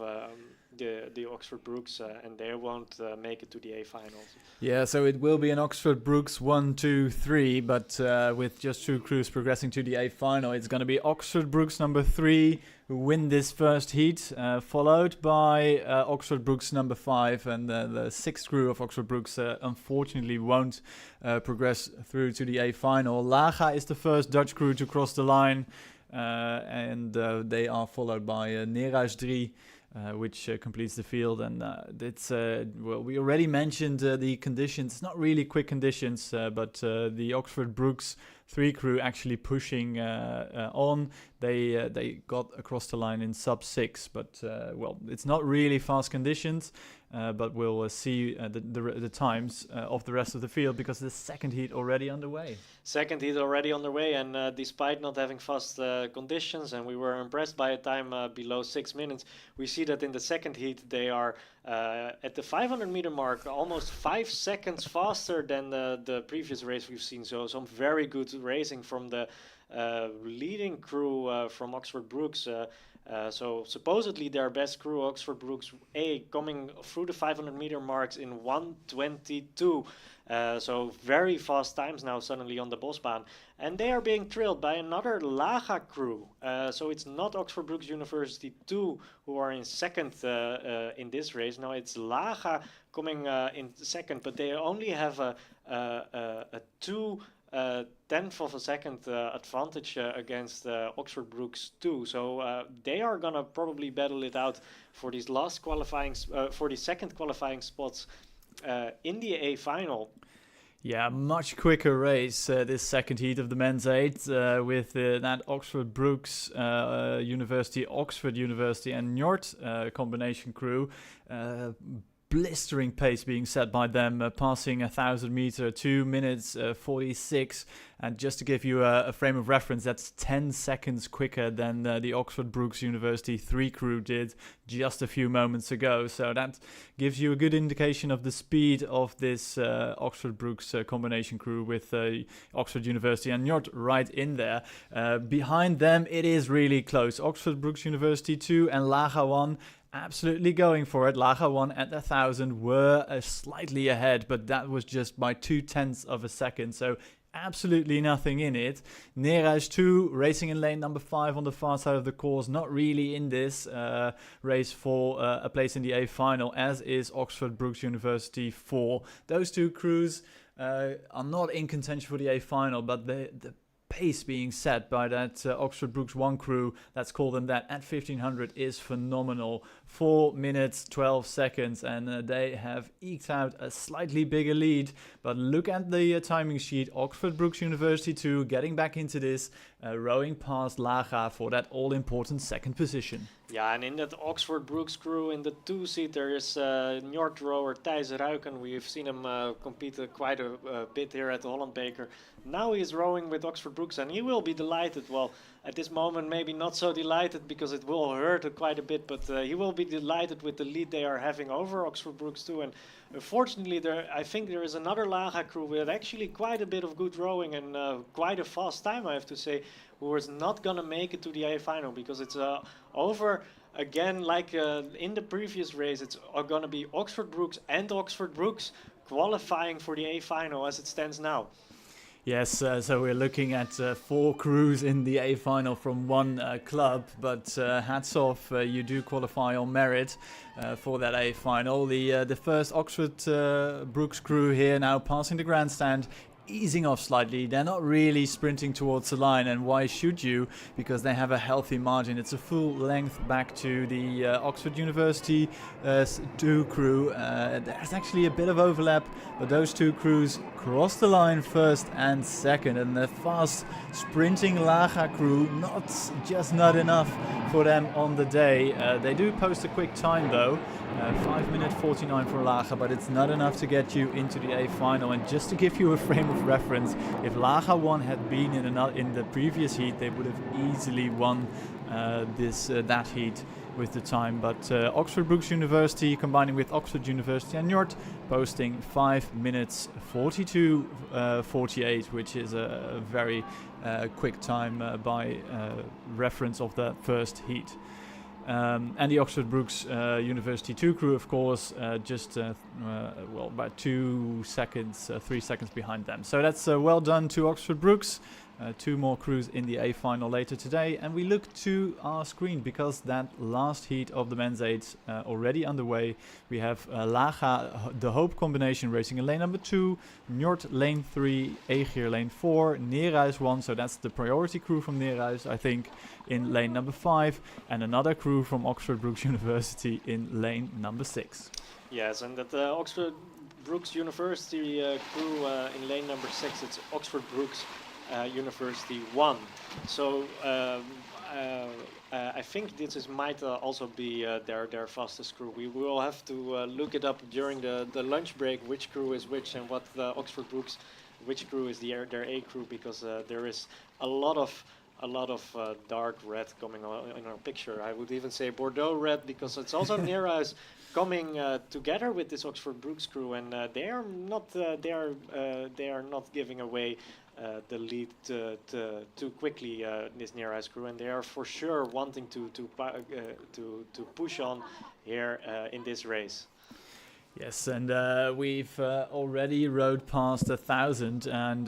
the Oxford Brookes, and they won't make it to the A finals. Yeah, so it will be an Oxford Brookes 1, 2, 3, but with just 2 crews progressing to the A final, it's going to be Oxford Brookes number 3 who win this first heat, followed by Oxford Brookes number 5, and the 6th crew of Oxford Brookes unfortunately won't progress through to the A final. Laga is the first Dutch crew to cross the line, and they are followed by Neerhuis 3, which completes the field. And it's we already mentioned the conditions. It's not really quick conditions, but the Oxford Brookes 3 crew actually pushing on. They got across the line in sub 6, but it's not really fast conditions. But we'll see the times of the rest of the field, because the second heat already underway. Second heat already underway, and despite not having fast conditions, and we were impressed by a time below 6 minutes, we see that in the second heat they are at the 500 meter mark almost 5 seconds faster than the previous race we've seen. So some very good racing from the leading crew from Oxford Brookes. So supposedly their best crew, Oxford Brookes A, coming through the 500 meter marks in 1:22. So very fast times now suddenly on the Bosbaan. And they are being trailed by another Laga crew. So it's not Oxford Brookes University 2 who are in second in this race. No, it's Laga coming in second, but they only have a 2/10 of a second advantage against Oxford Brookes 2. So they are gonna probably battle it out for these last qualifying, for the second qualifying spots in the A final. Yeah, much quicker race this second heat of the men's 8 with that Oxford Brookes University, Oxford University and Njord combination crew. blistering pace being set by them, passing 1,000 meter, 2 minutes 46. And just to give you a frame of reference, that's 10 seconds quicker than the Oxford Brookes University 3 crew did just a few moments ago. So that gives you a good indication of the speed of this Oxford Brookes combination crew with Oxford University and Njord right in there. Behind them, it is really close. Oxford Brookes University 2 and Laga 1 absolutely going for it. Laga 1 at 1,000 were slightly ahead, but that was just by 0.2 of a second. So absolutely nothing in it. Neerhuis 2 racing in lane number 5 on the far side of the course, not really in this race for a place in the A final, as is Oxford Brookes University 4. Those two crews are not in contention for the A final, but the pace being set by that Oxford Brookes 1 crew, let's call them that, at 1,500 is phenomenal. 4 minutes 12 seconds, and they have eked out a slightly bigger lead. But look at the timing sheet. Oxford Brookes University 2 getting back into this, rowing past Laga for that all-important second position. Yeah, and in that Oxford Brookes crew, in the 2-seat, there is Njord rower D.S.R. We've seen him compete quite a bit here at the Holland Beker. Now he's rowing with Oxford Brookes, and he will be delighted. Well, at this moment, maybe not so delighted because it will hurt quite a bit, but he will be delighted with the lead they are having over Oxford Brookes too. And unfortunately, I think there is another Laga crew with actually quite a bit of good rowing and quite a fast time, I have to say, who is not going to make it to the A final because it's over again, like in the previous race. It's going to be Oxford Brookes and Oxford Brookes qualifying for the A final as it stands now. Yes, so we're looking at 4 crews in the A final from one club, but hats off, you do qualify on merit for that A final. The first Oxford Brookes crew here now passing the grandstand, easing off slightly. They're not really sprinting towards the line, and why should you? Because they have a healthy margin. It's a full length back to the Oxford University 2 crew. There's actually a bit of overlap, but those two crews cross the line first and second, and the fast sprinting Laga crew not enough for them on the day. They do post a quick time though, 5 minutes 49 for Laga, but it's not enough to get you into the A final. And just to give you a frame of reference, if Laga 1 had been in the previous heat, they would have easily won that heat with the time. But Oxford Brookes University combining with Oxford University and Njord posting 5 minutes 42:48, which is a very quick time by reference of the first heat. And the Oxford Brookes University 2 crew, of course, just about 2 seconds, 3 seconds behind them. So that's well done to Oxford Brookes. 2 more crews in the A final later today, and we look to our screen because that last heat of the men's 8 already underway. We have Laga, the Hope combination racing in lane number 2, Njord lane 3, Egeer lane 4, Neerhuis 1, so that's the priority crew from Neerhuis, I think, in lane number 5, and another crew from Oxford Brookes University in lane number 6. Yes, and that Oxford Brookes University crew in lane number 6, it's Oxford Brookes University 1. So I think this might also be their fastest crew. We will have to look it up during the lunch break, which crew is which and what the Oxford Brookes, which crew is their A crew, because there is a lot of dark red coming on in our picture. I would even say Bordeaux red, because it's also Neerhuis coming together with this Oxford Brookes crew, and they are not giving away the lead too quickly, this Neerhuis crew, and they are for sure wanting to push on here in this race. Yes, and we've already rode past 1,000, and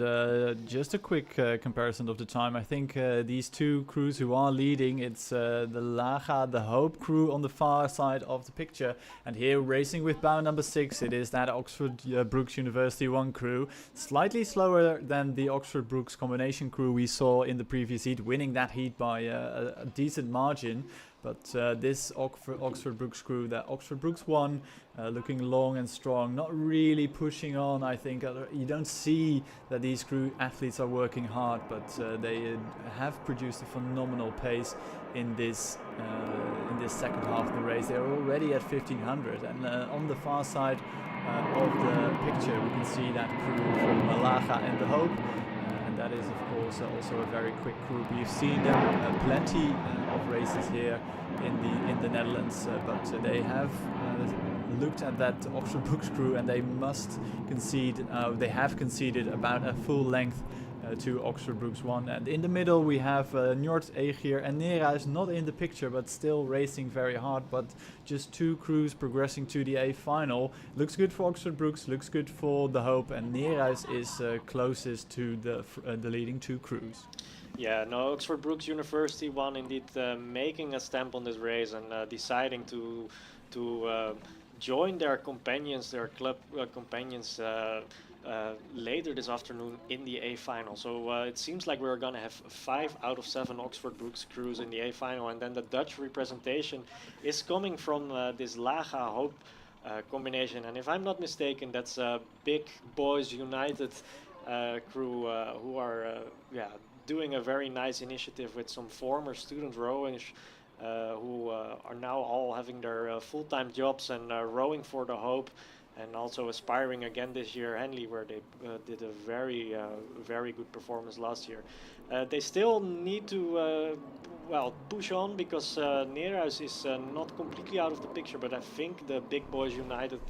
just a quick comparison of the time. I think these two crews who are leading, it's the Laga, the Hope crew on the far side of the picture, and here racing with bow number 6, it is that Oxford Brookes University 1 crew, slightly slower than the Oxford Brookes combination crew we saw in the previous heat, winning that heat by a decent margin. But this Oxford Brookes crew, that Oxford Brookes won, looking long and strong, not really pushing on. I think you don't see that these crew athletes are working hard, but they have produced a phenomenal pace in this second half of the race. They're already at 1500, and on the far side of the picture we can see that crew from Malaga and the Hope. And that is of course also a very quick group. We've seen them plenty of races here in the Netherlands, but they have looked at that Oxford Brookes crew, and they must concede. They have conceded about a full length to Oxford Brookes 1. And in the middle we have Njord, Egeer and Neerhuis, not in the picture but still racing very hard, but just two crews progressing to the A final. Looks good for Oxford Brookes, looks good for the Hope, and Neerhuis is closest to the leading two crews. Yeah, no, Oxford Brookes University won indeed, making a stamp on this race and deciding to join their companions, their club companions, later this afternoon in the A final. So it seems like we're going to have 5 out of 7 Oxford Brookes crews in the A final, and then the Dutch representation is coming from this Laga Hope combination. And if I'm not mistaken, that's Big Boys United crew who are doing a very nice initiative with some former student rowers who are now all having their full-time jobs and rowing for the Hope, and also aspiring again this year, Henley, where they did a very good performance last year. They still need to push on, because Neerhuis is not completely out of the picture, but I think the Big Boys United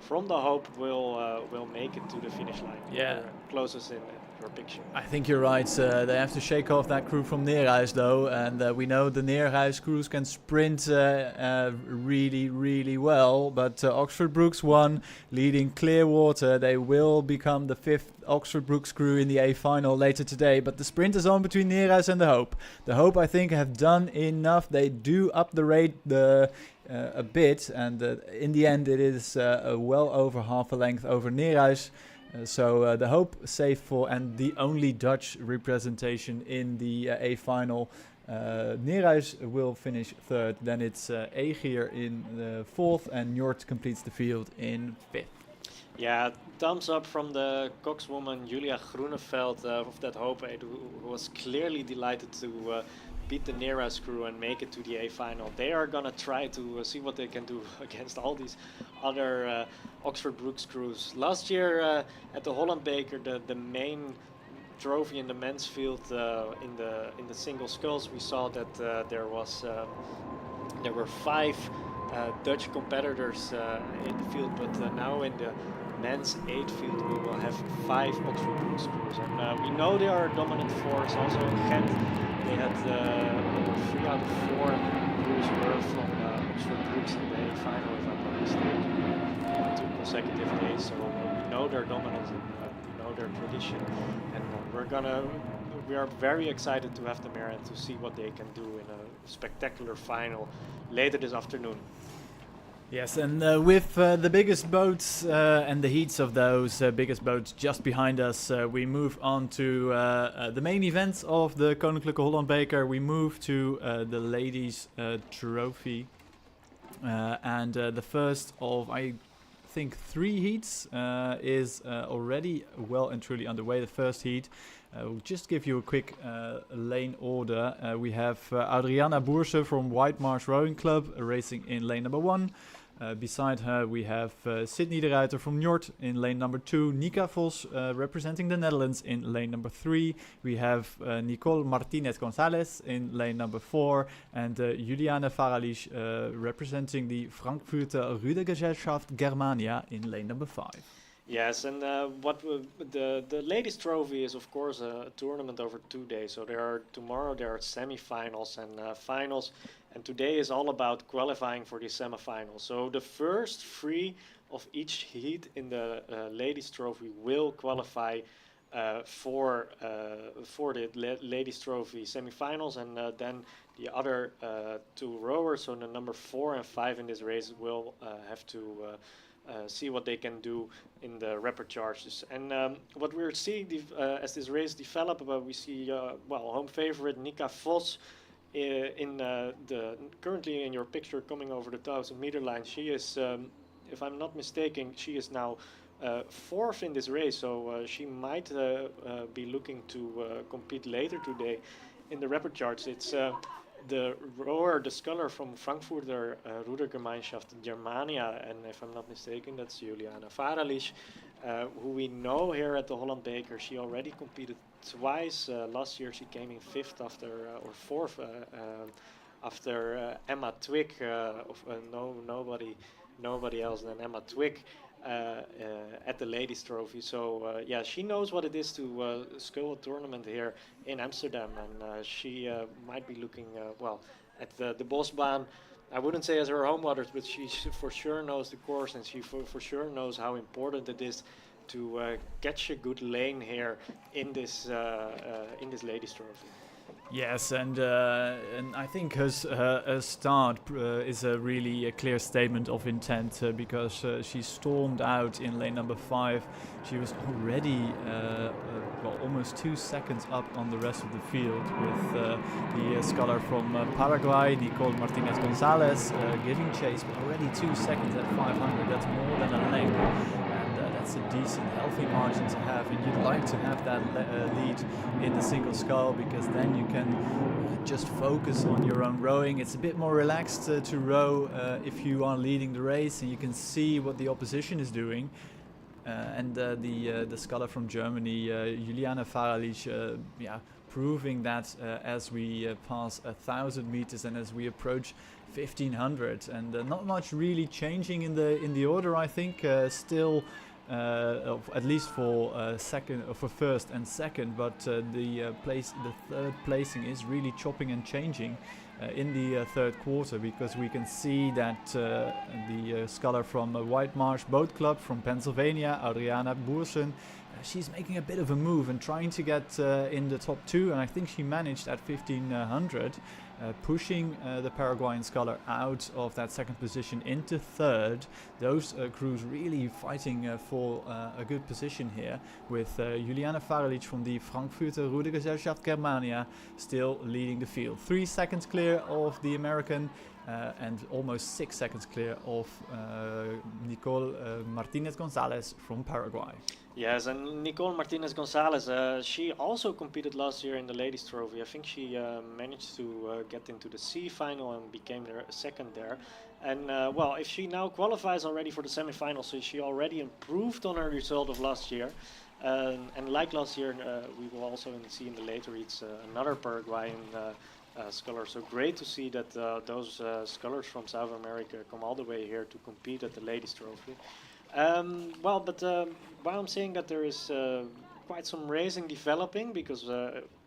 from the Hope will make it to the finish line. Yeah, closest in your picture. I think you're right. They have to shake off that crew from Neerhuis though, and we know the Neerhuis crews can sprint really well, but Oxford Brookes won, leading Clearwater. They will become the 5th Oxford Brookes crew in the A final later today, but the sprint is on between Neerhuis and the Hope. The Hope, I think, have done enough. They do up the rate a bit, and in the end it is well over half a length over Neerhuis. So the Hope safe for, and the only Dutch representation in the A final. Neerhuis will finish 3rd, then it's Egeer in the 4th, and Njord completes the field in 5th. Yeah, thumbs up from the coxwoman Julia Groeneveld of that Hope, who was clearly delighted to beat the Neerhuis crew and make it to the A final. They are gonna try to see what they can do against all these other Oxford Brookes crews. Last year at the Holland Beker, the main trophy in the men's field, in the single sculls, we saw that there were 5 Dutch competitors in the field, but now in the men's 8 field we will have 5 Oxford Brookes crews, and we know they are a dominant force. Also Ghent, they had 3 out of 4 crews were from Oxford Brookes in the A final, if I'm not mistaken, 2 consecutive days. So we know their dominance and we know their tradition, and we are very excited to have them here and to see what they can do in a spectacular final later this afternoon. Yes, and with the biggest boats and the heats of those biggest boats just behind us, we move on to the main events of the Koninklijke Holland Beker. We move to the ladies' trophy, and the first of, I think, 3 heats is already well and truly underway. The first heat, we'll just give you a quick lane order. We have Adriana Boerse from White Marsh Rowing Club racing in lane number 1. Beside her we have Sydney de Ruiter from Njord in lane number 2, Nika Vos representing the Netherlands in lane number 3. We have Nicole Martinez Gonzalez in lane number 4, and Juliane Faralisch representing the Frankfurter Rudergesellschaft Germania in lane number 5. Yes, and the ladies' trophy is of course a tournament over 2 days. So tomorrow there are semi-finals and finals, and today is all about qualifying for the semi-finals. So the first 3 of each heat in the ladies' trophy will qualify for the ladies' trophy semi-finals, and then the other 2 rowers, so the number 4 and 5 in this race, will have to see what they can do in the rapid charges. And what we're seeing as this race develops, we see home favorite Nika Vos currently in your picture coming over the 1,000-meter line, she is, if I'm not mistaken, she is now fourth in this race. So she might be looking to compete later today in the rapid charts. It's the rower, the sculler from Frankfurter Rudergemeinschaft Germania, and if I'm not mistaken, that's Juliana Varalic, who we know here at the Holland Beker. She already competed twice. Last year she came in fifth after or fourth after Emma Twig. Nobody else than Emma Twig at the Ladies Trophy. So yeah, she knows what it is to scull a tournament here in Amsterdam, and she might be looking at the Bosbaan. I wouldn't say as her home waters, but she for sure knows the course, and she for sure knows how important it is to catch a good lane here in this Ladies Trophy. Yes, and I think her start is a really clear statement of intent because she stormed out in lane number 5. She was already almost 2 seconds up on the rest of the field with the sculler from Paraguay, Nicole Martinez Gonzalez, giving chase, but already 2 seconds at 500. That's more than a length. It's a decent, healthy margin to have, and you'd like to have that lead in the single scull because then you can just focus on your own rowing. It's a bit more relaxed to row if you are leading the race, and you can see what the opposition is doing. And the sculler from Germany, Juliana Varalic, proving that as we pass 1,000 meters and as we approach 1,500, and not much really changing in the order. I think still. At least for first and second, but the third placing is really chopping and changing in the third quarter, because we can see that the sculler from White Marsh Boat Club from Pennsylvania, Adriana Boersen, she's making a bit of a move and trying to get in the top 2, and I think she managed at 1,500. Pushing the Paraguayan sculler out of that second position into third. Those crews really fighting for a good position here, with Juliana Varalic from the Frankfurter Rudergesellschaft Germania still leading the field. 3 seconds clear of the American and almost 6 seconds clear of Nicole Martinez Gonzalez from Paraguay. Yes, and Nicole Martinez Gonzalez, she also competed last year in the Ladies Trophy. I think she managed to get into the C final and became second there. And if she now qualifies already for the semifinals, so she already improved on her result of last year. And like last year, we will also see in the later heats another Paraguayan sculler. So great to see that those scullers from South America come all the way here to compete at the Ladies Trophy. While I'm saying that there is quite some racing developing, because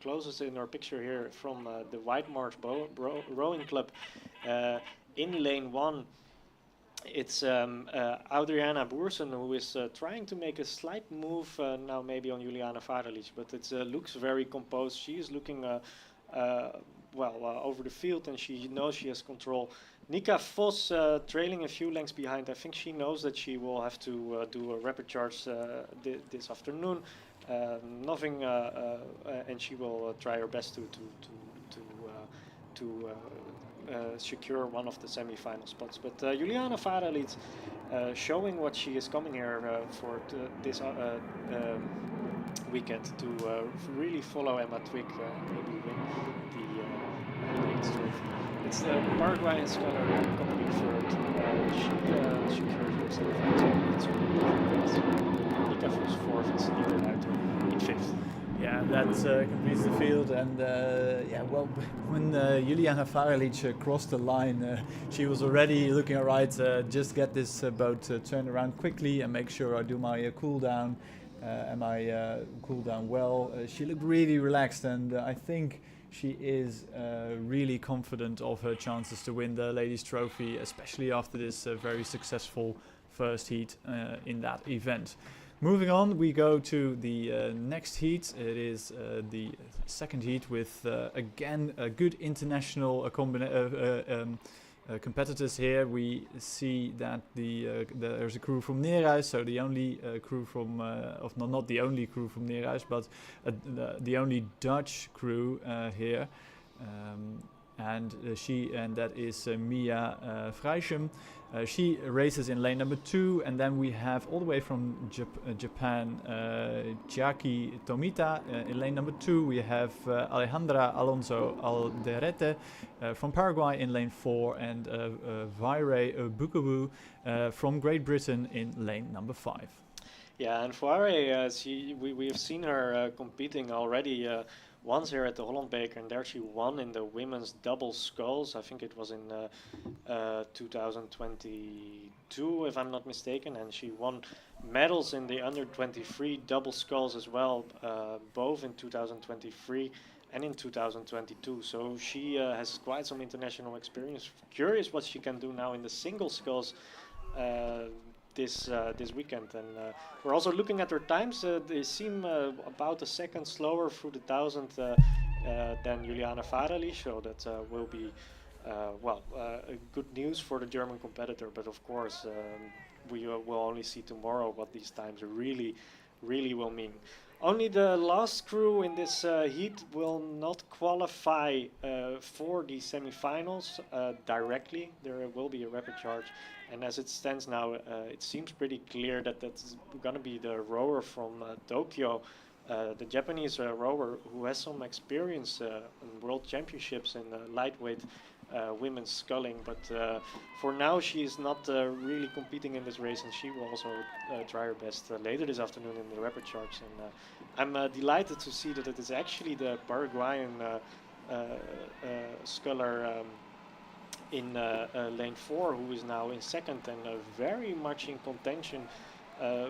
closest in our picture here from the White Marsh Rowing Club in lane 1, it's Adriana Boersen, who is trying to make a slight move now maybe on Juliana Varalic, but it looks very composed. She is looking over the field, and she knows she has control. Nika Vos trailing a few lengths behind. I think she knows that she will have to do a rapid charge this afternoon. And she will try her best to secure one of the semi-final spots. But Juliana Varalic showing what she is coming here for this weekend to really follow Emma Twig, maybe win the Ladies Trophy. It's the Paraguayan sculler coming in third. She secured herself out. Nika Vos fourth and Sneaker out in fifth. Yeah, that completes the field, and when Juliana Varalic crossed the line, she was already looking alright. Just get this boat turned around quickly and make sure I do my cool down. Am I cool down well? She looked really relaxed, and I think she is really confident of her chances to win the Ladies Trophy, especially after this very successful first heat in that event. Moving on, we go to the next heat. It is the second heat with, again, a good international competitors here. We see that there's a crew from Neerhuis, so the only crew from, not the only crew from Neerhuis, but the only Dutch crew here. and that is Mia Freisham. She races in lane number 2, and then we have all the way from Japan Chiaki Tomita in lane number 2. We have Alejandra Alonso Alderete from Paraguay in lane 4, and Vaire Bukawu from Great Britain in lane number 5. Yeah, and Vaire, we have seen her competing already once here at the Holland Beker, and there she won in the women's double sculls. I think it was in 2022, if I'm not mistaken, and she won medals in the under 23 double sculls as well, both in 2023 and in 2022. So she has quite some international experience. Curious what she can do now in the single sculls this weekend. And we're also looking at her times. They seem about a second slower through the 1000 than Juliana Varali, so that will be good news for the German competitor. But of course, we will only see tomorrow what these times really will mean. Only the last crew in this heat will not qualify for the semi-finals directly. There will be a rapid charge, and as it stands now, it seems pretty clear that that's going to be the rower from Tokyo, the Japanese rower who has some experience in world championships in lightweight women's sculling, but for now she is not really competing in this race, and she will also try her best later this afternoon in the rapid charge. And I'm delighted to see that it is actually the Paraguayan sculler in lane 4 who is now in second and very much in contention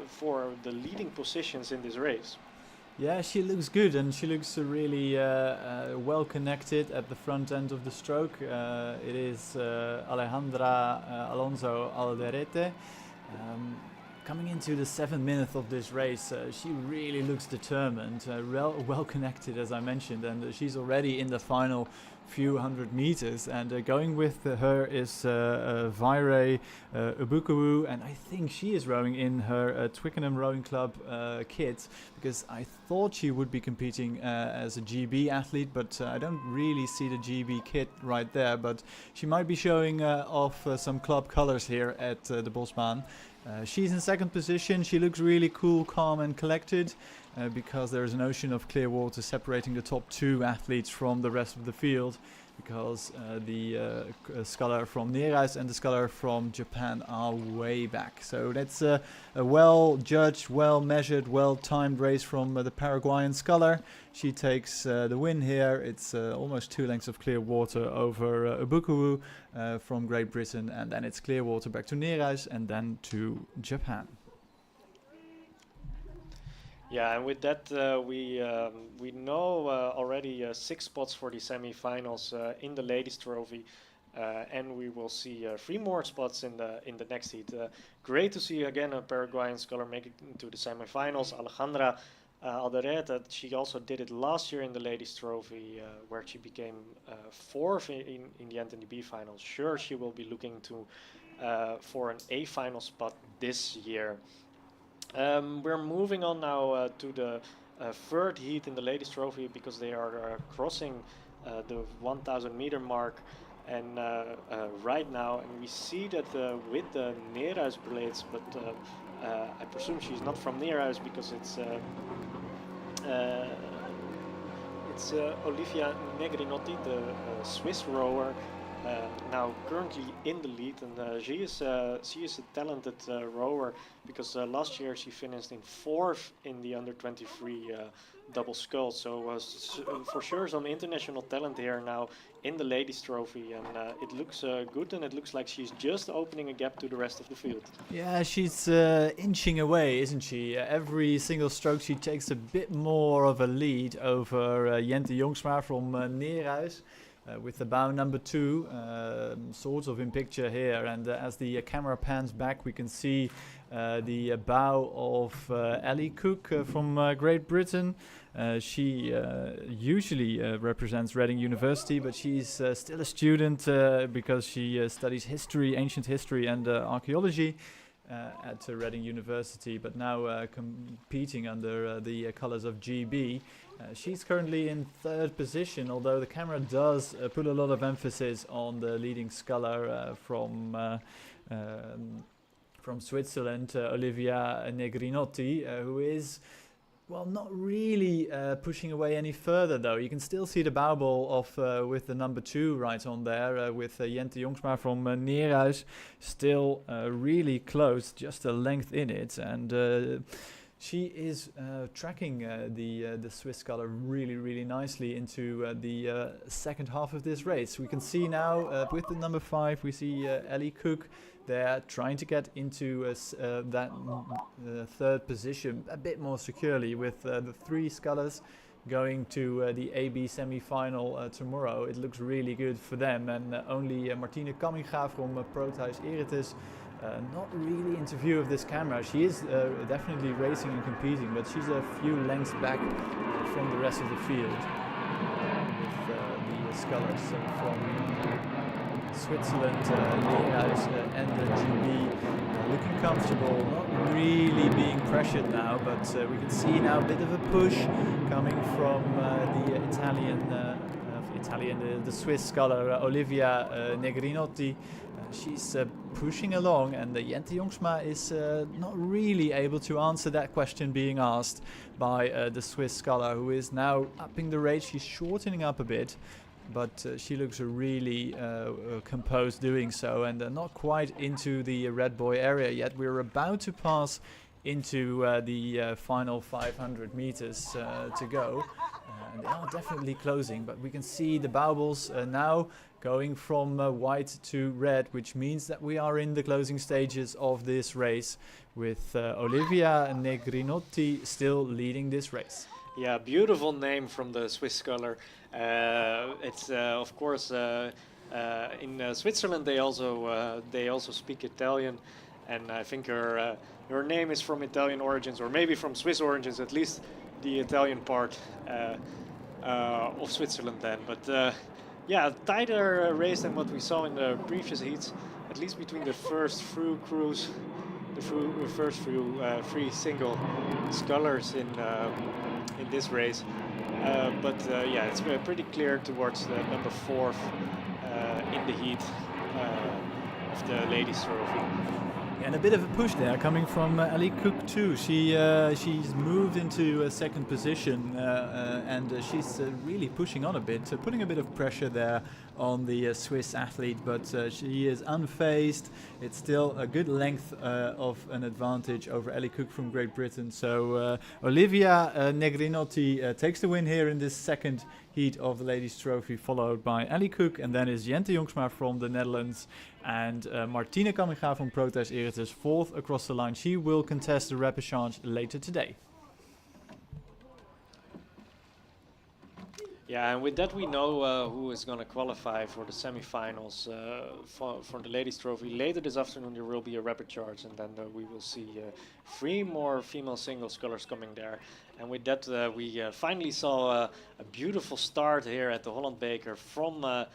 for the leading positions in this race. Yeah, she looks good, and she looks really well connected at the front end of the stroke. It is Alejandra Alonso Alderete. Coming into the 7th minute of this race, she really looks determined, well connected, as I mentioned, and she's already in the final few hundred meters. And going with her is Vaire Ubukawu, and I think she is rowing in her Twickenham Rowing Club kit, because I thought she would be competing as a GB athlete, but I don't really see the GB kit right there. But she might be showing off some club colors here at the Bosbaan. She's in second position. She looks really cool, calm and collected, because there is an ocean of clear water separating the top 2 athletes from the rest of the field, because the sculler from Neerhuis and the sculler from Japan are way back. So that's a well judged, well measured, well timed race from the Paraguayan sculler. She takes the win here. It's almost 2 lengths of clear water over Ubukawu from Great Britain, and then it's clear water back to Neerhuis and then to Japan. Yeah, and with that, we know already 6 spots for the semi-finals in the ladies' trophy, and we will see 3 more spots in the next heat. Great to see again a Paraguayan sculler make it into the semi-finals. Alejandra Alderete, she also did it last year in the ladies' trophy, where she became 4th in the end in the B final. Sure, she will be looking to for an A final spot this year. We're moving on now to the 3rd heat in the ladies' trophy, because they are crossing the 1,000 meter mark, and right now, and we see that with the Neerhuis blades, but I presume she's not from Neerhuis, because it's Olivia Negrinotti, the Swiss rower, now currently in the lead, and she is a talented rower, because last year she finished in 4th in the under 23 double scull. So for sure some international talent here now in the ladies' trophy, and it looks good, and it looks like she's just opening a gap to the rest of the field. Yeah, she's inching away, isn't she? Every single stroke she takes a bit more of a lead over Jente Jongsma from Neerhuis. With the bow number 2 sort of in picture here, and as the camera pans back, we can see the bow of Ellie Cook from Great Britain. She usually represents Reading University, but she's still a student because she studies history, ancient history and archaeology at Reading University, but now competing under the colours of GB. She's currently in third position, although the camera does put a lot of emphasis on the leading sculler from Switzerland, Olivia Negrinotti, who is, well, not really pushing away any further, though. You can still see the bouwbol of with the number 2 right on there, with Jente Jongsma from Neerhuis still really close, just a length in it, and she is tracking the Swiss sculler really nicely into the second half of this race. We can see now with the number 5, we see Ellie Cook. They're trying to get into that third position a bit more securely, with the 3 scullers going to the AB semi-final tomorrow. It looks really good for them, and only Martine Kamminga from Proteus-Eretes not really into view of this camera. She is definitely racing and competing, but she's a few lengths back from the rest of the field, with the scullers from Switzerland, Neerhuis and the GB looking comfortable, not really being pressured now, but we can see now a bit of a push coming from the Swiss sculler Olivia Negrinotti. She's pushing along, and Jente Jongsma is not really able to answer that question being asked by the Swiss sculler, who is now upping the rate. She's shortening up a bit, but she looks really composed doing so, and not quite into the red boy area yet. We're about to pass into the final 500 meters to go, and they are definitely closing, but we can see the baubles now going from white to red, which means that we are in the closing stages of this race, with Olivia Negrinotti still leading this race. Yeah, beautiful name from the Swiss scholar. It's of course in Switzerland they also speak Italian, and I think her name is from Italian origins, or maybe from Swiss origins, at least the Italian part of Switzerland then. But yeah, tighter race than what we saw in the previous heats, at least between the first few crews, the first few 3 single scullers in this race. But yeah, it's pretty clear towards the number 4 in the heat of the ladies' trophy. And a bit of a push there coming from Ellie Cook too. She's moved into a second position, and she's really pushing on a bit, putting a bit of pressure there on the Swiss athlete, but she is unfazed. It's still a good length of an advantage over Ellie Cook from Great Britain. So Olivia Negrinotti takes the win here in this second heat of the ladies' trophy, followed by Ellie Cook, and then is Jente Jongsma from the Netherlands, and Martine Kamminga from Proteus-Eretes 4th across the line. She will contest the repechage later today. Yeah, and with that we know who is going to qualify for the semi-finals for the ladies' trophy. Later this afternoon there will be a repechage, and then we will see 3 more female single scullers coming there. And with that we finally saw a beautiful start here at the Holland Beker from the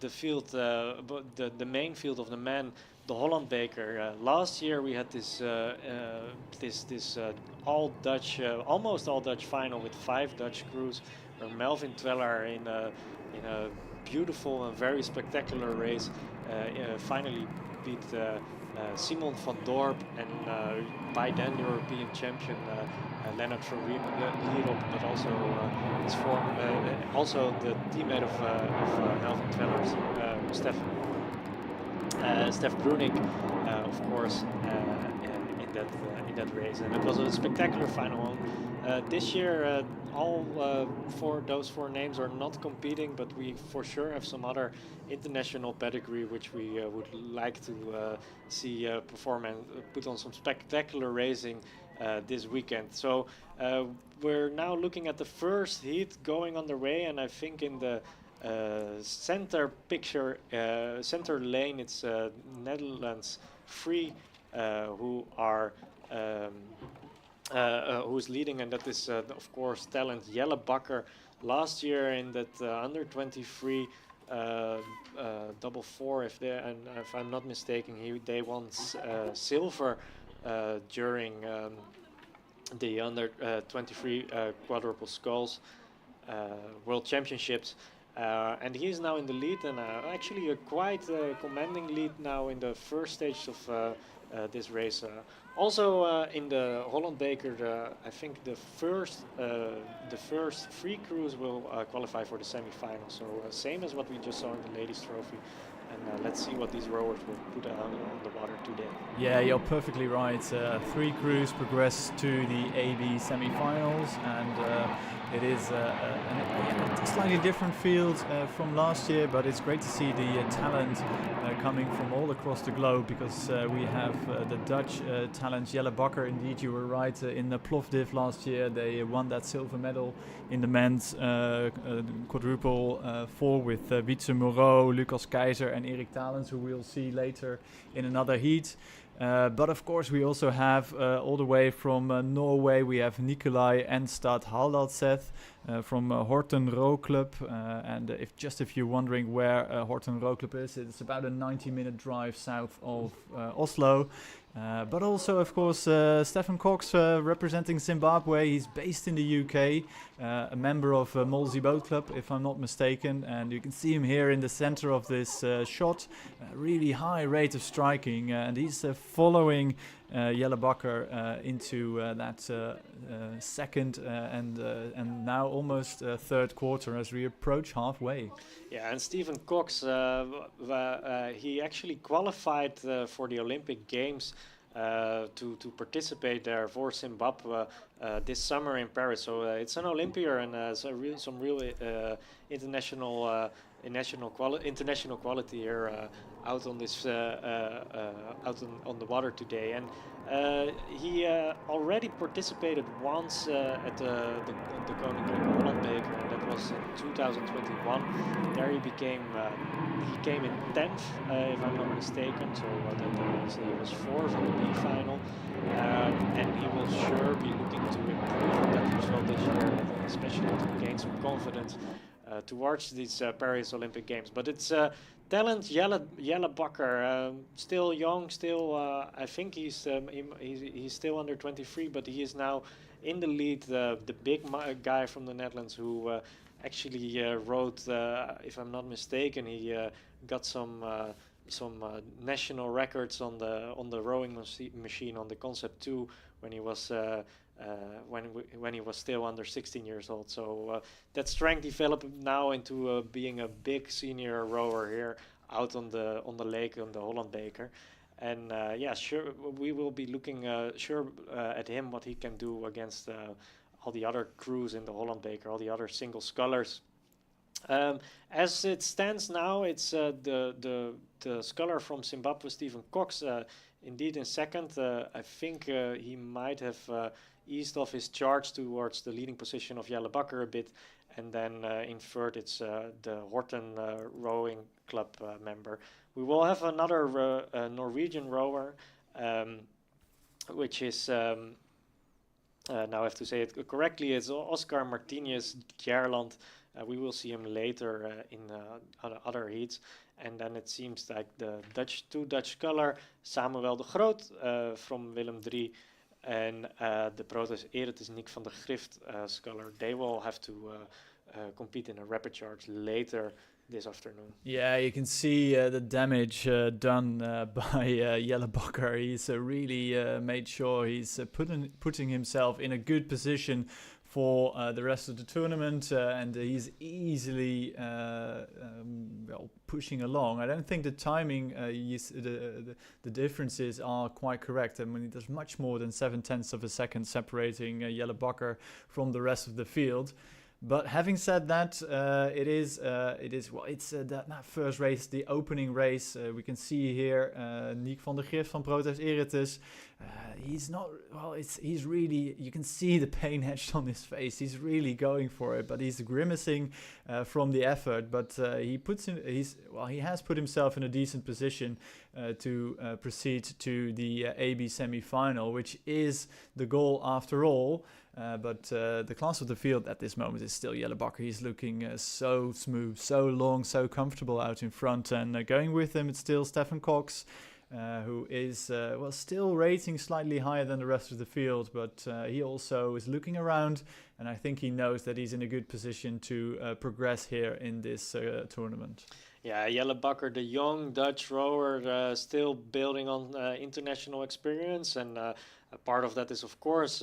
field, the main field of the men, the Holland Beker. Last year we had this all Dutch, almost all Dutch final with 5 Dutch crews, where Melvin Tweller in a beautiful and very spectacular race finally beat Simon van Dorp and by then European champion Lennart van Lierop, but also the teammate of Melvin Tweller, Stef Bruning, of course, in that race, and it was a spectacular final. This year, all those 4 names are not competing, but we for sure have some other international pedigree which we would like to see perform and put on some spectacular racing this weekend. So we're now looking at the first heat going on the way, and I think in the center lane it's Netherlands 3 who are who's leading, and that is of course talent Jelle Bakker. Last year in that under 23 double 4, if I'm not mistaken, they won silver during the under 23 quadruple sculls World Championships. And he is now in the lead, and actually a quite commanding lead now in the first stage of this race. Also in the Holland Beker, I think the first three crews will qualify for the semi-final. So same as what we just saw in the Ladies Trophy. And let's see what these rowers will put on the water today. Yeah, you're perfectly right. 3 crews progress to the AB semi-finals, and it is a slightly different field from last year, but it's great to see the talent coming from all across the globe, because we have the Dutch talent Jelle Bakker. Indeed, you were right. In the Plovdiv last year, they won that silver medal in the men's quadruple 4 with Wietse Moreau, Lucas Keizer and Erik Talens, who we'll see later in another heat. But of course we also have all the way from Norway, we have Nikolai Enstad Haldalseth from Horten Rowclub, and if you're wondering where Horten Rowclub is, it's about a 90-minute drive south of Oslo. But also, of course, Stefan Cox representing Zimbabwe. He's based in the UK, a member of Molesey Boat Club, if I'm not mistaken. And you can see him here in the center of this shot. Really high rate of striking, and he's following Jelle Bakker into that second and now almost third quarter as we approach halfway. Yeah, and Stephen Cox, he actually qualified for the Olympic Games to participate there for Zimbabwe this summer in Paris. So it's an Olympia, and some real international quality here out on this out on the water today. And he already participated once at the Koninklijke Holland Beker, and that was in 2021. There he came in 10th, if I'm not mistaken. So he was 4th in the B final, and he will sure be looking to improve on that result this year, especially to gain some confidence towards these Paris Olympic Games. But it's talent Jelle Bakker, still young, still I think he's still under 23, but he is now in the lead. The big guy from the Netherlands who actually rode, if I'm not mistaken, he got some national records on the rowing machine on the Concept 2 when he was when he was still under 16 years old. So that strength developed now into being a big senior rower here out on the lake on the Holland Beker. And yeah, sure, we will be looking at him, what he can do against all the other crews in the Holland Beker, all the other single scullers. As it stands now, it's the sculler from Zimbabwe, Stephen Cox, indeed in second. I think he might have eased off his charge towards the leading position of Jelle Bakker a bit. And then in third, it's the Horten Rowing Club member. We will have another Norwegian rower, which is, now I have to say it correctly, it's Oscar Martinez Gjerland. We will see him later in other heats. And then it seems like the two Dutch sculler, Samuel de Groot from Willem III, and the Proteus-Eretes Nick van der Grift sculler, they will have to compete in a rapid charge later this afternoon. Yeah, you can see the damage done by Jelle Bakker. He's really made sure he's putting himself in a good position for the rest of the tournament, and he's easily pushing along. I don't think the timing, the differences are quite correct. I mean, there's much more than 0.7 of a second separating Jelle Bakker from the rest of the field. But having said that, it's that first race, the opening race. We can see here Nick van der Grift from Proteus-Eretes. He's not, well, he's really, you can see the pain etched on his face. He's really going for it, but he's grimacing from the effort. But he has put himself in a decent position to proceed to the AB semi-final, which is the goal after all. But the class of the field at this moment is still Jelle Bakker. He's looking so smooth, so long, so comfortable out in front. And going with him, it's still Stefan Cox, who is still rating slightly higher than the rest of the field, but he also is looking around, and I think he knows that he's in a good position to progress here in this tournament. Yeah, Jelle Bakker, the young Dutch rower, still building on international experience, and a part of that is, of course,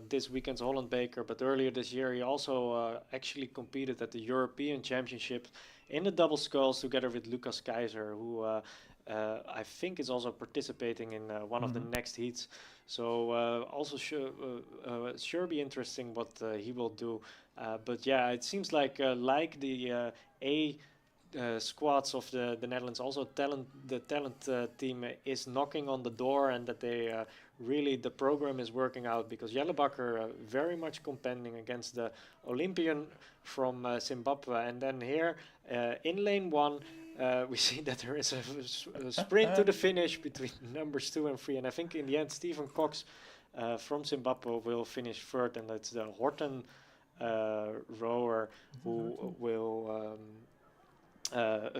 this weekend's Holland Beker, but earlier this year he also actually competed at the European Championship in the double sculls together with Lucas Keizer, who I think is also participating in one of the next heats. So also sure be interesting what he will do. But yeah, it seems like the A squads of the Netherlands, also the talent team is knocking on the door, and that they really, the program is working out, because Jelle Bakker very much contending against the Olympian from Zimbabwe. And then here in lane 1 we see that there is a sprint to the finish between numbers 2 and 3, and I think in the end Stephen Cox from Zimbabwe will finish third, and that's the Horten rower who will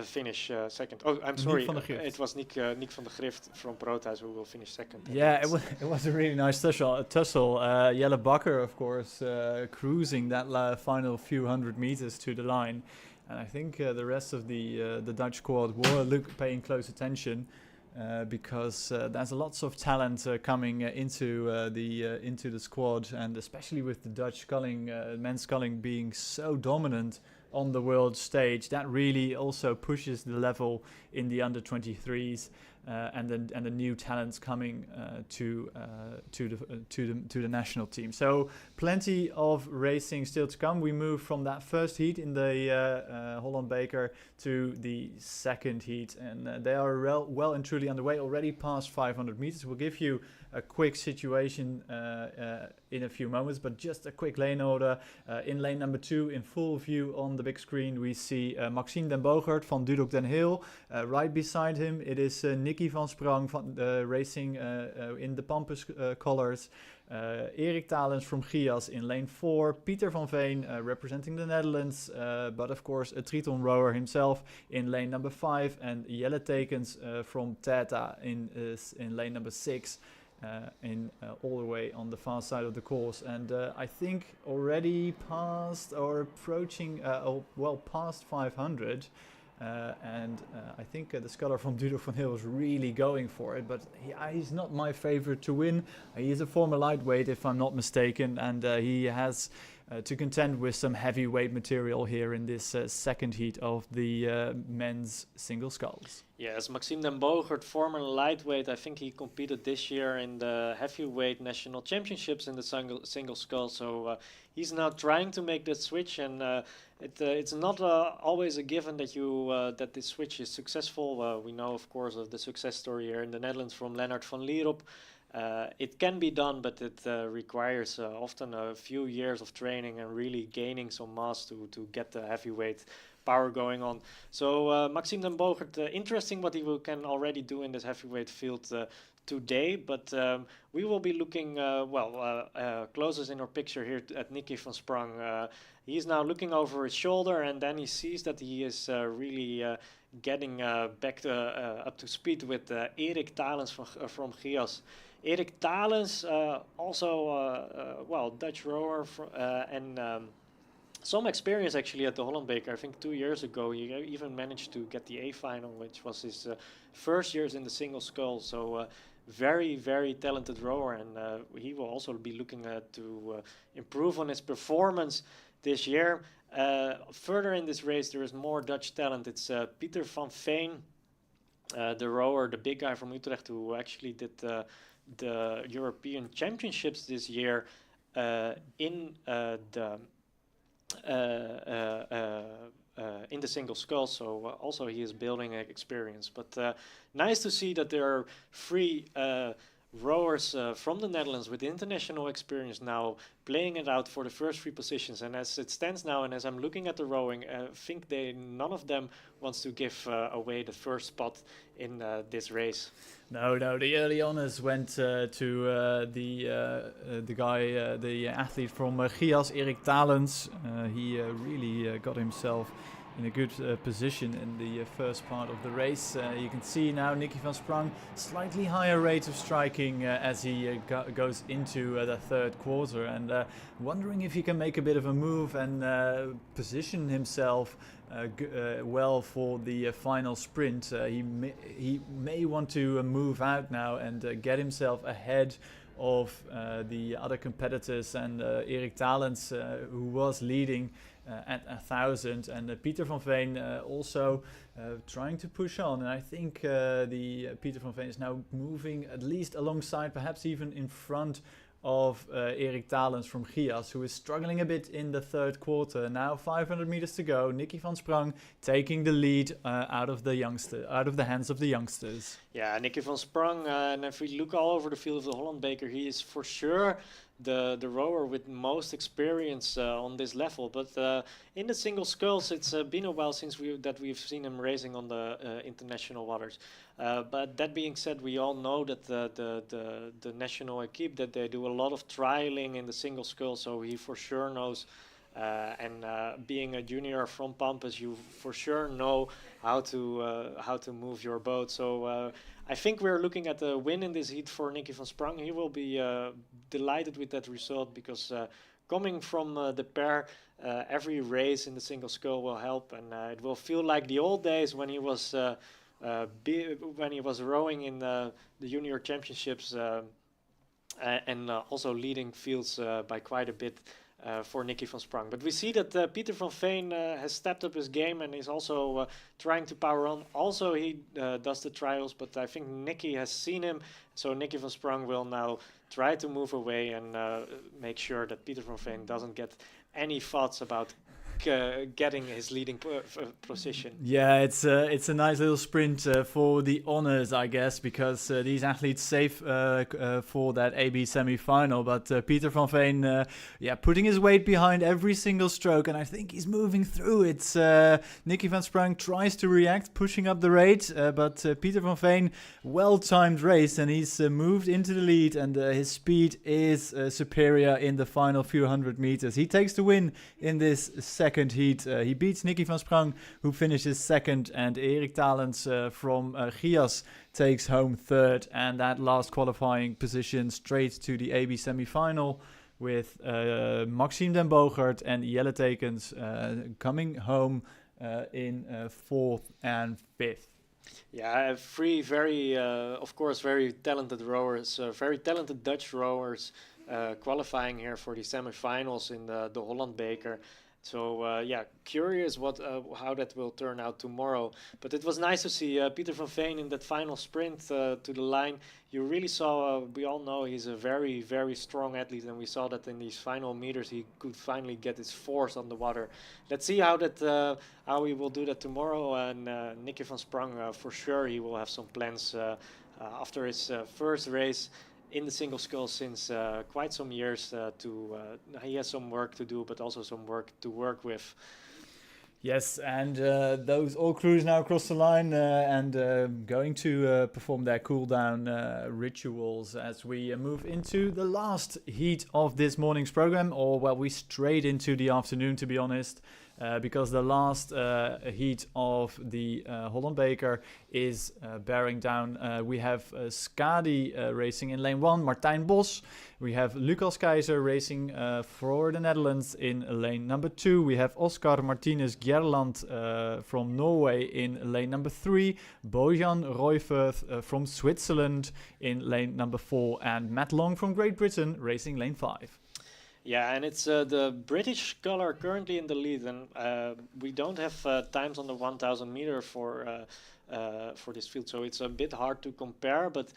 finish second. Oh, I'm sorry. It was Nick van der Grift from Proteus who will finish second. Yeah, it was a really nice tussle. Jelle Bakker, of course, cruising that final few hundred meters to the line. And I think the rest of the Dutch squad were paying close attention because there's lots of talent coming into the squad, and especially with the Dutch sculling, men's sculling being so dominant on the world stage, that really also pushes the level in the under 23s and the new talents coming to the national team. So plenty of racing still to come. We move from that first heat in the Holland Beker to the second heat, and they are well and truly underway, already past 500 meters. We'll give you a quick situation in a few moments, but just a quick lane order. In lane number 2, in full view on the big screen, we see Maxime Den Bogert van Dudok Den Hill. Right beside him, it is Nicky van Sprang racing in the Pampus colors. Erik Talens from Gias in lane 4. Pieter van Veen representing the Netherlands, but of course a Triton rower himself in lane number 5. And Jelle Tekens from Tata in lane number 6. All the way on the far side of the course, and I think already past or approaching past 500, and I think the sculler from Dudok van Hill is really going for it, but he's not my favorite to win. He is a former lightweight, if I'm not mistaken, and he has to contend with some heavyweight material here in this second heat of the men's single sculls. Yes, Maxime Den Bogert, former lightweight. I think he competed this year in the heavyweight national championships in the single skull. So he's now trying to make that switch, and it's not always a given that that this switch is successful. We know, of course, of the success story here in the Netherlands from Lennart van Lierop. It can be done, but it requires often a few years of training and really gaining some mass to get the heavyweight power going on. So Maxime Den Bogert, interesting what he can already do in this heavyweight field today, but we will be looking closest in our picture here at Nicky van Sprang. He's now looking over his shoulder, and then he sees that he is really getting back up to speed with Erik Talens from Gias. Erik Talens, also Dutch rower and some experience actually at the Holland Beker. I think 2 years ago he even managed to get the A final, which was his first years in the single scull. So very, very talented rower, and he will also be looking to improve on his performance this year. Further in this race, there is more Dutch talent. It's Pieter van Veen, the rower, the big guy from Utrecht, who actually did the European Championships this year in the single skull. So also he is building experience. But nice to see that there are 3 rowers from the Netherlands with international experience now playing it out for the first 3 positions. And as it stands now, and as I'm looking at the rowing, I think none of them wants to give away the first spot in this race. No, the early honors went to the athlete from Gias, Talens. He really got himself in a good position in the first part of the race. You can see now Nicky van Sprang, slightly higher rate of striking as he goes into the third quarter, and wondering if he can make a bit of a move and position himself well for the final sprint. He may want to move out now and get himself ahead of the other competitors, and Erik Talens, who was leading at 1,000, and Pieter van Veen also trying to push on. And I think Pieter van Veen is now moving at least alongside, perhaps even in front of Erik Talens from Gias, who is struggling a bit in the third quarter. Now 500 meters to go. Nicky van Sprang taking the lead out of the hands of the youngsters. Yeah, Nicky van Sprang, and if we look all over the field of the Holland Beker, he is for sure the rower with most experience on this level. But in the single sculls, it's been a while since we've seen him racing on the international waters. But that being said, we all know that the national equipe, that they do a lot of trialing in the single scull, so he for sure knows. And being a junior from Pampas, you for sure know how to move your boat. So I think we're looking at a win in this heat for Nicky van Sprang. He will be delighted with that result, because coming from the pair, every race in the single scull will help, and it will feel like the old days when he was rowing in the junior championships and also leading fields by quite a bit. For Nicky van Sprang. But we see that Pieter van Veen has stepped up his game and is also trying to power on. Also, he does the trials, but I think Nicky has seen him. So Nicky van Sprang will now try to move away and make sure that Pieter van Veen doesn't get any thoughts about getting his leading position. Yeah, it's a nice little sprint for the honors, I guess, because these athletes save for that AB semi-final. But Pieter van Veen, putting his weight behind every single stroke, and I think he's moving through. It's Nicky van Sprang tries to react, pushing up the rate, but Pieter van Veen, well-timed race, and he's moved into the lead, and his speed is superior in the final few hundred meters. He takes the win in this second heat. He beats Nicky van Sprang, who finishes second, and Erik Talens from Gias takes home third. And that last qualifying position straight to the AB semi-final, with Maxime Den Bogert and Jelle Tekens coming home in fourth and fifth. Yeah, 3 very, of course, very talented rowers, very talented Dutch rowers qualifying here for the semi-finals in the Holland Beker. So curious how that will turn out tomorrow. But it was nice to see Pieter van Veen in that final sprint to the line. You really saw, we all know he's a very, very strong athlete, and we saw that in these final meters he could finally get his force on the water. Let's see how he will do that tomorrow. And Nicky van Sprang, for sure, he will have some plans after his first race in the single scull since quite some years. He has some work to do, but also some work to work with. Yes, and those all crews now across the line and going to perform their cool down rituals as we move into the last heat of this morning's program, or we strayed into the afternoon, to be honest. Because the last heat of the Holland Beker is bearing down. We have Skadi racing in lane 1, Martijn Bos. We have Lucas Keizer racing for the Netherlands in lane number 2. We have Oscar Martinez Gerland from Norway in lane number 3. Bojan Royverth from Switzerland in lane number 4. And Matt Long from Great Britain racing lane 5. Yeah, and it's the British sculler currently in the lead, and we don't have times on the 1,000 meter for this field, so it's a bit hard to compare. But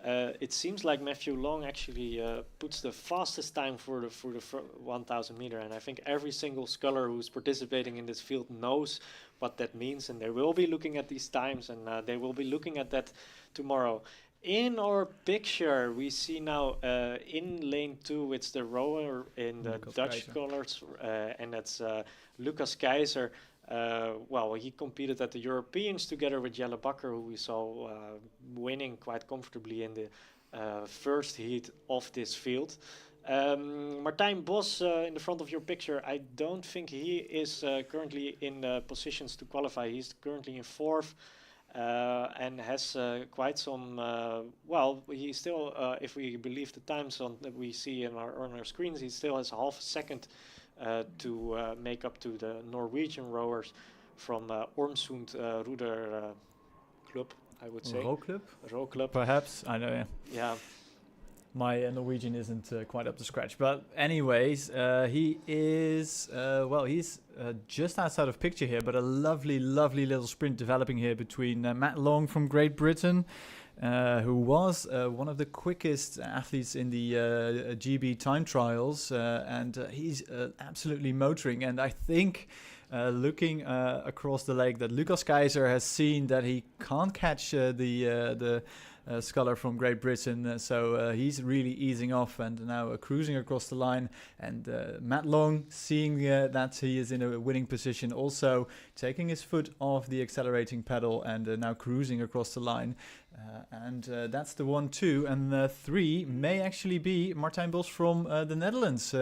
it seems like Matthew Long actually puts the fastest time for the 1,000 meter, and I think every single sculler who's participating in this field knows what that means, and they will be looking at these times, and they will be looking at that tomorrow. In our picture, we see now in lane 2, it's the rower in the Lucas Dutch Keizer. colors, and that's Lucas Keizer. Well, he competed at the Europeans together with Jelle Bakker, who we saw winning quite comfortably in the first heat of this field. Martijn Bos in the front of your picture, I don't think he is currently in positions to qualify. He's currently in 4th. And has quite some. Well, he still, if we believe the times that we see on our screens, he still has half a second to make up to the Norwegian rowers from Ormsund Ruder Club, I would say. Row Club. Perhaps, I know, yeah. Yeah. My Norwegian isn't quite up to scratch. But anyways, he is, he's just outside of picture here, but a lovely, lovely little sprint developing here between Matt Long from Great Britain, who was one of the quickest athletes in the GB time trials, and he's absolutely motoring. And I think looking across the lake that Lucas Keizer has seen that he can't catch the sculler from Great Britain, so he's really easing off and now cruising across the line. And Matt Long, seeing that he is in a winning position, also taking his foot off the accelerating pedal and now cruising across the line. And that's the 1-2, and 3 may actually be Martijn Bos from the Netherlands,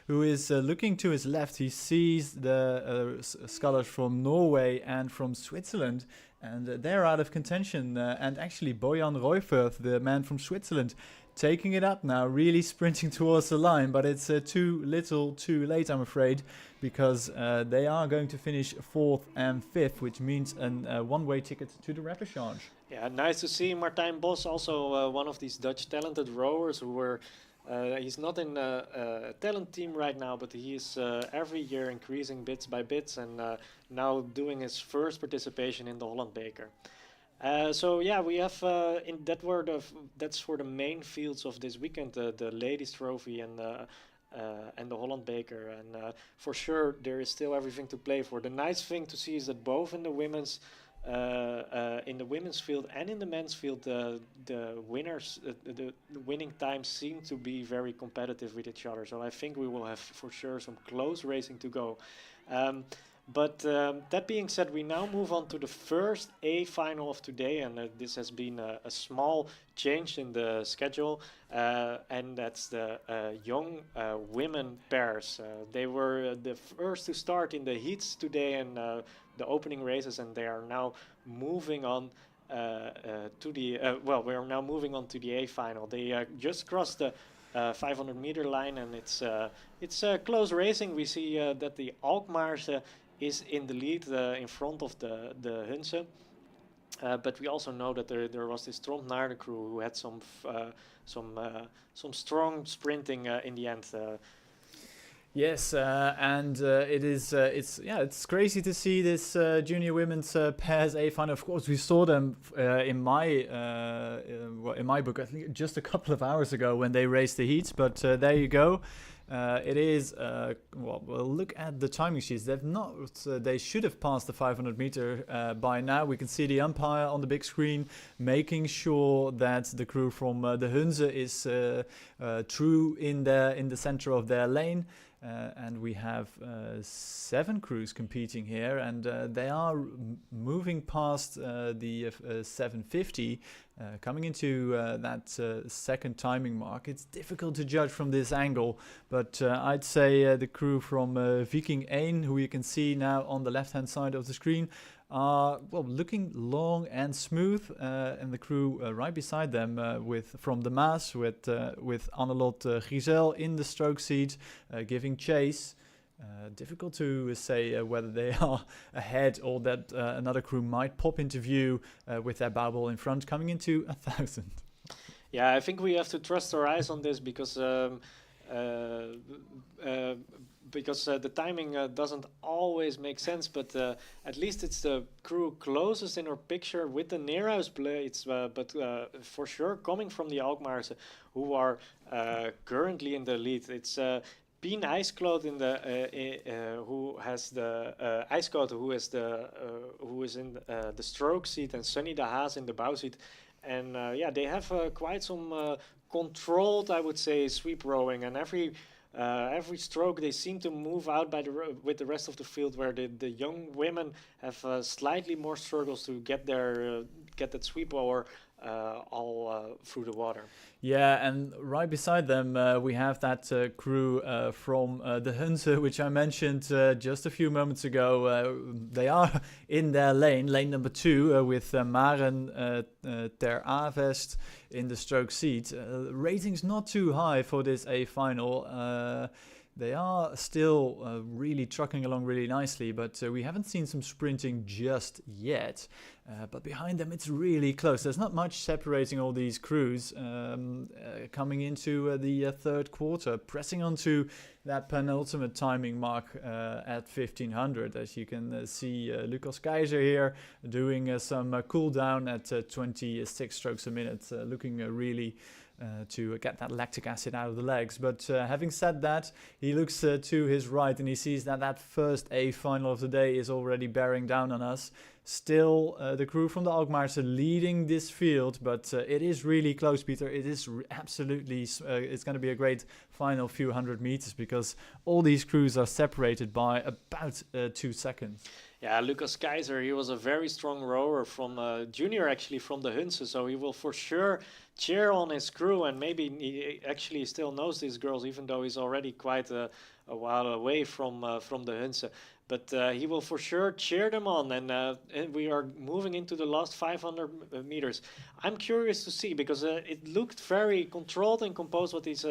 who is looking to his left. He sees the scullers from Norway and from Switzerland, and they're out of contention. And actually Bojan Royferth, the man from Switzerland, taking it up now, really sprinting towards the line, but it's too little too late, I'm afraid, because they are going to finish 4th and 5th, which means a one-way ticket to the repechage. Yeah, nice to see Martijn Bos, also one of these Dutch talented rowers who were. He's not in a talent team right now, but he is every year increasing bits by bits, and now doing his first participation in the Holland Beker. So yeah, we have that's for the main fields of this weekend, the Ladies Trophy and the Holland Beker, and for sure there is still everything to play for. The nice thing to see is that both in the women's field and in the men's field, the winners, the winning times seem to be very competitive with each other. So I think we will have for sure some close racing to go. But that being said, we now move on to the first A final of today, and this has been a small change in the schedule, and that's the young women pairs. They were the first to start in the heats today and the opening races, and they are now moving on to the we are now moving on to the A final. They just crossed the 500 meter line, and it's close racing. We see that the Alkmaarse is in the lead in front of the Hunse. But we also know that there was this Trond Naarden crew who had some strong sprinting in the end. Yes, and it's crazy to see this junior women's pairs A final. Of course, we saw them in my book, I think just a couple of hours ago when they raced the heats. But there you go. It is we'll look at the timing sheets. They should have passed the 500 meter by now. We can see the umpire on the big screen making sure that the crew from the Hunze is true in the center of their lane. And we have 7 crews competing here, and they are moving past the 750, coming into that second timing mark. It's difficult to judge from this angle, but I'd say the crew from Viking 1, who you can see now on the left-hand side of the screen, are looking long and smooth, and the crew right beside them from the Maas with Annelot Giselle in the stroke seat, giving chase. Difficult to say whether they are ahead or that another crew might pop into view with their bow ball in front, coming into 1,000. Yeah, I think we have to trust our eyes on this because the timing doesn't always make sense, but at least it's the crew closest in our picture with the Neerhuis blades, but for sure coming from the Alkmaarse, who are currently in the lead. It's Pien IJskloot in the who has the IJskloot who is in the stroke seat, and Sunny de Haas in the bow seat. and they have quite some controlled, I would say, sweep rowing, and every stroke they seem to move out with the rest of the field, where the young women have slightly more struggles to get that sweep rower all through the water. Yeah, and right beside them we have that crew from the Hunze, which I mentioned just a few moments ago. They are in their lane number 2, with Maren ter Avest in the stroke seat. Ratings not too high for this A final. They are still really trucking along really nicely, but we haven't seen some sprinting just yet. But behind them, it's really close. There's not much separating all these crews coming into the third quarter, pressing onto that penultimate timing mark at 1500. As you can see, Lucas Keizer here doing some cool down at 26 strokes a minute, looking really to get that lactic acid out of the legs. But having said that, he looks to his right and he sees that first A final of the day is already bearing down on us. Still, the crew from the Alkmaarse leading this field, but it is really close, Peter. It is absolutely, it's going to be a great final few hundred meters, because all these crews are separated by about 2 seconds. Yeah, Lucas Keizer, he was a very strong rower from junior, actually, from the Hunze, so he will for sure cheer on his crew, and maybe he actually still knows these girls, even though he's already quite a while away from the Hunze. But he will for sure cheer them on, and we are moving into the last 500 meters. I'm curious to see, because it looked very controlled and composed what this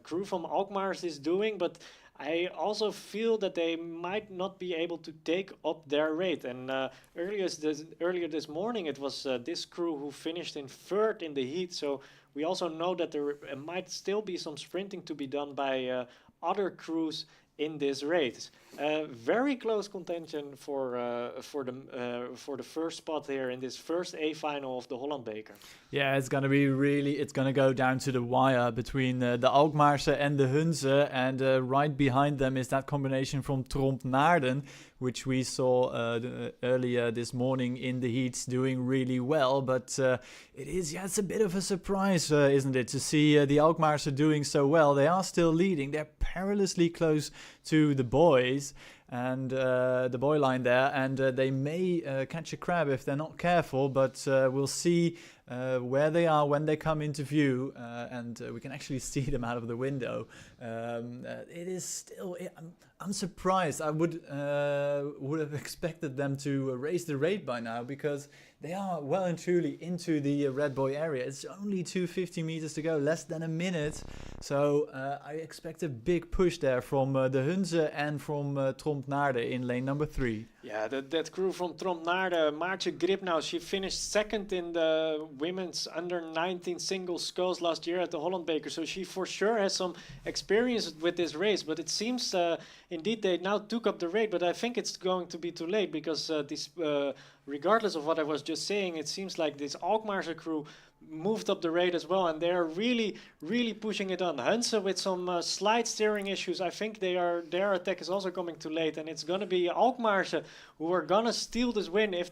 crew from Alkmaar is doing, but I also feel that they might not be able to take up their rate. And earlier this morning, it was this crew who finished in third in the heat. So we also know that there might still be some sprinting to be done by other crews in this race. Very close contention for the first spot here in this first A final of the Holland Beker. Yeah, it's gonna go down to the wire between the Alkmaarse and the Hunze, and right behind them is that combination from Tromp Naarden, which we saw earlier this morning in the heats doing really well. But it's a bit of a surprise, isn't it, to see the Alkmaarse doing so well. They are still leading. They're perilously close to the boys and the boy line there, and they may catch a crab if they're not careful, but we'll see where they are when they come into view, and we can actually see them out of the window. It is still, I'm surprised. I would have expected them to raise the rate by now, because they are well and truly into the red boy area. It's only 250 meters to go, less than a minute. So I expect a big push there from the Hunze and from Tromp Naarden in lane number 3. Yeah, that crew from Tromp Naarden, Maartje Gripnau, she finished second in the women's under-19 singles sculls last year at the Holland Beker. So she for sure has some experience with this race. But it seems indeed they now took up the rate. But I think it's going to be too late, because regardless of what I was just saying, it seems like this Alkmaarse crew moved up the rate as well, and they are really pushing it on. Hunze with some slight steering issues. I think their attack is also coming too late, and it's going to be Alkmaarse who are going to steal this win if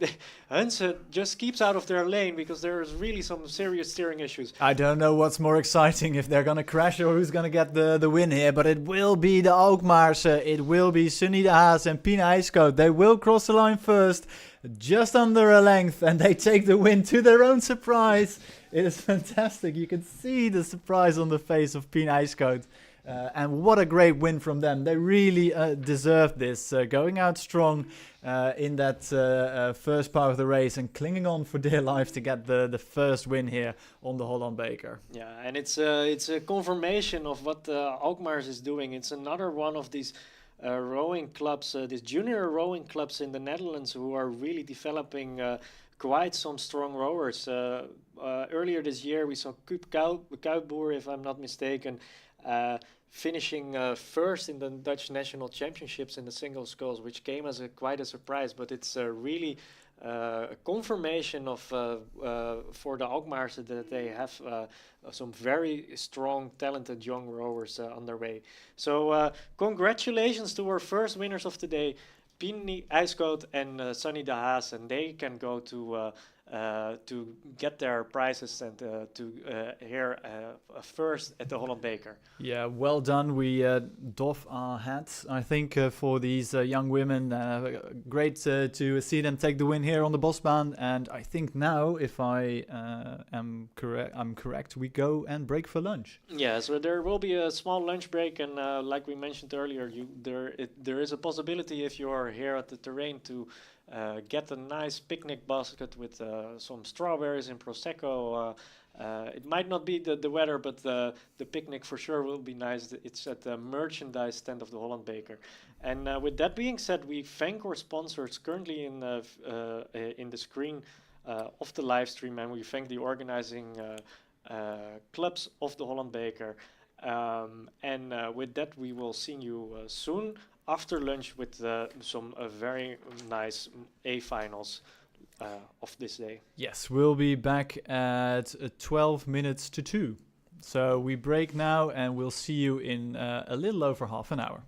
Hunze just keeps out of their lane, because there is really some serious steering issues. I don't know what's more exciting, if they're going to crash or who's going to get the win here, but it will be the Alkmaarse. It will be Sunny de Haas and Pien Ijskoot. They will cross the line first, just under a length, and they take the win to their own surprise. It is fantastic. You can see the surprise on the face of Pien Ijskoot. And what a great win from them. They really deserved this, going out strong in that first part of the race and clinging on for dear life to get the first win here on the Holland Beker. Yeah, and it's a confirmation of what Alkmaar is doing. It's another one of these rowing clubs, these junior rowing clubs in the Netherlands, who are really developing quite some strong rowers. Earlier this year we saw Kuip Kuipboer, if I'm not mistaken, finishing first in the Dutch national championships in the single sculls, which came as quite a surprise. But it's really a confirmation of for the Alkmaarse that they have some very strong, talented young rowers on their way. So congratulations to our first winners of the day, Pien Ijskoot and Sunny de Haas, and they can go to to get their prizes and to hear first at the Holland Beker. Yeah, well done. We doff our hats, I think, for these young women. Great to see them take the win here on the Bosbaan. And I think now, if I am correct, we go and break for lunch. Yeah, so there will be a small lunch break, and like we mentioned earlier, there is a possibility if you are here at the terrain to get a nice picnic basket with some strawberries and prosecco. It might not be the weather, but the picnic for sure will be nice. It's at the merchandise stand of the Holland Baker. And with that being said, we thank our sponsors currently in the screen of the live stream, and we thank the organizing clubs of the Holland Baker. And with that, we will see you soon after lunch with some very nice A finals of this day. Yes, we'll be back at 12 minutes to 2. So we break now and we'll see you in a little over half an hour.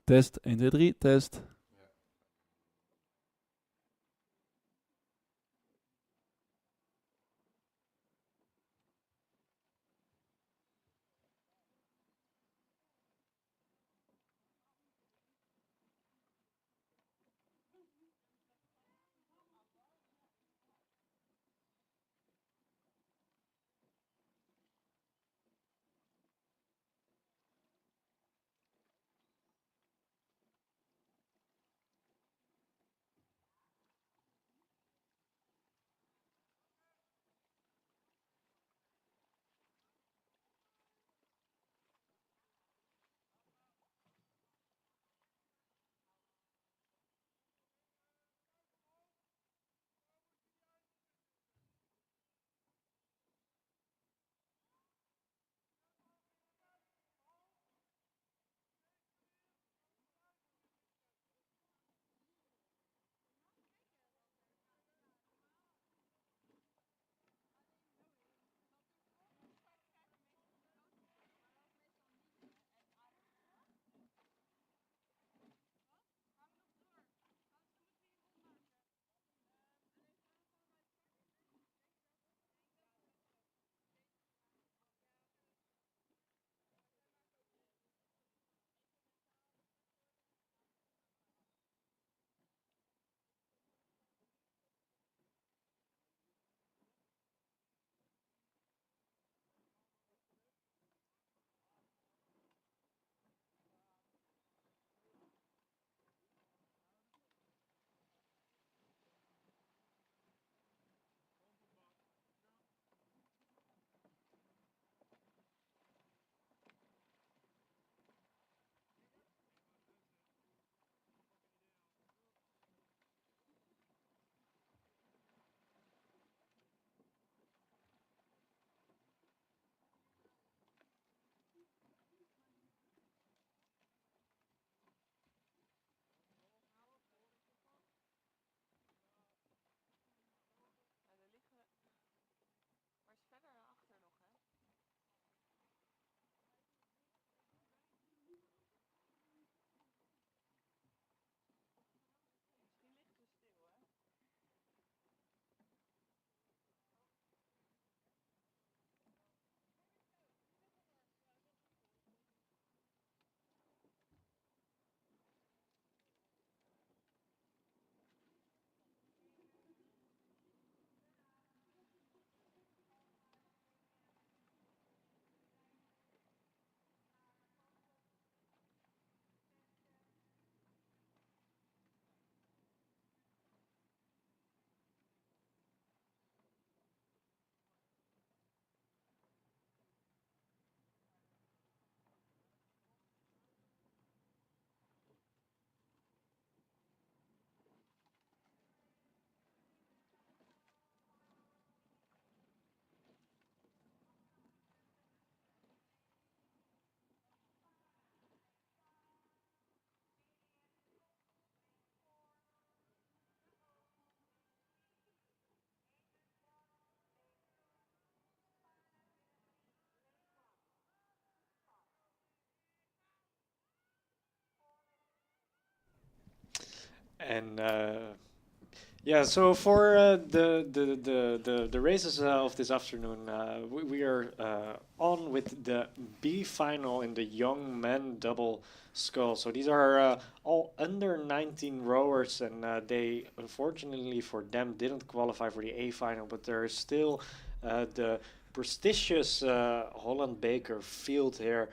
Test, 1, 2, 3, test. And yeah, so for the races of this afternoon, we are on with the B final in the young men double scull. So these are all under 19 rowers, and they unfortunately for them didn't qualify for the A final, but there is still the prestigious Holland Beker field here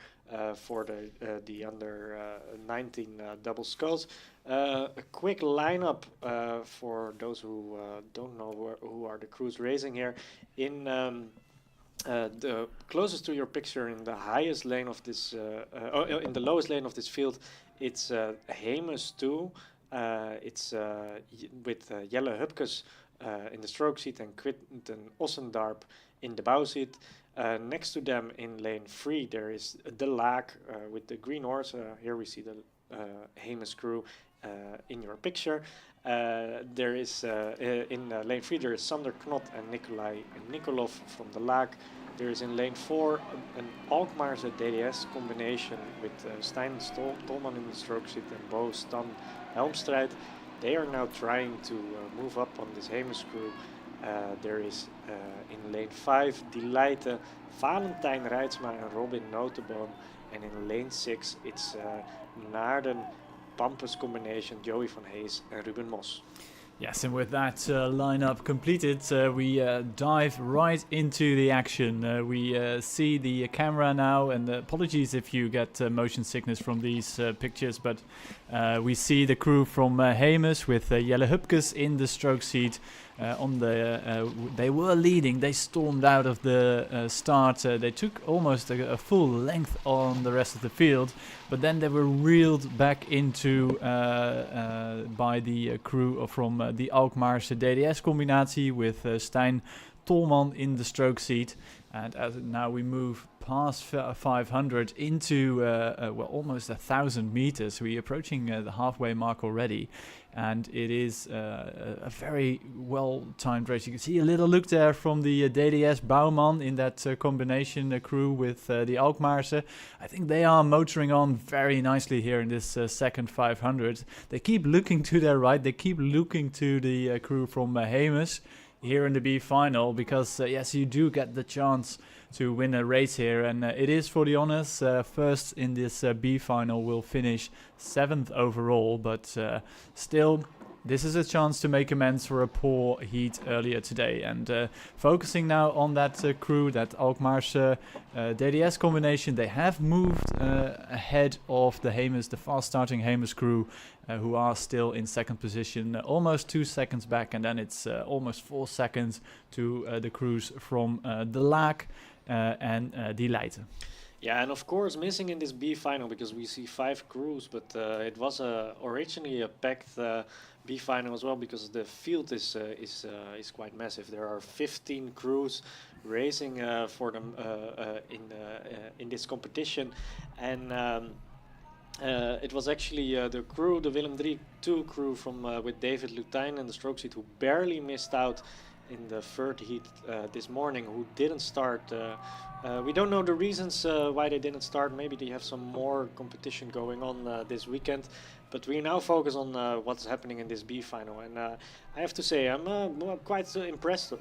for the under 19 double sculls. A quick lineup for those who don't know who are the crews racing here. In the closest to your picture, in the highest lane of this, in the lowest lane of this field, it's Hemus 2. It's with Jelle Hupkes in the stroke seat and Quinten Ossendarp in the bow seat. Next to them in lane 3, there is De Laak with the green horse. Here we see the Hemus crew in your picture. There is in lane 3 there is Sander Knot and Nikolai Nikolov from the Laak. There is in lane 4 an Alkmaarse D.S.R combination with Stijn Tolman in the stroke seat and Bo Stan Helmstrijd. They are now trying to move up on this Hemes crew. There is in lane 5 Delighte, Valentijn Rijtsma and Robin Notenboom. And in lane 6 it's Naarden Pampus combination, Joey van Hees and Ruben Mos. Yes, and with that lineup completed, we dive right into the action. We see the camera now, and apologies if you get motion sickness from these pictures, but we see the crew from Hemes with Jelle Hupkes in the stroke seat. They were leading, they stormed out of the start, they took almost a full length on the rest of the field, but then they were reeled back into by the crew from the Alkmaarse DDS combinatie with Stijn Tolman in the stroke seat. And as now we move past 500 into almost 1,000 meters. We're approaching the halfway mark already, and it is a very well-timed race. You can see a little look there from the DDS Bouwman in that combination crew with the Alkmaarse. I think they are motoring on very nicely here in this second 500. They keep looking to their right. They keep looking to the crew from Hemes here in the B final, because yes, you do get the chance to win a race here, and it is for the honors. First in this B final will finish 7th overall, but still this is a chance to make amends for a poor heat earlier today. And focusing now on that crew, that Alkmaarse DDS combination, they have moved ahead of the Hemes, the fast starting Hemes crew, who are still in second position, almost 2 seconds back, and then it's almost 4 seconds to the crews from De Laak and Delighte. Yeah, and of course missing in this B final, because we see 5 crews, but it was originally a packed B final as well, because the field is quite massive. There are 15 crews racing for them in this competition, and it was actually the crew, the Willem 3-2 crew from with David Lutijn in the stroke seat, who barely missed out in the third heat this morning, who didn't start. We don't know the reasons why they didn't start. Maybe they have some more competition going on this weekend. But we now focus on what's happening in this B final, and I have to say I'm quite impressed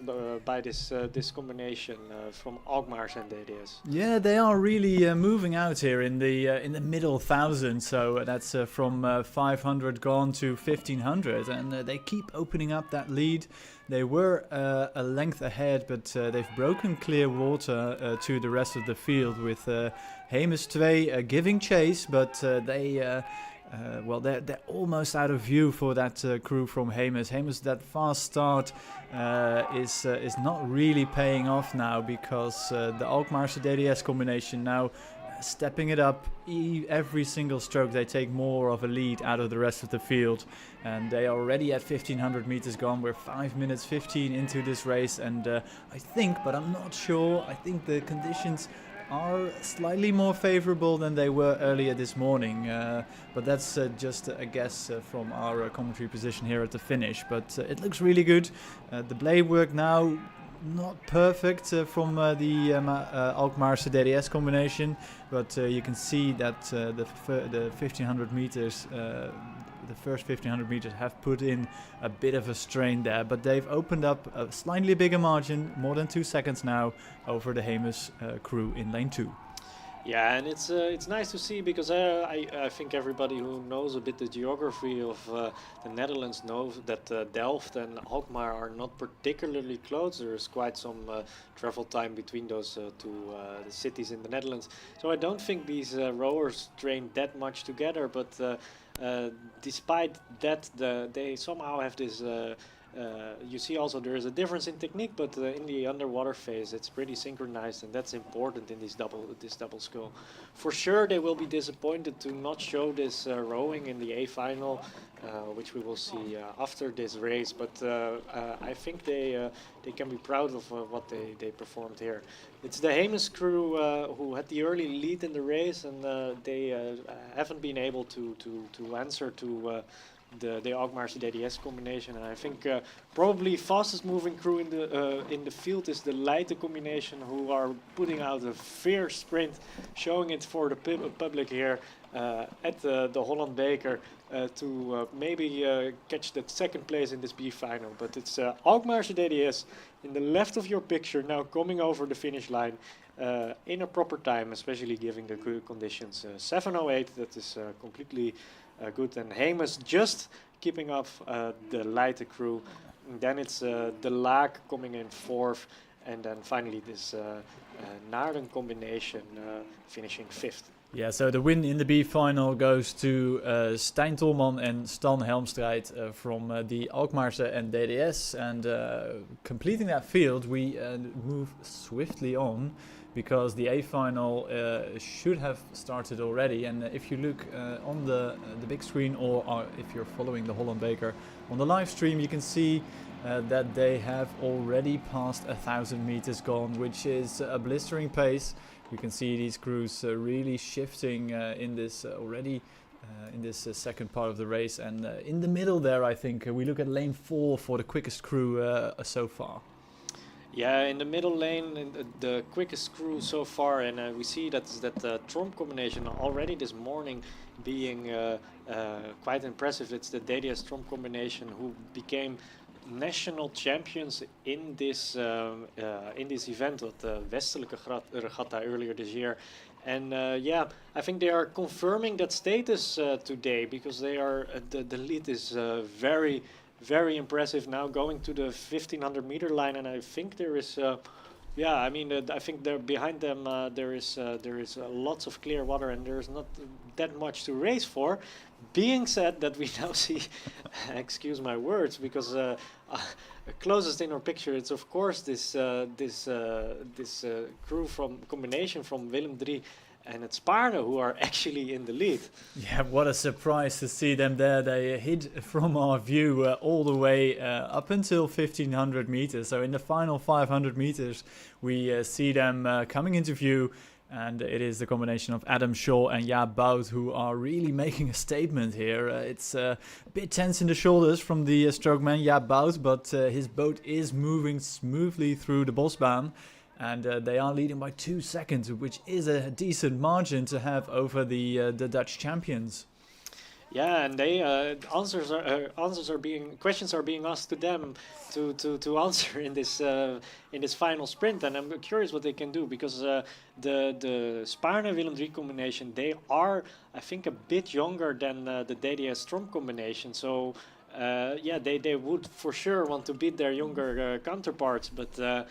by this combination from Alkmaar and DDS. Yeah, they are really moving out here in the middle thousand. So that's from 500 gone to 1500, and they keep opening up that lead. They were a length ahead, but they've broken clear water to the rest of the field, with Hemes 2 giving chase, but they're almost out of view for that crew from Hemes. Hemes, that fast start is not really paying off now, because the Alkmaarse DDS combination now stepping it up. Every single stroke they take more of a lead out of the rest of the field, and they are already at 1500 meters gone. We're 5 minutes 15 into this race, and I think, but I'm not sure, I think the conditions are slightly more favorable than they were earlier this morning, but that's just a guess from our commentary position here at the finish. But it looks really good. The blade work now not perfect from the Alkmaarse DDS combination, but you can see that the 1500 meters, the first 1500 meters have put in a bit of a strain there, but they've opened up a slightly bigger margin, more than 2 seconds now, over the Hemes crew in lane 2. Yeah, and it's nice to see, because I think everybody who knows a bit the geography of the Netherlands knows that Delft and Alkmaar are not particularly close. There is quite some travel time between those two the cities in the Netherlands. So I don't think these rowers train that much together, but despite that, they somehow have this. You see also there is a difference in technique, but in the underwater phase it's pretty synchronized, and that's important in this double scull. For sure they will be disappointed to not show this rowing in the A final, which we will see after this race, but I think they can be proud of what they performed here. It's the Hemes crew who had the early lead in the race, and they haven't been able to answer to the Alkmaarse D.S.R combination. And I think probably fastest moving crew in the field is the Leiden combination, who are putting out a fierce sprint, showing it for the public here at the Holland Beker to maybe catch that second place in this B final. But it's Alkmaarse D.S.R in the left of your picture now coming over the finish line in a proper time, especially given the conditions. 7:08, that is completely good. And Hemes just keeping up the Leiden crew. And then it's the Laak coming in fourth. And then finally this Naarden combination finishing fifth. Yeah, so the win in the B final goes to Stijn Tolman and Stan Helmstrijd from the Alkmaarse and D.S.R. And completing that field, we move swiftly on, because the A final should have started already. And if you look on the big screen, or if you're following the Holland Beker on the live stream, you can see that they have already passed 1,000 meters gone, which is a blistering pace. You can see these crews really shifting in this already in this second part of the race. And in the middle there, I think we look at lane 4 for the quickest crew so far. Yeah, in the middle lane, the quickest crew so far, and we see that Tromp combination already this morning being quite impressive. It's the D.S.R Tromp combination who became national champions in this event at the Westelijke Regatta earlier this year. And yeah, I think they are confirming that status today, because they are the lead is very, very impressive now, going to the 1500 meter line. And I think there is yeah, I mean, I think there behind them there is lots of clear water, and there's not that much to race for. Being said that, we now see, excuse my words, because closest in our picture, it's of course this crew from combination from Willem III and it's Spaarne who are actually in the lead. Yeah, what a surprise to see them there. They hid from our view all the way up until 1500 meters. So in the final 500 meters, we see them coming into view. And it is the combination of Adam Shaw and Jaap Bout who are really making a statement here. It's a bit tense in the shoulders from the strokeman Jaap Bout, but his boat is moving smoothly through the Bosbaan. And they are leading by 2 seconds, which is a decent margin to have over the Dutch champions. Yeah, and they questions are being asked to them to answer in this final sprint, and I'm curious what they can do, because the Spaarne Willem III combination, they are, I think, a bit younger than the D.S.R Tromp combination, so yeah, they would for sure want to beat their younger counterparts, but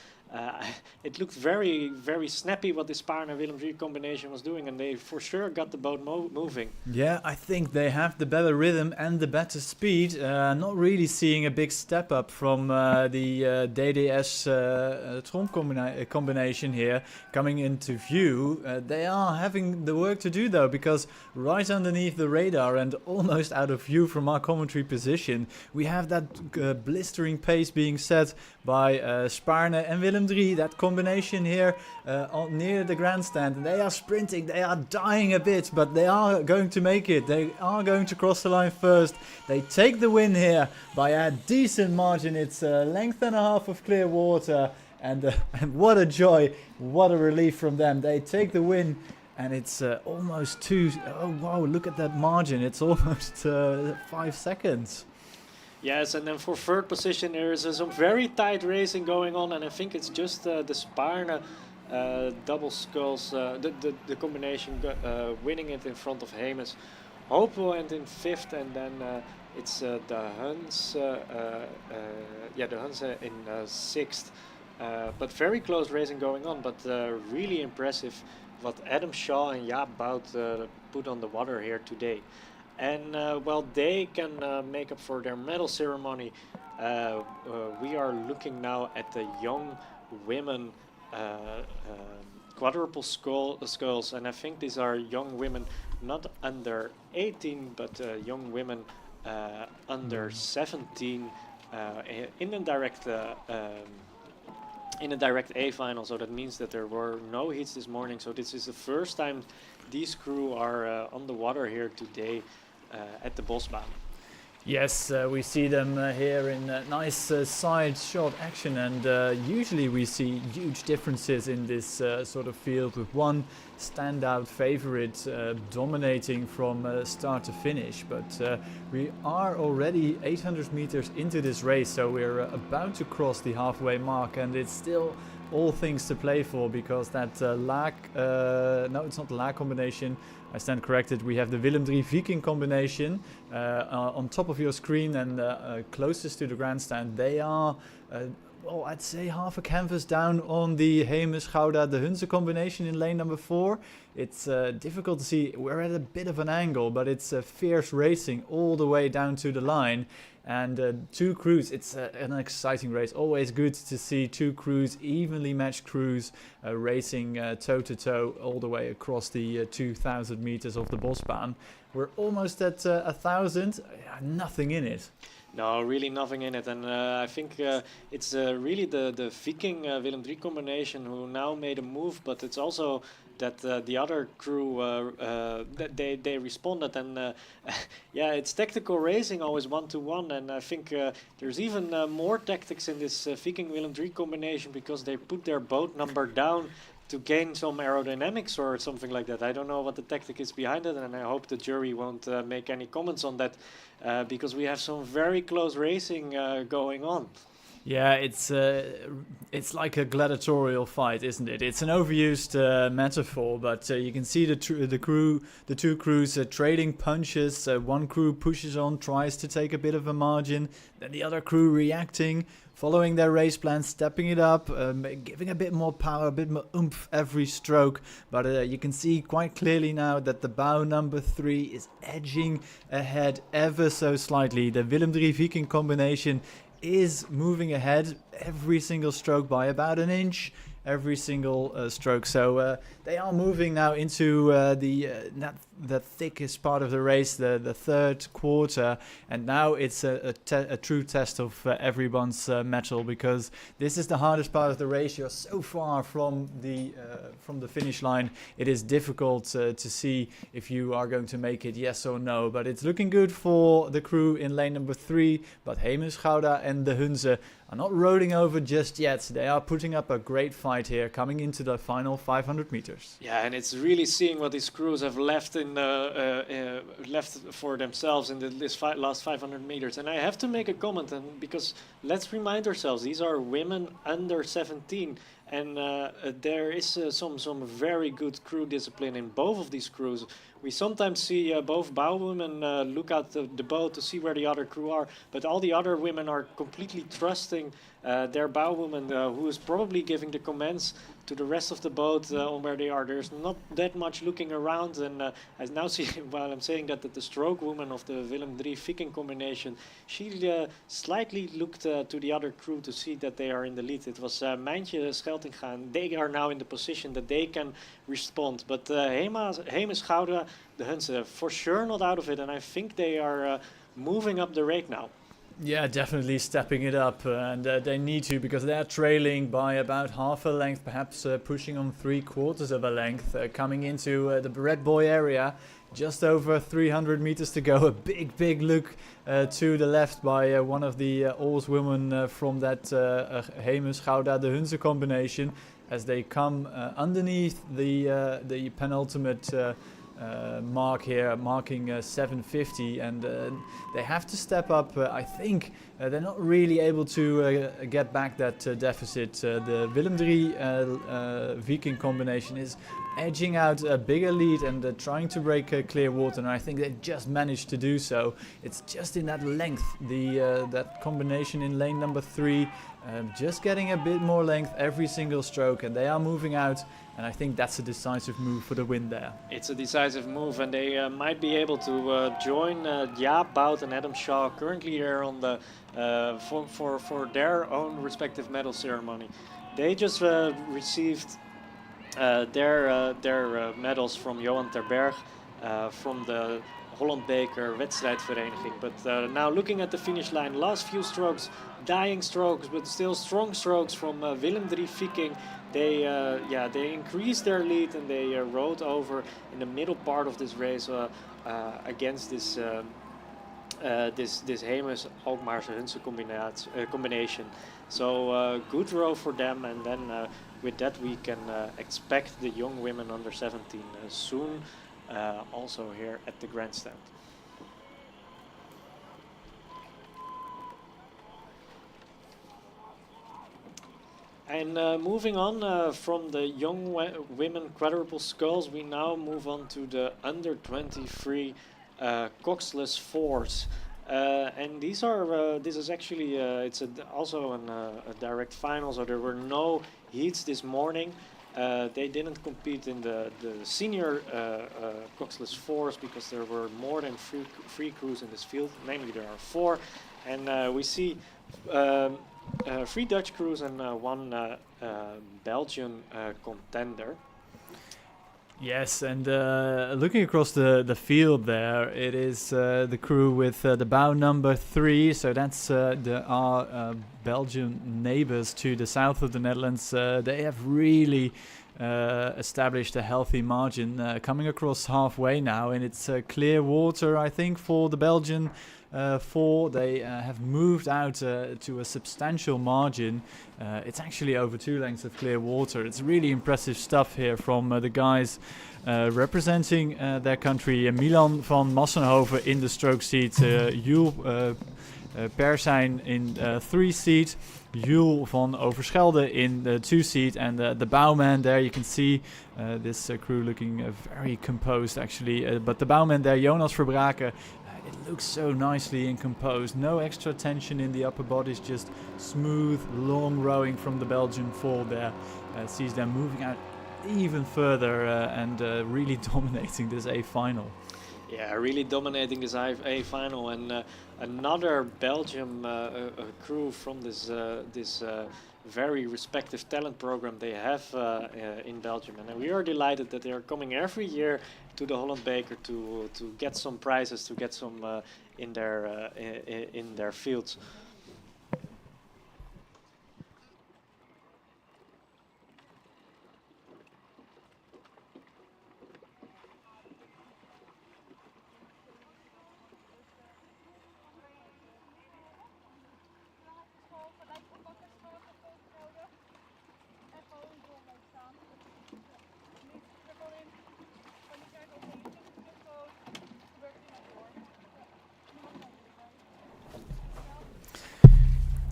it looked very, very snappy what the Spaarne Willem III combination was doing, and they for sure got the boat moving. Yeah, I think they have the better rhythm and the better speed. Not really seeing a big step up from the D.S.R Tromp combination here coming into view. They are having the work to do though, because right underneath the radar and almost out of view from our commentary position, we have that blistering pace being set by Spaarne and Willem III, that combination here near the grandstand. They are sprinting, they are dying a bit, but they are going to make it. They are going to cross the line first. They take the win here by a decent margin. It's a length and a half of clear water, and what a joy, what a relief from them. They take the win, and it's almost 2. Oh wow, look at that margin. It's almost 5 seconds. Yes, and then for third position there is some very tight racing going on, and I think it's just the Spaarne double sculls, the combination winning it in front of Hemes. Hope will end in 5th, and then it's the Huns, the Huns in 6th. But very close racing going on, but really impressive what Adam Shaw and Jaap Bout put on the water here today. And well, they can make up for their medal ceremony. We are looking now at the young women quadruple sculls, and I think these are young women not under 18, but young women under 17 in a direct A final. So that means that there were no heats this morning. So this is the first time these crew are on the water here today at the Bosbaan. Yes, we see them here in nice side shot action, and usually we see huge differences in this sort of field, with one standout favorite dominating from start to finish. But we are already 800 meters into this race, so we're about to cross the halfway mark, and it's still all things to play for, because that no, it's not the Laag combination, I stand corrected. We have the Willem III Viking combination on top of your screen and closest to the grandstand. They are, well, I'd say half a canvas down on the Hemes, Gouda, de Hunze combination in lane number 4. It's difficult to see. We're at a bit of an angle, but it's fierce racing all the way down to the line. And two crews, it's an exciting race. Always good to see two crews, evenly matched crews, racing toe-to-toe all the way across the 2,000 meters of the Bosbaan. We're almost at 1,000, nothing in it. No, really nothing in it. And I think it's really the Viking Willem III combination who now made a move, but it's also that the other crew that they responded, and yeah, it's tactical racing, always 1-to-1, and I think there's even more tactics in this Viking Willem III combination, because they put their boat number down to gain some aerodynamics or something like that. I don't know what the tactic is behind it, and I hope the jury won't make any comments on that, because we have some very close racing going on. Yeah, it's like a gladiatorial fight, isn't it? It's an overused metaphor, but you can see the two crews trading punches. One crew pushes on, tries to take a bit of a margin, then the other crew reacting, following their race plan, stepping it up, giving a bit more power, a bit more oomph every stroke. But you can see quite clearly now that the bow number 3 is edging ahead ever so slightly. The Willem III Viking combination is moving ahead every single stroke by about an inch, every single stroke. So they are moving now into the thickest part of the race, the third quarter, and now it's a true test of everyone's mettle, because this is the hardest part of the race. You're so far from the finish line. It is difficult to see if you are going to make it, yes or no, but it's looking good for the crew in lane number 3, but Hemes, Gouda and de Hunze are not rolling over just yet. They are putting up a great fight here, coming into the final 500 meters. Yeah, and it's really seeing what these crews have left left for themselves in this last 500 meters. And I have to make a comment, and because let's remind ourselves, these are women under 17. And there is some very good crew discipline in both of these crews. We sometimes see both bowwomen look out the boat to see where the other crew are, but all the other women are completely trusting their bowwoman, who is probably giving the commands to the rest of the boat on where they are. There's not that much looking around, and I now see, while I'm saying that the stroke woman of the Willem III Viking combination, she slightly looked to the other crew to see that they are in the lead. It was Mijntje Scheltinga, and they are now in the position that they can respond. But Hemes, Gouda, de Hunze, for sure not out of it, and I think they are moving up the rate now. Yeah, definitely stepping it up, and they need to, because they're trailing by about half a length, perhaps pushing on 3/4 of a length, coming into the Red Boy area. Just over 300 meters to go. A big look to the left by one of the oarswomen from that Hemes, Gouda, de Hunze combination, as they come underneath the penultimate mark here, marking 750, and they have to step up. I think they're not really able to get back that deficit. The Willem III Viking combination is edging out a bigger lead and trying to break clear water, and I think they just managed to do so. It's just in that length, that combination in lane number 3, just getting a bit more length every single stroke, and they are moving out, and I think that's a decisive move for the win there. It's a decisive move, and they might be able to join Jaap Bout and Adam Shaw. Currently they're on the for their own respective medal ceremony. They just received their medals from Johan ter Berg from the Holland Beker wedstrijdvereniging. But now looking at the finish line, last few strokes, dying strokes, but still strong strokes from Willem III Viking. They increased their lead, and they rode over in the middle part of this race against this this Hemes Alkmaarse Hunse combination. So good row for them, and then with that we can expect the young women under 17 soon, also here at the grandstand. And moving on from the young women quadruple sculls, we now move on to the under 23 coxless fours. And these are, this is actually, it's also a direct final, so there were no heats this morning. They didn't compete in the senior coxless fours because there were more than three crews in this field, namely there are 4. And we see 3 Dutch crews and 1 Belgian contender. Yes, and looking across the field there, it is the crew with the bow number 3, so that's our Belgian neighbors to the south of the Netherlands. They have really established a healthy margin coming across halfway now, and it's clear water, I think, for the Belgian 4. They have moved out to a substantial margin. It's actually over 2 lengths of clear water. It's really impressive stuff here from the guys representing their country. Milan van Massenhoven in the stroke seat, Jules Persijn in 3 seat, Jules van Overschelde in the 2 seat, and the bowman there, you can see this crew looking very composed actually, but the bowman there, Jonas Verbraken, it looks so nicely and composed. No extra tension in the upper bodies, just smooth, long rowing from the Belgian 4 there. Sees them moving out even further and really dominating this A final. Yeah, really dominating this A final, and another Belgium crew from this very respective talent program they have in Belgium, and we are delighted that they are coming every year to the Holland Beker to get some prizes, to get some in their fields.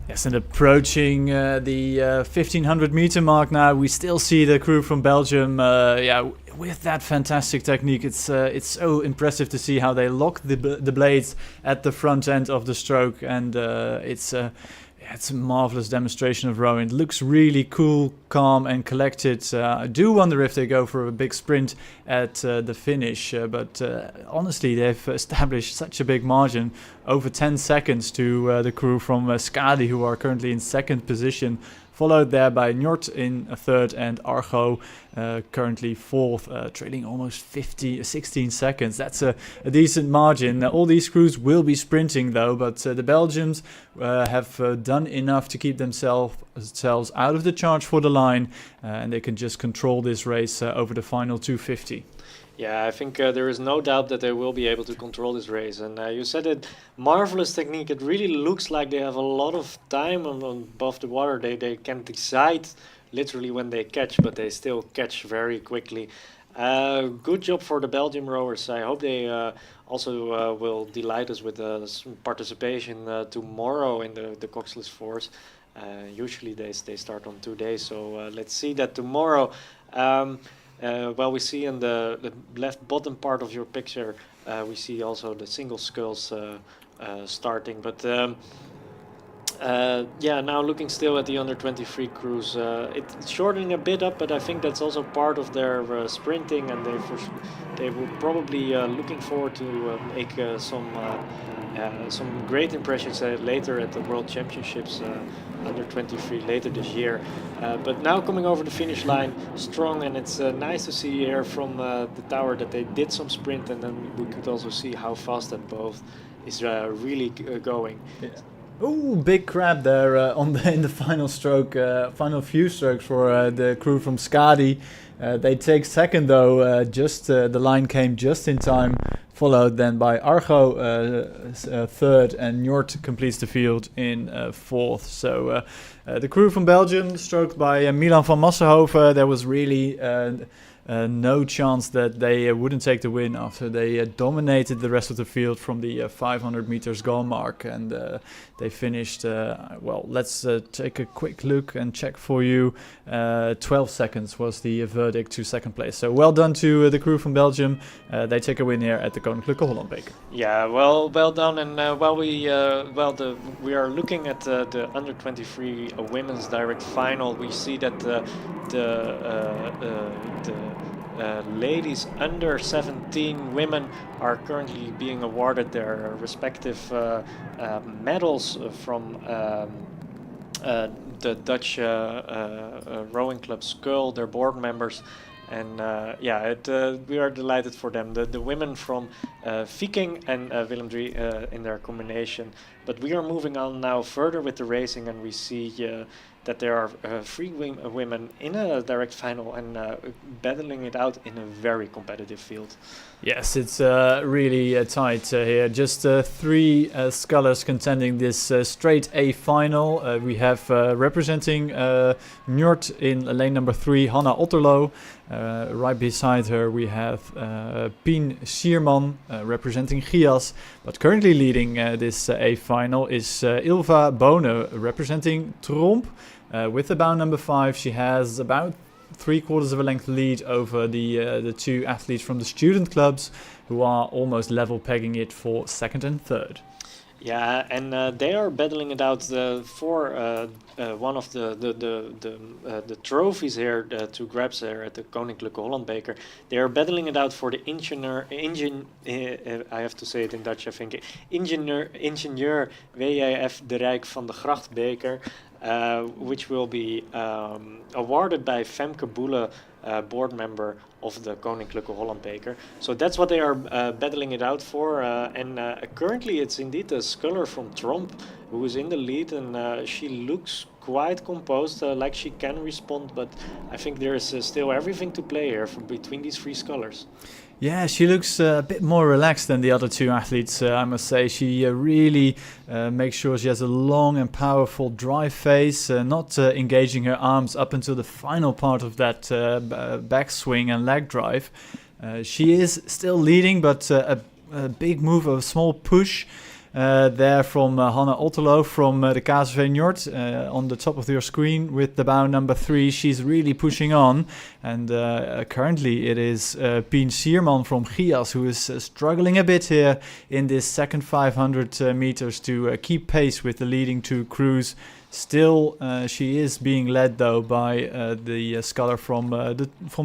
Yes, and approaching the 1500 meter mark now, we still see the crew from Belgium, with that fantastic technique. It's so impressive to see how they lock the blades at the front end of the stroke, and it's a marvelous demonstration of rowing. It looks really cool, calm, and collected. I do wonder if they go for a big sprint at the finish, but honestly, they've established such a big margin, over 10 seconds to the crew from Skadi, who are currently in 2nd position, followed there by Njord in 3rd and Argo currently 4th, trailing almost 16 seconds. That's a decent margin. All these crews will be sprinting though, but the Belgians have done enough to keep themselves out of the charge for the line, and they can just control this race over the final 250. Yeah, I think there is no doubt that they will be able to control this race. And you said it, marvelous technique. It really looks like they have a lot of time above the water. They can decide literally when they catch, but they still catch very quickly. Good job for the Belgian rowers. I hope they also will delight us with some participation tomorrow in the coxless fours. Usually they start on 2 days, so let's see that tomorrow. Well, we see in the left bottom part of your picture, we see also the single sculls starting. But now looking still at the under 23 crews, it's shortening a bit up, but I think that's also part of their sprinting, and they will probably looking forward to make some great impressions later at the World Championships under 23 later this year. But now coming over the finish line strong, and it's nice to see here from the tower that they did some sprint, and then we could also see how fast that both is really going. Yeah. Oh, big crab there in the final stroke, final few strokes for the crew from Skadi. They take 2nd though, the line came just in time followed then by Argo third, and Njord completes the field in fourth. So the crew from Belgium, stroked by Milan van Massenhoven, there was really no chance that they wouldn't take the win after they dominated the rest of the field from the 500 meters goal mark, and they finished, well, let's take a quick look and check for you. 12 seconds was the verdict to second place. So well done to the crew from Belgium. They take a win here at the Koninklijke Holland Beker. Yeah, well done. And while we are looking at the under 23 women's direct final, we see that the ladies under 17 women are currently being awarded their respective medals from the Dutch rowing club Skull, their board members. And we are delighted for them. The women from Viking and Willem III in their combination. But we are moving on now further with the racing, and we see that there are three women in a direct final and battling it out in a very competitive field. Yes, it's really tight here. Just three scullers contending this straight A final. We have representing Njord in lane number 3, Hanna Otterlo. Right beside her we have Pien Sierman representing Gias. But currently leading this A final is Ilva Bone representing Tromp. With the bound number 5, she has about 3/4 of a length lead over the two athletes from the student clubs, who are almost level pegging it for second and third. Yeah, and they are battling it out for one of the trophies here to grabs here at the Koninklijke Holland Beker. They are battling it out for the I have to say it in Dutch, I think, ingenieur WJF de Rijk van de Gracht Beker, which will be awarded by Femke Boele, board member of the Koninklijke Holland Beker. So that's what they are battling it out for. And currently it's indeed a sculler from Tromp who is in the lead, and she looks quite composed, like she can respond, but I think there is still everything to play here between these three scullers. Yeah, she looks a bit more relaxed than the other two athletes, I must say. She really makes sure she has a long and powerful drive phase, not engaging her arms up until the final part of that backswing and leg drive. She is still leading, but a big move, a small push there from Hanna Otterlo from the KSV Njord on the top of your screen with the bow number 3. She's really pushing on, and currently it is Pien Sierman from Gias who is struggling a bit here in this second 500 meters to keep pace with the leading two crews. Still, she is being led though by the sculler from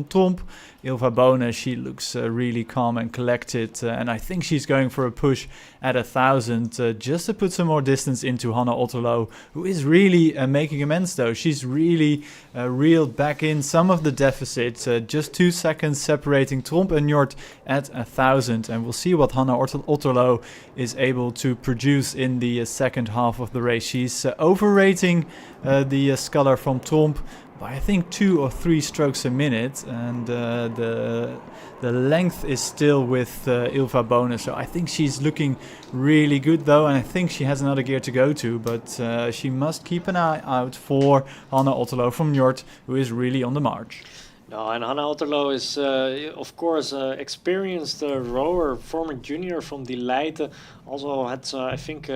Tromp, Ilva Bone. She looks really calm and collected, and I think she's going for a push at 1,000 just to put some more distance into Hanna Otterlo, who is really making amends though. She's really reeled back in some of the deficit, just 2 seconds separating Tromp and Njord at 1,000, and we'll see what Hanna Otterlo is able to produce in the second half of the race. She's overrating the sculler from Tromp by I think 2 or 3 strokes a minute, and the length is still with Ilva Bone, so I think she's looking really good though, and I think she has another gear to go to, but she must keep an eye out for Hanna Otterlo from Njord, who is really on the march. No, and Hanna Otterlo is, of course, experienced rower, former junior from Leiden. Also had, I think,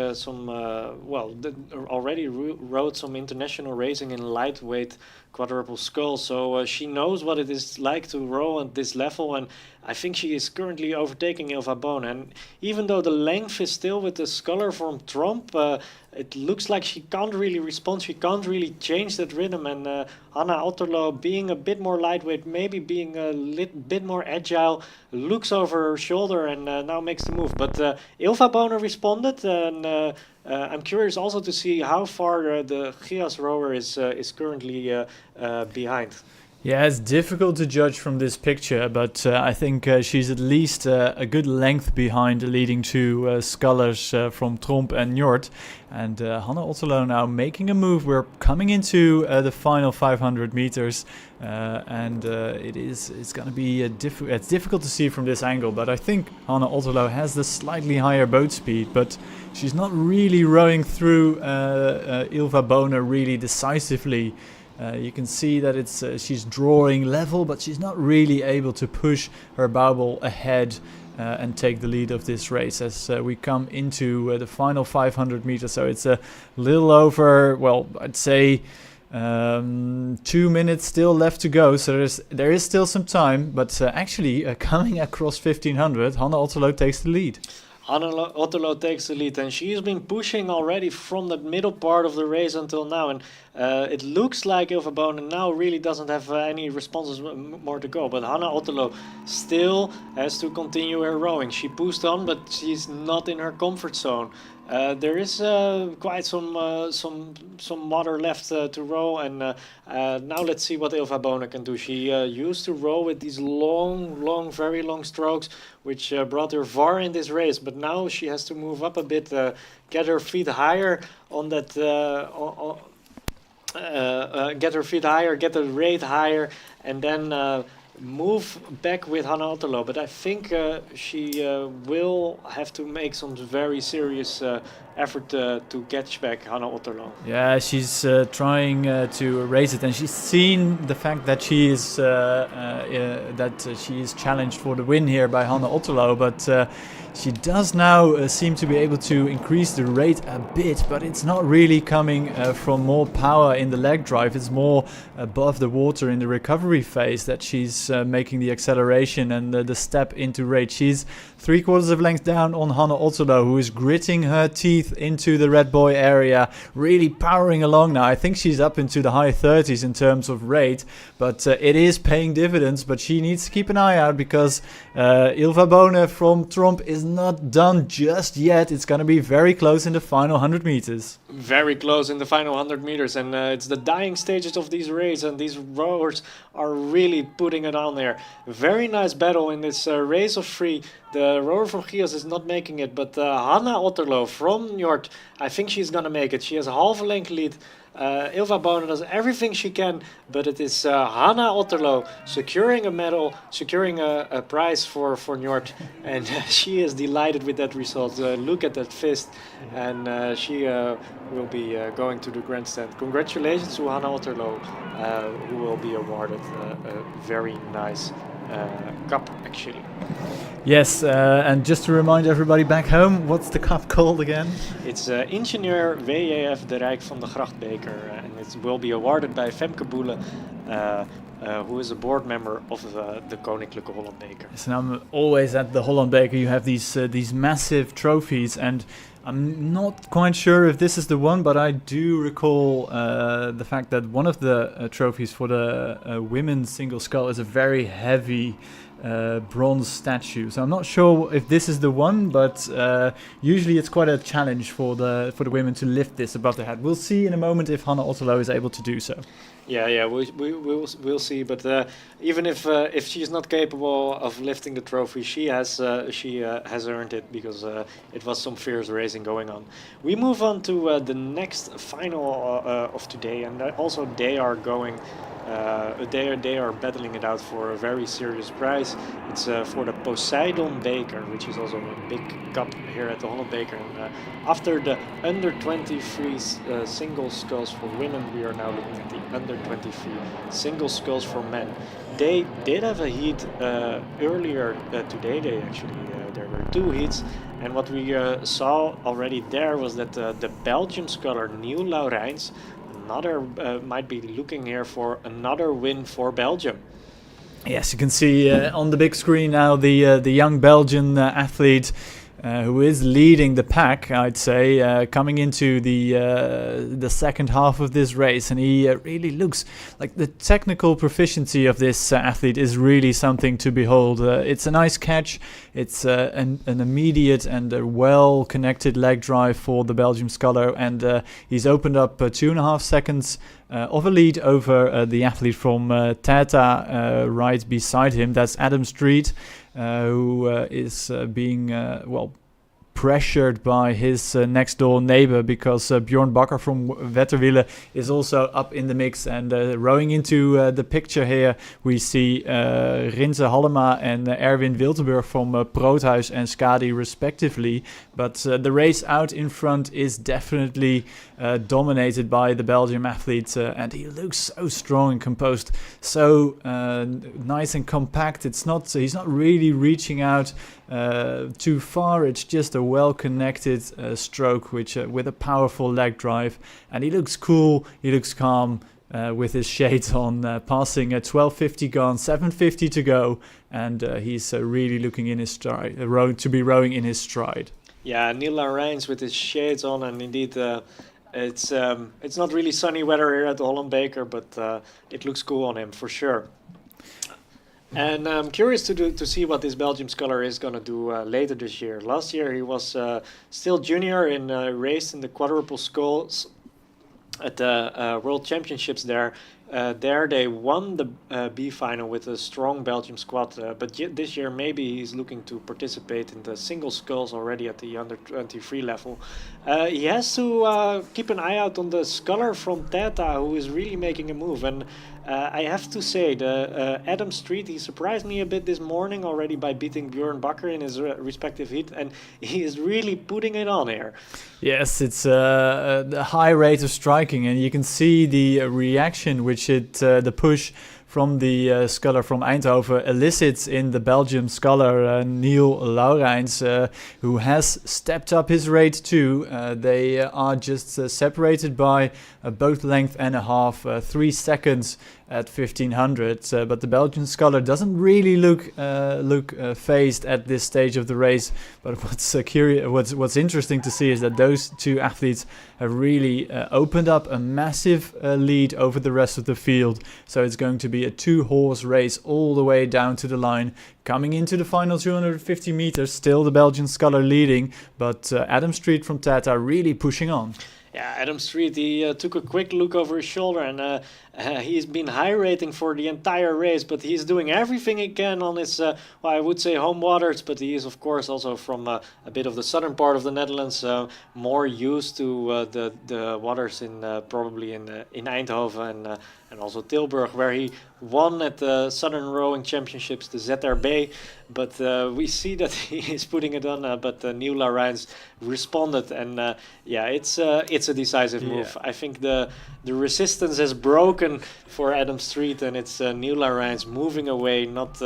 already rode some international racing in lightweight quadruple scull. So she knows what it is like to row at this level, and I think she is currently overtaking Ilva Bone. And even though the length is still with the sculler from Tromp, it looks like she can't really respond. She can't really change that rhythm. And Hanna Otterlo, being a bit more lightweight, maybe being a bit more agile, looks over her shoulder and now makes the move. But Ilva Bone responded, and I'm curious also to see how far the Gias rower is currently behind. Yeah, it's difficult to judge from this picture, but I think she's at least a good length behind the leading two scullers from Tromp and Njord. And Hanne Otterlo now making a move. We're coming into the final 500 meters, and it's going to be it's difficult to see from this angle. But I think Hanne Otterlo has the slightly higher boat speed, but she's not really rowing through Ylva Bonen really decisively. You can see that she's drawing level, but she's not really able to push her bowel ahead and take the lead of this race as we come into the final 500 meters. So it's a little over, well, I'd say 2 minutes still left to go. So there is still some time, but actually coming across 1500, Hanne Otterlo takes the lead. Hanne Otterlo takes the lead, and she's been pushing already from the middle part of the race until now, and it looks like Ylva Bonen now really doesn't have any responses more to go, but Hanne Otterlo still has to continue her rowing. She pushed on, but she's not in her comfort zone. There is quite some water left to row, and now let's see what Ylva Bonen can do. She used to row with these long, very long strokes, which brought her far in this race. But now she has to move up a bit, get her feet higher on that, get her feet higher, get the rate higher, and then move back with Hanne Otterlo. But I think she will have to make some very serious effort to catch back Hanne Otterlo. Yeah, she's trying to raise it, and she's seen the fact that she is challenged for the win here by Hanne Otterlo, but she does now seem to be able to increase the rate a bit, but it's not really coming from more power in the leg drive. It's more above the water in the recovery phase that she's making the acceleration and the step into rate. She's 3/4 of length down on Hanne Otterlo, who is gritting her teeth into the red buoy area, really powering along now. I think she's up into the high 30s in terms of rate, but it is paying dividends. But she needs to keep an eye out because Ylva Bonen from Tromp is not done just yet. It's going to be very close in the final 100 meters. Very close in the final 100 meters, and it's the dying stages of these races, and these rowers are really putting it on there. Very nice battle in this race of three. The rower from Gios is not making it, but Hanne Otterlo from Njord, I think she's gonna make it. She has a half a length lead. Ylva Bonen does everything she can, but it is Hanne Otterlo securing a medal, securing a prize for Njord, and she is delighted with that result. Look at that fist, and she will be going to the grandstand. Congratulations to Hanne Otterlo, who will be awarded a very nice cup, actually. Yes, and just to remind everybody back home, what's the cup called again? It's Ingenieur WJF de Rijk van de Grachtbeker, and it will be awarded by Femke Boele, who is a board member of the Koninklijke Holland Beker. So I'm always at the Holland Beker. You have these massive trophies, and I'm not quite sure if this is the one, but I do recall the fact that one of the trophies for the women's single scull is a very heavy bronze statue. So I'm not sure if this is the one, but usually it's quite a challenge for the women to lift this above their head. We'll see in a moment if Hanne Otterlo is able to do so. Yeah, we'll see. But even if she's not capable of lifting the trophy, she has earned it because it was some fierce racing going on. We move on to the next final of today, and also they are going. They are battling it out for a very serious prize. It's for the Poseidon Beker, which is also a big cup here at the Holland Beker. And after the under 23 single sculls for women, we are now looking at the under 23 single sculls for men. They did have a heat earlier today. There were 2 heats, and what we saw already there was that the Belgium sculler Neil Laurijns might be looking here for another win for Belgium. Yes, you can see on the big screen now the young Belgian athlete who is leading the pack, I'd say, coming into the second half of this race, and he really looks like the technical proficiency of this athlete is really something to behold. It's a nice catch. It's an immediate and a well-connected leg drive for the Belgium sculler, and he's opened up 2.5 seconds of a lead over the athlete from Tata right beside him. That's Adam Street, who is being pressured by his next door neighbor, because Bjorn Bakker from Wetterwille is also up in the mix. And rowing into the picture here, we see Rinse Hallema and Erwin Wiltenburg from Proteus and Skadi respectively. But the race out in front is definitely dominated by the Belgium athlete, and he looks so strong and composed, so nice and compact. He's not really reaching out too far. It's just a well-connected stroke, which with a powerful leg drive, and he looks cool. He looks calm with his shades on, passing at 12:50 gone, 7:50 to go, and he's really looking in his stride, to be rowing in his stride. Yeah, Neil Larijns with his shades on, and indeed it's not really sunny weather here at the Holland Beker, but it looks cool on him for sure. And I'm curious to see what this Belgium sculler is going to do later this year. Last year he was still junior in a race in the quadruple sculls at the World Championships there. There they won the B final with a strong Belgium squad, but this year maybe he's looking to participate in the single sculls already at the under 23 level. He has to keep an eye out on the sculler from Tata, who is really making a move. And I have to say, the Adam Street, he surprised me a bit this morning already by beating Bjorn Bakker in his respective heat, and he is really putting it on here. Yes, it's a high rate of striking, and you can see the reaction which the push from the sculler from Eindhoven elicits in the Belgium sculler Neil Larijns, who has stepped up his rate too. They are just separated by a boat length and a half, 3 seconds at 1500, but the Belgian sculler doesn't really look phased at this stage of the race. But what's interesting to see is that those two athletes have really opened up a massive lead over the rest of the field. So it's going to be a 2-horse race all the way down to the line. Coming into the final 250 meters, still the Belgian sculler leading, but Adam Street from Tata really pushing on. Yeah, Adam Street, he took a quick look over his shoulder, and he's been high rating for the entire race, but he's doing everything he can on his, I would say home waters, but he is of course also from a bit of the southern part of the Netherlands, more used to the waters in probably in Eindhoven and also Tilburg, where he won at the Southern Rowing Championships, the Z.R. But we see that he is putting it on, but Neil Larijns responded, and yeah, it's a decisive move. I think the resistance has broken for Adam Street, and it's Neil Larijns moving away, not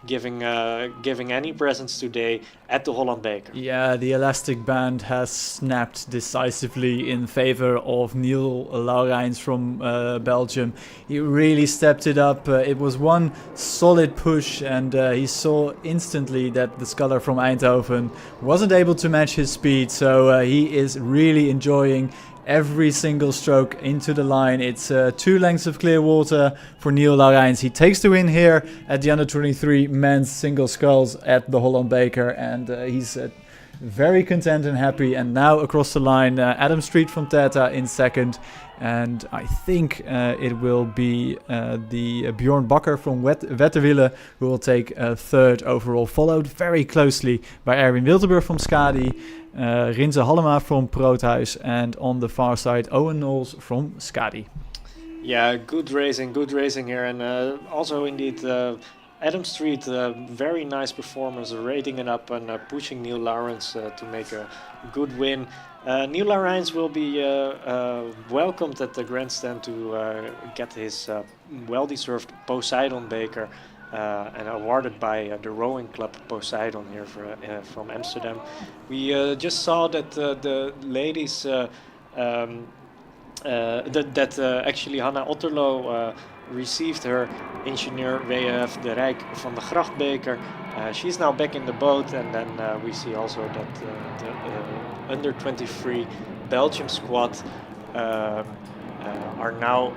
giving any presence today at the Holland Beker. Yeah, the elastic band has snapped decisively in favor of Neil Larijns from Belgium. He really stepped it up. It was one solid push, and he saw instantly that the sculler from Eindhoven wasn't able to match his speed, so he is really enjoying every single stroke into the line. It's 2 lengths of clear water for Neil Larijns. He takes the win here at the under 23 men's single sculls at the Holland Beker, and he's very content and happy. And now across the line, Adam Street from Tata in second, and I think it will be the Bjorn Bakker from Wetterwille who will take third overall, followed very closely by Erwin Wiltenburg from Skadi, Rinse Hallema from Proteus, and on the far side Owen Knowles from Skadi. Yeah, good racing here, and also indeed Adam Street, very nice performance, rating it up and pushing Neil Larijns to make a good win. Neil Larijns will be welcomed at the grandstand to get his well-deserved Poseidon Beker and awarded by the rowing club Poseidon here from Amsterdam. We just saw that the ladies that actually Hanna Otterlo received her ingenieur WF de Rijk van de Grachtbeker. She's now back in the boat, and then we see also that the under 23 Belgium squad are now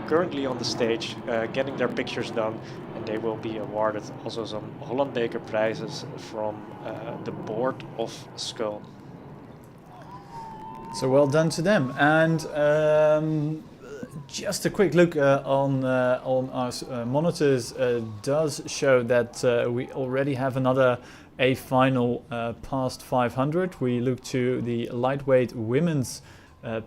currently on the stage getting their pictures done, and they will be awarded also some Holland Beker prizes from the board of Skull. So well done to them. And just a quick look on our monitors does show that we already have another A final past 500. We look to the lightweight women's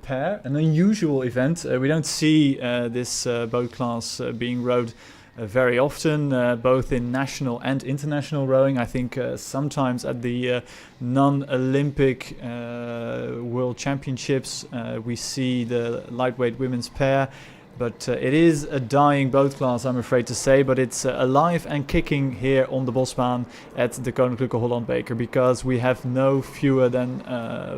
pair, an unusual event. We don't see this boat class being rowed very often, both in national and international rowing. I think sometimes at the non-Olympic World Championships we see the lightweight women's pair, but it is a dying boat class, I'm afraid to say, but it's alive and kicking here on the Bosbaan at the Koninklijke Holland Beker, because we have no fewer than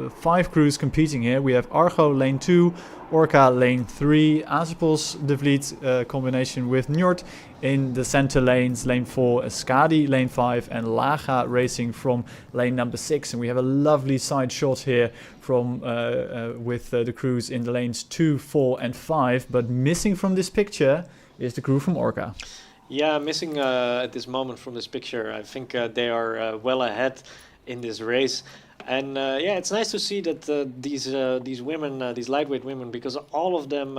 5 crews competing here. We have Argo lane 2, Orca lane 3, Azepos de Vliet combination with Njord in the center lanes, lane 4, Skadi lane 5, and Laga racing from lane number 6. And we have a lovely side shot here from with the crews in the lanes 2, 4 and 5, but missing from this picture is the crew from Orca. Yeah, missing at this moment from this picture. I think they are well ahead in this race. And yeah, it's nice to see that these women, these lightweight women, because all of them,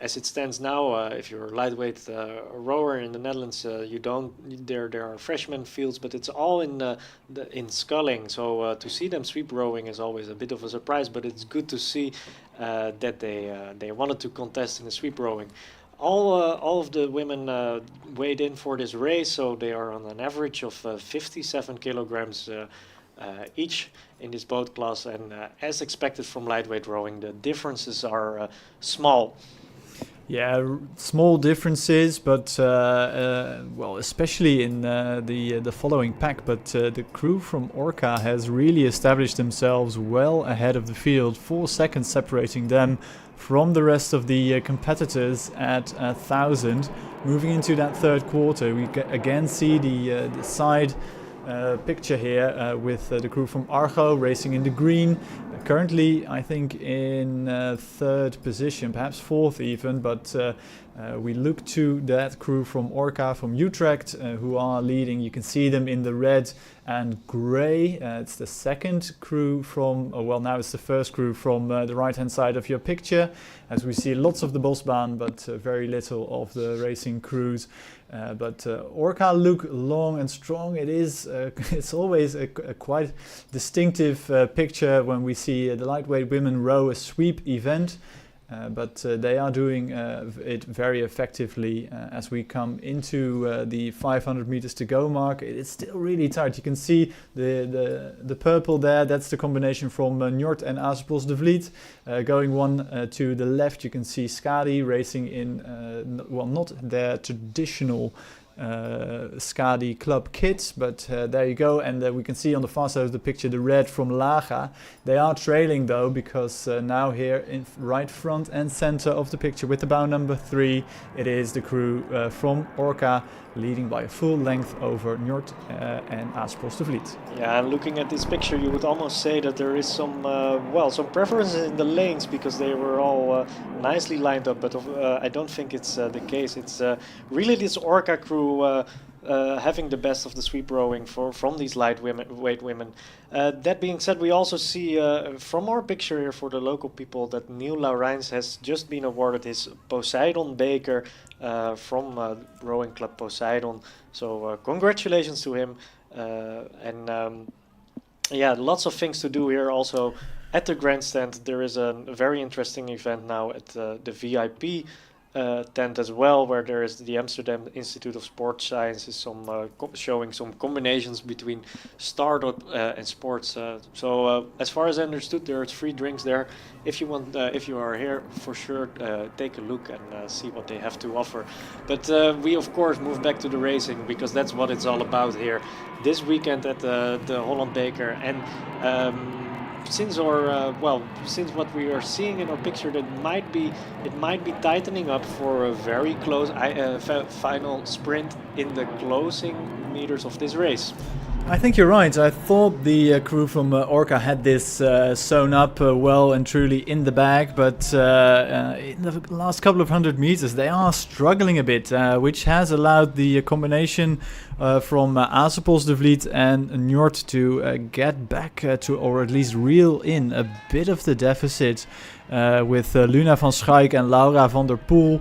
as it stands now, if you're a lightweight rower in the Netherlands, you don't. There are freshman fields, but it's all in sculling. So to see them sweep rowing is always a bit of a surprise. But it's good to see that they wanted to contest in the sweep rowing. All of the women weighed in for this race, so they are on an average of 57 kilograms. Each in this boat class, and as expected from lightweight rowing, the differences are small. Yeah, small differences, but well, especially in the following pack. But the crew from Orca has really established themselves well ahead of the field, 4 seconds separating them from the rest of the competitors at 1,000. Moving into that third quarter, we again see the side picture here with the crew from Argo racing in the green. Currently, I think in third position, perhaps fourth even, but we look to that crew from Orca, from Utrecht, who are leading. You can see them in the red and grey. It's the second crew from, well, now it's the first crew from the right-hand side of your picture, as we see lots of the Bosbaan, but very little of the racing crews. But Orca look long and strong. It is it's always a quite distinctive picture when we see the lightweight women row a sweep event, but they are doing it very effectively as we come into the 500 meters to go mark. It's still really tight. You can see the purple there. That's the combination from Njord and Azepos de Vliet. Going one to the left, you can see Skadi racing in, well, not their traditional Skadi club kits, but there you go. And we can see on the far side of the picture the red from Laga. They are trailing though, because now here in right front and center of the picture with the bow number 3, it is the crew from Orca leading by a full length over Njord and Azepos de Vliet. Yeah, and looking at this picture, you would almost say that there is some, well, some preferences in the lanes, because they were all nicely lined up, but I don't think it's the case. It's really this Orca crew having the best of the sweep rowing from these lightweight women. That being said, we also see from our picture here for the local people that Neil Laurijns has just been awarded his Poseidon Beker from Rowing Club Poseidon. So congratulations to him. Yeah, lots of things to do here also at the grandstand. There is a very interesting event now at the VIP tent as well, where there is the Amsterdam Institute of Sports Sciences, showing some combinations between startup and sports. So as far as I understood, there's free drinks there. If you want, if you are here, for sure, take a look and see what they have to offer. But we of course move back to the racing, because that's what it's all about here this weekend at the Holland Beker. And since what we are seeing in our picture, it might be tightening up for a very close final sprint in the closing meters of this race. I think you're right. I thought the crew from Orca had this sewn up well and truly in the bag, but in the last couple of 100 meters they are struggling a bit, which has allowed the combination from Asepels, De Vliet and Njord to get back to, or at least reel in, a bit of the deficit with Luna van Schaik and Laura van der Poel.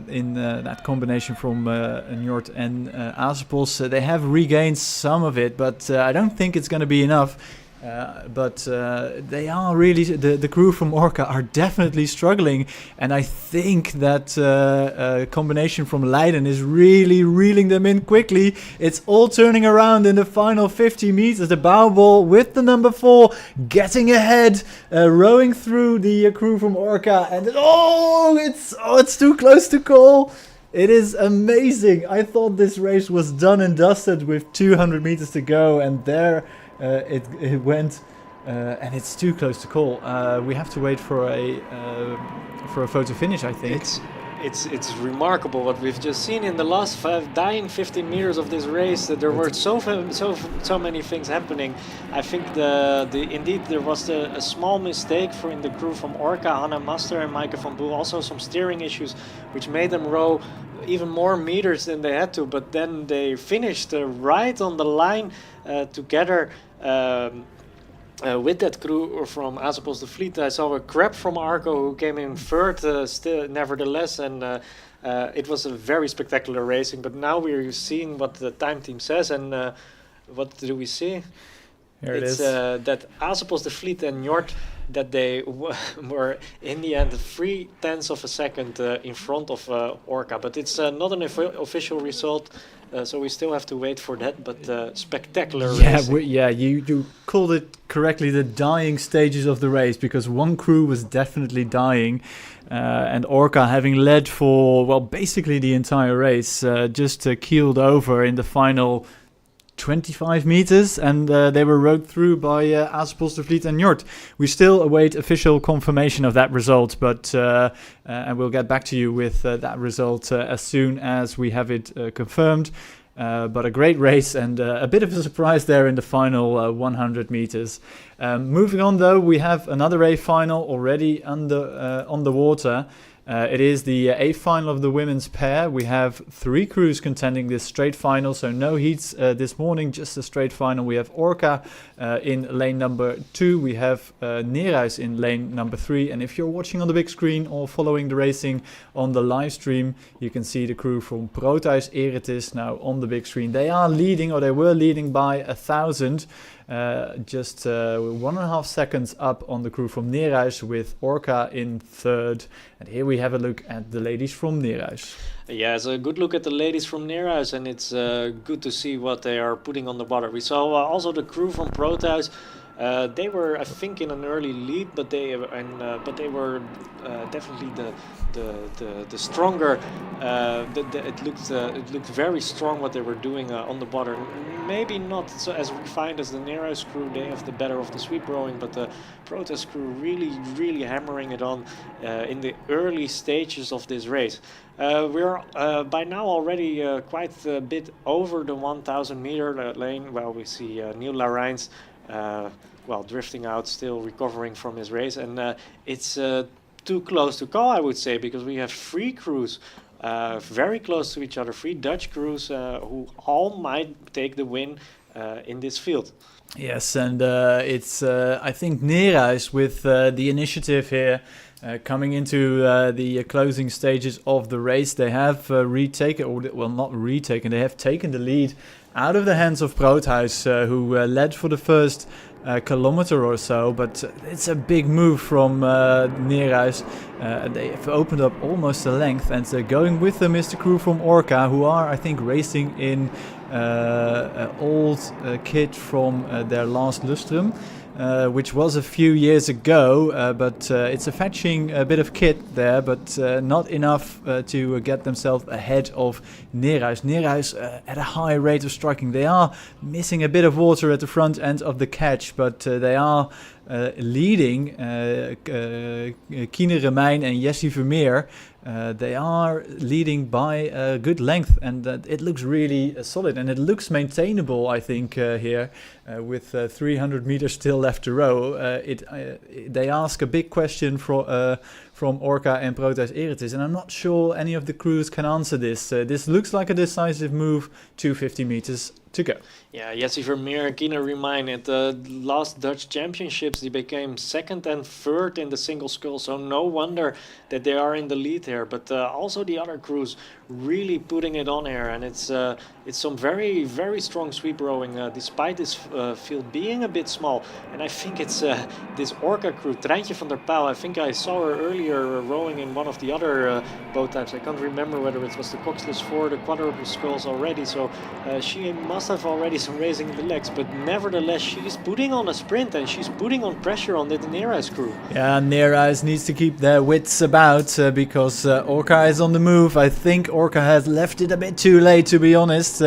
In that combination from Njord and Asepels, they have regained some of it, but I don't think it's going to be enough. But they are really, the crew from Orca are definitely struggling, and I think that combination from Leiden is really reeling them in quickly. It's all turning around in the final 50 meters. The Bouwbol with the number 4 getting ahead, rowing through the crew from Orca, and it's too close to call. It is amazing. I thought this race was done and dusted with 200 meters to go, and there it went, and it's too close to call. We have to wait for a photo finish, I think. It's remarkable what we've just seen in the last dying 15 meters of this race. That there were so many things happening. I think indeed there was a small mistake in the crew from Orca, Hanna Master and Maaike van Boel. Also some steering issues, which made them row even more meters than they had to. But then they finished right on the line together. With that crew from Asepels, De Vliet. I saw a Crab from Arco who came in third, still nevertheless, and it was a very spectacular racing. But now we're seeing what the time team says, and what do we see? Here it is. That Asepels, De Vliet and Njord, that they were in the end 0.3 of a second in front of Orca. But it's not an official result. So we still have to wait for that, but spectacular racing. You called it correctly, the dying stages of the race, because one crew was definitely dying, and Orca, having led for, basically the entire race, just keeled over in the final 25 meters, and they were rowed through by Asepels, De Vliet and Njord. We still await official confirmation of that result, but and we'll get back to you with that result as soon as we have it confirmed. But a great race, and a bit of a surprise there in the final 100 meters. Moving on though, we have another A final already on the water. It is the A final of the women's pair. We have 3 crews contending this straight final, so no heats this morning, just a straight final. We have Orca in lane number 2. We have Neerhuis in lane number 3. And if you're watching on the big screen or following the racing on the live stream, you can see the crew from Proteus-Eretes now on the big screen. They are leading, or they were leading by 1,000. Just 1.5 seconds up on the crew from Neerhuis, with Orca in third. And here we have a look at the ladies from Neerhuis. Yeah, it's a good look at the ladies from Neerhuis, and it's good to see what they are putting on the water. We saw also the crew from Proteus. They were, I think, in an early lead, but they were definitely the stronger. It looked very strong what they were doing on the water. Maybe not so as refined as the Neerhuis crew. They have the better of the sweep rowing, but the Proteus crew really hammering it on in the early stages of this race. We're by now already quite a bit over the 1,000 meter lane. Well, we see Neil Larijns drifting out, still recovering from his race, and it's too close to call, I would say, because we have 3 crews very close to each other, 3 Dutch crews who all might take the win in this field. Yes, and it's I think Neerhuis with the initiative here. Coming into the closing stages of the race, they have they have taken the lead out of the hands of Proteus, who led for the first kilometer or so, but it's a big move from Neerhuis. They have opened up almost a length, and going with them is the crew from Orca, who are, I think, racing in old kit from their last lustrum. which was a few years ago, but it's a fetching a bit of kit there, but not enough to get themselves ahead of Neerhuis. Neerhuis at a high rate of striking. They are missing a bit of water at the front end of the catch, but they are leading Kine Remijn and Jessie Vermeer. They are leading by a good length, and it looks really solid, and it looks maintainable, I think, here with 300 meters still left to row. They ask a big question from Orca and Proteus-Eretes, and I'm not sure any of the crews can answer this. This looks like a decisive move, 250 meters to go. Yeah, Jessie Vermeer and Kine Remijn at the last Dutch Championships, they became second and third in the single scull, so no wonder that they are in the lead here. But also the other crews really putting it on here, and it's some very, very strong sweep rowing despite this field being a bit small. And I think it's this Orca crew, Treintje van der Pijl. I think I saw her earlier rowing in one of the other boat types. I can't remember whether it was the coxless 4, the quadruple sculls already, so she must have already some raising in the legs, but nevertheless she's putting on a sprint and she's putting on pressure on the Neerhuis crew. Yeah, Neerhuis needs to keep their wits about because Orca is on the move. I think Orca has left it a bit too late, to be honest.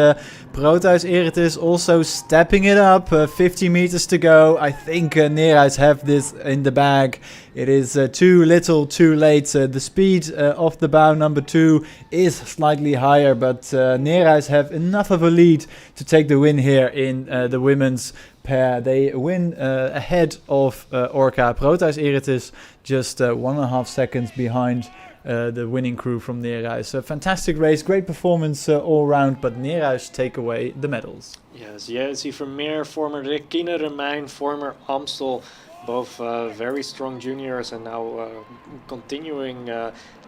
Proteus-Eretes also stepping it up, 50 meters to go. I think Neerhuis have this in the bag. It is too little, too late. The speed of the bow number 2 is slightly higher, but Neerhuis have enough of a lead to take the win here in the women's pair. They win ahead of Orca. Proteus-Eretes just 1.5 seconds behind the winning crew from Neerhuis. A fantastic race, great performance all round, but Neerhuis take away the medals. Yes, Jessie Vermeer, former Kine Remijn, former Amstel, both very strong juniors and now continuing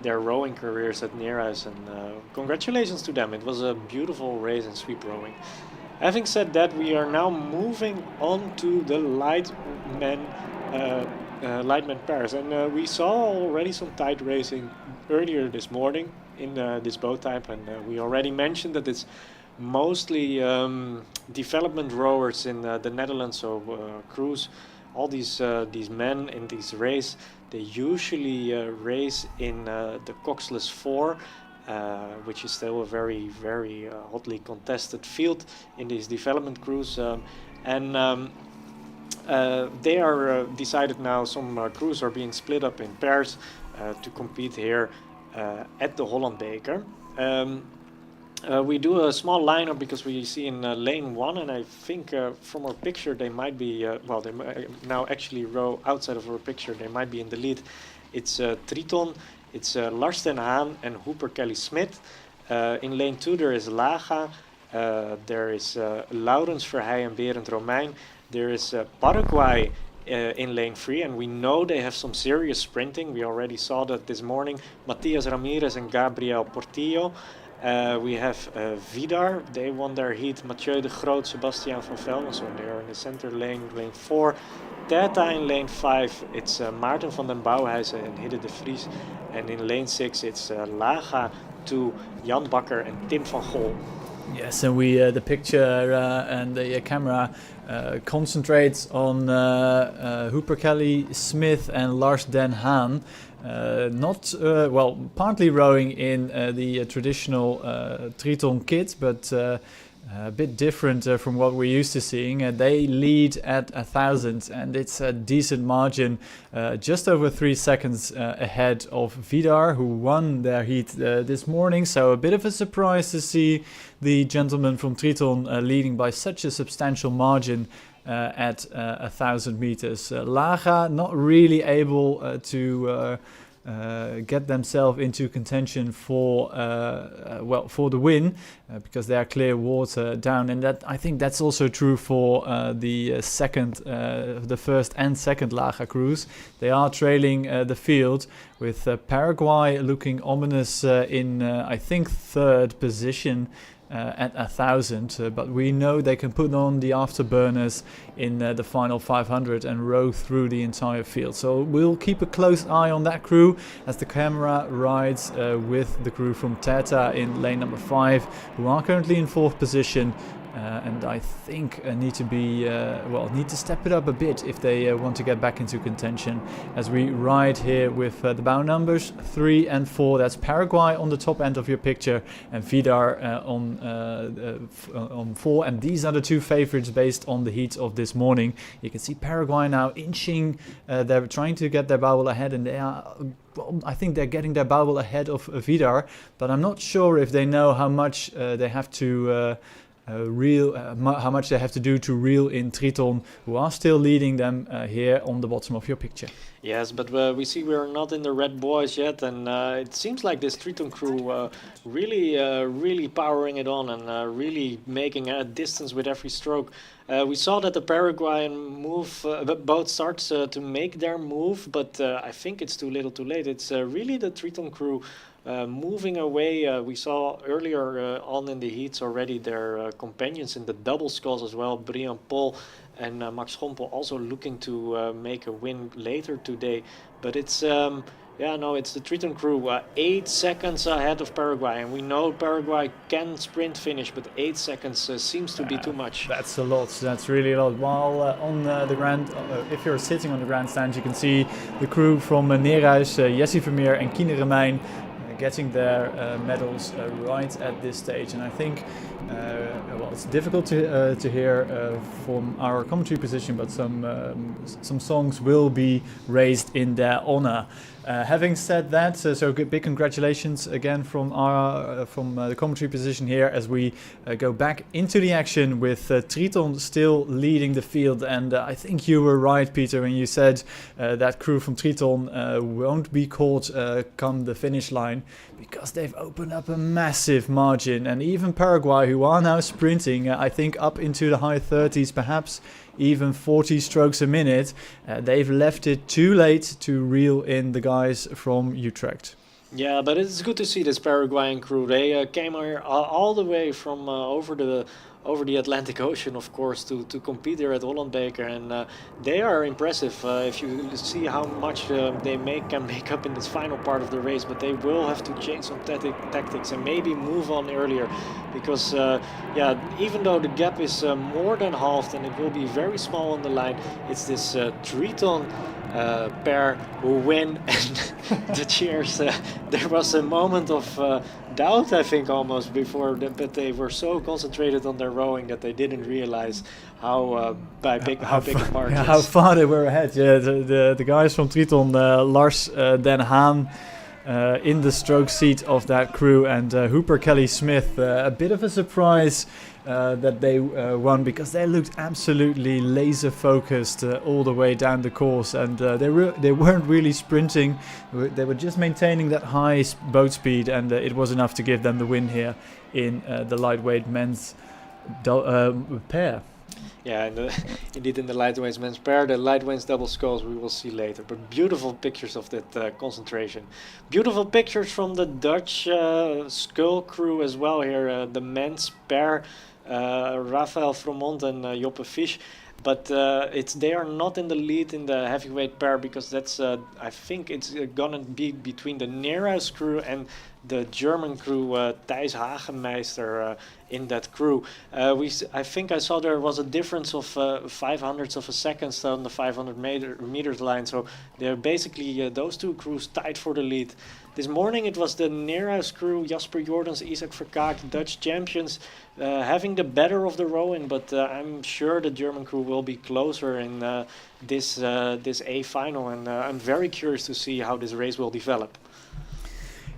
their rowing careers at Neerhuis, and congratulations to them. It was a beautiful race in sweep rowing. Having said that, we are now moving on to the lightmen pairs, and we saw already some tight racing earlier this morning in this boat type, and we already mentioned that it's mostly development rowers in the Netherlands, so crews. All these men in this race, they usually race in the coxless 4, which is still a very, very hotly contested field in these development crews. They are decided now, some crews are being split up in pairs to compete here at the Holland Beker. We do a small lineup because we see in lane 1, and I think from our picture they might be, well, they now actually row outside of our picture, they might be in the lead. It's Triton, it's Lars den Haan and Hooper Kelly-Smith. In lane 2 there is Laga, there is Laurens Verheij and Berend Romein. There is Paraguay in lane 3, and we know they have some serious sprinting. We already saw that this morning. Matias Ramirez and Gabriel Portillo. We have Vidar, they won their heat. Mathieu de Groot, Sebastian van Velden, so they are in the center lane, lane 4. Teta in lane 5, it's Maarten van den Bouwhuizen and Hidde de Vries. And in lane 6, it's Laga to Jan Bakker and Tim van Gol. Yes, and we the picture and the camera concentrates on Hooper Kelly-Smith and Lars den Haan. Not well, partly rowing in the traditional Triton kit, but a bit different from what we're used to seeing. They lead at 1,000, and it's a decent margin, just over 3 seconds ahead of Vidar, who won their heat this morning. So a bit of a surprise to see the gentleman from Triton leading by such a substantial margin at 1,000 meters. Laga not really able to get themselves into contention for for the win because they are clear water down, and that I think that's also true for the first and second Laga crews. They are trailing the field with Paraguay looking ominous in I think 3rd position at 1,000, but we know they can put on the afterburners in the final 500 and row through the entire field. So we'll keep a close eye on that crew as the camera rides with the crew from Teta in lane number 5, who are currently in 4th position and I think need to step it up a bit if they want to get back into contention. As we ride here with the bow numbers 3 and 4, that's Paraguay on the top end of your picture and Vidar on 4, and these are the two favorites based on the heat of this morning. You can see Paraguay now inching, they're trying to get their bowel ahead, and they are, I think they're getting their bowel ahead of Vidar, but I'm not sure if they know how much they have to how much they have to do to reel in Triton, who are still leading them here on the bottom of your picture. Yes, but we see we're not in the red boys yet, and it seems like this Triton crew really powering it on and really making a distance with every stroke. We saw that the Paraguayan boat starts to make their move, but I think it's too little too late. It's really the Triton crew moving away. We saw earlier on in the heats already their companions in the double sculls as well, Brian Paul and Max Schompel, also looking to make a win later today. But it's it's the Triton crew 8 seconds ahead of Paraguay, and we know Paraguay can sprint finish, but 8 seconds seems to be too much. That's a lot. That's really a lot. While on the grand, if you're sitting on the grandstand, you can see the crew from Neerhuis, Jessie Vermeer and Kine Remijn getting their medals right at this stage, and I think it's difficult to hear from our commentary position, but some songs will be raised in their honor. Having said that, so big congratulations again from the commentary position here as we go back into the action with Triton still leading the field. And I think you were right, Peter, when you said that crew from Triton won't be caught come the finish line, because they've opened up a massive margin. And even Paraguay, who are now sprinting, I think up into the high 30s, perhaps even 40 strokes a minute, they've left it too late to reel in the guys from Utrecht. Yeah, but it's good to see this Paraguayan crew. They came here all the way from over the Atlantic Ocean, of course, to compete here at Holland Beker, and they are impressive. If you see how much they can make up in this final part of the race, but they will have to change some tactics and maybe move on earlier, because even though the gap is more than halved and it will be very small on the line, it's this Triton pair who win, and the cheers. There was a moment of doubt, I think, almost before, but they were so concentrated on their rowing that they didn't realize how big a margin. How far they were ahead. Yeah, the guys from Triton, Lars Den Haan, in the stroke seat of that crew, and Hooper Kelly Smith, a bit of a surprise that they won, because they looked absolutely laser focused all the way down the course, and they weren't really sprinting. They were just maintaining that high boat speed, and it was enough to give them the win here in the lightweight men's pair. Yeah, and indeed in the lightweights men's pair, the lightweights double sculls we will see later. But beautiful pictures of that concentration. Beautiful pictures from the Dutch scull crew as well here. The men's pair, Rafael Fromont and Joppe Fisch. But they are not in the lead in the heavyweight pair, because that's I think it's gonna be between the Neerhuis crew and the German crew, Thijs Hagenmeister, in that crew. I think I saw there was a difference of 500ths of a second on the 500 meters line. So they're basically those two crews tied for the lead. This morning it was the Neerhuis crew, Jasper Jordans, Isaac Verkaak, Dutch champions, having the better of the rowing, but I'm sure the German crew will be closer in this A final, and I'm very curious to see how this race will develop.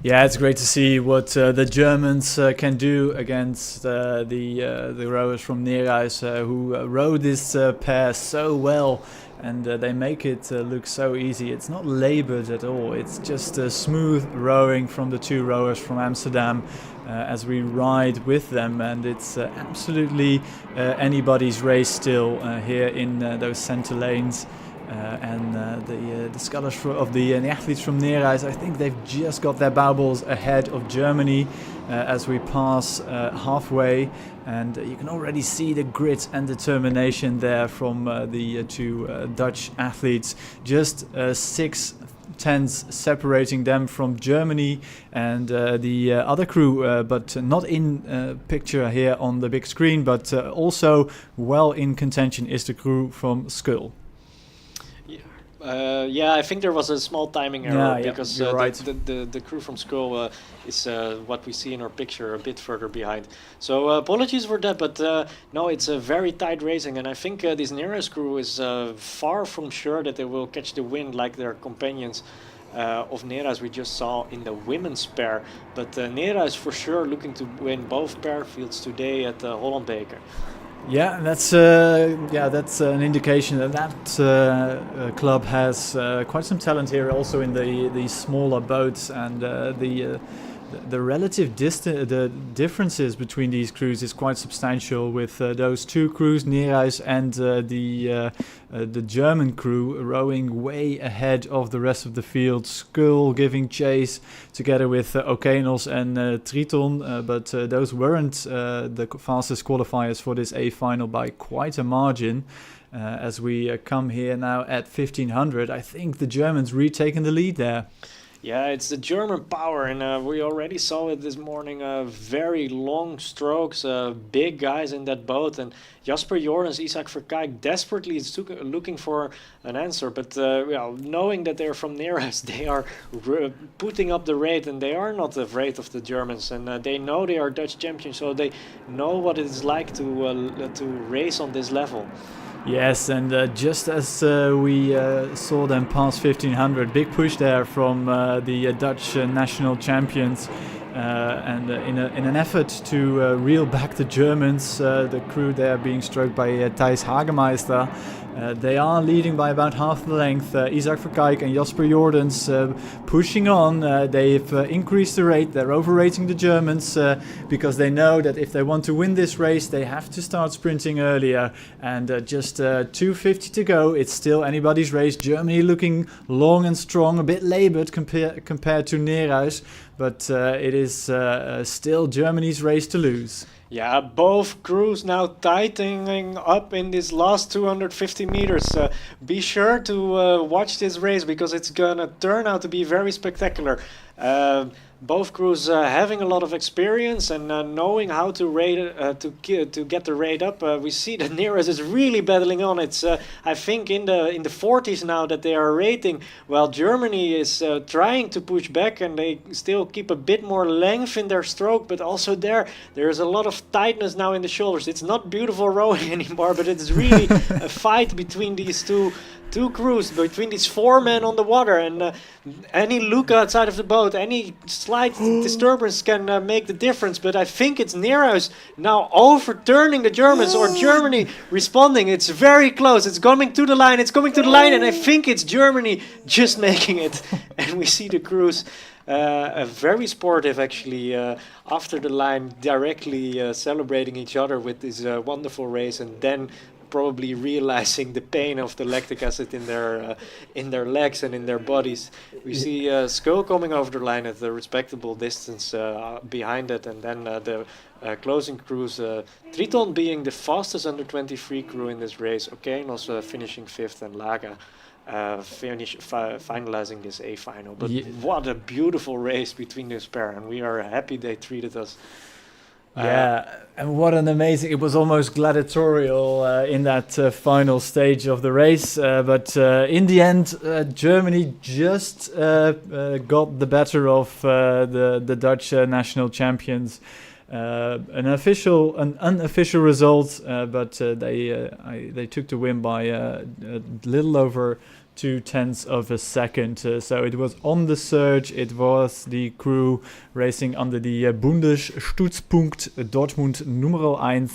Yeah, it's great to see what the Germans can do against the rowers from Neerhuis, who row this pair so well, and they make it look so easy. It's not labored at all. It's just smooth rowing from the two rowers from Amsterdam as we ride with them, and it's absolutely anybody's race still here in those center lanes. And the scullers of the athletes from Neerhuis, I think they've just got their bowels ahead of Germany as we pass halfway, and you can already see the grit and determination there from the two Dutch athletes. Just 6 tenths separating them from Germany and the other crew, but not in picture here on the big screen, but also well in contention is the crew from Skull. Yeah, I think there was a small timing error because you're right. the crew from Skull is what we see in our picture a bit further behind. So apologies for that, but no, it's a very tight racing, and I think this Nereus crew is far from sure that they will catch the wind like their companions of Nereus we just saw in the women's pair. But Nereus is for sure looking to win both pair fields today at the Holland Beker. Yeah, that's an indication that club has quite some talent here, also in the smaller boats, and the relative the differences between these crews is quite substantial. With those two crews, Nereus and the German crew, rowing way ahead of the rest of the field. Skull giving chase together with Okeanos and Triton, but those weren't the fastest qualifiers for this A final by quite a margin. As we come here now at 1500, I think the Germans retaken the lead there. Yeah, it's the German power, and we already saw it this morning. Very long strokes, big guys in that boat, and Jasper Jordens, Isaac Verkijk desperately is looking for an answer. But knowing that they're from Nereus, they are putting up the rate, and they are not afraid of the Germans, and they know they are Dutch champions, so they know what it is like to race on this level. Yes, and just as we saw them pass 1500, big push there from the Dutch national champions, and in an effort to reel back the Germans, the crew there being stroked by Thijs Hagemeister. They are leading by about half the length. Isaac Verkijk and Jasper Jordens pushing on. They've increased the rate. They're overrating the Germans because they know that if they want to win this race, they have to start sprinting earlier. And just 2:50 to go. It's still anybody's race. Germany looking long and strong, a bit laboured compared to Nereus, but it is still Germany's race to lose. Yeah, both crews now tightening up in this last 250 meters. Be sure to watch this race because it's gonna turn out to be very spectacular. Both crews having a lot of experience and knowing how to rate to get the rate up. We see that Nereus is really battling on. It's I think in the 40s now that they are rating, while Germany is trying to push back, and they still keep a bit more length in their stroke, but also there's a lot of tightness now in the shoulders. It's not beautiful rowing anymore, but it's really a fight between these two crews, between these four men on the water, and any look outside of the boat, any slight disturbance can make the difference. But I think it's Nereus now overturning the Germans, or Germany responding. It's very close. It's coming to the line. And I think it's Germany just making it. And we see the crews very sportive, actually, after the line, directly celebrating each other with this wonderful race, and then probably realizing the pain of the lactic acid in their legs and in their bodies. We see Skull coming over the line at a respectable distance behind it, and then the closing crews, Triton being the fastest under 23 crew in this race, Okeanos finishing 5th, and Laga finalizing this A final. But what a beautiful race between this pair, and we are happy they treated us. Yeah, and what an amazing... It was almost gladiatorial in that final stage of the race. But in the end, Germany just got the better of the Dutch national champions. An unofficial result, but they took the win by a little over 0.2 of a second. So it was on the surge. It was the crew racing under the Bundesstützpunkt Dortmund Numero 1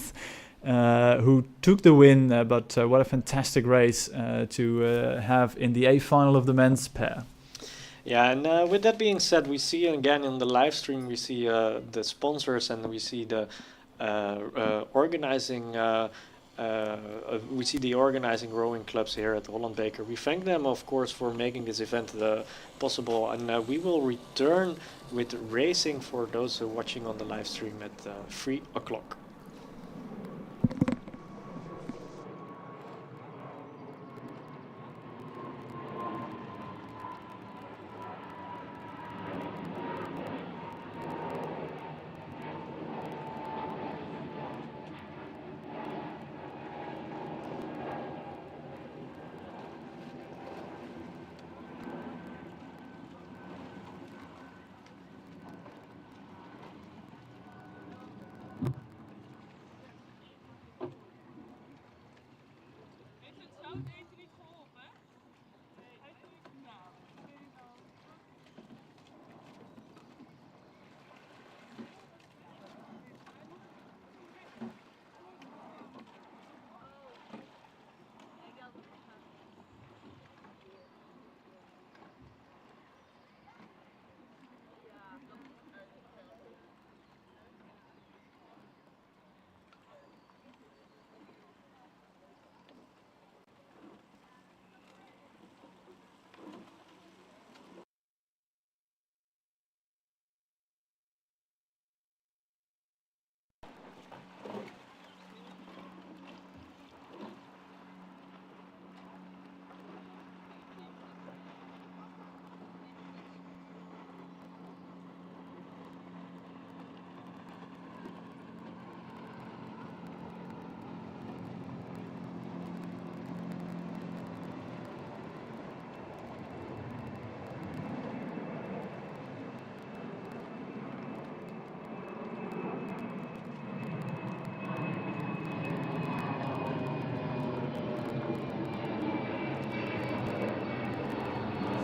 who took the win. But what a fantastic race to have in the A final of the men's pair. Yeah, and with that being said, we see again in the live stream, we see the sponsors, and we see the organizing. We see the organizing rowing clubs here at Holland Beker. We thank them, of course, for making this event possible, and we will return with racing for those watching on the live stream at 3 o'clock.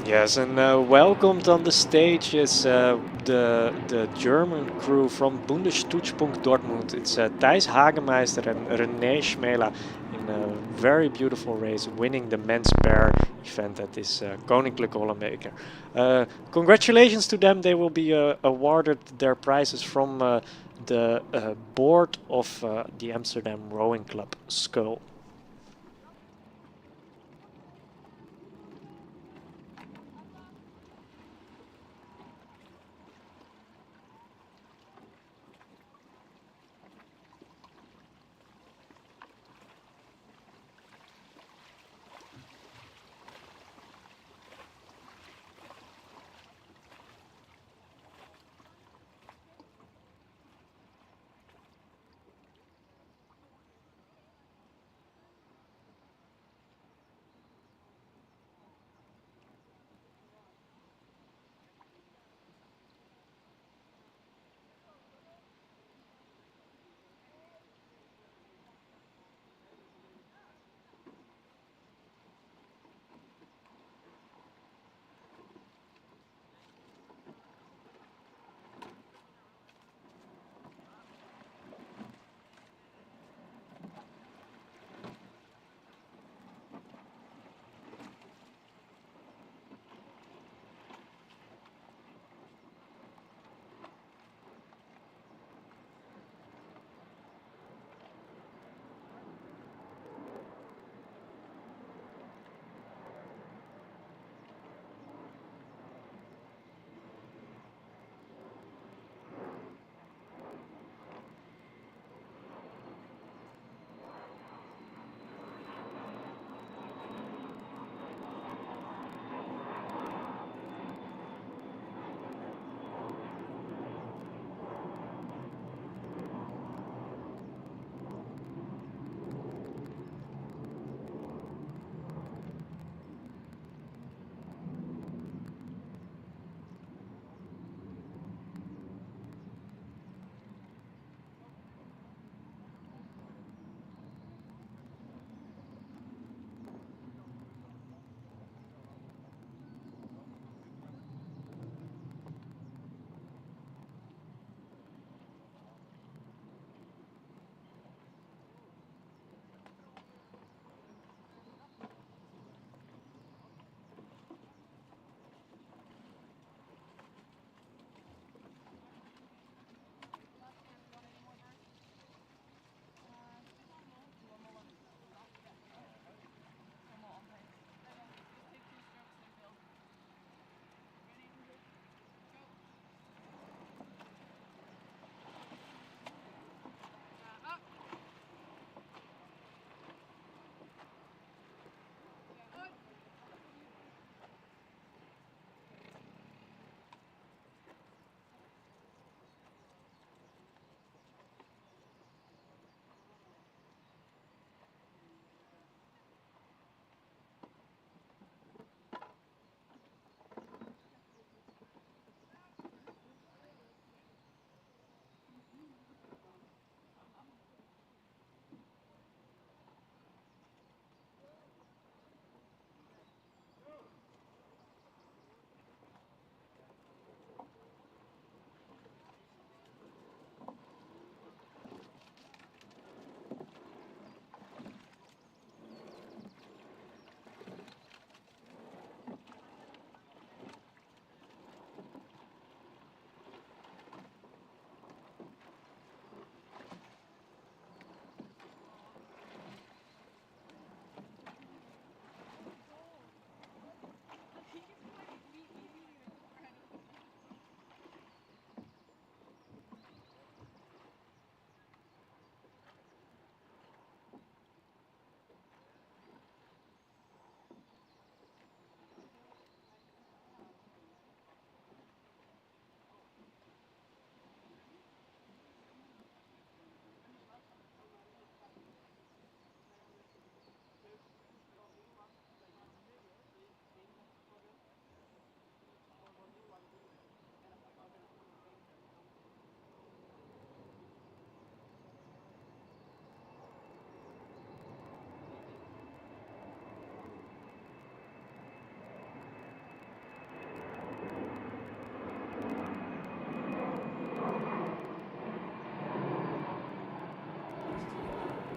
Yes, and welcomed on the stage is the German crew from Bundesstützpunkt Dortmund. It's Thijs Hagemeister and René Schmela in a very beautiful race, winning the men's pair event at this Koninklijke Holland Beker. Congratulations to them. They will be awarded their prizes from the board of the Amsterdam Rowing Club Skull.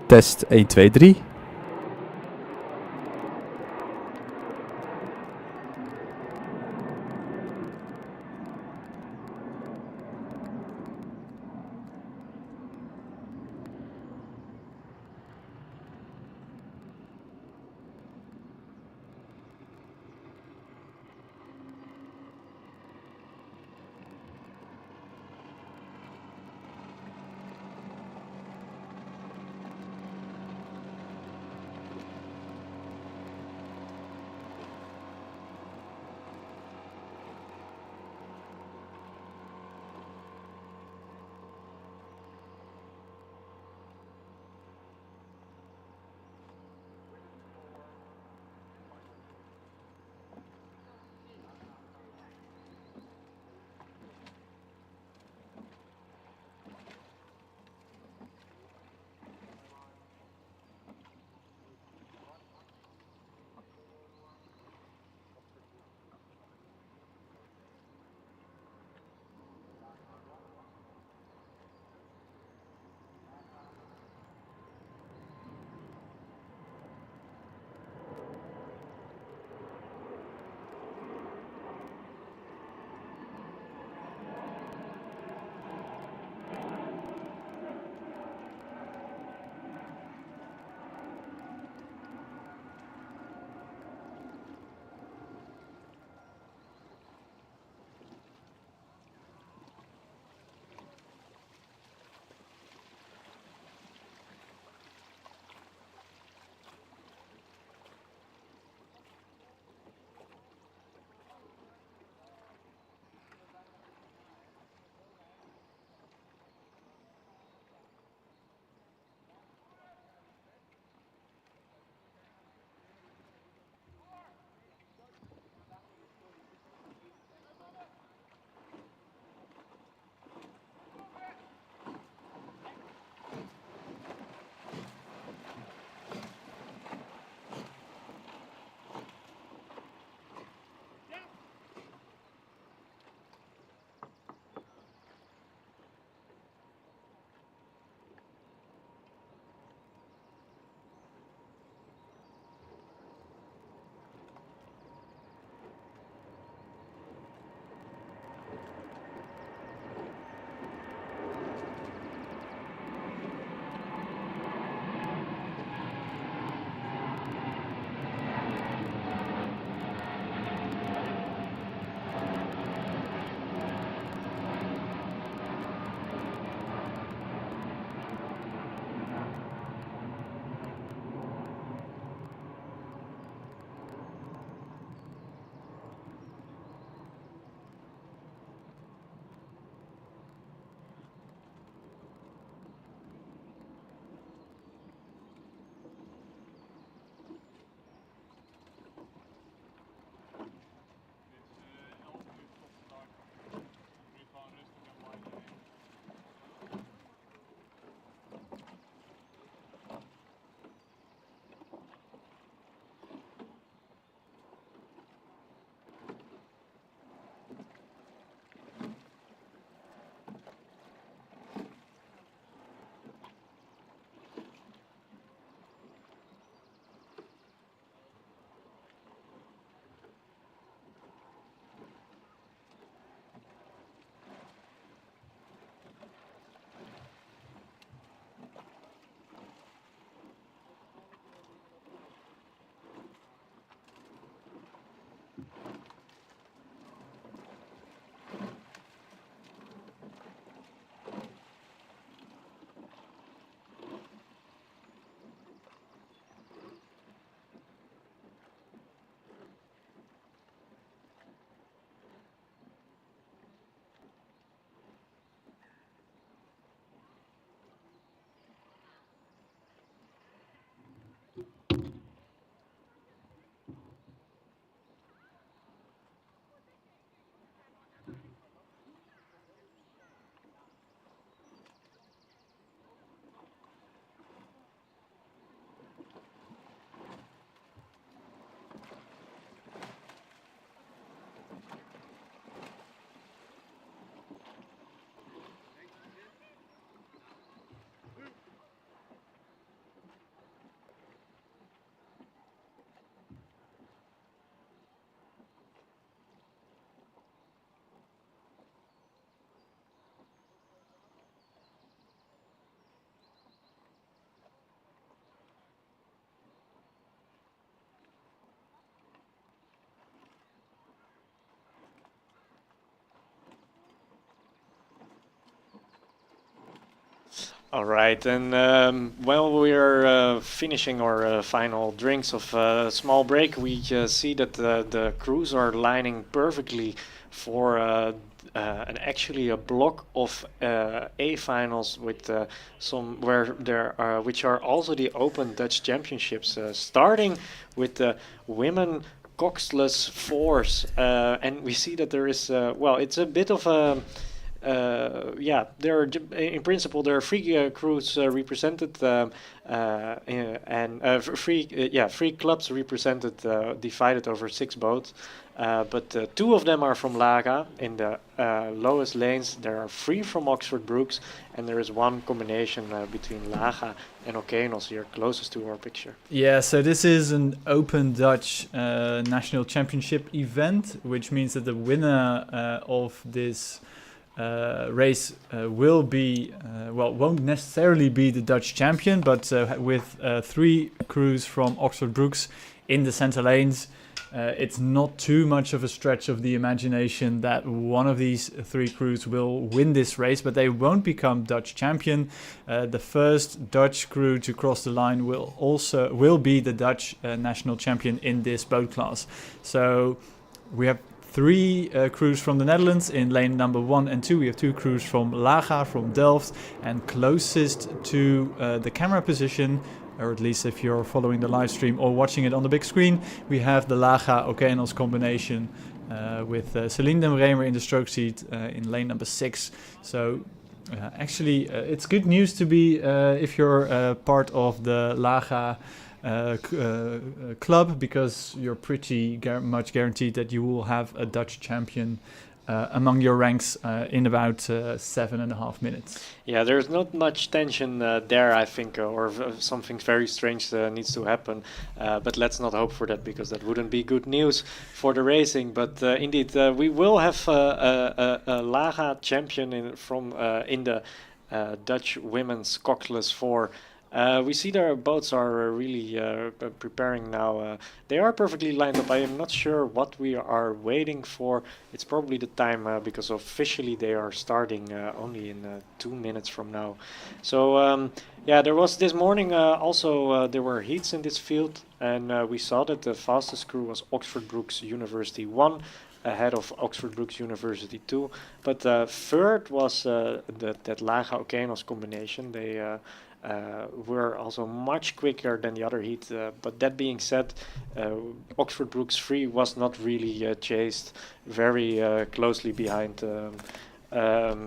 Test 1, 2, 3. All right, and while we are finishing our final drinks of small break, we see that the crews are lining perfectly for actually a block of A finals with some where there are which are also the Open Dutch Championships, starting with the women coxless fours, and we see that there is it's a bit of a there are in principle there are three crews represented and three clubs represented, divided over 6 boats. But 2 of them are from Laga in the lowest lanes. There are 3 from Oxford Brookes, and there is 1 combination between Laga and Okeanos here closest to our picture. Yeah, so this is an Open Dutch National Championship event, which means that the winner of this race will be, won't necessarily be the Dutch champion, but with 3 crews from Oxford Brookes in the center lanes, it's not too much of a stretch of the imagination that one of these 3 crews will win this race, but they won't become Dutch champion. The first Dutch crew to cross the line will be the Dutch national champion in this boat class. So we have 3 crews from the Netherlands in lane number 1 and 2. We have 2 crews from Laga, from Delft, and closest to the camera position, or at least if you're following the live stream or watching it on the big screen, we have the Laga Okeanos combination with Celine Demremer in the stroke seat in lane number 6. So actually it's good news to be, if you're part of the Laga club, because you're pretty much guaranteed that you will have a Dutch champion among your ranks in about 7.5 minutes. Yeah, there's not much tension there, I think, or something very strange needs to happen. But let's not hope for that, because that wouldn't be good news for the racing. But indeed, we will have a Laga champion in the Dutch women's coxless 4. We see their boats are really preparing now. They are perfectly lined up. I am not sure what we are waiting for. It's probably the time, because officially they are starting only in 2 minutes from now. So there was this morning also there were heats in this field, and we saw that the fastest crew was Oxford Brookes University 1, ahead of Oxford Brookes University 2. But third was that Laga Okeanos combination. They were also much quicker than the other heat, but that being said, Oxford Brookes 3 was not really chased very closely behind by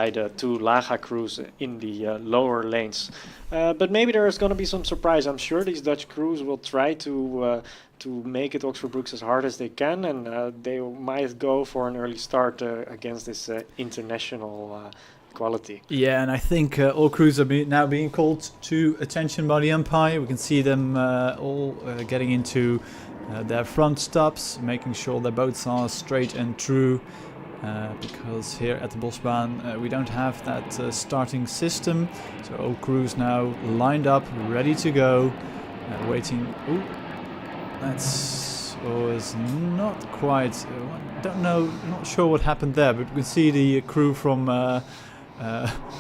the 2 Laga crews in the lower lanes. But maybe there is going to be some surprise. I'm sure these Dutch crews will try to make it Oxford Brookes as hard as they can, and they might go for an early start against this international quality. Yeah, and I think all crews are now being called to attention by the umpire. We can see them all getting into their front stops, making sure their boats are straight and true, because here at the Bosbaan we don't have that starting system. So all crews now lined up, ready to go, waiting. Ooh, that's was not quite. Don't know, not sure what happened there, but we can see the crew from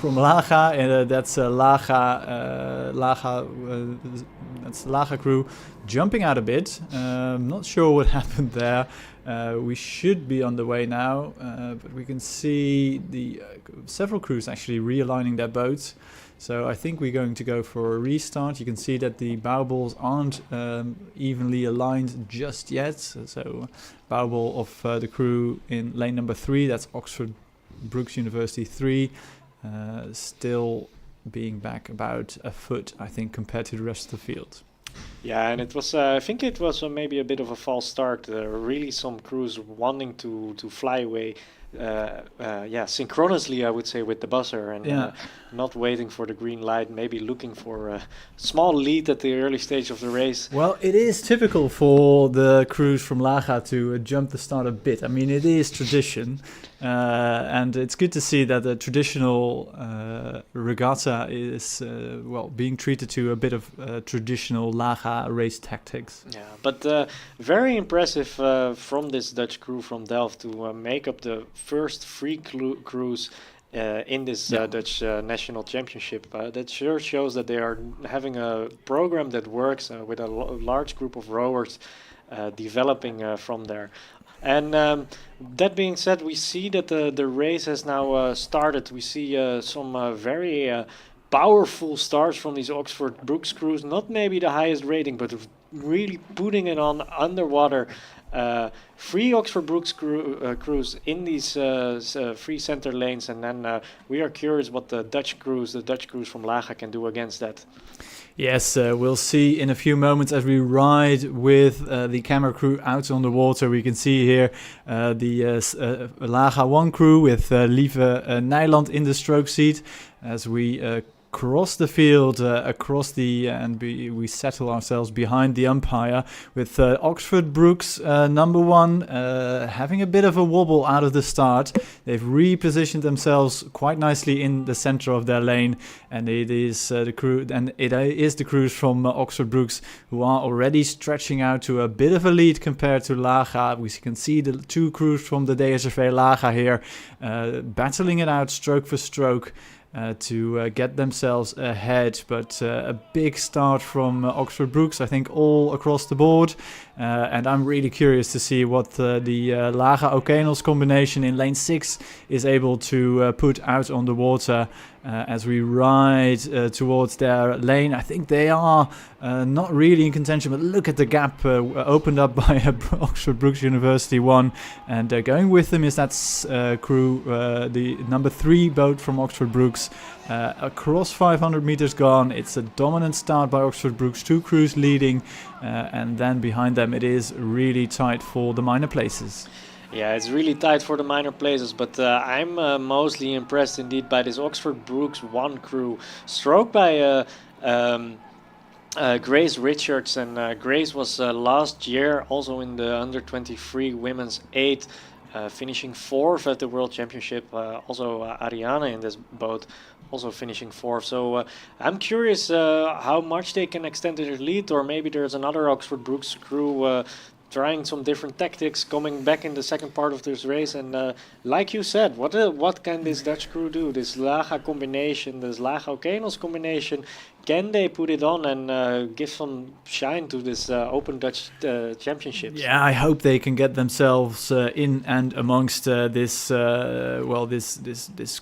Laga, and that's Laga. That's the Laga crew jumping out a bit. Not sure what happened there. We should be on the way now, but we can see the several crews actually realigning their boats. So I think we're going to go for a restart. You can see that the bow balls aren't evenly aligned just yet. So bow ball of the crew in lane number 3, that's Oxford Brookes University 3, still being back about a foot, I think, compared to the rest of the field. Yeah, and it was, I think it was maybe a bit of a false start. Really some crews wanting to fly away, synchronously, I would say, with the buzzer, and not waiting for the green light, maybe looking for a small lead at the early stage of the race. Well, it is typical for the crews from Laga to jump the start a bit. I mean, it is tradition, and it's good to see that the traditional regatta is being treated to a bit of traditional Laga race tactics. Yeah, but very impressive from this Dutch crew from Delft to make up the first 3 crews in this Yeah. Dutch national championship. That sure shows that they are having a program that works with a large group of rowers developing from there. And that being said, we see that the race has now started. We see some very powerful starts from these Oxford Brookes crews. Not maybe the highest rating, but really putting it on underwater. Free Oxford Brookes crews in these free center lanes, and then we are curious what the Dutch crews from Laga can do against that. Yes, we'll see in a few moments as we ride with the camera crew out on the water. We can see here the Laga 1 crew with Lieve Nijland in the stroke seat as we cross the field, we settle ourselves behind the umpire with Oxford Brookes number 1 having a bit of a wobble out of the start. They've repositioned themselves quite nicely in the center of their lane, and it is the crews from Oxford Brookes who are already stretching out to a bit of a lead compared to Laga. We can see the 2 crews from the D.S.R Laga here battling it out stroke for stroke to get themselves ahead, but a big start from Oxford Brookes, I think, all across the board, and I'm really curious to see what the Laga Okeanos combination in lane 6 is able to put out on the water as we ride towards their lane. I think they are not really in contention, but look at the gap opened up by Oxford Brookes University 1, and going with them is that crew, the number 3 boat from Oxford Brookes. Across 500 meters gone, it's a dominant start by Oxford Brookes, 2 crews leading, and then behind them it is really tight for the minor places. Yeah, it's really tight for the minor places, but I'm mostly impressed indeed by this Oxford Brookes 1 crew, stroked by Grace Richards, and Grace was last year also in the under 23 women's 8, finishing 4th at the World Championship. Also Ariane in this boat, also finishing 4th. So I'm curious how much they can extend their lead, or maybe there's another Oxford Brookes crew trying some different tactics, coming back in the second part of this race. And like you said, what can this Dutch crew do? This Laga combination, this Laga Okeanos combination, can they put it on and give some shine to this Open Dutch Championships? Yeah, I hope they can get themselves in and amongst this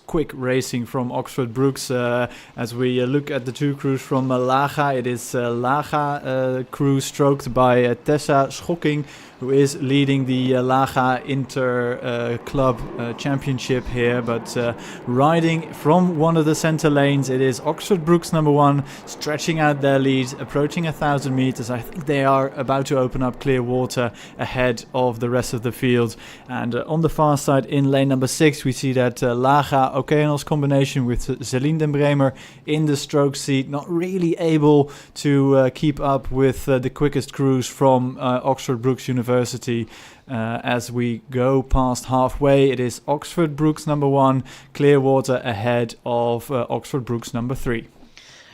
quick racing from Oxford Brookes. As we look at the 2 crews from Laga, it is Laga crew stroked by Tessa Schokking, who is leading the Laga Inter Club Championship here, but riding from one of the center lanes, it is Oxford Brookes number 1, stretching out their lead, approaching 1,000 meters. I think they are about to open up clear water ahead of the rest of the field. And on the far side in lane number 6, we see that Laga Okeanos combination with Celine den Bremer in the stroke seat, not really able to keep up with the quickest crews from Oxford Brookes University. As we go past halfway, it is Oxford Brookes number 1, clear water ahead of Oxford Brookes number 3.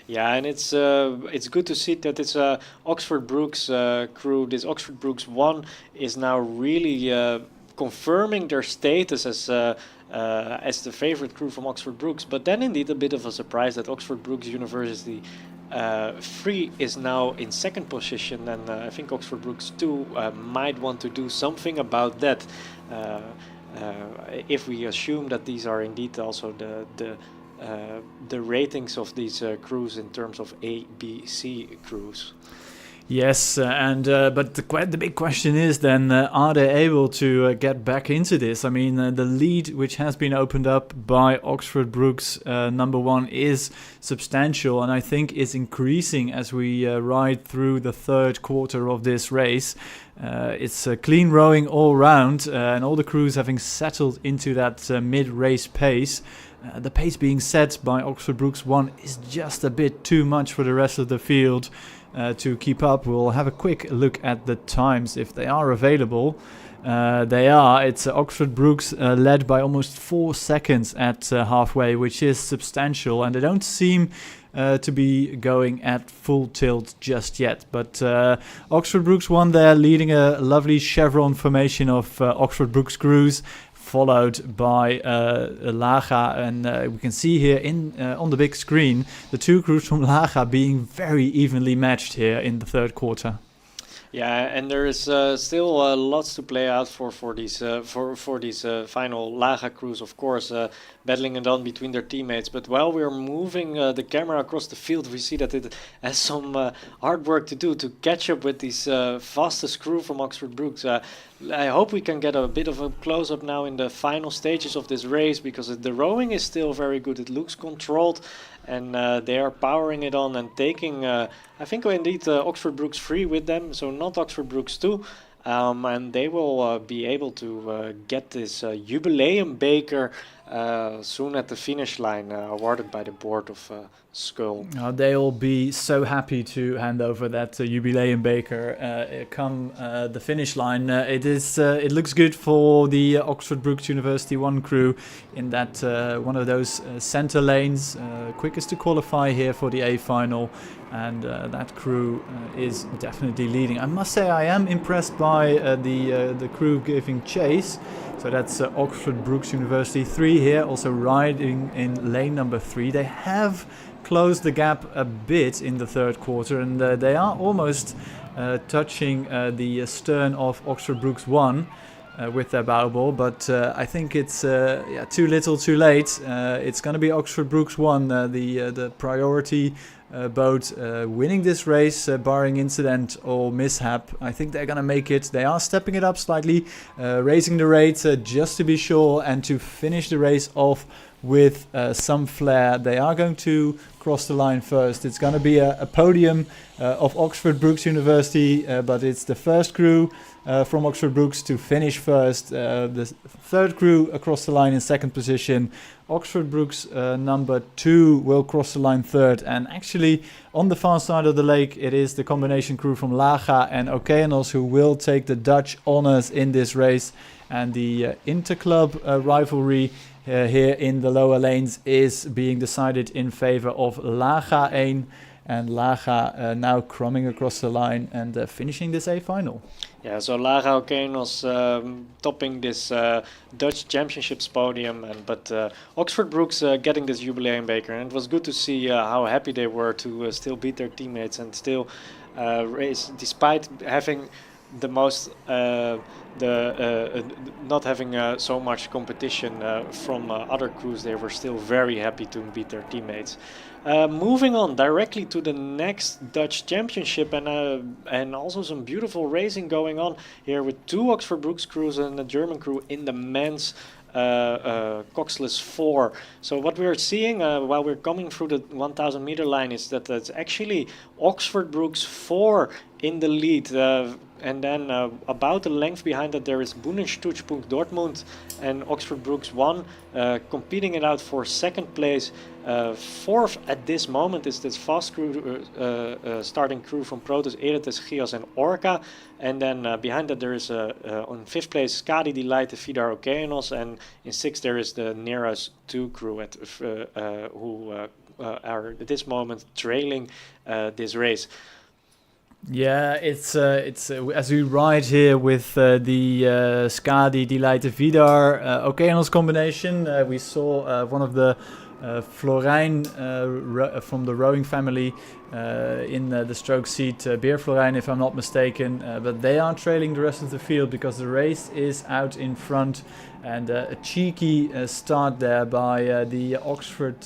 Yeah, and it's good to see that it's Oxford Brookes crew. This Oxford Brookes 1 is now really confirming their status as the favorite crew from Oxford Brookes. But then indeed a bit of a surprise that Oxford Brookes University 3 is now in second position, and I think Oxford Brookes 2 might want to do something about that, if we assume that these are indeed also the ratings of these crews in terms of A, B, C crews. Yes, but the big question is then, are they able to get back into this? I mean, the lead which has been opened up by Oxford Brookes number 1 is substantial, and I think is increasing as we ride through the third quarter of this race. It's clean rowing all round, and all the crews having settled into that mid-race pace. The pace being set by Oxford Brookes 1 is just a bit too much for the rest of the field to keep up. We'll have a quick look at the times if they are available. They are. It's Oxford Brookes led by almost 4 seconds at halfway, which is substantial, and they don't seem to be going at full tilt just yet. But Oxford Brookes 1 there leading a lovely chevron formation of Oxford Brookes crews. followed by Laga, and we can see here on the big screen the two crews from Laga being very evenly matched here in the third quarter. Yeah, and there is still lots to play out for these final Laga crews, of course, battling it on between their teammates. But while we're moving the camera across the field, we see that it has some hard work to do to catch up with these fastest crew from Oxford Brookes. I hope we can get a bit of a close-up now in the final stages of this race, because the rowing is still very good. It looks controlled, and they are powering it on and taking, I think indeed, Oxford Brookes 3 with them, so not Oxford Brookes 2. And they will be able to get this Jubileum Beker soon at the finish line, awarded by the board of Skull. They'll be so happy to hand over that Jubileum Beker come the finish line. It looks good for the Oxford Brookes University 1 crew in that one of those center lanes, quickest to qualify here for the A final. And that crew is definitely leading. I must say I am impressed by the crew giving chase. So that's Oxford Brookes University 3 here, also riding in lane number 3. They have closed the gap a bit in the third quarter, and they are almost touching the stern of Oxford Brookes 1 with their bow ball, but I think it's too little too late. It's going to be Oxford Brookes 1, the priority boat winning this race, barring incident or mishap. I think they're going to make it. They are stepping it up slightly, raising the rate just to be sure and to finish the race off with some flair. They are going to cross the line first. It's going to be a podium of Oxford Brookes University, but it's the first crew from Oxford Brookes to finish first. The third crew across the line in second position. Oxford Brookes number 2 will cross the line third, and actually on the far side of the lake it is the combination crew from Laga and Okeanos who will take the Dutch honours in this race, and the interclub rivalry here in the lower lanes is being decided in favour of Laga 1, and Laga now crumbing across the line and finishing this A final. Yeah, so Laga Okeanos topping this Dutch Championships podium, but Oxford Brookes getting this Jubileum Beker, and it was good to see how happy they were to still beat their teammates and still race despite having the most not having so much competition from other crews. They were still very happy to beat their teammates. Moving on directly to the next Dutch Championship, and also some beautiful racing going on here with two Oxford Brookes crews and a German crew in the men's Coxless 4. So what we're seeing while we're coming through the 1000 meter line is that it's actually Oxford Brookes 4 in the lead, and then about a length behind that there is Bundesstützpunkt Dortmund and Oxford Brookes 1 competing it out for second place. Fourth at this moment is this fast crew, starting crew from Proteus-Eretes, Geos and Orca, and then behind that there is on fifth place Skadi Delight, Vidar Okeanos, and in sixth there is the Neras 2 crew who are at this moment trailing this race. Yeah, it's as we ride here with the Skadi Delight Vidar Okeanos combination. We saw one of the Florijn from the rowing family in the stroke seat, Beer Florijn if I'm not mistaken, but they are trailing the rest of the field because the race is out in front, and a cheeky start there by the Oxford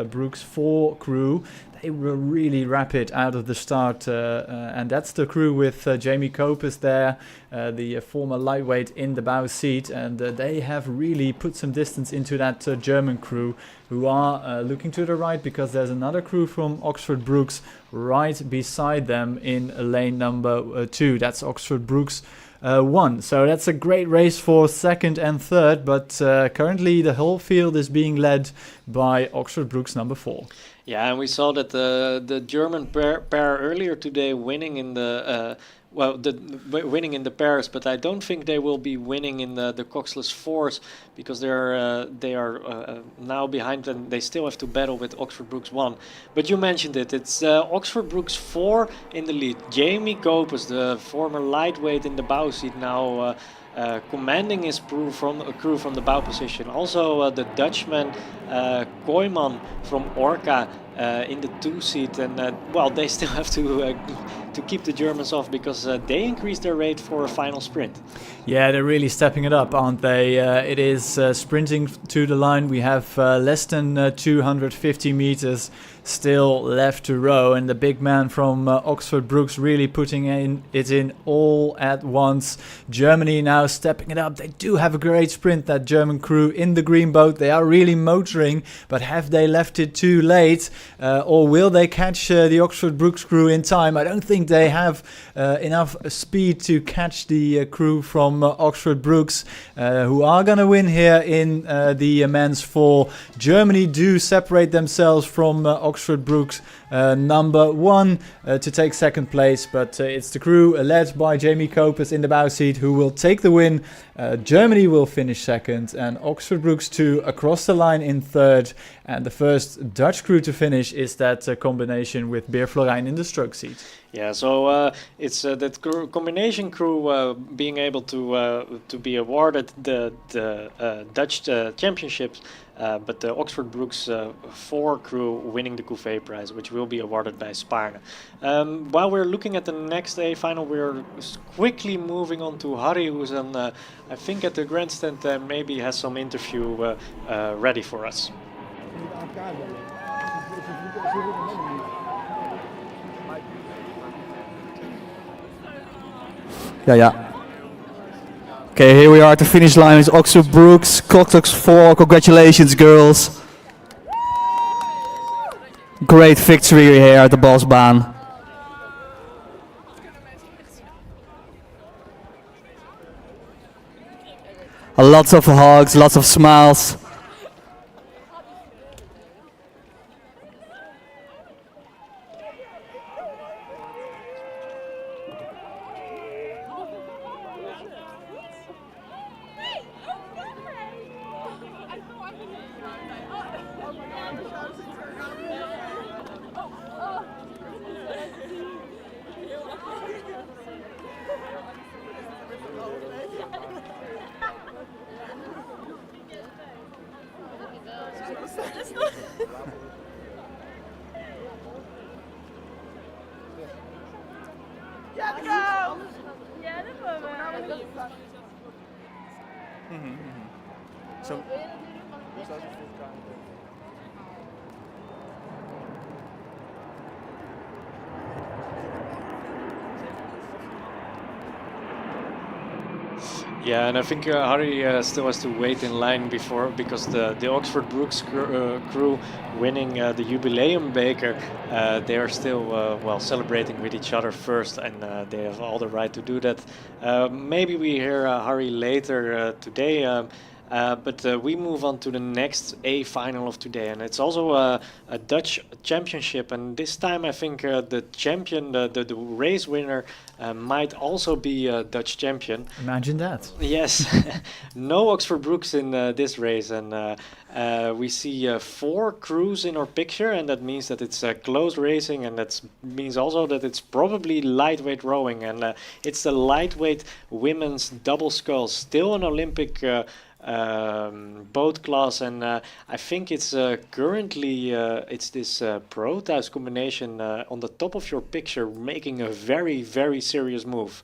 Brookes 4 crew. They were really rapid out of the start, and that's the crew with Jamie Copus there, the former lightweight in the bow seat, and they have really put some distance into that German crew, who are looking to the right because there's another crew from Oxford Brookes right beside them in lane number 2. That's Oxford Brookes 1. So that's a great race for second and third, but currently the whole field is being led by Oxford Brookes number 4. Yeah, and we saw that the German pair earlier today winning in the winning in the pairs, but I don't think they will be winning in the Coxless 4s because they are now behind, and they still have to battle with Oxford Brookes 1. But you mentioned it, it's Oxford Brookes 4 in the lead. Jamie Copus, the former lightweight in the bow seat, now commanding his crew from the bow position. Also the Dutchman Koyman from Orca in the 2 seat, and well, they still have to keep the Germans off because they increased their rate for a final sprint. Yeah, they're really stepping it up, aren't they? It is sprinting to the line. We have less than 250 meters still left to row, and the big man from Oxford Brookes really putting it in all at once. Germany now stepping it up. They do have a great sprint, that German crew in the green boat. They are really motoring, but have they left it too late? Or will they catch the Oxford Brookes crew in time? I don't think they have enough speed to catch the crew from Oxford Brookes, who are going to win here in the men's 4. Germany do separate themselves from Oxford Brookes number 1 to take second place, but it's the crew led by Jamie Copus in the bow seat who will take the win. Germany will finish second, and Oxford Brookes 2 across the line in third. And the first Dutch crew to finish is that combination with Beer Florijn in the stroke seat. Yeah, so it's that combination crew being able to be awarded the Dutch championships, but the Oxford Brookes 4 crew winning the Couvé prize, which will be awarded by Spaarne. While we're looking at the next A final, we're quickly moving on to Harry, who's on, I think at the grandstand, maybe has some interview ready for us. Yeah. Okay, here we are at the finish line. It's Oxford Brookes, Coxtox 4. Congratulations, girls. Great victory here at the Bosbaan. Lots of hugs, lots of smiles. Yeah, and I think Harry still has to wait in line because the Oxford Brookes crew winning the Jubileum Beker, they are still well celebrating with each other first, and they have all the right to do that. Maybe we hear Harry later today. But we move on to the next A final of today, and it's also a Dutch championship, and this time I think the champion, the race winner, might also be a Dutch champion. Imagine that. Yes, no Oxford Brookes in this race, and we see 4 crews in our picture, and that means that it's close racing, and that means also that it's probably lightweight rowing, and it's the lightweight women's double sculls, still an Olympic boat class, and I think it's currently it's this Proteus combination on the top of your picture making a very, very serious move.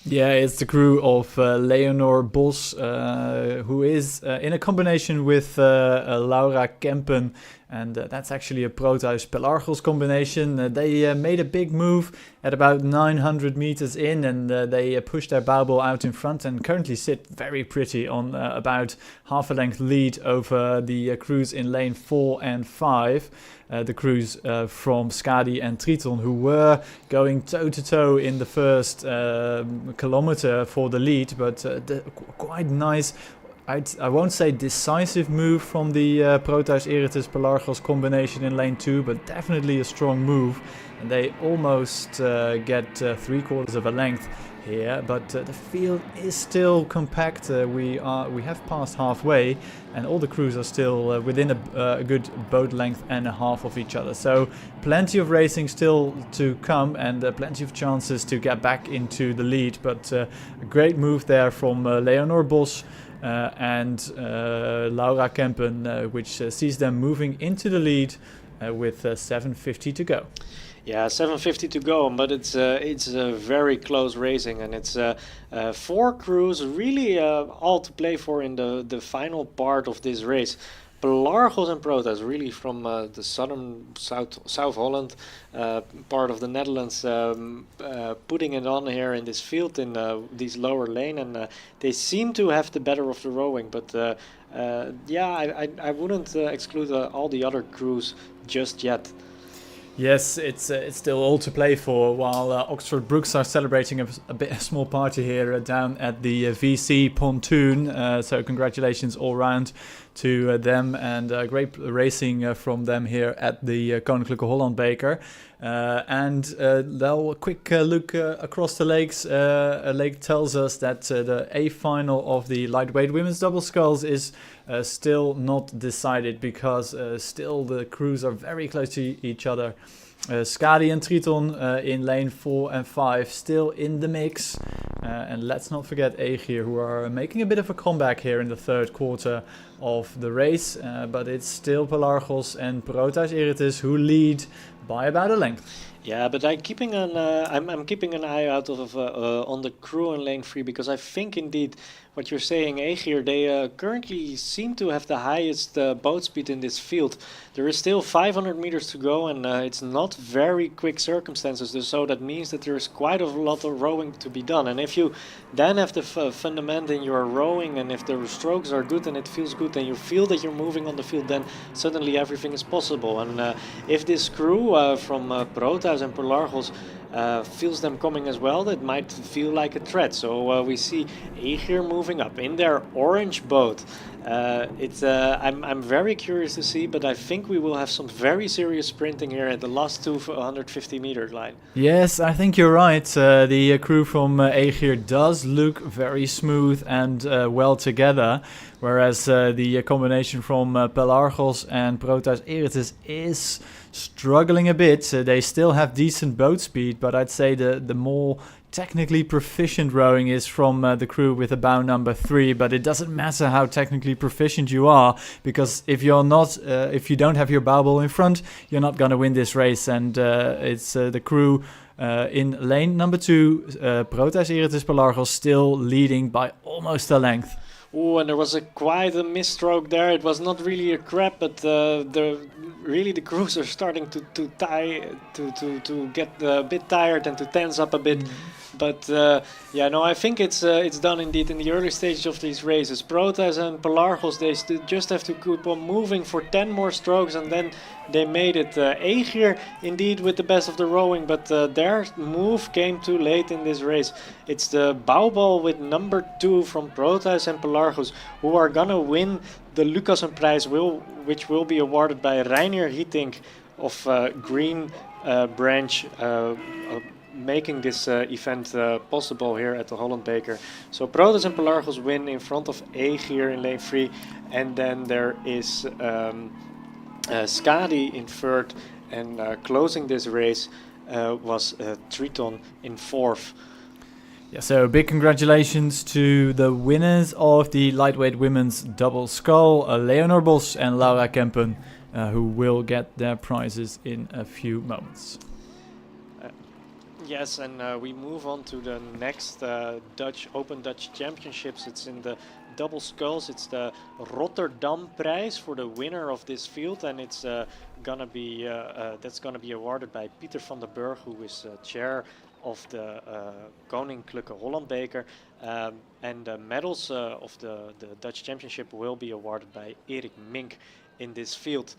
Yeah, it's the crew of Leonor Bos, who is in a combination with Laura Kempen, and that's actually a Proteus-Pelargos combination. They made a big move at about 900 meters in, and they pushed their bow ball out in front and currently sit very pretty on about half a length lead over the crews in lane 4 and 5. The crews from Skadi and Triton, who were going toe-to-toe in the first kilometer for the lead, but quite nice, I won't say decisive move from the Proteus-Eretes Pelargos combination in lane 2, but definitely a strong move. And they almost get 3/4 of a length here, but the field is still compact. We have passed halfway, and all the crews are still within a good boat length and a half of each other. So plenty of racing still to come, and plenty of chances to get back into the lead. But a great move there from Leonor Bos and Laura Kempen, which sees them moving into the lead with 7:50 to go. Yeah, 7:50 to go, but it's very close racing, and it's 4 crews really all to play for in the final part of this race. Pelargos and Proteus, really from the southern South Holland part of the Netherlands, putting it on here in this field in this lower lane, and they seem to have the better of the rowing. But yeah, I wouldn't exclude all the other crews just yet. Yes, it's still all to play for, while Oxford Brookes are celebrating a small party here down at the VC pontoon. So congratulations all round to them, and great racing from them here at the Koninklijke Holland Beker. And a quick look across the lakes. A lake tells us that the A final of the lightweight women's double sculls is still not decided, because still the crews are very close to each other. Skadi and Triton in lane 4 and 5 still in the mix. And let's not forget Egir, who are making a bit of a comeback here in the third quarter of the race. But it's still Pelargos and Proteus-Eretes who lead by about a length. Yeah, but I'm keeping an eye out of on the crew in lane 3, because I think indeed what you're saying, Egir, they currently seem to have the highest boat speed in this field. There is still 500 meters to go, and it's not very quick circumstances, so that means that there is quite a lot of rowing to be done. And if you then have the fundament in your rowing, and if the strokes are good and it feels good, and you feel that you're moving on the field, then suddenly everything is possible. And if this crew from Proteus and Pelargos feels them coming as well, that might feel like a threat. So we see Egir moving up in their orange boat. I'm very curious to see, but I think we will have some very serious sprinting here at the last 250-meter line. Yes, I think you're right. The crew from Egir does look very smooth and well together, whereas the combination from Pelargos and Proteus-Eretes is struggling a bit. They still have decent boat speed, but I'd say the more technically proficient rowing is from the crew with a bow number 3. But it doesn't matter how technically proficient you are, because if you don't have your bow ball in front, you're not going to win this race. And it's the crew in lane number 2, Proteus-Eretes Pelargos, still leading by almost a length. Oh, and there was quite a misstroke there. It was not really a crab, but the crews are starting to get a bit tired and to tense up a bit. But yeah, no, I think it's done indeed in the early stages of these races. Proteus and Pelargos, they just have to keep on moving for 10 more strokes, and then they made it. Egir indeed with the best of the rowing, but their move came too late in this race. It's the bow ball with number 2 from Proteus and Pelargos who are gonna win the Lucassen Prize, which will be awarded by Reinier Hietink of Green Branch, making this event possible here at the Holland Beker. So Proteus and Pelargos win in front of Egir in lane 3, and then there is Skadi in third, and closing this race was Triton in fourth. Yeah, so big congratulations to the winners of the lightweight women's double scull, Leonor Bos and Laura Kempen, who will get their prizes in a few moments. Yes, and we move on to the next Open Dutch Championships. It's in the double sculls. It's the Rotterdam Prize for the winner of this field, and it's gonna be awarded by Pieter van der Burg, who is chair of the Koninklijke Holland Beker, and the medals of the Dutch Championship will be awarded by Erik Mink in this field.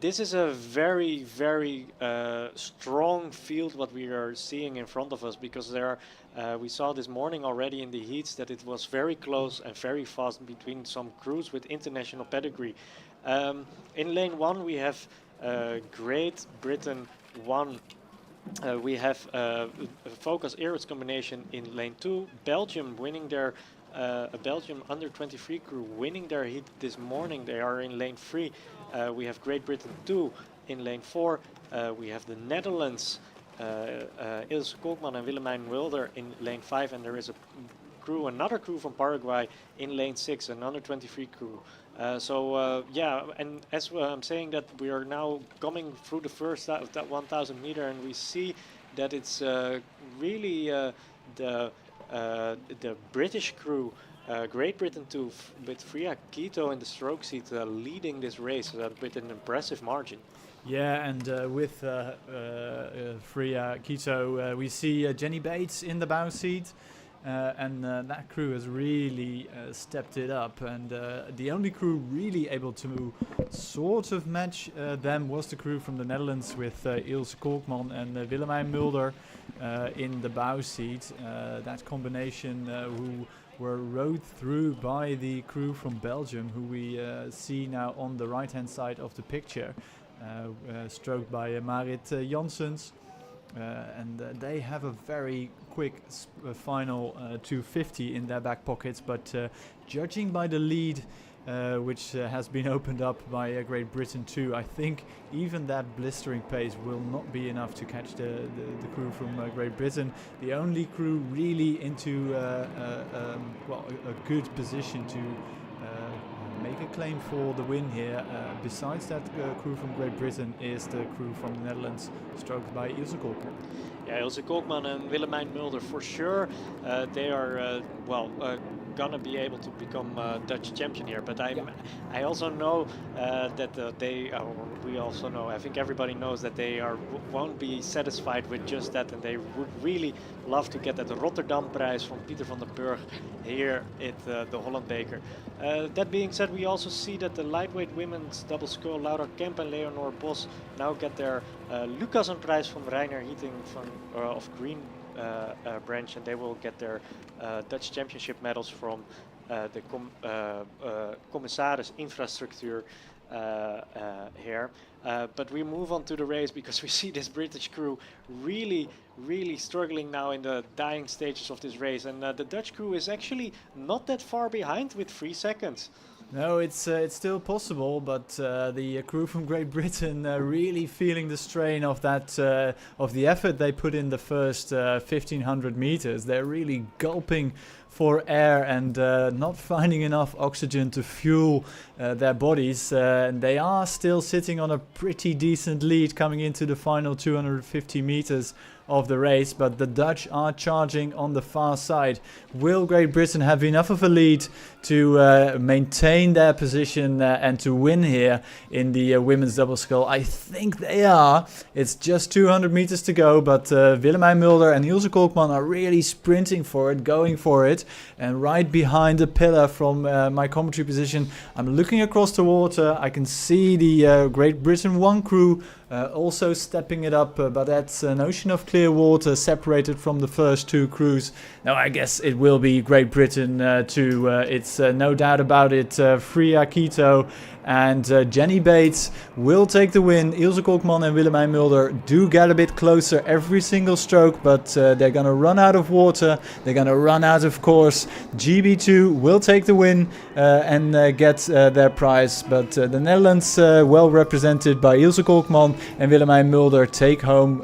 This is a very, very strong field what we are seeing in front of us, because there we saw this morning already in the heats that it was very close and very fast between some crews with international pedigree. In lane 1 we have Great Britain 1 we have a Proteus-Eretes combination in lane 2. Belgium winning their a Belgium under 23 crew winning their heat this morning. They are in lane 3. We have Great Britain 2 in lane 4. We have the Netherlands, Ilse Kolkman and Willemijn Mulder in lane 5, and there is another crew from Paraguay in lane 6, an under 23 crew. Yeah, and as I'm saying that we are now coming through the first that 1,000 meter, and we see that it's really the British crew, Great Britain 2, with Freya Keto in the stroke seat leading this race with an impressive margin. Yeah, and with Freya Keto, we see Jenny Bates in the bow seat. And that crew has really stepped it up, and the only crew really able to sort of match them was the crew from the Netherlands with Ilse Kolkman and Willemijn Mulder in the bow seat. That combination who were rowed through by the crew from Belgium, who we see now on the right hand side of the picture, stroked by Marit Janssens. And they have a very quick final 250 in their back pockets, but judging by the lead which has been opened up by Great Britain too, I think even that blistering pace will not be enough to catch the crew from Great Britain. The only crew really into a good position to make a claim for the win here, besides that crew from Great Britain, is the crew from the Netherlands, stroked by Ilse Kolkman. Yeah, Ilse Kolkman and Willemijn Mulder for sure. They are gonna be able to become Dutch champion here. But I also know that we also know. I think everybody knows that they won't be satisfied with just that, and they would really love to get that Rotterdam prize from Pieter van der Burg here at the Holland Beker. That being said, we also see that the lightweight women's double scull, Laura Kemp and Leonor Bos, now get their Lucassen prize from Reiner Heating of Green branch, and they will get their Dutch championship medals from the Commissaris Infrastructuur here. But we move on to the race because we see this British crew really struggling now in the dying stages of this race, and the Dutch crew is actually not that far behind with 3 seconds. No, it's still possible, but the crew from Great Britain really feeling the strain of that of the effort they put in the first 1,500 meters. They're really gulping for air and not finding enough oxygen to fuel their bodies. And they are still sitting on a pretty decent lead coming into the final 250 meters of the race, but the Dutch are charging on the far side. Will Great Britain have enough of a lead to maintain their position and to win here in the women's double scull? I think they are. It's just 200 meters to go, but Willemijn Mulder and Ilse Kolkman are really sprinting for it, going for it. And right behind the pillar from my commentary position, I'm looking across the water. I can see the Great Britain 1 crew also stepping it up, but that's an ocean of clear water separated from the first 2 crews. Now I guess it will be Great Britain too. It's no doubt about it. Freya Keto and Jenny Bates will take the win. Ilse Kolkman and Willemijn Mulder do get a bit closer every single stroke, but they're going to run out of water. They're going to run out of course. GB2 will take the win and get their prize, but the Netherlands, well represented by Ilse Kolkman and Willemijn Mulder, take home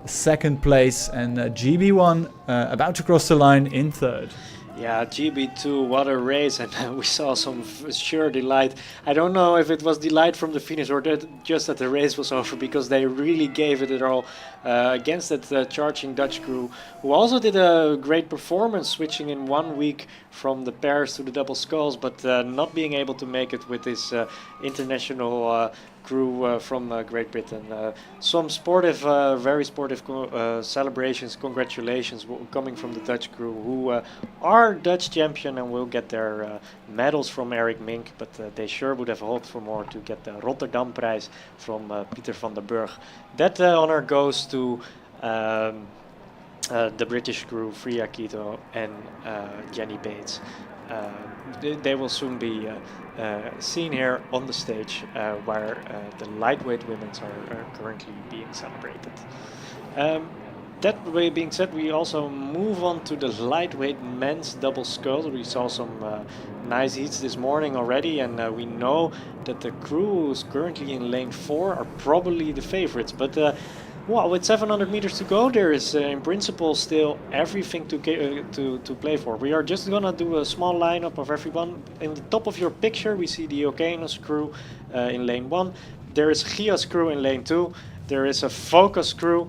second place, and GB1 about to cross the line in third. Yeah, GB2, what a race, and we saw some sheer delight. I don't know if it was delight from the finish or just that the race was over, because they really gave it all against that charging Dutch crew, who also did a great performance, switching in 1 week from the pairs to the double sculls, but not being able to make it with this international crew from Great Britain. Some sportive, very sportive celebrations, congratulations coming from the Dutch crew, who are Dutch champion and will get their medals from Eric Mink, but they sure would have hoped for more to get the Rotterdam prize from Pieter van der Burg. That honor goes to the British crew, Freya Keto and Jenny Bates. They will soon be seen here on the stage where the lightweight women are currently being celebrated. That way being said, we also move on to the lightweight men's double sculls. We saw some nice heats this morning already, and we know that the crew who's currently in lane 4 are probably the favorites. But well, with 700 meters to go, there is in principle still everything to play for. We are just gonna do a small lineup of everyone. In the top of your picture, we see the Okeanos crew in lane 1. There is Gia's crew in lane 2. There is a Focus crew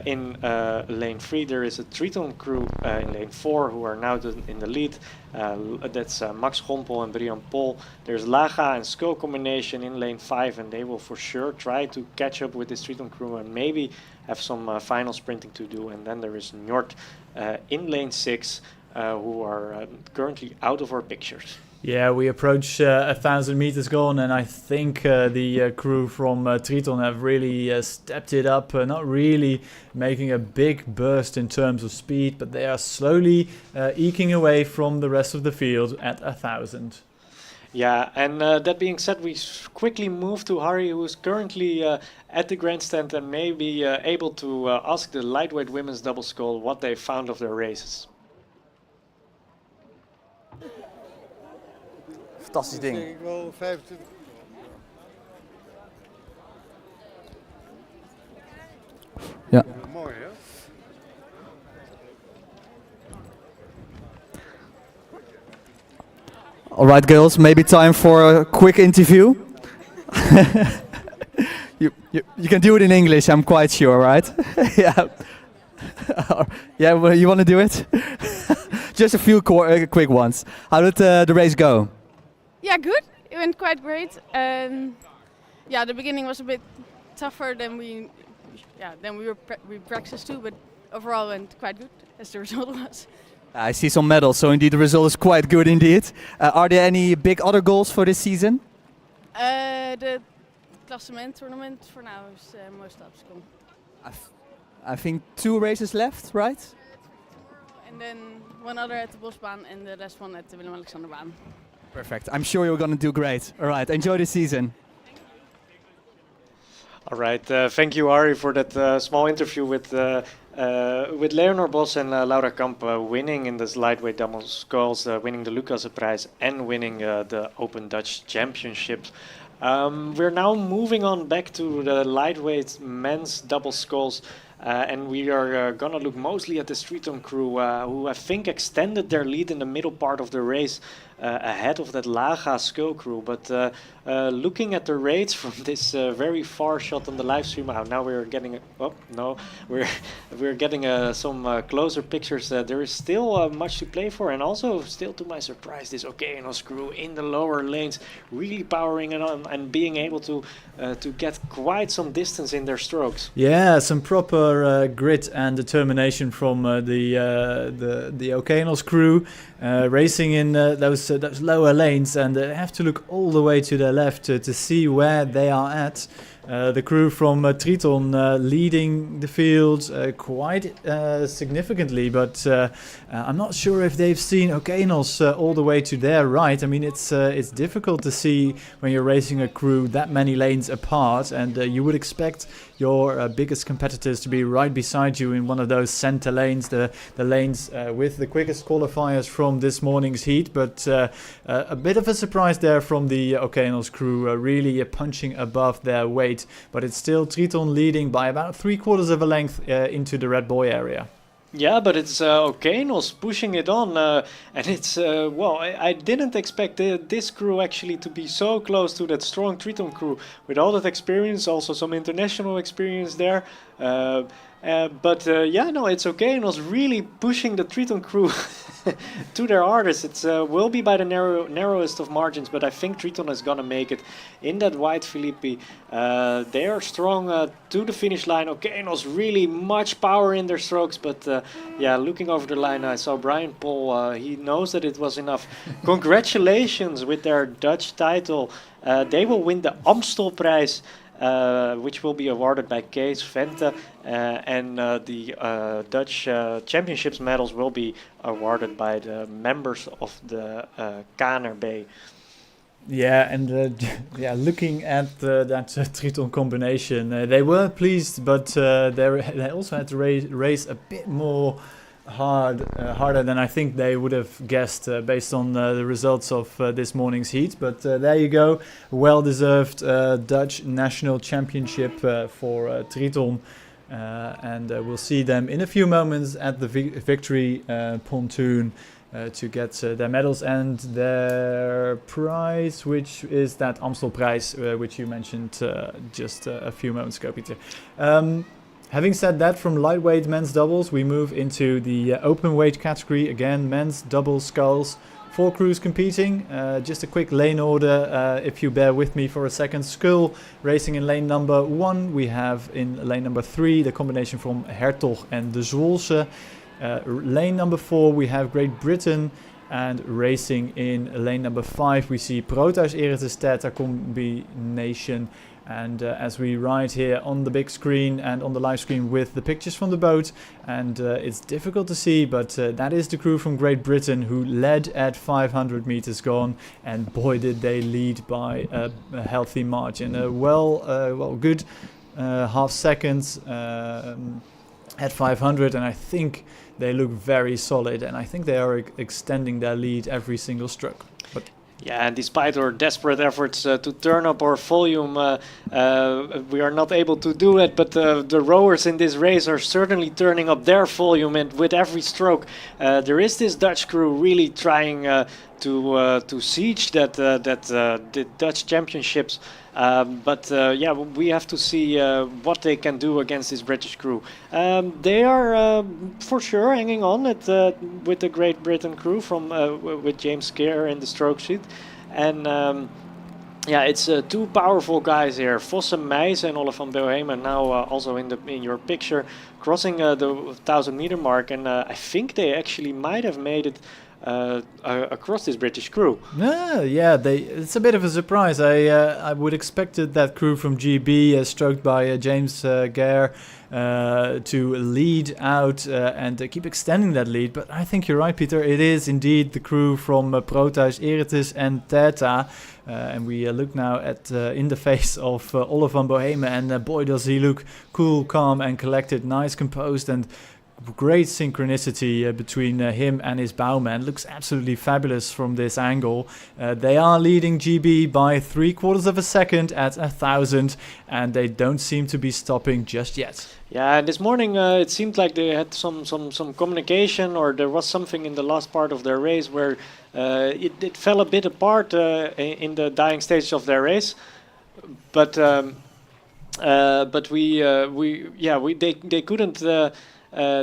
in lane 3. There is a Triton crew in lane 4 who are now in the lead. That's Max Gompel and Brian Pol. There's Laga and Skull combination in lane 5, and they will for sure try to catch up with this Triton crew and maybe have some final sprinting to do. And then there is Njord in lane 6 who are currently out of our pictures. Yeah, we approach 1,000 meters gone, and I think the crew from Triton have really stepped it up, not really making a big burst in terms of speed, but they are slowly eking away from the rest of the field at 1,000. Yeah, and that being said, we quickly move to Harry, who is currently at the grandstand and may be able to ask the lightweight women's double scull what they found of their races. Fantastisch ding. Denk ik wel 25. Ja. Mooi hè? All right, girls, maybe time for a quick interview. You can do it in English, I'm quite sure, right? Yeah. Yeah, well, you want to do it? Just a few quick ones. How did the race go? Yeah, good. It went quite great. Yeah, the beginning was a bit tougher than we practiced to, but overall went quite good, as the result was. I see some medals, so indeed the result is quite good indeed. Are there any big other goals for this season? The klassement tournament for now is most obstacle. I think 2 races left, right? And then one other at the Bosbaan and the last one at the Willem-Alexanderbaan. Perfect. I'm sure you're going to do great. All right, enjoy the season. All right, thank you, Ari, for that small interview with Leonor Bos and Laura Kamp winning in this lightweight double sculls, winning the Lucas-prijs and winning the Open Dutch Championship. We're now moving on back to the lightweight men's double sculls. And we are gonna look mostly at the Triton crew, who I think extended their lead in the middle part of the race ahead of that Laga Skull crew. But looking at the rates from this very far shot on the live stream, now we're getting we're getting some closer pictures. There is still much to play for, and also still to my surprise, this Okeanos crew in the lower lanes really powering it on and being able to get quite some distance in their strokes. Yeah, some proper grit and determination from the Okeanos crew, racing in those lower lanes, and they have to look all the way to their left to see where they are at. The crew from Triton leading the field quite significantly, but I'm not sure if they've seen Okeanos all the way to their right. I mean, it's difficult to see when you're racing a crew that many lanes apart, and you would expect your biggest competitors to be right beside you in one of those center lanes, the lanes with the quickest qualifiers from this morning's heat. But a bit of a surprise there from the Okeanos crew, really punching above their weight. But it's still Triton leading by about 3/4 of a length into the Red Boy area. Yeah, but it's Okeanos pushing it on, and it's, well, I didn't expect this crew actually to be so close to that strong Triton crew, with all that experience, also some international experience there. But yeah, no, it's Okeanos really pushing the Triton crew to their hardest. It will be by the narrowest of margins, but I think Triton is gonna make it in that white Filippi. They are strong to the finish line. Okeanos really much power in their strokes, but yeah, looking over the line, I saw Brian Pol. He knows that it was enough. Congratulations with their Dutch title. They will win the Amstelveen, which will be awarded by Kees Vente, and the Dutch Championships medals will be awarded by the members of the KNRB. Yeah, and looking at that Triton combination, they were pleased, but they also had to race a bit more harder than I think they would have guessed based on the results of this morning's heat. But there you go, well-deserved Dutch national championship for Triton. And we'll see them in a few moments at the victory pontoon to get their medals and their prize, which is that Amstel prize, which you mentioned just a few moments ago, Peter. Having said that, from lightweight men's doubles, we move into the open weight category. Again, men's double sculls. 4 crews competing. Just a quick lane order, if you bear with me for a second. Scull racing in lane number 1. We have in lane number 3 the combination from Hertog and de Zwolse. Lane number 4 we have Great Britain, and racing in lane number 5 we see Proteus-Eretes D.S.R combination. And as we ride here on the big screen and on the live screen with the pictures from the boat, and it's difficult to see, but that is the crew from Great Britain who led at 500 meters gone, and boy did they lead by a healthy margin. Good half seconds at 500, and I think they look very solid, and I think they are extending their lead every single stroke. But yeah, and despite our desperate efforts to turn up our volume, we are not able to do it. But the rowers in this race are certainly turning up their volume, and with every stroke, there is this Dutch crew really trying to siege the Dutch championships. We have to see what they can do against this British crew. They are for sure hanging on with the Great Britain crew from with James Kerr in the stroke sheet, and it's 2 powerful guys here, Vossen Meijs and Ole van Bohemen, now also in your picture, crossing the 1,000-meter mark, and I think they actually might have made it across this British crew. It's a bit of a surprise. I would expected that crew from GB, stroked by James Kerr, to lead out and keep extending that lead. But I think you're right, Peter. It is indeed the crew from Proteus-Eretes and D.S.R. And we look now at in the face of Ole van Bohemen, and boy does he look cool, calm and collected, nice, composed, and great synchronicity between him and his bowman. Looks absolutely fabulous from this angle. They are leading GB by 3/4 of a second at 1,000, and they don't seem to be stopping just yet. Yeah, and this morning it seemed like they had some communication, or there was something in the last part of their race where it fell a bit apart in the dying stage of their race. But they couldn't.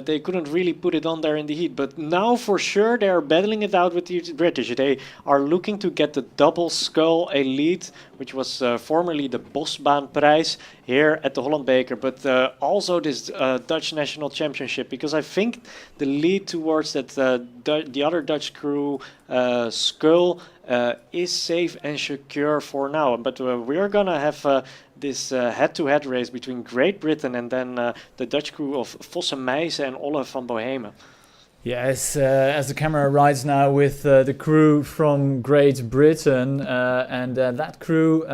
They couldn't really put it on there in the heat, but now for sure they are battling it out with the British. They are looking to get the double scull elite, which was formerly the Bosbaan prize here at the Holland Beker, but also this Dutch national championship, because I think the lead towards that the other Dutch crew scull is safe and secure for now. But we are gonna have this head-to-head race between Great Britain and then the Dutch crew of Vossen Meijs and Ole van Bohemen. Yes, as the camera rides now with the crew from Great Britain, and that crew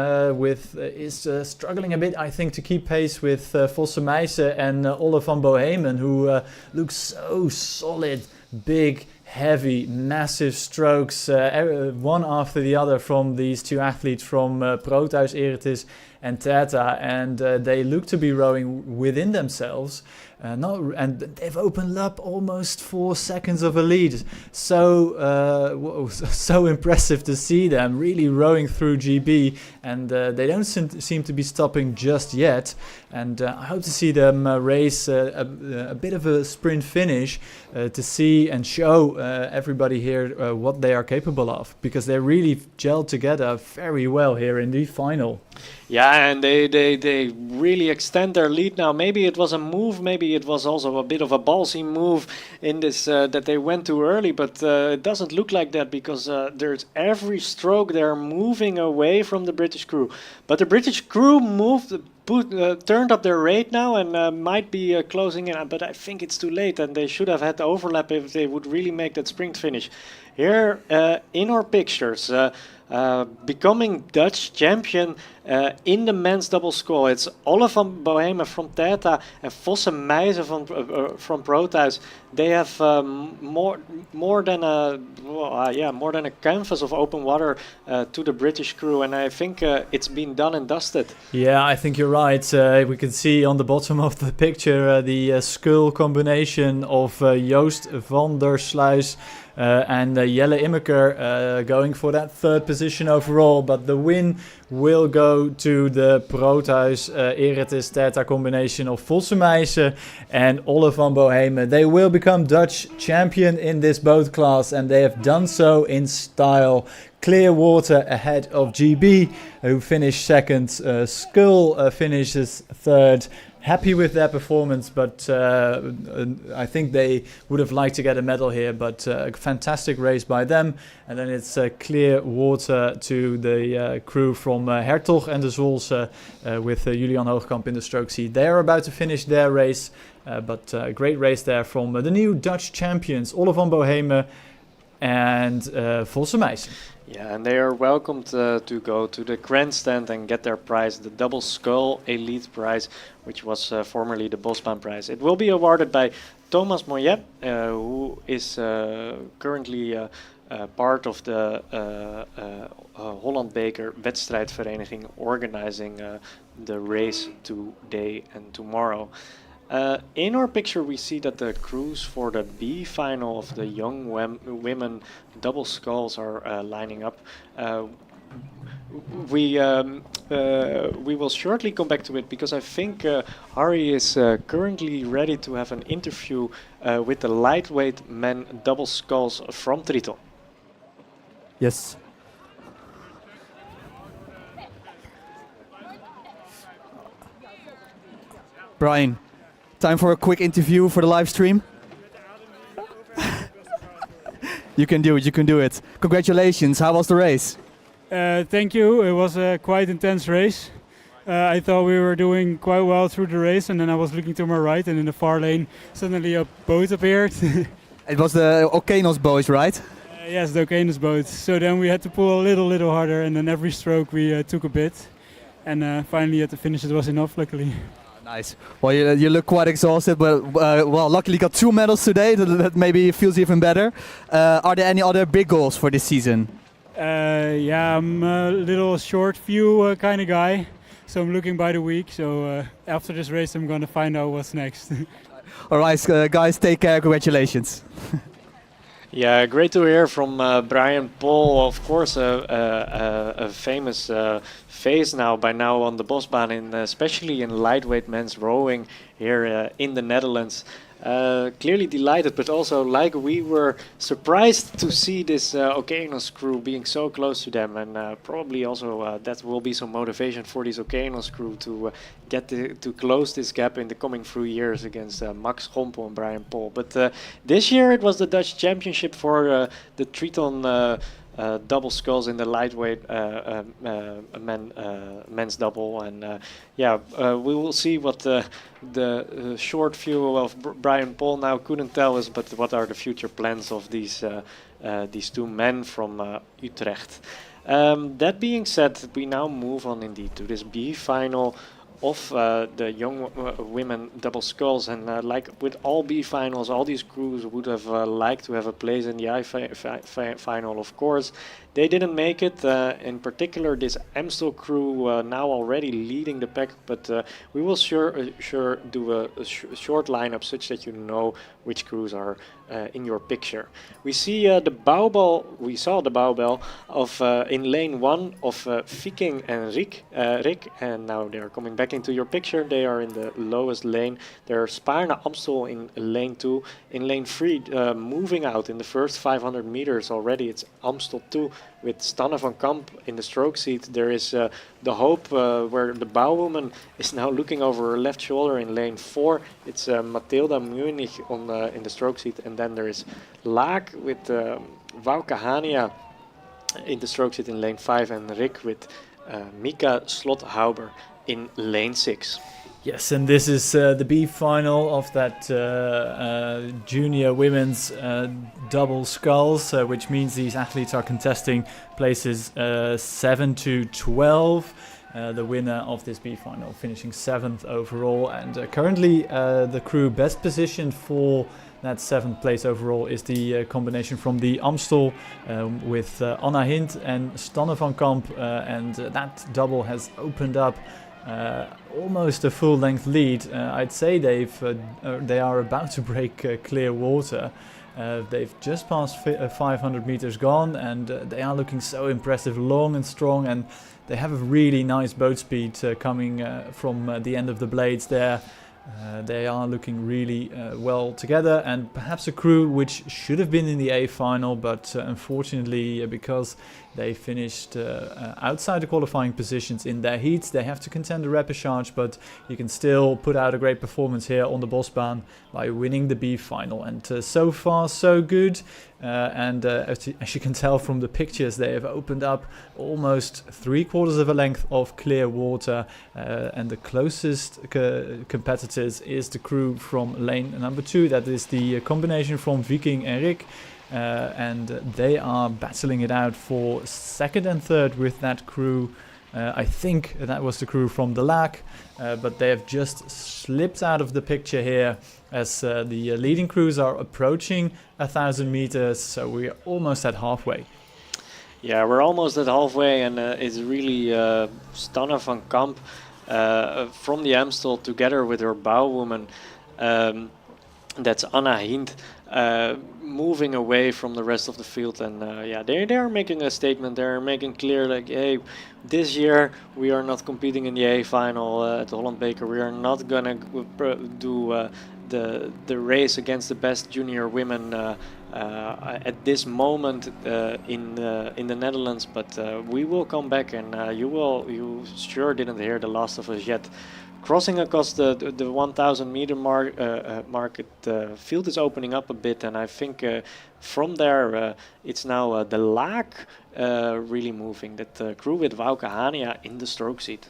is struggling a bit, I think, to keep pace with Vossen Meijs and Ole van Bohemen, who look so solid, big, heavy, massive strokes, one after the other from these 2 athletes from Proteus-Eretes and D.S.R, and they look to be rowing within themselves. And they've opened up almost 4 seconds of a lead. So impressive to see them really rowing through GB, and they don't seem to be stopping just yet. And I hope to see them race a bit of a sprint finish to see and show everybody here what they are capable of, because they really gelled together very well here in the final. Yeah, and they really extend their lead now. Maybe it was a move, maybe it was also a bit of a ballsy move in this that they went too early, but it doesn't look like that, because there's every stroke they're moving away from the British crew. But the British crew moved turned up their rate now and might be closing in, but I think it's too late, and they should have had the overlap if they would really make that sprint finish. Here in our pictures, becoming Dutch champion in the men's double scull. It's Olle van Bohemen from Theta and Vosse Meijzen from Proteus. They have more than a canvas of open water to the British crew, and I think it's been done and dusted. Yeah, I think you're right. We can see on the bottom of the picture the skull combination of Joost van der Sluis and Jelle Immeker going for that third position overall, but the win will go to the Proteus-Eretes Theta combination of Vosse Meijzen and Olle van Bohemen. They will become Dutch champion in this boat class, and they have done so in style. Clear water ahead of GB, who finished second. Skull finishes third. Happy with their performance, but I think they would have liked to get a medal here, but a fantastic race by them. And then it's clear water to the crew from Hertog and de Zwolse with Julian Hoogkamp in the stroke seat. They are about to finish their race, but a great race there from the new Dutch champions, Olle van Bohemen and Vosse Meijzen. Yeah, and they are welcomed to go to the grandstand and get their prize, the Double Skull Elite Prize, which was formerly the Bosbaan Prize. It will be awarded by Thomas Moyet, who is currently part of the Holland Beker wedstrijdvereniging organizing the race today and tomorrow. In our picture we see that the crews for the B final of the young women double sculls are lining up. We will shortly come back to it because I think Harry is currently ready to have an interview with the lightweight men double sculls from Triton. Yes. Brian, time for a quick interview for the live stream. You can do it, you can do it. Congratulations, how was the race? Thank you, it was a quite intense race. I thought we were doing quite well through the race, and then I was looking to my right, and in the far lane suddenly a boat appeared. It was the Okeanos boat, right? Yes, the Okeanos boat. So then we had to pull a little harder, and then every stroke we took a bit. And finally at the finish it was enough, luckily. Nice. Well, you look quite exhausted, but well, luckily got 2 medals today. That maybe feels even better. Are there any other big goals for this season? Yeah, I'm a little short view kind of guy, so I'm looking by the week. So after this race, I'm going to find out what's next. All right, guys, take care. Congratulations. Yeah, great to hear from Brian Paul, of course, a famous face by now on the Bosbaan, and especially in lightweight men's rowing here in the Netherlands. Clearly delighted, but also like we were surprised to see this Okeanos crew being so close to them, and probably also that will be some motivation for this Okeanos crew to get to close this gap in the coming few years against Max Gompel and Brian Paul. But this year it was the Dutch Championship for the Triton double sculls in the lightweight men's double, and we will see what the short view of Brian Paul now couldn't tell us, but what are the future plans of these 2 men from Utrecht. That being said, we now move on indeed to this B final of the young women double sculls, and like with all B finals, all these crews would have liked to have a place in the I final, of course. They didn't make it, in particular this Amstel crew now already leading the pack, but we will sure do a short lineup such that you know which crews are in your picture. We see we saw the bowbell of in lane 1 of Viking and Rick, and now they are coming back into your picture. They are in the lowest lane. There are Spaarne Amstel in lane 2. In lane 3, moving out in the first 500 meters already, it's Amstel 2 with Stanne van Kamp in the stroke seat. There is the Hope where the bowwoman is now looking over her left shoulder in lane 4. It's Mathilda Munich in the stroke seat, and then there is Laak with Wouke Hania in the stroke seat in lane 5, and Rick with Mika Slothauber in lane 6. Yes, and this is the B final of that junior women's double sculls, which means these athletes are contesting places 7 to 12. The winner of this B final finishing 7th overall, and currently the crew best positioned for that 7th place overall is the combination from the Amstel with Anna Hint and Stanne van Kamp, and that double has opened up almost a full-length lead. I'd say they are about to break clear water. They've just passed 500 meters gone, and they are looking so impressive, long and strong, and they have a really nice boat speed coming from the end of the blades there. They are looking really well together, and perhaps a crew which should have been in the A final, but unfortunately because they finished outside the qualifying positions in their heats, they have to contend a repechage, but you can still put out a great performance here on the Bosbaan by winning the B final, and so far so good. As you can tell from the pictures, they have opened up almost 3/4 of a length of clear water, and the closest competitors is the crew from lane number 2. That is the combination from Viking and Rick, and they are battling it out for 2nd and 3rd with that crew. I think that was the crew from the Laak, but they have just slipped out of the picture here as the leading crews are approaching 1,000 meters, so we're almost at halfway. Yeah, we're almost at halfway, and it's really Stanne van Kamp from the Amstel together with her bowwoman, that's Anna Hint, moving away from the rest of the field, and they are making a statement. They're making clear, like, hey, this year we are not competing in the A final at the Holland Beker. We are not gonna do the race against the best junior women at this moment in the Netherlands, but we will come back, and you sure didn't hear the last of us yet. Crossing across the 1,000 meter mark, the field is opening up a bit, and I think from there it's now the Laak really moving. That crew with Wouke Hania in the stroke seat.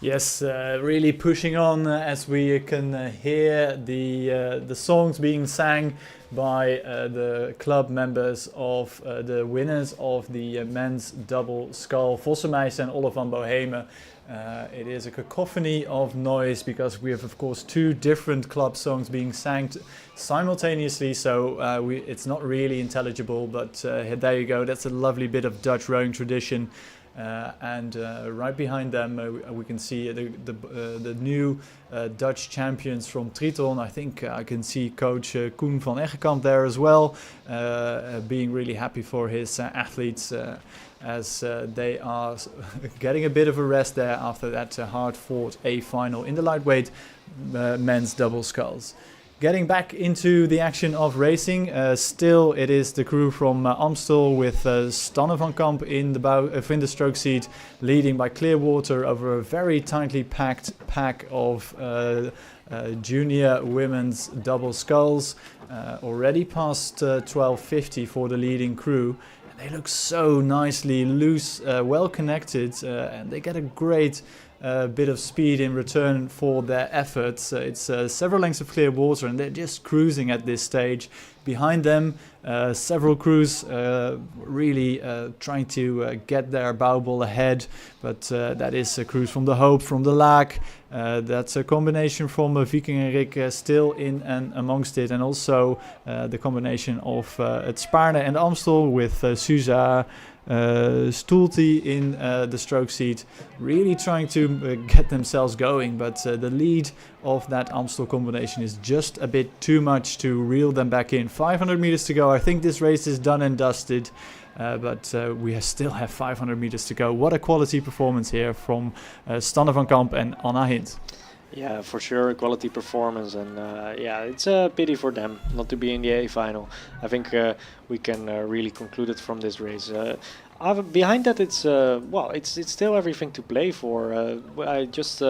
Yes, really pushing on as we can hear the songs being sang by the club members of the winners of the men's double scull, Vossenmeijs and Olle van Bohemen. It is a cacophony of noise because we have, of course, 2 different club songs being sang simultaneously, so it's not really intelligible, but there you go. That's a lovely bit of Dutch rowing tradition. And right behind them we can see the new Dutch champions from Triton. I think I can see coach Koen van Eggenkamp there as well, being really happy for his athletes as they are getting a bit of a rest there after that hard-fought A final in the lightweight men's double sculls. Getting back into the action of racing, still it is the crew from Amstel with Stanne van Kamp in the stroke seat, leading by clear water over a very tightly packed pack of junior women's double sculls. Already past 12:50 for the leading crew. They look so nicely loose, well connected, and they get a great bit of speed in return for their efforts. It's several lengths of clear water, and they're just cruising at this stage. Behind them, several crews really trying to get their bowball ahead, but that is a cruise from the Hope, from the Laak. That's a combination from Viking and Rick still in and amongst it, and also the combination of het Spaarne and Amstel with Suza, Stoelty in the stroke seat, really trying to get themselves going, but the lead of that Amstel combination is just a bit too much to reel them back in. 500 meters to go. I think this race is done and dusted, but we still have 500 meters to go. What a quality performance here from Stanne van Kamp and Anna Hint. Yeah, for sure, a quality performance, and it's a pity for them not to be in the A final. I think we can really conclude it from this race. Behind that, it's still everything to play for. I just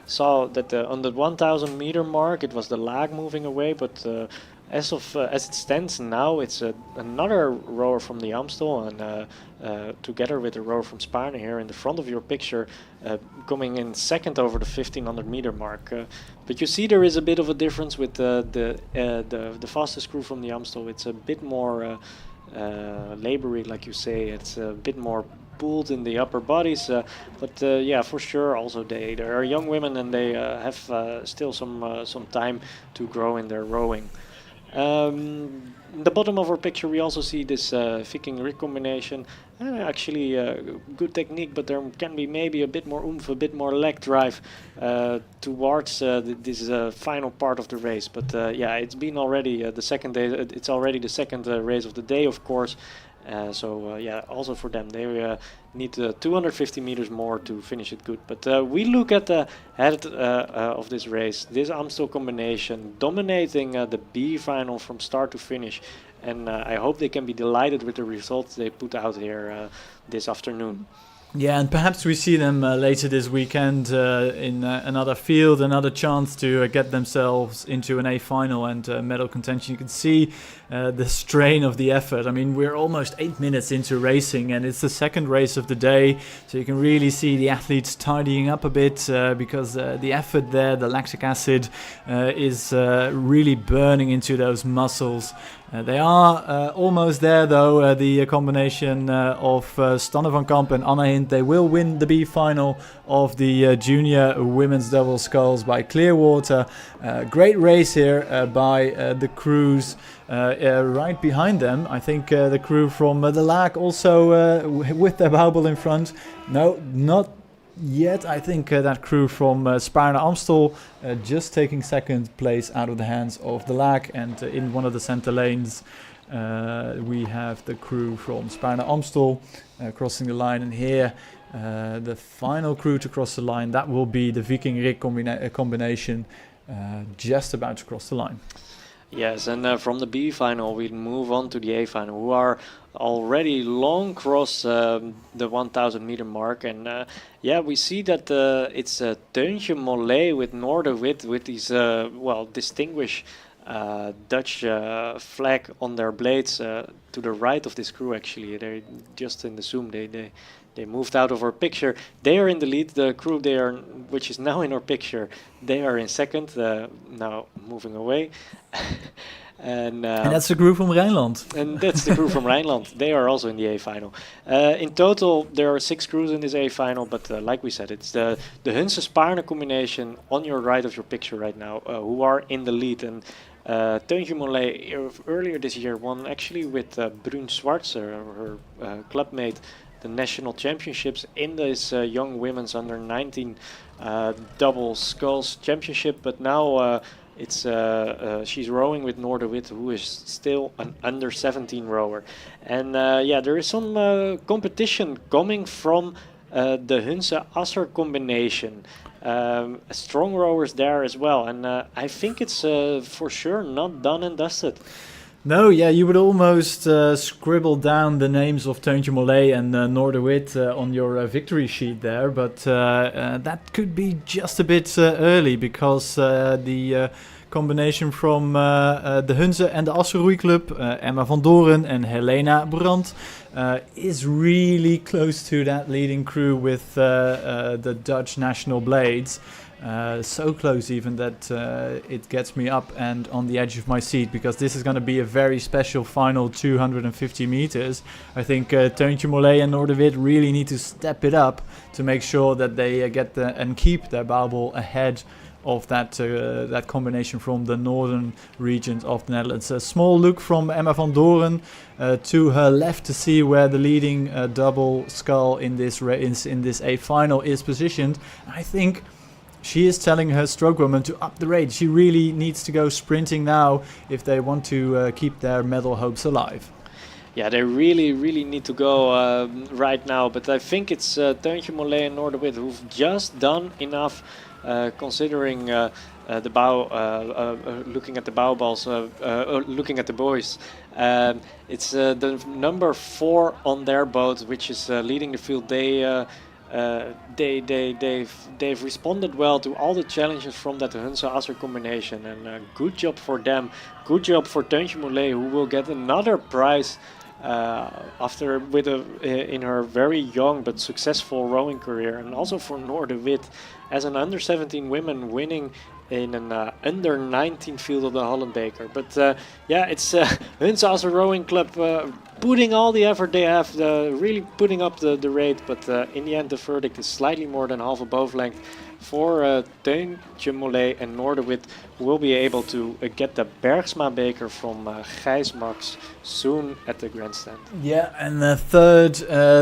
saw that on the 1,000 meter mark, it was the Laak moving away, but as it stands now, it's another rower from the Amstel, and together with a rower from Spaarne here in the front of your picture, coming in second over the 1500 meter mark. But you see there is a bit of a difference with the fastest crew from the Amstel. It's a bit more labory, like you say. It's a bit more pulled in the upper bodies, but yeah, for sure. Also, they are young women, and they have still some time to grow in their rowing. The bottom of our picture, we also see this Viking rig combination. Actually, good technique, but there can be maybe a bit more oomph, a bit more leg drive towards this final part of the race. But yeah, it's been already the second day. It's already the second race of the day, of course. So yeah, also for them, they need 250 meters more to finish it good. But we look at the head of this race, this Amstel combination dominating the B final from start to finish. And I hope they can be delighted with the results they put out here this afternoon. Yeah, and perhaps we see them later this weekend in another field, another chance to get themselves into an A final and medal contention. You can see the strain of the effort. I mean, we're almost 8 minutes into racing, and it's the second race of the day, so you can really see the athletes tidying up a bit because the effort there, the lactic acid, is really burning into those muscles. They are almost there, though. The combination of Stanne van Kamp and Anna Hint, they will win the B final of the junior women's double sculls by Clearwater. Great race here by the crews right behind them. I think the crew from the Laak also with their bouwbel in front. No, not yet. I think that crew from Spaarne Amstel just taking second place out of the hands of the Laak, and in one of the center lanes we have the crew from Spaarne Amstel crossing the line, and here the final crew to cross the line, that will be the Viking rig combination just about to cross the line. Yes, and from the B final we move on to the A final, who are already long cross the 1000 meter mark, and yeah, we see that it's Teuntje Mollet with Noorderwit with these well distinguished Dutch flag on their blades to the right of this crew. Actually, they're just in the zoom. They moved out of our picture. They are in the lead. The crew which is now in our picture, they are in second. Now moving away. And that's the crew from Rijnland. And that's the crew from Rijnland. They are also in the A final. In total, there are 6 crews in this A final, but like we said, it's the Hunse Spaarne combination on your right of your picture right now, who are in the lead. And Teuntje Mollet earlier this year won actually with Brun Schwarz, her clubmate, the national championships in this young women's under 19 double sculls championship. But now it's she's rowing with Noorderwit, who is still an under 17 rower. And yeah, there is some competition coming from the Hunse D.S.R combination. Strong rowers there as well, and I think it's for sure not done and dusted. No, yeah, you would almost scribble down the names of Teuntje Mollet and Noorderwit on your victory sheet there, but that could be just a bit early, because the combination from the Hunse and the Assen Roeiclub, Emma van Doren and Helena Brandt, is really close to that leading crew with the Dutch national blades. So close even that it gets me up and on the edge of my seat, because this is going to be a very special final 250 meters. I think Teuntje Mollet and Noorderwit really need to step it up to make sure that they get and keep their bouwbel ahead of that combination from the northern regions of the Netherlands. A small look from Emma van Doren to her left to see where the leading double scull in this A final is positioned. I think she is telling her stroke woman to up the rate. She really needs to go sprinting now if they want to keep their medal hopes alive. Yeah, they really need to go right now. But I think it's Teuntje Mollet and Noorderwit who've just done enough, considering the bow, looking at the bouwbels, looking at the boys. It's the number 4 on their boat, which is leading the field. They they've responded well to all the challenges from that Hunza-Asser combination, and good job for them. Good job for Teuntje Moulet, who will get another prize in her very young but successful rowing career, and also for Noor de Wit as an under 17 women winning in an under 19 field of the Holland Beker. But it's Hunza-Asser Rowing Club putting all the effort they have, really putting up the rate, but in the end the verdict is slightly more than half a boat length for Teuntje Moulet, and Noor de Wit will be able to get the Bergsma Beker from Gijs Max soon at the grandstand. Yeah, and the third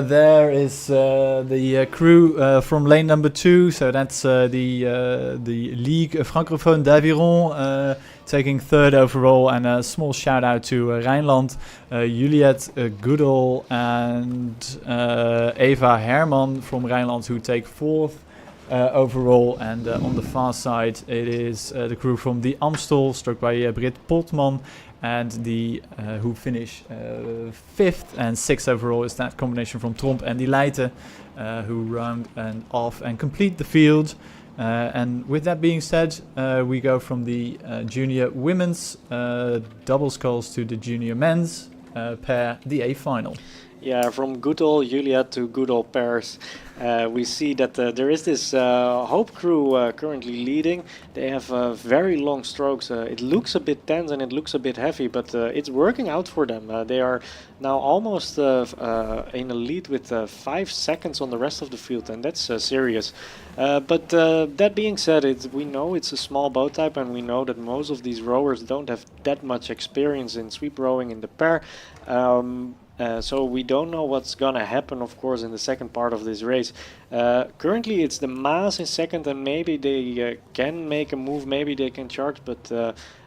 there is the crew from lane number 2, so that's the Ligue Francophone d'Aviron, taking third overall, and a small shout out to Rijnland, Juliette Goodall and Eva Herman from Rijnland, who take fourth overall, and on the far side it is the crew from the Amstel, struck by Britt Potman, and the who finish fifth and sixth overall is that combination from Tromp and De Leijten, who round and off and complete the field. And with that being said, we go from the junior women's double sculls to the junior men's pair, the A final. Yeah, from Goodall Juliet to Goodall pairs, we see that there is this Hope crew currently leading. They have very long strokes. It looks a bit tense and it looks a bit heavy, but it's working out for them. They are now almost in a lead with 5 seconds on the rest of the field, and that's serious. But that being said, we know it's a small boat type, and we know that most of these rowers don't have that much experience in sweep rowing in the pair. So we don't know what's gonna happen, of course, in the second part of this race. Currently it's the Maas in second, and maybe they can make a move, maybe they can charge, but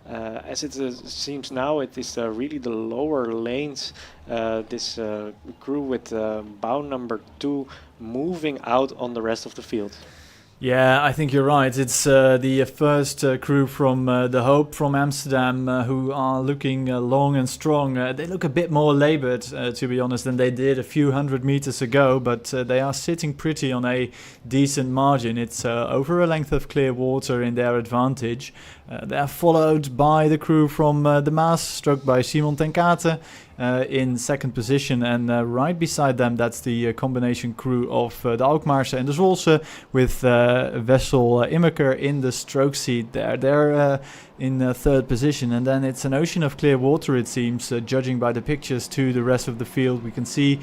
as it seems now, it is really the lower lanes, this crew with bow number 2 moving out on the rest of the field. Yeah, I think you're right. It's the first crew from the Hope from Amsterdam who are looking long and strong. They look a bit more laboured, to be honest, than they did a few hundred meters ago, but they are sitting pretty on a decent margin. It's over a length of clear water in their advantage. They are followed by the crew from the Maas, struck by Simon ten Kate, in second position, and right beside them that's the combination crew of the Alkmaarse and the Zwolse, with Wessel Immeker in the stroke seat there. They're in third position, and then it's an ocean of clear water, it seems, judging by the pictures to the rest of the field. We can see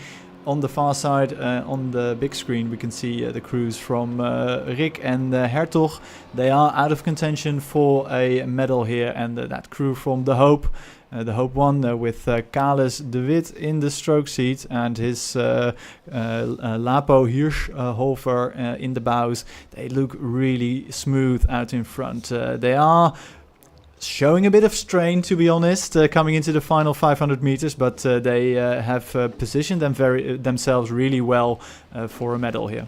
on the far side, on the big screen, we can see the crews from Rick and Hertog. They are out of contention for a medal here, and that crew from the Hope 1 with Kales de Wit in the stroke seat and his Lapo Hirschhofer in the bows. They look really smooth out in front. They are showing a bit of strain, to be honest, coming into the final 500 meters, but they have positioned themselves really well for a medal here.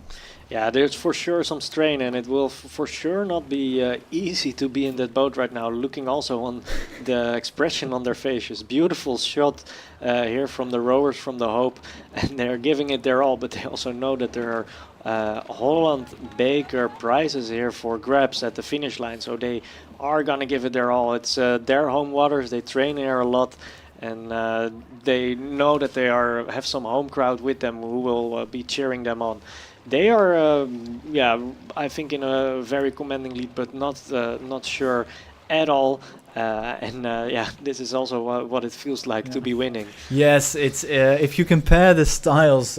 Yeah, there's for sure some strain, and it will for sure not be easy to be in that boat right now. Looking also on the expression on their faces. Beautiful shot here from the rowers from the Hope, and they're giving it their all, but they also know that there are Holland Beker prizes here for grabs at the finish line, so they are gonna give it their all. It's their home waters, they train here a lot, and they know that they have some home crowd with them who will be cheering them on. They are, I think in a very commanding lead, but not sure at all. This is also what it feels like to be winning. Yes, it's if you compare the styles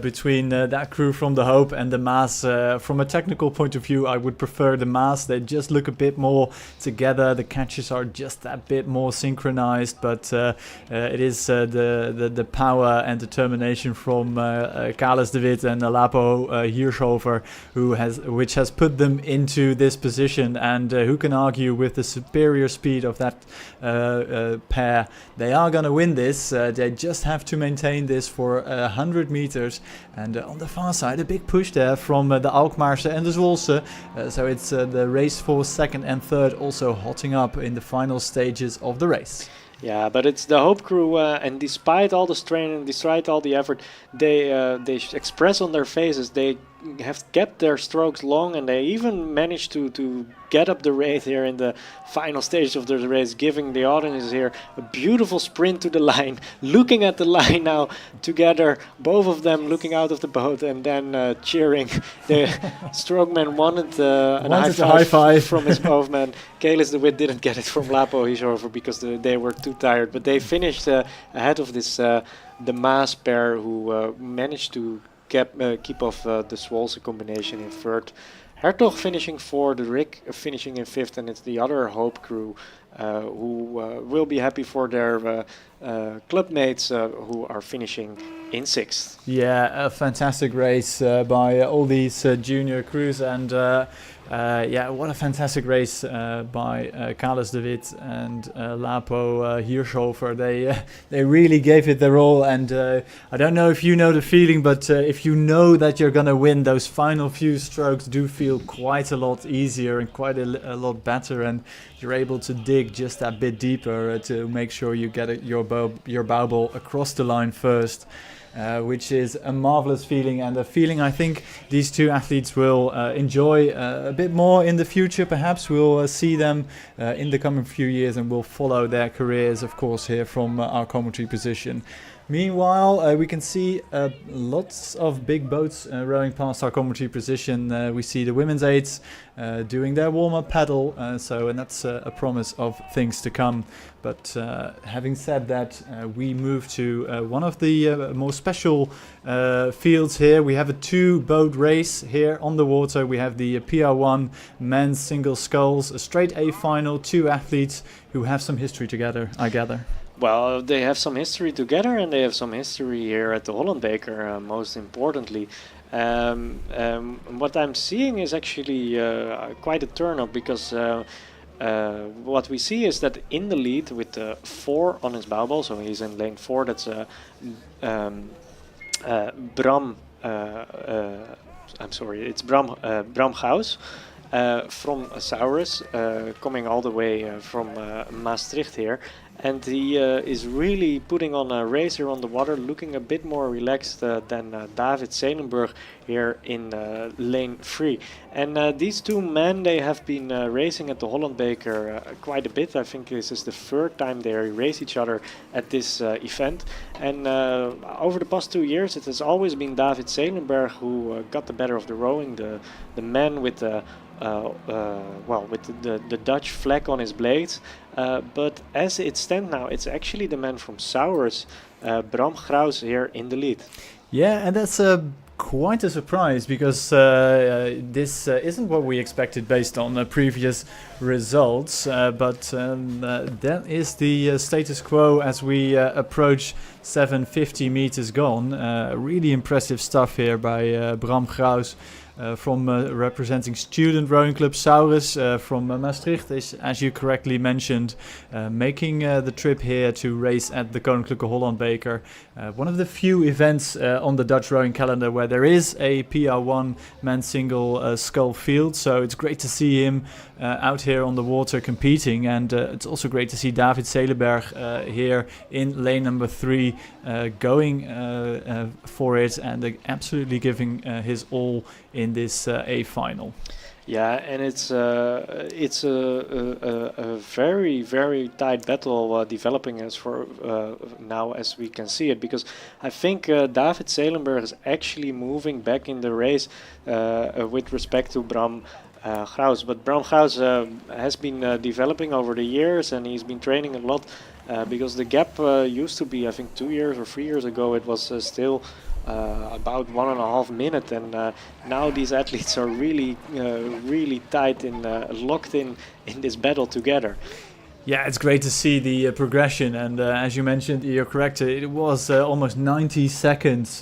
between that crew from the Hope and the Maas, from a technical point of view, I would prefer the Maas. They just look a bit more together. The catches are just a bit more synchronized, but it is the power and determination from Kales de Wit and Lapo Hirschhofer which has put them into this position, and who can argue with the superior speed of that pair. They are going to win this. They just have to maintain this for 100 meters. And on the far side, a big push there from the Alkmaarse and the Zwolse. So it's the race for second and third also hotting up in the final stages of the race. Yeah, but it's the Hope crew, and despite all the strain and despite all the effort, they express on their faces. They have kept their strokes long, and they even managed to get up the rate here in the final stage of the race, giving the audience here a beautiful sprint to the line, looking at the line now together, both of them looking out of the boat and then cheering. The strokeman wanted a high five from his boatman. Kalis de Wit didn't get it from Lapo Hijhover because they were too tired, but they finished ahead of this the Maas pair, who managed to keep off the Swolse combination in third. Hertog finishing fourth, Rick finishing in fifth, and it's the other Hope crew who will be happy for their club mates who are finishing in sixth. Yeah, a fantastic race by all these junior crews, and yeah, what a fantastic race by Kalis de Wit and Lapo Hijhover. They really gave it their all, and I don't know if you know the feeling, but if you know that you're gonna win, those final few strokes do feel quite a lot easier and quite a lot better, and you're able to dig just that bit deeper to make sure you get your bow ball across the line first. Which is a marvelous feeling, and a feeling I think these two athletes will enjoy a bit more in the future. Perhaps we'll see them in the coming few years, and we'll follow their careers, of course, here from our commentary position. Meanwhile, we can see lots of big boats rowing past our commentary position. We see the women's aids doing their warm-up paddle, and that's a promise of things to come. But having said that, we move to one of the more special fields here. We have a two-boat race here on the water. We have the PR1 men's single sculls, a straight A final, two athletes who have some history together, I gather. Well, they have some history together, and they have some history here at the Holland Beker, most importantly. What I'm seeing is actually quite a turn-up, because what we see is that in the lead with the 4 on his bow ball, so he's in lane 4, that's Bram, I'm sorry, it's Bram Gauss from Saurus, coming all the way from Maastricht here. And he is really putting on a race here on the water, looking a bit more relaxed than David Zelenburg here in lane 3. And these two men, they have been racing at the Holland Beker quite a bit. I think this is the third time they race each other at this event. And over the past 2 years, it has always been David Zelenburg who got the better of the rowing, the man with the with the Dutch flag on his blades. But as it stands now, it's actually the man from Saurus, Bram Graus, here in the lead. Yeah, and that's quite a surprise, because this isn't what we expected based on previous results, but that is the status quo as we approach 750 meters gone. Really impressive stuff here by Bram Graus. From representing Student Rowing Club Saurus from Maastricht, is, as you correctly mentioned, making the trip here to race at the Koninklijke Holland Beker. One of the few events on the Dutch rowing calendar where there is a PR1 men's single scull field, so it's great to see him out here on the water competing, and it's also great to see David Zelenburg here in lane number 3 going for it, and absolutely giving his all in this A final. Yeah, and it's a very, very tight battle developing as for now as we can see it, because I think David Zelenburg is actually moving back in the race with respect to Bram Graus. But Bram Graus has been developing over the years, and he's been training a lot, because the gap used to be, I think 2 years or 3 years ago, it was still about 1.5 minutes, and now these athletes are really really tight and locked in this battle together. Yeah, it's great to see the progression, and as you mentioned, you're correct, it was almost 90 seconds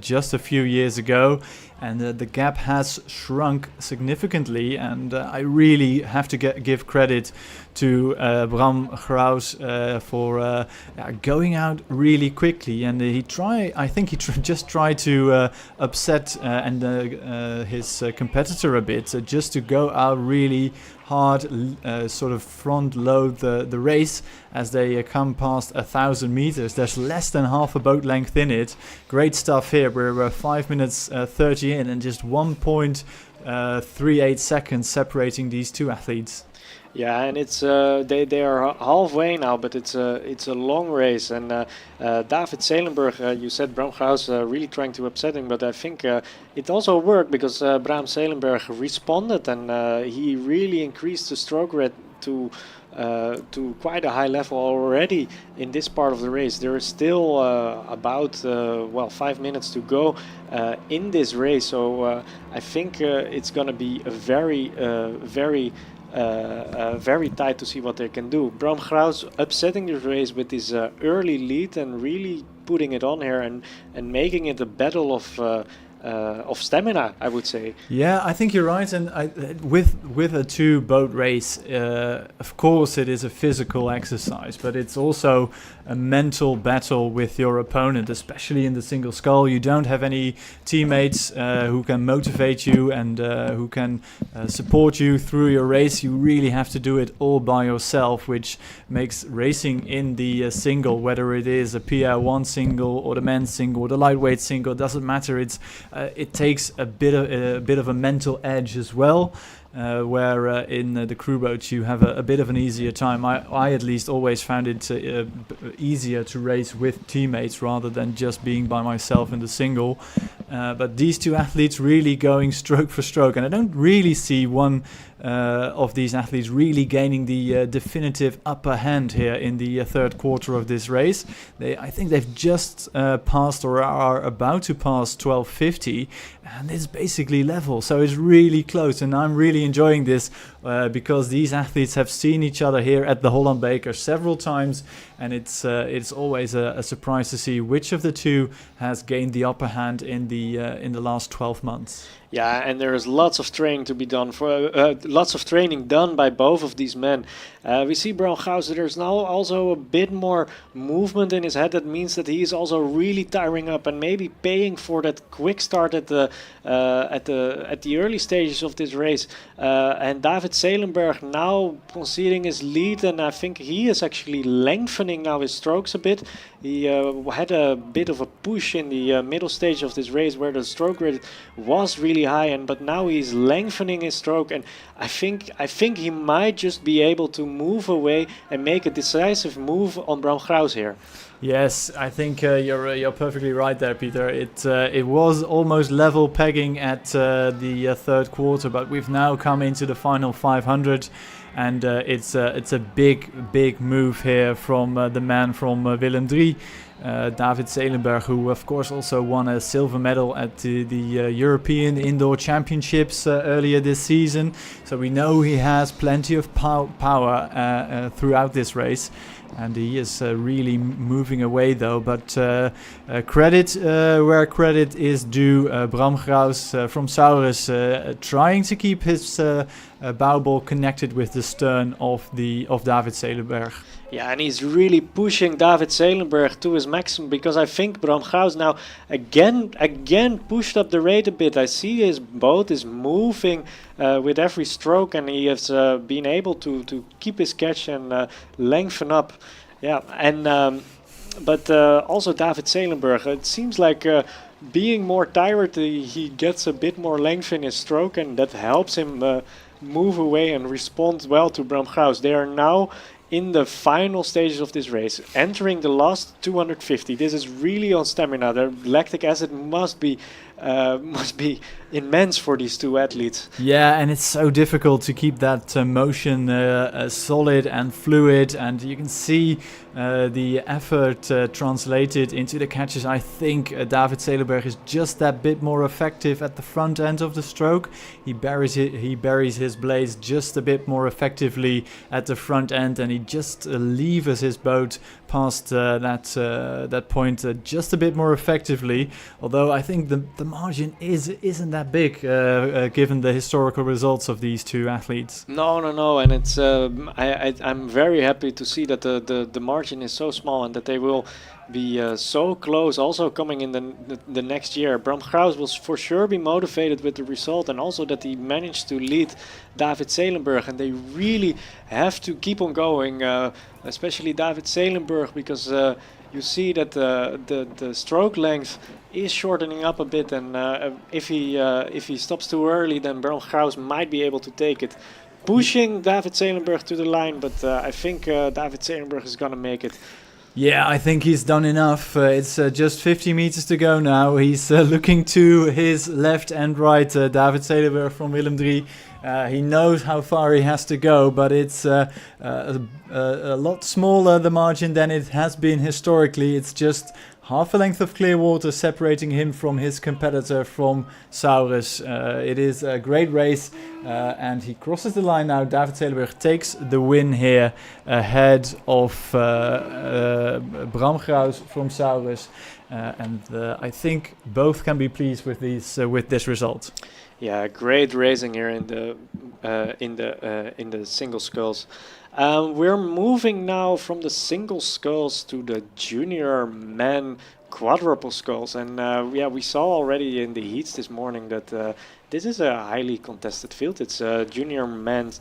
just a few years ago, and the gap has shrunk significantly, and I really have to give credit to Bram Graus for going out really quickly, and I think he just tried to upset his competitor a bit, just to go out really hard, sort of front load the race as they come past 1,000 meters. There's less than half a boat length in it. Great stuff here. We're 5 minutes 30 energy in, and just 1.38 seconds separating these two athletes. Yeah, and it's they are halfway now, but it's a long race. And David Zelenberg, you said Bram Graus really trying to upset him, but I think it also worked because Bram Zelenberg responded, and he really increased the stroke rate to quite a high level already in this part of the race. There is still about 5 minutes to go in this race, so I think it's going to be a very tight to see what they can do. Bram Graus upsetting the race with his early lead and really putting it on here and making it a battle of stamina, I would say. Yeah, I think you're right. And with a two-boat race, of course it is a physical exercise, but it's also a mental battle with your opponent, especially in the single scull. You don't have any teammates who can motivate you and who can support you through your race. You really have to do it all by yourself, which makes racing in the single, whether it is a PR1 single or the men's single or the lightweight single, doesn't matter. It takes a bit of a mental edge as well. Where in the crew boats you have a bit of an easier time. I at least always found it easier to race with teammates rather than just being by myself in the single. But these two athletes really going stroke for stroke, and I don't really see one of these athletes really gaining the definitive upper hand here in the third quarter of this race. I think they've just passed or are about to pass 12:50, and it's basically level, so it's really close, and I'm really enjoying this because these athletes have seen each other here at the Holland Beker several times, and it's always a surprise to see which of the two has gained the upper hand in the last 12 months. Yeah, and there is lots of training to be done lots of training done by both of these men. We see Bram Graus, there's now also a bit more movement in his head. That means that he is also really tiring up and maybe paying for that quick start at the early stages of this race. And David Zelenberg now conceding his lead, and I think he is actually lengthening now his strokes a bit. He had a bit of a push in the middle stage of this race where the stroke rate was really high, but now he's lengthening his stroke, and I think he might just be able to move away and make a decisive move on Bram Graus here. Yes, I think you're perfectly right there, Peter. It was almost level pegging at the third quarter, but we've now come into the final 500. And it's a big move here from the man from Willem III, David Zelenberg, who of course also won a silver medal at the European Indoor Championships earlier this season. So we know he has plenty of power throughout this race. And he is really moving away though, but credit where credit is due. Bram Graus from Saurus trying to keep his bow ball connected with the stern of David Zelenberg. Yeah, and he's really pushing David Zelenberg to his maximum, because I think Bram Graus now again pushed up the rate a bit. I see his boat is moving with every stroke, and he has been able to keep his catch and lengthen up. Yeah, and but also David Zelenberg, it seems like being more tired, he gets a bit more length in his stroke, and that helps him move away and respond well to Bram Graus. They are now in the final stages of this race, entering the last 250. This is really on stamina. The lactic acid must be immense for these two athletes. Yeah, and it's so difficult to keep that motion solid and fluid, and you can see the effort translated into the catches. I think David Zelenberg is just that bit more effective at the front end of the stroke. He buries his blades just a bit more effectively at the front end, and he just levers his boat past that point just a bit more effectively. Although I think the margin isn't that big given the historical results of these two athletes. No, and it's I'm very happy to see that the margin is so small and that they will be so close also coming in the next year. Bram Graus will for sure be motivated with the result, and also that he managed to lead David Zelenberg, and they really have to keep on going, especially David Zelenberg, because you see that the stroke length is shortening up a bit, and if he stops too early, then Bernd Graus might be able to take it, pushing David Zelenberg to the line. But I think David Zelenberg is gonna make it. Yeah, I think he's done enough. It's just 50 meters to go now. He's looking to his left and right, David Zelenberg from Willem III. He knows how far he has to go, but it's a lot smaller, the margin, than it has been historically. It's just half a length of clear water separating him from his competitor from Saurus. It is a great race, and he crosses the line now. David Zelenberg takes the win here ahead of Bram Graus from Saurus, and I think both can be pleased with this result. Yeah, great racing here in the single sculls. We're moving now from the single sculls to the junior men quadruple sculls, and we saw already in the heats this morning that this is a highly contested field. It's junior men's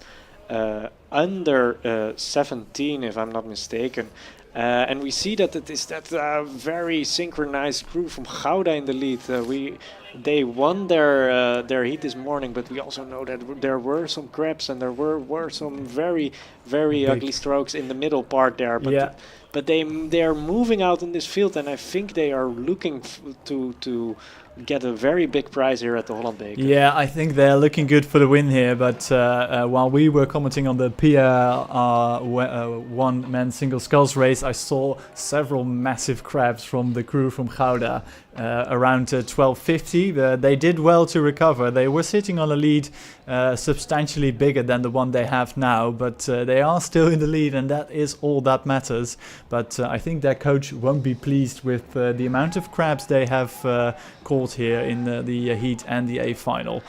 under 17, if I'm not mistaken. And we see that it is that very synchronized crew from Gouda in the lead. They won their heat this morning, but we also know that there were some crabs and there were some very, very ugly strokes in the middle part there. But yeah. But they are moving out in this field, and I think they are looking to get a very big prize here at the Holland Beker. Yeah, I think they're looking good for the win here, but while we were commenting on the one men single sculls race, I saw several massive crabs from the crew from Gouda around 12:50. They did well to recover. They were sitting on a lead substantially bigger than the one they have now, but they are still in the lead, and that is all that matters. But I think their coach won't be pleased with the amount of crabs they have caught here in the heat and the A final.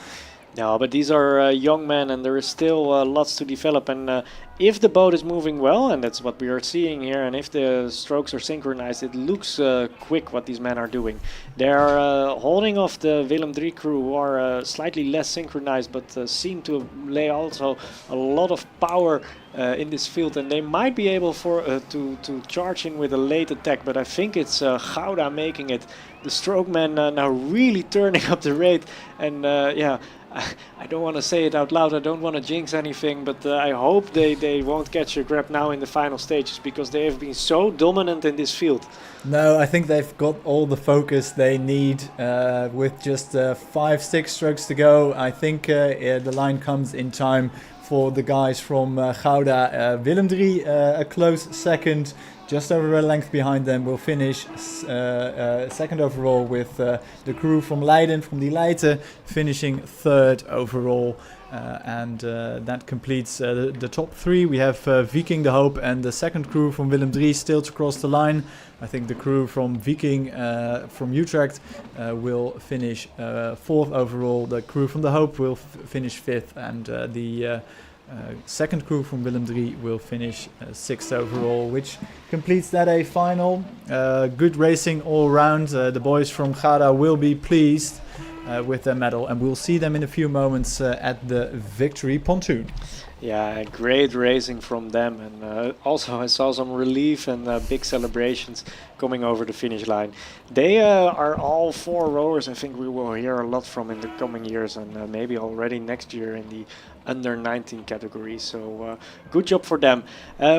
No, but these are young men, and there is still lots to develop. And if the boat is moving well, and that's what we are seeing here, and if the strokes are synchronized, it looks quick what these men are doing. They are holding off the Willem III crew, who are slightly less synchronized, but seem to lay also a lot of power in this field, and they might be able to charge in with a late attack. But I think it's Gouda making it. The stroke men now really turning up the rate, and I don't want to say it out loud, I don't want to jinx anything, but I hope they won't catch a grab now in the final stages, because they have been so dominant in this field. No, I think they've got all the focus they need with just 5-6 strokes to go. I think the line comes in time for the guys from Gouda. Willem III a close second, just over a length behind them, will finish second overall, with the crew from Leiden, from Die Leite, finishing third overall. And that completes the top three. We have Viking, De Hoop, and the second crew from Willem III still to cross the line. I think the crew from Viking from Utrecht will finish fourth overall. The crew from De Hoop will finish fifth, and the second crew from Willem III will finish sixth overall, which completes that A final. Good racing all round. The boys from Gouda will be pleased with their medal, and we'll see them in a few moments at the victory pontoon. Yeah, great racing from them, and also I saw some relief and big celebrations coming over the finish line. They are all four rowers I think we will hear a lot from in the coming years, and maybe already next year in the under 19 category, so good job for them.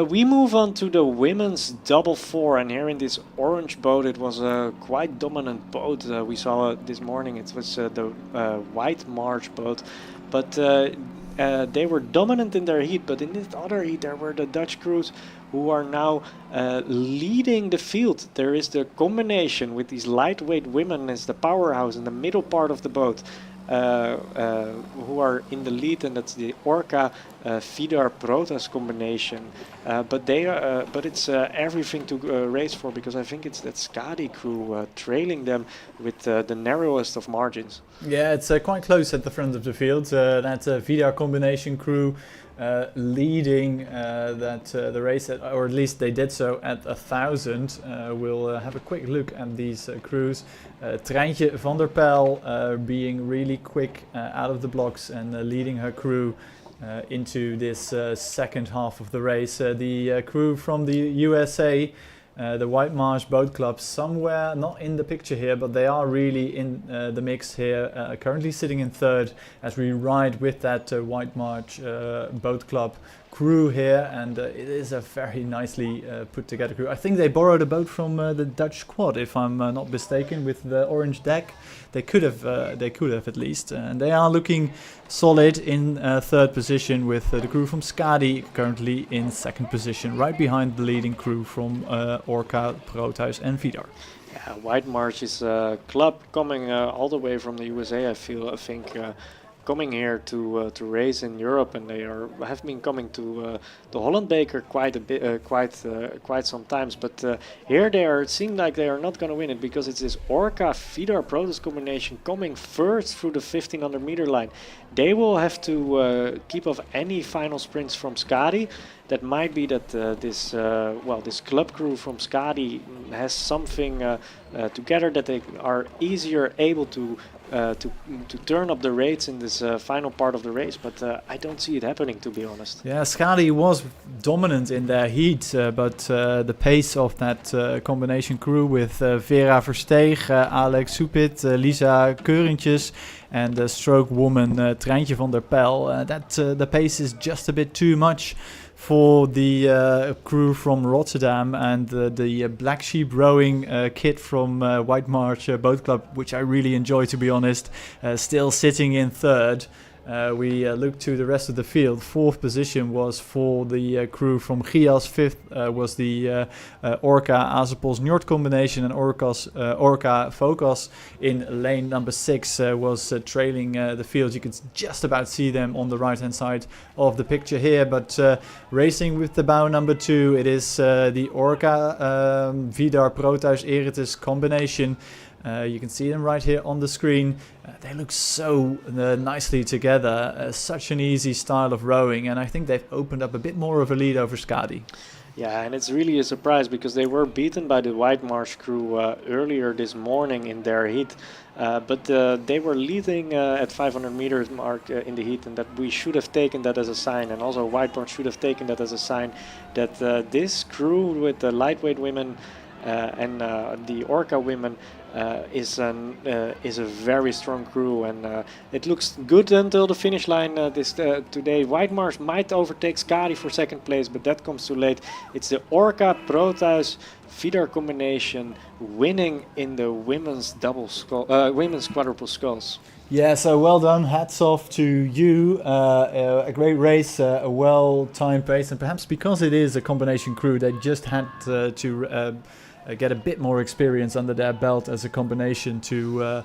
We move on to the women's double four, and here in this orange boat, it was a quite dominant boat. We saw this morning, it was the White March boat, but they were dominant in their heat, but in this other heat there were the Dutch crews who are now leading the field. There is the combination with these lightweight women as the powerhouse in the middle part of the boat, who are in the lead, and that's the Orca Vidar Protas combination. But it's everything to race for, because I think it's that Skadi crew trailing them with the narrowest of margins. Yeah, it's quite close at the front of the field. That Vidar combination crew leading the race, or at least they did so at 1,000. We'll have a quick look at these crews. Treintje van der Pijl being really quick out of the blocks and leading her crew into this second half of the race. The crew from the USA the White Marsh Boat Club somewhere, not in the picture here, but they are really in the mix here, currently sitting in third as we ride with that White Marsh Boat Club crew here, and it is a very nicely put together crew. I think they borrowed a boat from the Dutch squad, if I'm not mistaken, with the orange deck. They could have at least, and they are looking solid in third position, with the crew from Skadi currently in second position, right behind the leading crew from Orca, Proteus and Vidar. Yeah, White Marsh is a club coming all the way from the USA. I think coming here to race in Europe, and they have been coming to the Holland Beker quite a bit, quite some times. But here it seems like they are not going to win it, because it's this Orca Vidar Proteus combination coming first through the 1500 meter line. They will have to keep off any final sprints from Skadi. That might be that this club crew from Skadi has something together, that they are easier able to turn up the rates in this final part of the race, but I don't see it happening, to be honest. Yeah, Skadi was dominant in their heat, but the pace of that combination crew with Vera Versteeg, Alex Soepit, Lisa Keurentjes and the stroke woman Treintje van der Pijl, the pace is just a bit too much for the crew from Rotterdam, and the Black Sheep rowing kit from White Marsh Boat Club, which I really enjoy, to be honest, still sitting in third. We look to the rest of the field. Fourth position was for the crew from Gias. Fifth was the Orca Azepos Njord combination, and Orca Focus in lane number 6 was trailing the field. You can just about see them on the right hand side of the picture here, but racing with the bow number 2, it is the Orca Vidar Proteus-Eretes combination. You can see them right here on the screen. They look so nicely together. Such an easy style of rowing, and I think they've opened up a bit more of a lead over Skadi. Yeah, and it's really a surprise, because they were beaten by the White Marsh crew earlier this morning in their heat. But they were leading at 500 meters mark in the heat, and that we should have taken that as a sign, and also White Marsh should have taken that as a sign that this crew with the lightweight women and the Orca women is a very strong crew, and it looks good until the finish line today. White Marsh might overtake Skadi for second place, but that comes too late. It's the Orca Proteus Vidar combination winning in the women's women's quadruple sculls. Yeah, so well done. Hats off to you. A great race, a well-timed race, and perhaps because it is a combination crew, they just had to get a bit more experience under their belt as a combination to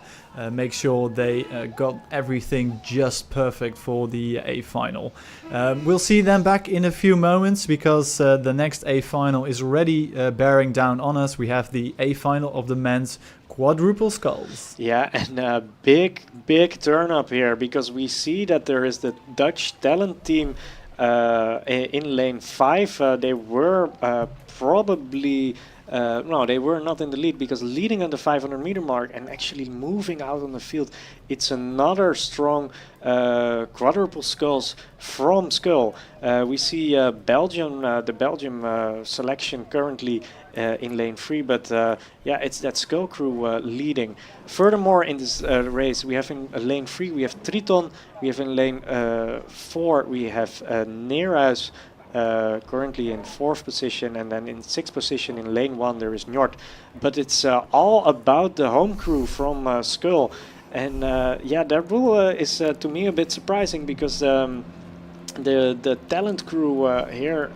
make sure they got everything just perfect for the A final. We'll see them back in a few moments, because the next A final is already bearing down on us. We have the A final of the men's quadruple sculls. Yeah, and a big turn up here, because we see that there is the Dutch talent team in lane 5. They were probably no, they were not in the lead, because leading on the 500 meter mark and actually moving out on the field, it's another strong quadruple sculls from Skull. We see the Belgium selection currently in lane 3, but yeah, it's that Skull crew leading. Furthermore, in this race, we have in lane 3 we have Triton, we have in lane 4 we have Neerhuis, currently in 4th position, and then in 6th position in lane 1 there is Njord. But it's all about the home crew from Skull, and yeah, that rule is to me a bit surprising, because the talent crew here,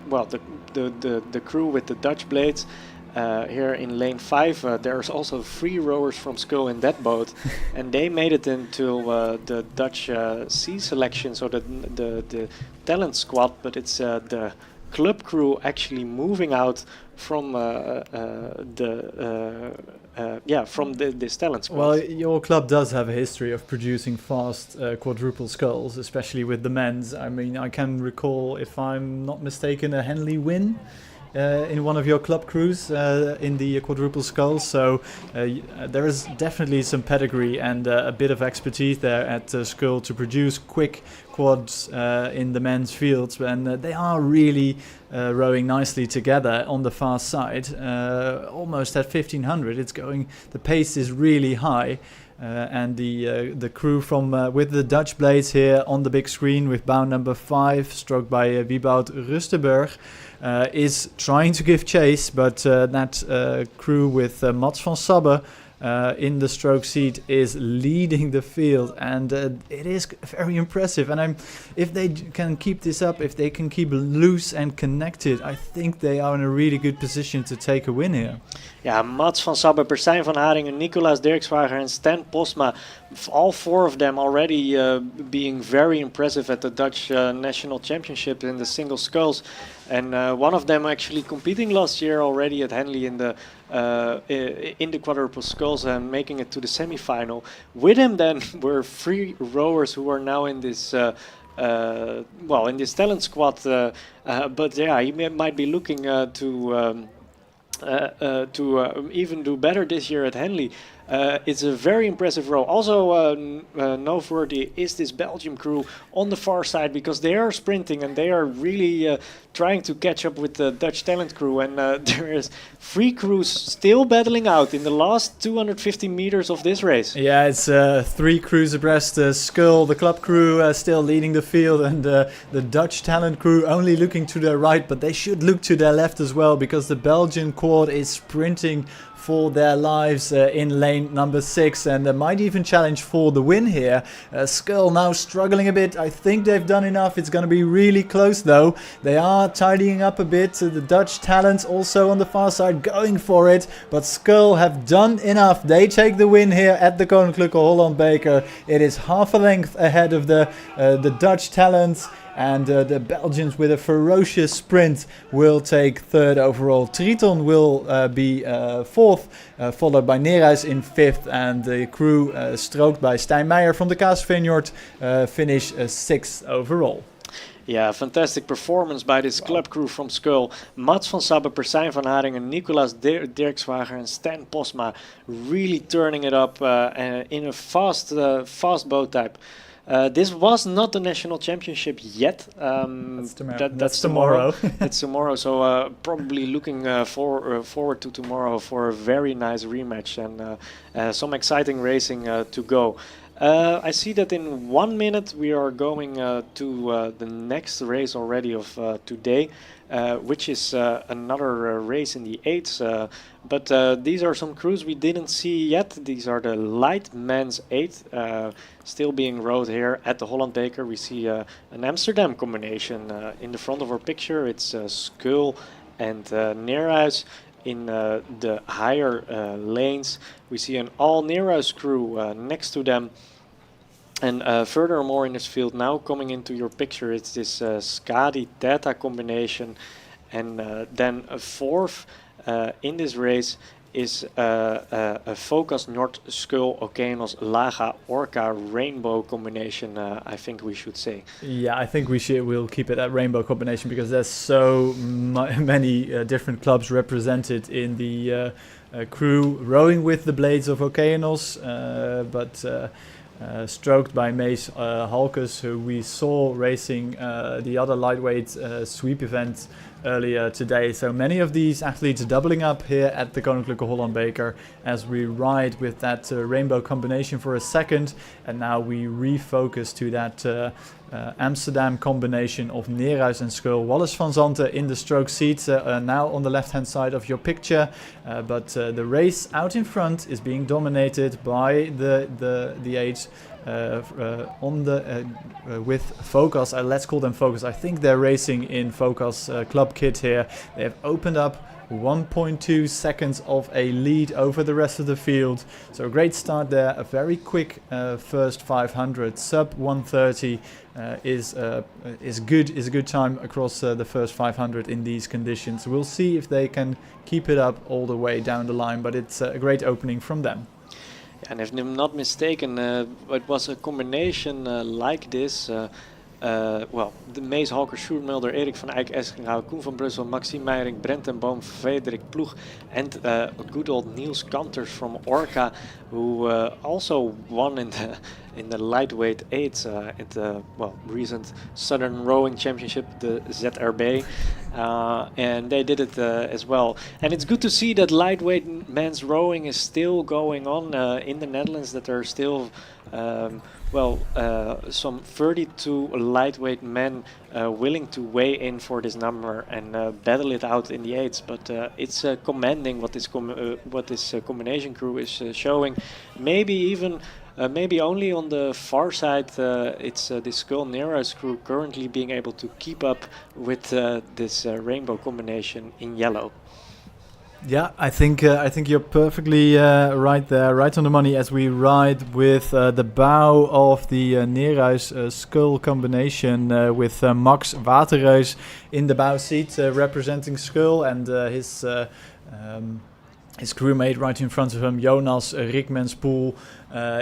well, the crew with the Dutch blades here in lane 5, there's also 3 rowers from Skull in that boat, and they made it until the Dutch C selection, so the talent squad, but it's the club crew actually moving out from this talent squad. Well, your club does have a history of producing fast quadruple sculls, especially with the men's. I mean, I can recall, if I'm not mistaken, a Henley win in one of your club crews in the quadruple scull, so there is definitely some pedigree and a bit of expertise there at Scull to produce quick quads in the men's fields, and they are really rowing nicely together on the fast side, almost at 1500. It's going, the pace is really high. And the crew from with the Dutch blades here on the big screen with bow number 5, stroked by Wieboud Rustenburg, is trying to give chase, but that crew with Mats van Sabbe in the stroke seat is leading the field, and it is very impressive. And if they can keep this up, if they can keep loose and connected, I think they are in a really good position to take a win here. Ja, Mats van Sabbe, Persijn van Haringen, Nicolaas Dirkswager and Stan Posma, all 4 of them already being very impressive at the Dutch National Championship in the single sculls. And one of them actually competing last year already at Henley in the quadruple sculls and making it to the semi-final. With him then were 3 rowers who are now in this in this talent squad. But yeah, he might be looking to even do better this year at Henley. It's a very impressive row. Also noteworthy is this Belgium crew on the far side, because they are sprinting and they are really trying to catch up with the Dutch talent crew, and there is 3 crews still battling out in the last 250 meters of this race. Yeah, it's 3 crews abreast. Scull, the club crew, still leading the field, and the Dutch talent crew only looking to their right, but they should look to their left as well, because the Belgian quad is sprinting for their lives in lane number 6, and might even challenge for the win here. Scull now struggling a bit. I think they've done enough. It's going to be really close though. They are tidying up a bit. The Dutch talents also on the far side going for it, but Scull have done enough. They take the win here at the Koninklijke Holland Beker. It is half a length ahead of the Dutch talents. And the Belgians with a ferocious sprint will take 3rd overall. Triton will be 4th, followed by Neerhuis in 5th. And the crew, stroked by Stijn Meijer from the Kaasvineyard, finish 6th overall. Yeah, fantastic performance by this club crew from Scull. Mats van Sabbe, Persijn van Haringen, Nicolaas Dirkswager and Stan Posma really turning it up in a fast boat type. This was not the national championship yet. That's tomorrow. That's tomorrow. So probably looking forward to tomorrow for a very nice rematch and some exciting racing to go. I see that in 1 minute we are going to the next race already of today, which is another race in the 8s. But these are some crews we didn't see yet. These are the light men's 8, still being rowed here at the Holland Beker. We see an Amsterdam combination in the front of our picture. It's Scull and Neerhuis. In the higher lanes, we see an all Neerhuis crew next to them. And furthermore in this field, now coming into your picture, it's this Skadi Theta combination. And then a 4th in this race is a Focus North Scull Okeanos Laga Orca rainbow combination, I think we should say. Yeah, I think we'll keep it at rainbow combination, because there's so many different clubs represented in the crew rowing with the blades of Okeanos, but stroked by Mees Halkes, who we saw racing the other lightweight sweep event earlier today. So many of these athletes doubling up here at the Koninklijke Holland Beker as we ride with that rainbow combination for a second, and now we refocus to that Amsterdam combination of Neerhuis and Scull. Wallace van Zanten in the stroke seat, now on the left hand side of your picture, but the race out in front is being dominated by the 8 on the with Focus. Let's call them Focus. I think they're racing in Focus club kit here. They have opened up 1.2 seconds of a lead over the rest of the field. So a great start there. A very quick first 500. Sub 130 is a good time across the first 500 in these conditions. We'll see if they can keep it up all the way down the line, but it's a great opening from them. And if I'm not mistaken, it was a combination like this de Mees, Halker, Sjoerd Mulder, Erik van Eyck, Eskinghouw, Koen van Brussel, Maxime Meiring, Brent ten Boom, Frederik Ploeg, and good old Niels Kanters from Orca, who also won in the lightweight eights at the recent Southern Rowing Championship, the ZRB, and they did it as well. And it's good to see that lightweight men's rowing is still going on in the Netherlands. That there are still some 32 lightweight men willing to weigh in for this number and battle it out in the eights. But it's commending what this combination crew is showing. Maybe only on the far side, it's this Skull Nero's crew currently being able to keep up with this rainbow combination in yellow. Yeah, I think you're perfectly right there, right on the money, as we ride with the bow of the Neerhuis Skull combination with Max Waterreus in the bow seat representing Skull, and his crewmate right in front of him, Jonas Rickmanspoel,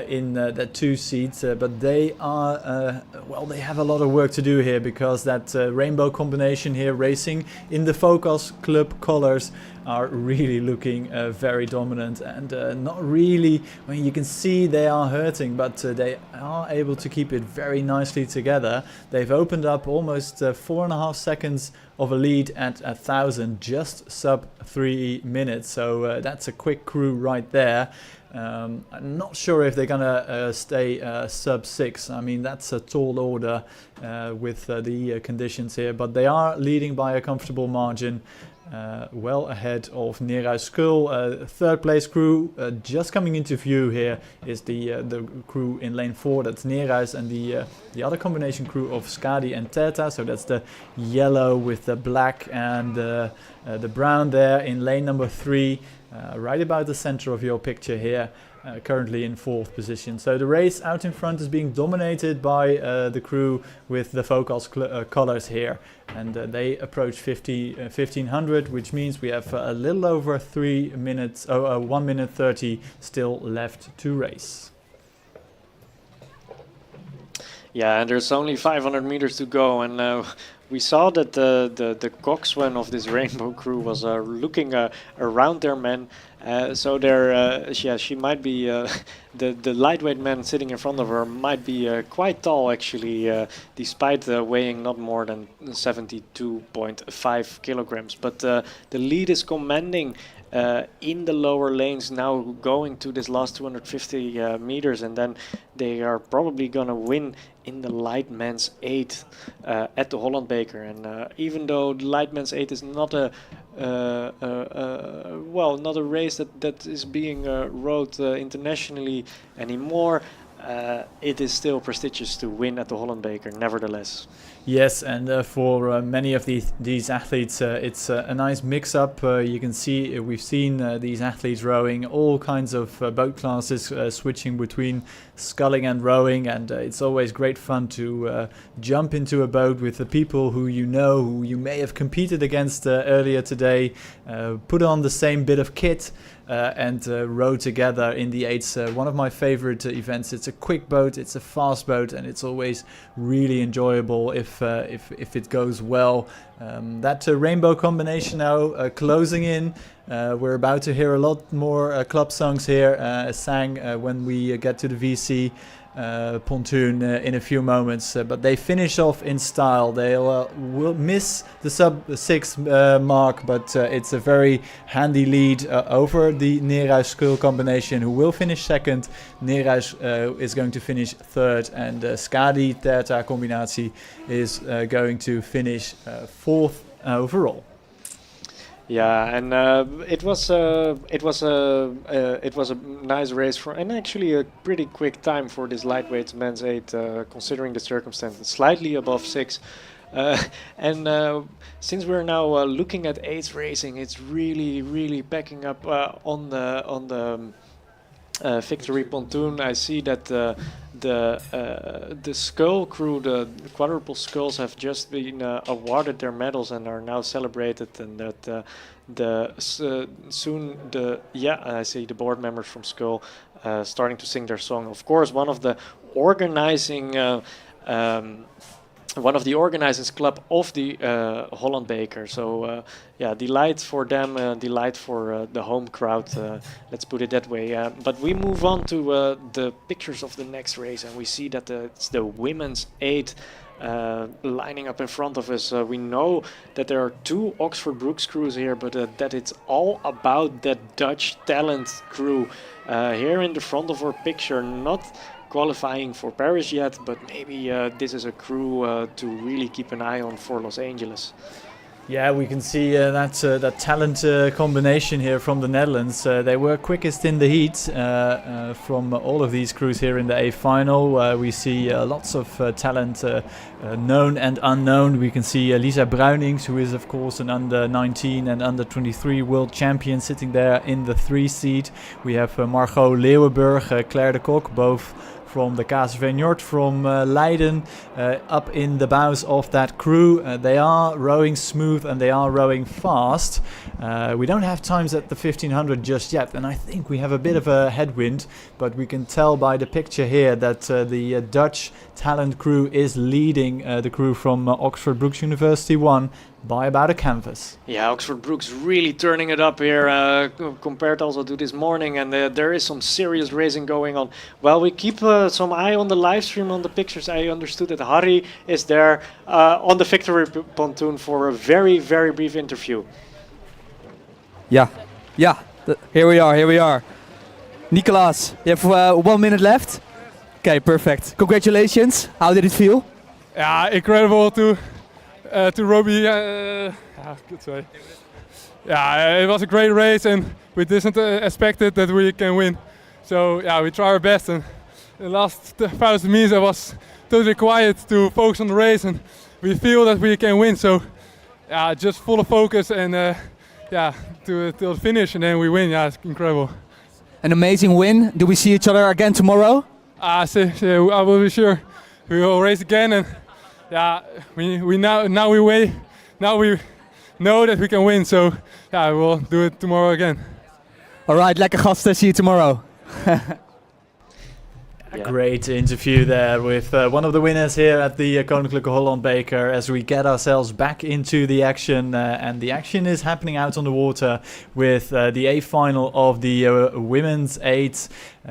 in that 2 seat. But they are, they have a lot of work to do here, because that rainbow combination here racing in the Focus Club colors are really looking very dominant, and not really, you can see they are hurting, but they are able to keep it very nicely together. They've opened up almost 4.5 seconds of a lead at 1,000, just sub 3 minutes, so that's a quick crew right there. I'm not sure if they're gonna stay sub 6. I mean, that's a tall order with the conditions here, but they are leading by a comfortable margin, well ahead of Neerhuis Skull. Third place crew just coming into view here is the crew in lane 4. That's Neerhuis, and the other combination crew of Skadi and Teta. So that's the yellow with the black and the brown there in lane number 3. Right about the center of your picture here, currently in 4th position. So the race out in front is being dominated by the crew with the Focus colors here, and they approach 1500, which means we have a little over 3 minutes, 1 minute 30 still left to race. Yeah, and there's only 500 meters to go, and we saw that the coxswain of this rainbow crew was looking around their men. So they're, she might be, the lightweight man sitting in front of her might be quite tall actually, despite weighing not more than 72.5 kilograms. But the lead is commanding in the lower lanes now, going to this last 250 meters, and then they are probably gonna win in the light men's 8 at the Holland Beker. And even though the light men's 8 is not a not a race that is being rowed internationally anymore, it is still prestigious to win at the Holland Beker nevertheless. Yes, and for many of these athletes, it's a nice mix-up. You can see we've seen these athletes rowing all kinds of boat classes, switching between sculling and rowing, and it's always great fun to jump into a boat with the people who you may have competed against earlier today, put on the same bit of kit, and row together in the 8s. One of my favorite events. It's a quick boat, it's a fast boat, and it's always really enjoyable if it goes well. That rainbow combination now closing in. We're about to hear a lot more club songs here sang when we get to the VC pontoon in a few moments, but they finish off in style. They'll will miss the sub 6 mark, but it's a very handy lead over the Neerhuis Skull combination, who will finish 2nd. Neerhuis is going to finish 3rd, and Skadi Teta combinatie is going to finish 4th overall. Yeah, and it was a nice race for, and actually a pretty quick time for this lightweight men's 8, considering the circumstances, slightly above 6. And since we're now looking at 8s racing, it's really packing up on the victory pontoon. I see that the Skull crew, the quadruple skulls, have just been awarded their medals and are now celebrated, and that I see the board members from Skull starting to sing their song. Of course, one of the organizing one of the organizers club of the Holland Beker. So yeah, delight for them, delight for the home crowd. Let's put it that way. But we move on to the pictures of the next race, and we see that it's the women's 8 lining up in front of us. We know that there are 2 Oxford Brookes crews here, but that it's all about that Dutch talent crew here in the front of our picture. Not qualifying for Paris yet, but maybe this is a crew to really keep an eye on for Los Angeles. Yeah, we can see that talent combination here from the Netherlands. They were quickest in the heat from all of these crews here in the A final. We see lots of talent, known and unknown. We can see Lisa Bruinings, who is of course an under 19 and under 23 world champion, sitting there in the 3 seat. We have Margot Leeuwenburg, Claire de Kock, both from the KSV Njord from Leiden, up in the bows of that crew. They are rowing smooth and they are rowing fast. We don't have times at the 1500 just yet, and I think we have a bit of a headwind, but we can tell by the picture here that the Dutch talent crew is leading the crew from Oxford Brookes University 1 by about a canvas. Yeah, Oxford Brookes really turning it up here compared also to this morning, and there is some serious racing going on. Well, we keep some eye on the live stream, on the pictures. I understood that Harry is there on the victory pontoon for a very, very brief interview. Yeah, here we are. Nicolas, you have 1 minute left. Okay, perfect. Congratulations. How did it feel? Yeah, incredible to Robbie. Good say. Yeah, it was a great race, and we didn't expect it that we can win. So yeah, we try our best. And the last 1,000 meters I was totally quiet to focus on the race, and we feel that we can win. So yeah, just full of focus and yeah, till the finish, and then we win. Yeah, it's incredible. An amazing win. Do we see each other again tomorrow? I will be sure. We will race again, and yeah, we now we wait. Now we know that we can win. So yeah, we'll do it tomorrow again. All right, lekker gasten. See you tomorrow. A great interview there with one of the winners here at the Koninklijke Holland Beker as we get ourselves back into the action. And the action is happening out on the water with the A final of the women's 8.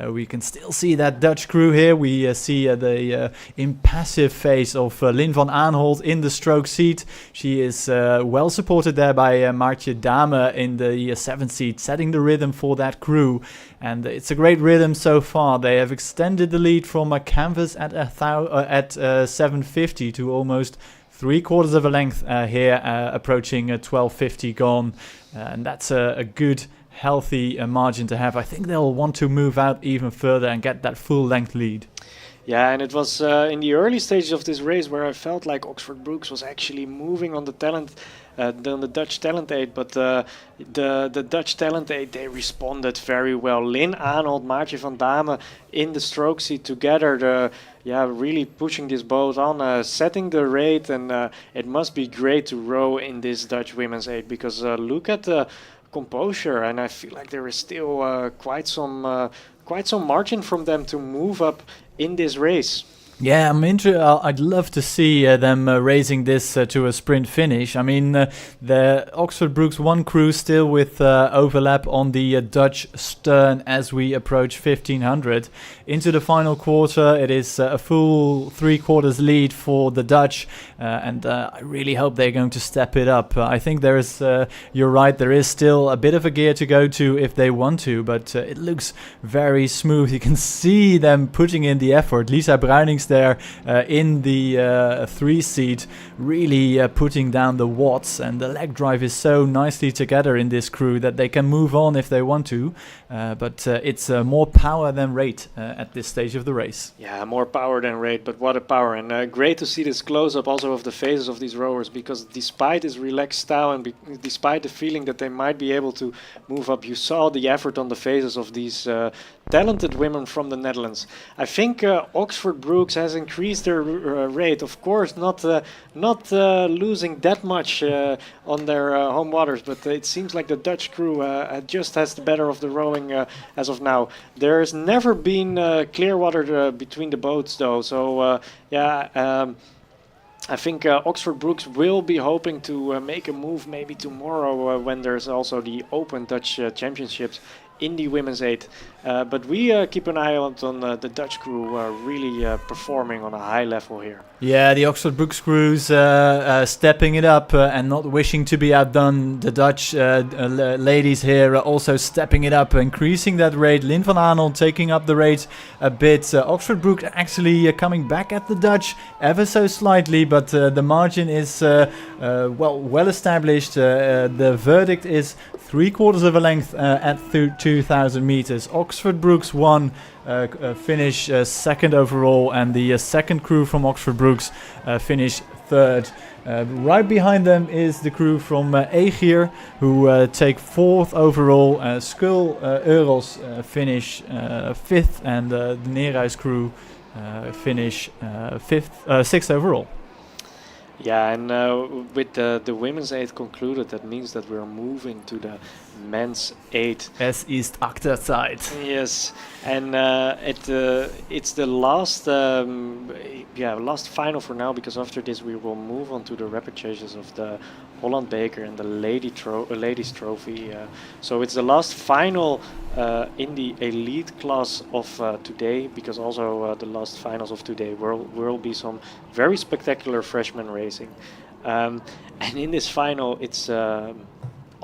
We can still see that Dutch crew here. We see the impassive face of Lynn van Aanholt in the stroke seat. She is well supported there by Maartje Dame in the 7th seat, setting the rhythm for that crew. And it's a great rhythm so far. They have extended the lead from a canvas at 750 to almost 3/4 of a length here, approaching 1250 gone. And that's a good, healthy margin to have. I think they'll want to move out even further and get that full length lead. Yeah, and it was in the early stages of this race where I felt like Oxford Brookes was actually moving on the talent, on the Dutch talent 8, but the Dutch talent 8, they responded very well. Lynn Aanholt, Maartje van Dame in the stroke seat together, really pushing this boat on, setting the rate, and it must be great to row in this Dutch women's 8, because look at the composure, and I feel like there is still quite some margin from them to move up in this race. Yeah, I'd love to see them raising this to a sprint finish. I mean, the Oxford Brookes 1 crew still with overlap on the Dutch stern as we approach 1500. Into the final quarter, it is a full 3/4 lead for the Dutch, and I really hope they're going to step it up. I think there is, you're right, there is still a bit of a gear to go to if they want to, but it looks very smooth. You can see them putting in the effort. Lisa Bruinings there in the 3 seat, really putting down the watts, and the leg drive is so nicely together in this crew that they can move on if they want to, but it's more power than rate at this stage of the race. Yeah, more power than rate, but what a power, and great to see this close-up also of the faces of these rowers, because despite this relaxed style and despite the feeling that they might be able to move up, you saw the effort on the faces of these talented women from the Netherlands. I think Oxford Brookes has increased their rate, of course not losing that much on their home waters, but it seems like the Dutch crew just has the better of the rowing as of now. There's never been clear water between the boats though, so I think Oxford Brookes will be hoping to make a move maybe tomorrow when there's also the Open Dutch Championships in the women's 8. But we keep an eye on the Dutch crew who are really performing on a high level here. Yeah, the Oxford Brookes crews stepping it up and not wishing to be outdone. The Dutch ladies here are also stepping it up, increasing that rate. Lynn van Aanholt taking up the rate a bit. Oxford Brookes actually coming back at the Dutch ever so slightly, but the margin is well established. The verdict is 3/4 of a length at 2,000 meters. Oxford Brookes won. Finish second overall, and the second crew from Oxford Brookes finish third. Right behind them is the crew from Eegir, who take fourth overall. Skull Euros finish fifth, and the Neerhuis crew finish sixth overall. Yeah, and with the women's 8 concluded, that means that we're moving to the men's 8. Es ist Achterzeit. Yes, and it's the last last final for now, because after this we will move on to the rapid chases of the Holland Beker and the ladies trophy. So it's the last final in the elite class of today, because also the last finals of today will be some very spectacular freshman racing. And in this final, it's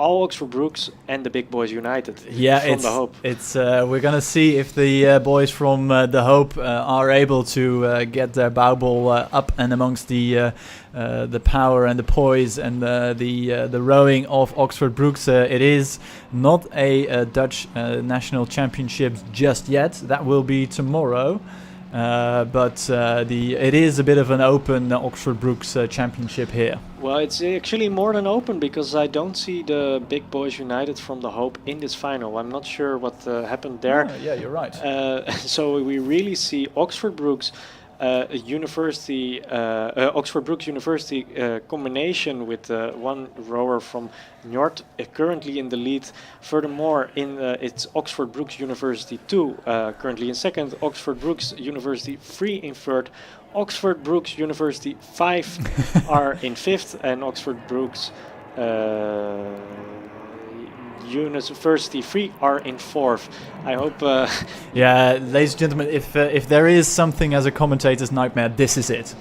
all Oxford Brookes and the big boys united. Yeah, from the Hope. It's we're gonna see if the boys from the Hope are able to get their bow ball up and amongst the power and the poise and the rowing of Oxford Brookes. It is not a Dutch national championship just yet. That will be tomorrow. But it is a bit of an open Oxford Brookes championship here. Well, it's actually more than open, because I don't see the big boys united from the Hope in this final. I'm not sure what happened there. Oh, yeah, you're right. So we really see Oxford Brookes University, Oxford Brookes University combination with one rower from Njord currently in the lead. Furthermore, it's Oxford Brookes University 2 currently in second, Oxford Brookes University 3 in third, Oxford Brookes University 5 are in fifth, and Oxford Brookes University 3 are in fourth. I hope. Yeah, ladies and gentlemen, if there is something as a commentator's nightmare, this is it.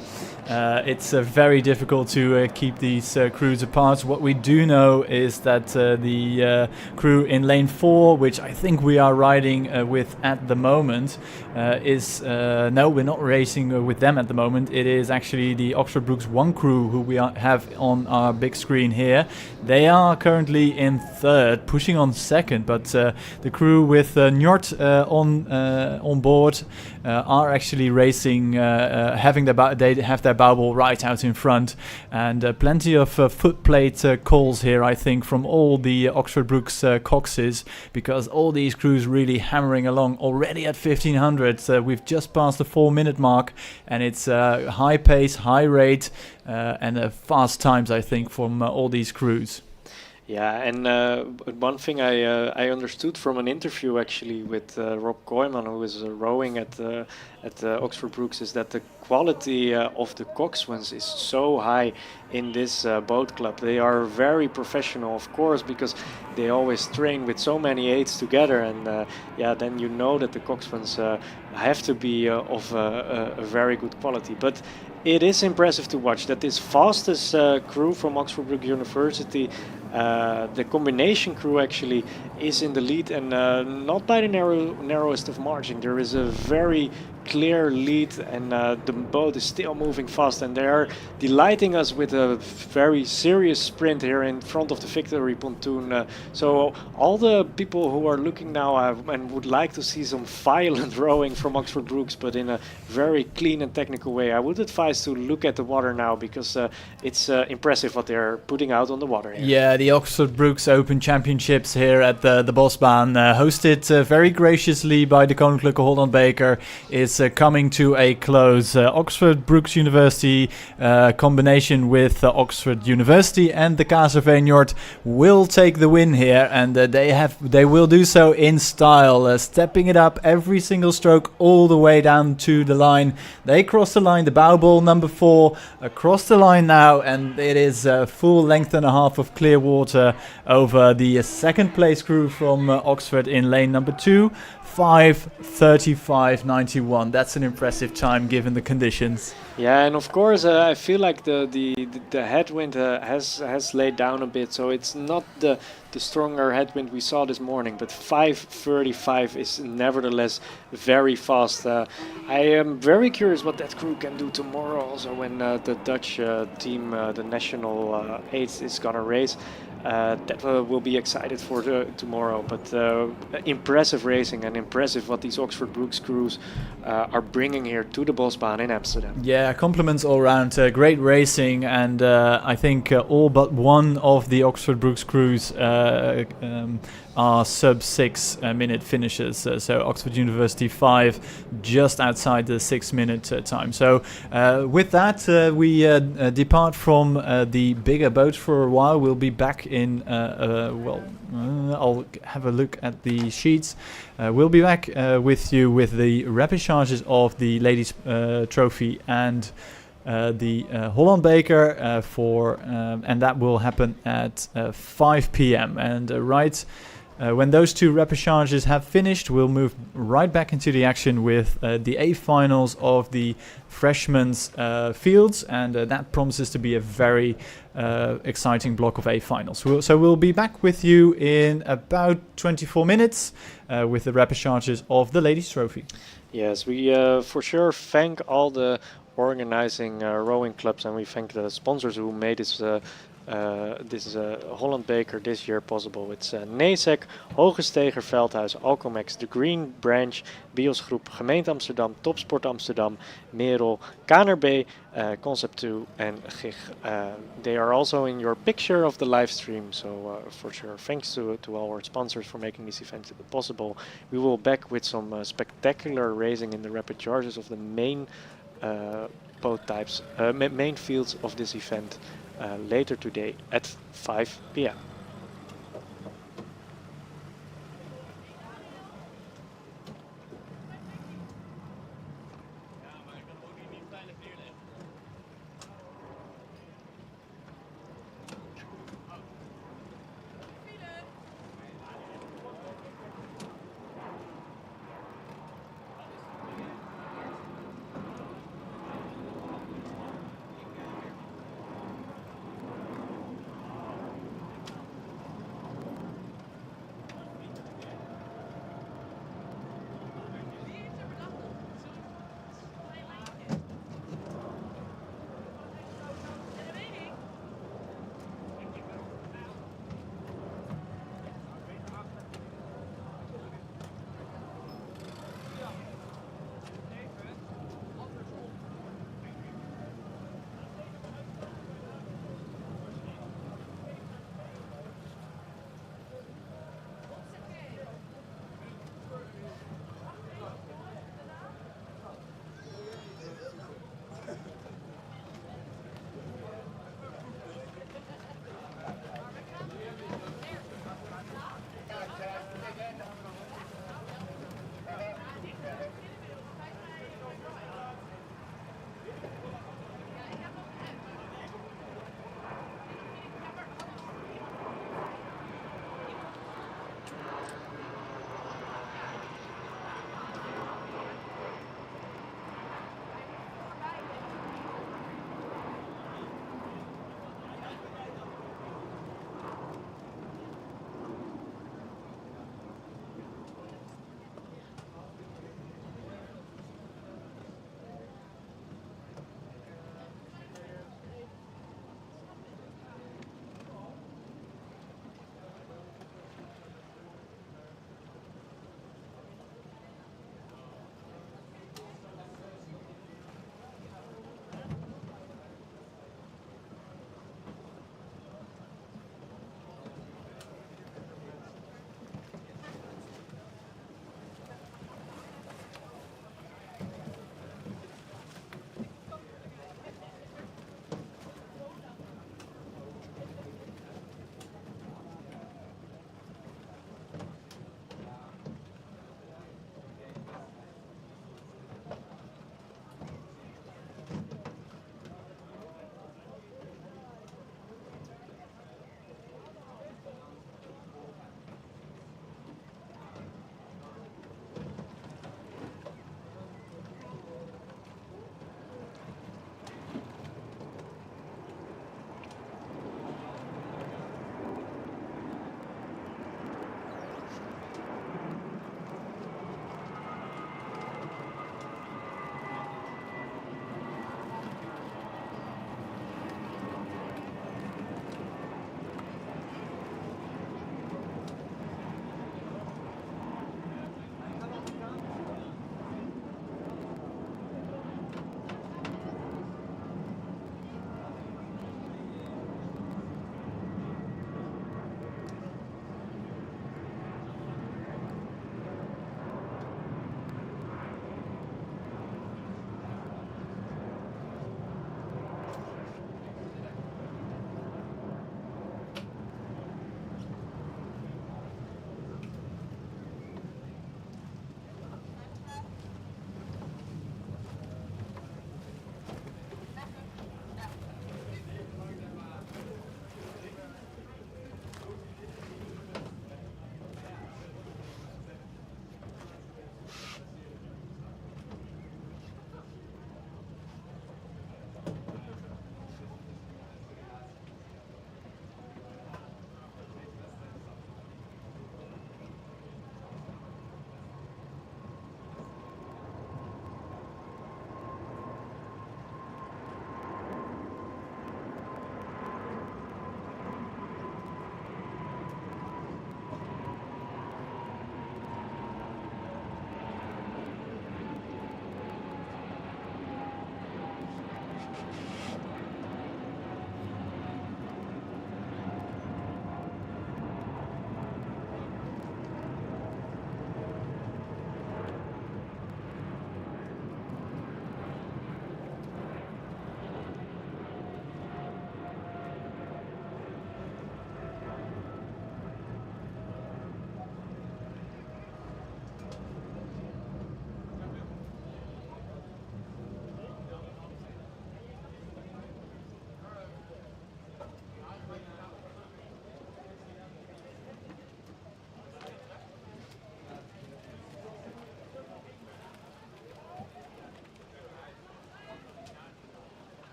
It's very difficult to keep these crews apart. What we do know is that the crew in lane 4, which I think we are riding with at the moment, no, we're not racing with them at the moment. It is actually the Oxford Brookes 1 crew who we have on our big screen here. They are currently in third, pushing on second, but the crew with Njord on board are actually racing, they have their bow ball right out in front, and plenty of footplate calls here, I think, from all the Oxford Brookes coxes, because all these crews really hammering along already at 1500. We've just passed the 4-minute mark, and it's high pace, high rate, and fast times, I think, from all these crews. Yeah, and one thing I understood from an interview actually with Rob Koyman, who is rowing at Oxford Brookes, is that the quality of the coxswains is so high in this boat club. They are very professional, of course, because they always train with so many aides together, and then you know that the coxswains have to be of a very good quality. But it is impressive to watch that this fastest crew from Oxford Brookes University, the combination crew actually is in the lead, and not by the narrowest of margin. There is a very clear lead, and the boat is still moving fast, and they are delighting us with a very serious sprint here in front of the victory pontoon. So all the people who are looking now and would like to see some violent rowing from Oxford Brookes, but in a very clean and technical way, I would advise to look at the water now, because it's impressive what they're putting out on the water here. Yeah, the Oxford Brookes Open Championships here at the Bosbaan, hosted very graciously by the Koninklijke Holland Beker, is is coming to a close. Oxford Brookes University, combination with Oxford University and the Kaserveenjord will take the win here, and they will do so in style, stepping it up every single stroke all the way down to the line. They cross the line, the bow ball number 4 across the line now, and it is a full length and a half of clear water over the second place crew from Oxford in lane number 2. 5:35.91. That's an impressive time given the conditions. Yeah, and of course, I feel like the headwind has laid down a bit, so it's not the stronger headwind we saw this morning, but 5:35 is nevertheless very fast. I am very curious what that crew can do tomorrow, also when the Dutch team, the national 8, is gonna race. That will be excited for tomorrow, but impressive racing and impressive what these Oxford Brookes crews are bringing here to the Bosbaan in Amsterdam. Yeah, compliments all around. Great racing, and I think all but one of the Oxford Brookes crews are sub 6 minute finishes. So Oxford University 5 just outside the 6 minute time. So with that, we depart from the bigger boats for a while. We'll be back in, I'll have a look at the sheets. We'll be back with you with the rapid charges of the Ladies Trophy and the Holland Beker and that will happen at 5 p.m. And when those two rapid charges have finished, we'll move right back into the action with the A finals of the freshmen's fields, and that promises to be a very exciting block of A finals. So we'll be back with you in about 24 minutes with the rapid charges of the Ladies Trophy. Yes, we for sure thank all the organizing rowing clubs, and we thank the sponsors who made this Holland Beker this year possible. It's Nezek, Hogesteger, Veldhuis, Alcomex, The Green Branch, Bios Groep, Gemeente Amsterdam, Topsport Amsterdam, Merel, KNRB, Concept 2 and GIG. They are also in your picture of the live stream, so for sure thanks to all our sponsors for making this event possible. We will back with some spectacular racing in the rapid charges of the main boat types, main fields of this event later today at 5 p.m.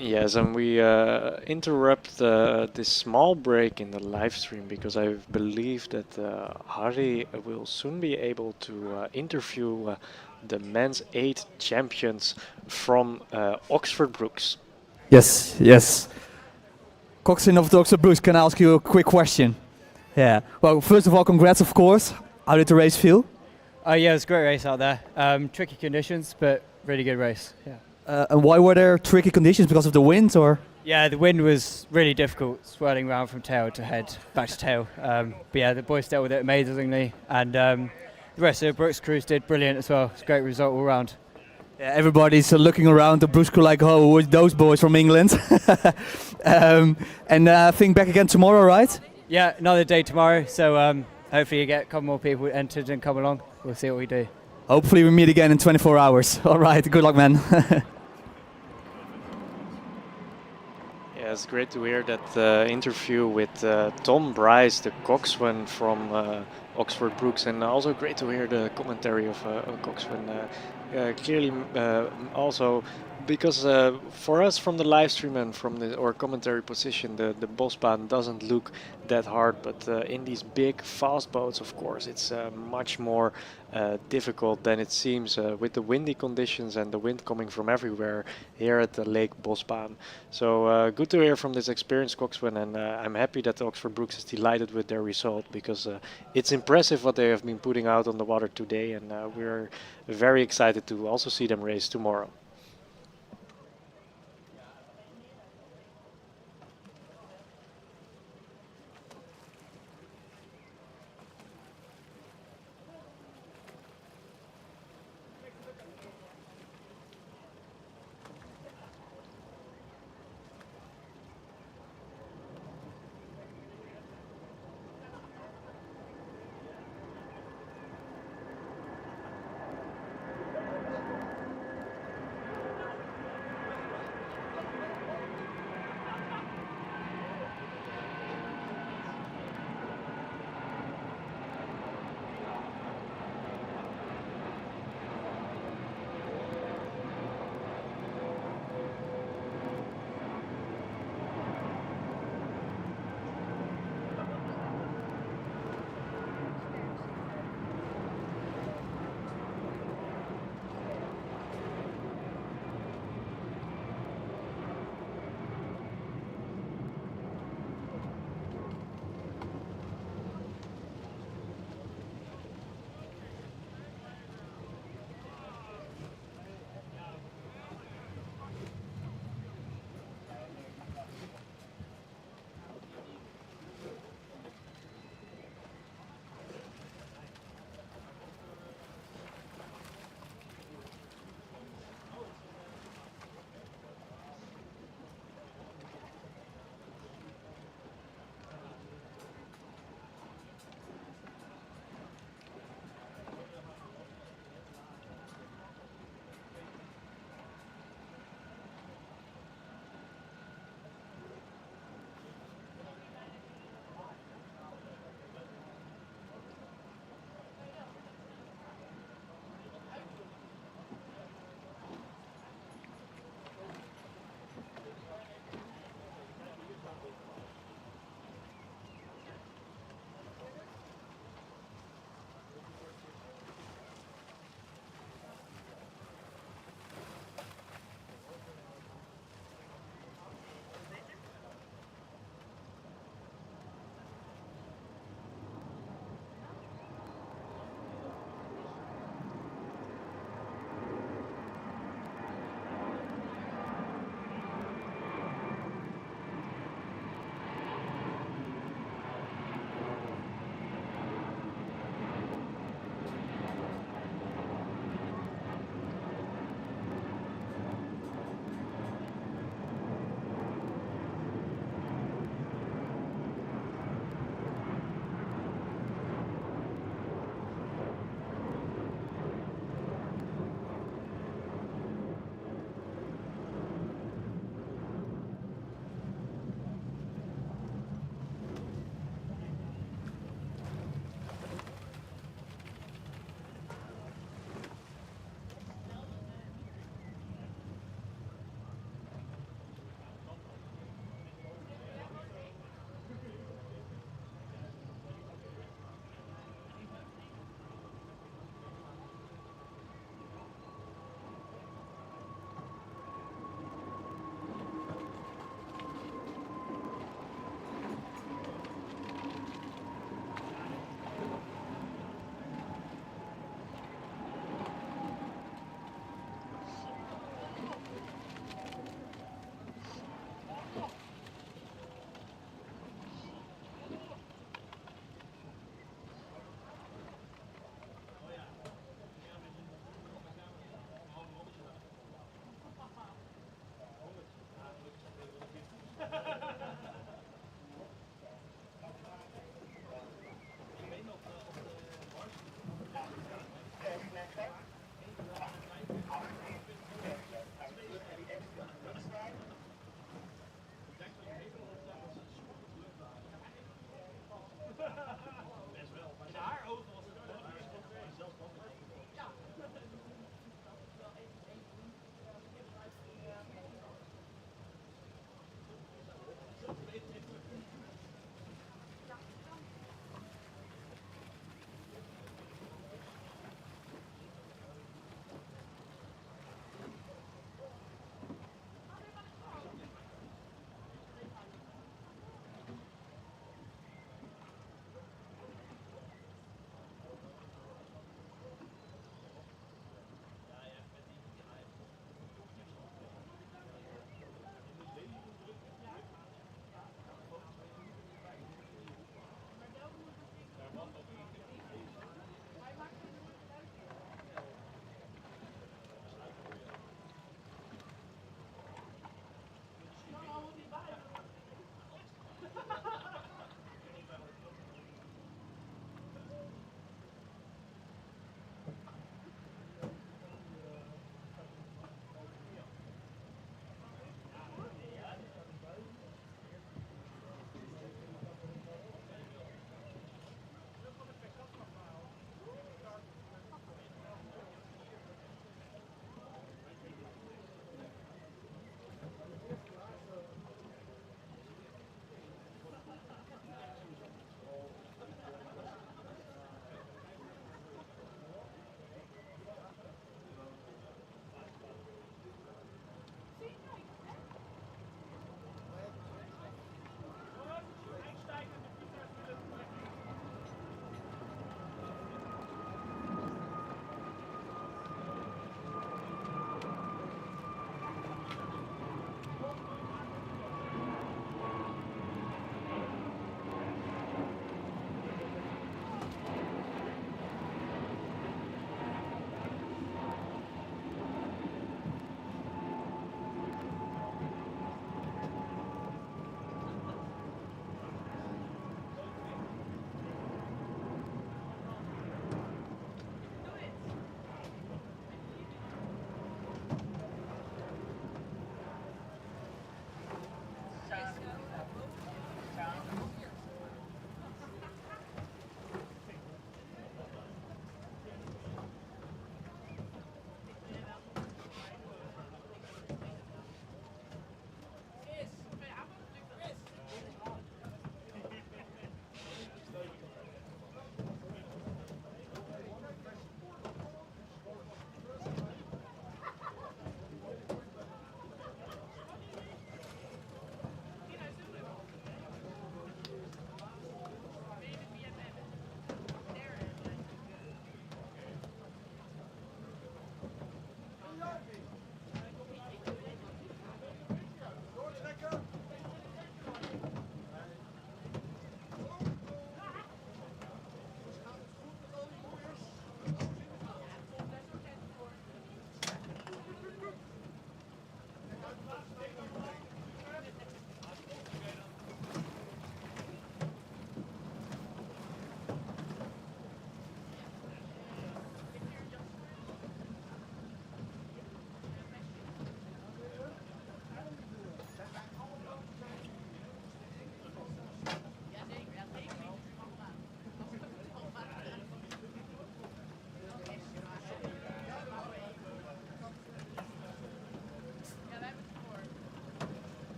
Yes, and we interrupt this small break in the live stream because I believe that Harry will soon be able to interview the men's 8 champions from Oxford Brookes. Yes, yes. Coxswain of the Oxford Brookes, can I ask you a quick question? Yeah. Well, first of all, congrats, of course. How did the race feel? Yeah, it was a great race out there. Tricky conditions, but really good race. Yeah. And why were there tricky conditions? Because of the wind, or? Yeah, the wind was really difficult, swirling around from tail to head, back to tail. But yeah, the boys dealt with it amazingly, and the rest of the Brookes crews did brilliant as well. It's a great result all round. Yeah, everybody's looking around the Brookes crew like, oh, who are those boys from England? And I think back again tomorrow, right? Yeah, another day tomorrow, so hopefully you get a couple more people entered and come along. We'll see what we do. Hopefully we meet again in 24 hours. All right, good luck, man. Yeah, it's great to hear that interview with Tom Bryce, the coxswain from Oxford Brookes, and also great to hear the commentary of coxswain. Clearly, also because for us from the live stream and from our commentary position, the Bosbaan doesn't look that hard, but in these big fast boats, of course, it's much more difficult than it seems with the windy conditions and the wind coming from everywhere here at the Lake Bosbaan. So good to hear from this experienced coxswain, and I'm happy that Oxford Brookes is delighted with their result, because it's impressive what they have been putting out on the water today, and we're very excited to also see them race tomorrow.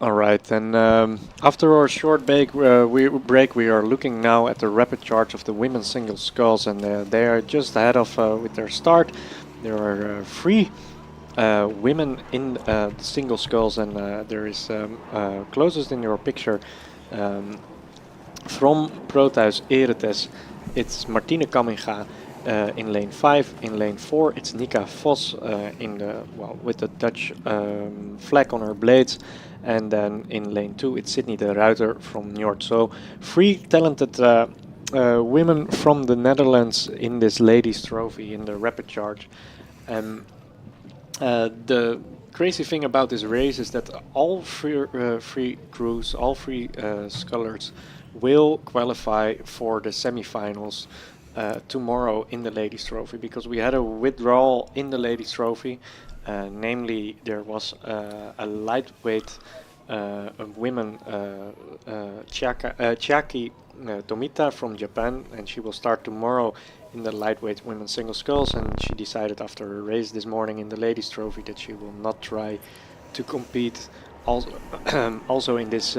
All right, and after our short break, we are looking now at the rapid charge of the women's single sculls, and they are just ahead of with their start. There are three women in the single sculls, and there is closest in your picture from Proteus-Eretes. It's Martine Kamminga in lane 5. In lane 4, it's Nika Vos in the with the Dutch flag on her blades. And then in lane 2, it's Sydney de Ruiter from Njord. So 3 talented women from the Netherlands in this ladies trophy in the rapid charge. And the crazy thing about this race is that all three crews, all 3 scullers will qualify for the semi-finals tomorrow in the ladies trophy, because we had a withdrawal in the ladies trophy. Namely, there was a lightweight woman, Chiaki Tomita from Japan, and she will start tomorrow in the lightweight women's single sculls, and she decided after a race this morning in the ladies trophy that she will not try to compete also in this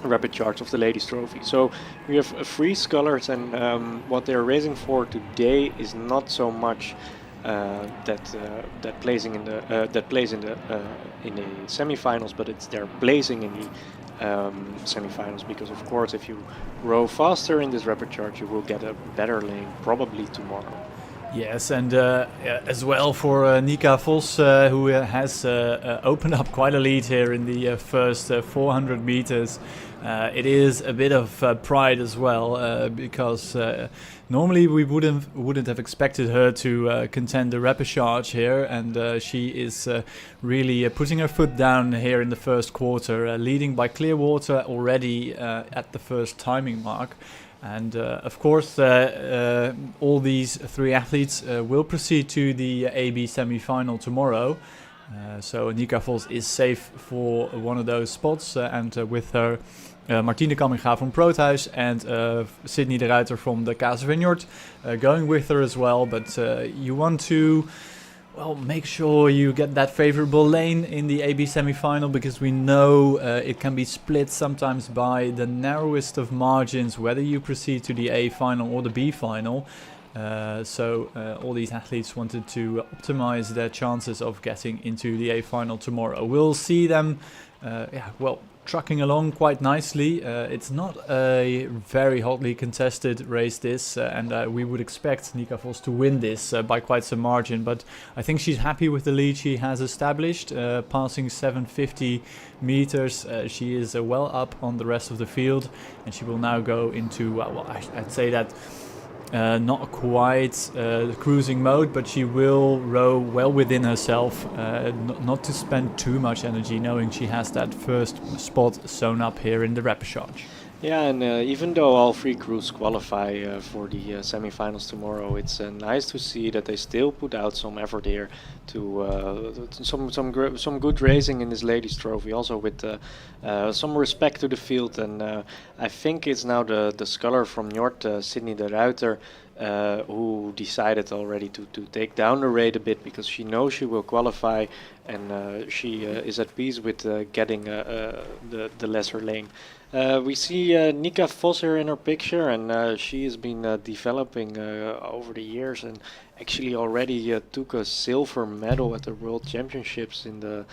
rapid charge of the ladies trophy. So we have 3 scullers, and what they're racing for today is not so much that plays in the semi-finals, but they're blazing in the semi-finals, because of course if you row faster in this rapid charge you will get a better lane probably tomorrow. Yes, and as well for Nika Vos, who has opened up quite a lead here in the first 400 meters. It is a bit of pride as well, because normally we wouldn't have expected her to contend the rapid charge here, and she is really putting her foot down here in the first quarter, leading by clear water already at the first timing mark. And of course, all these 3 athletes will proceed to the AB semi-final tomorrow. So Nika Vos is safe for one of those spots, and with her Martine Kamminga from Proteus and Sydney de Ruiter from the KSV Njord going with her as well. But you want to make sure you get that favorable lane in the AB semi-final, because we know it can be split sometimes by the narrowest of margins, whether you proceed to the A final or the B final. So all these athletes wanted to optimize their chances of getting into the A final tomorrow. We'll see them, trucking along quite nicely. It's not a very hotly contested race this, and we would expect Nika Vos to win this by quite some margin, but I think she's happy with the lead she has established, passing 750 meters. She is well up on the rest of the field, and she will now go into, I'd say that not quite cruising mode, but she will row well within herself, not to spend too much energy, knowing she has that first spot sewn up here in the rapid charge. Yeah, and even though all 3 crews qualify for the semi-finals tomorrow, it's nice to see that they still put out some effort here to some good racing in this ladies trophy, also with some respect to the field. And I think it's now the sculler from Njord, Sydney de Ruiter, who decided already to take down the rate a bit because she knows she will qualify, and she is at peace with getting the lesser lane. We see Nika Vos here in her picture, and she has been developing over the years, and actually already took a silver medal at the World Championships in the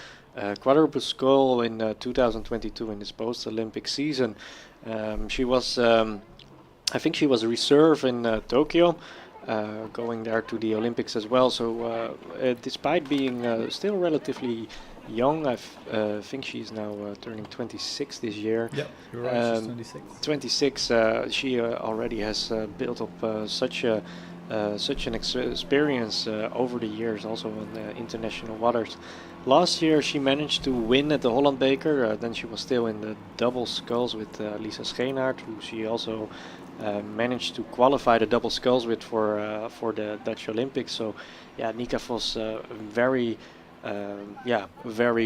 quadruple scull in 2022 in this post-Olympic season. She was, I think she was a reserve in Tokyo, going there to the Olympics as well. So despite being still relatively young, I think she's now turning 26 this year. Yeah, you're right. She's 26. 26. She already has built up such an experience over the years, also in international waters. Last year she managed to win at the Holland Beker. Then she was still in the double sculls with Lisa Scheenaert, who she also managed to qualify the double sculls with for the Dutch Olympics. So yeah, Nika Vos, very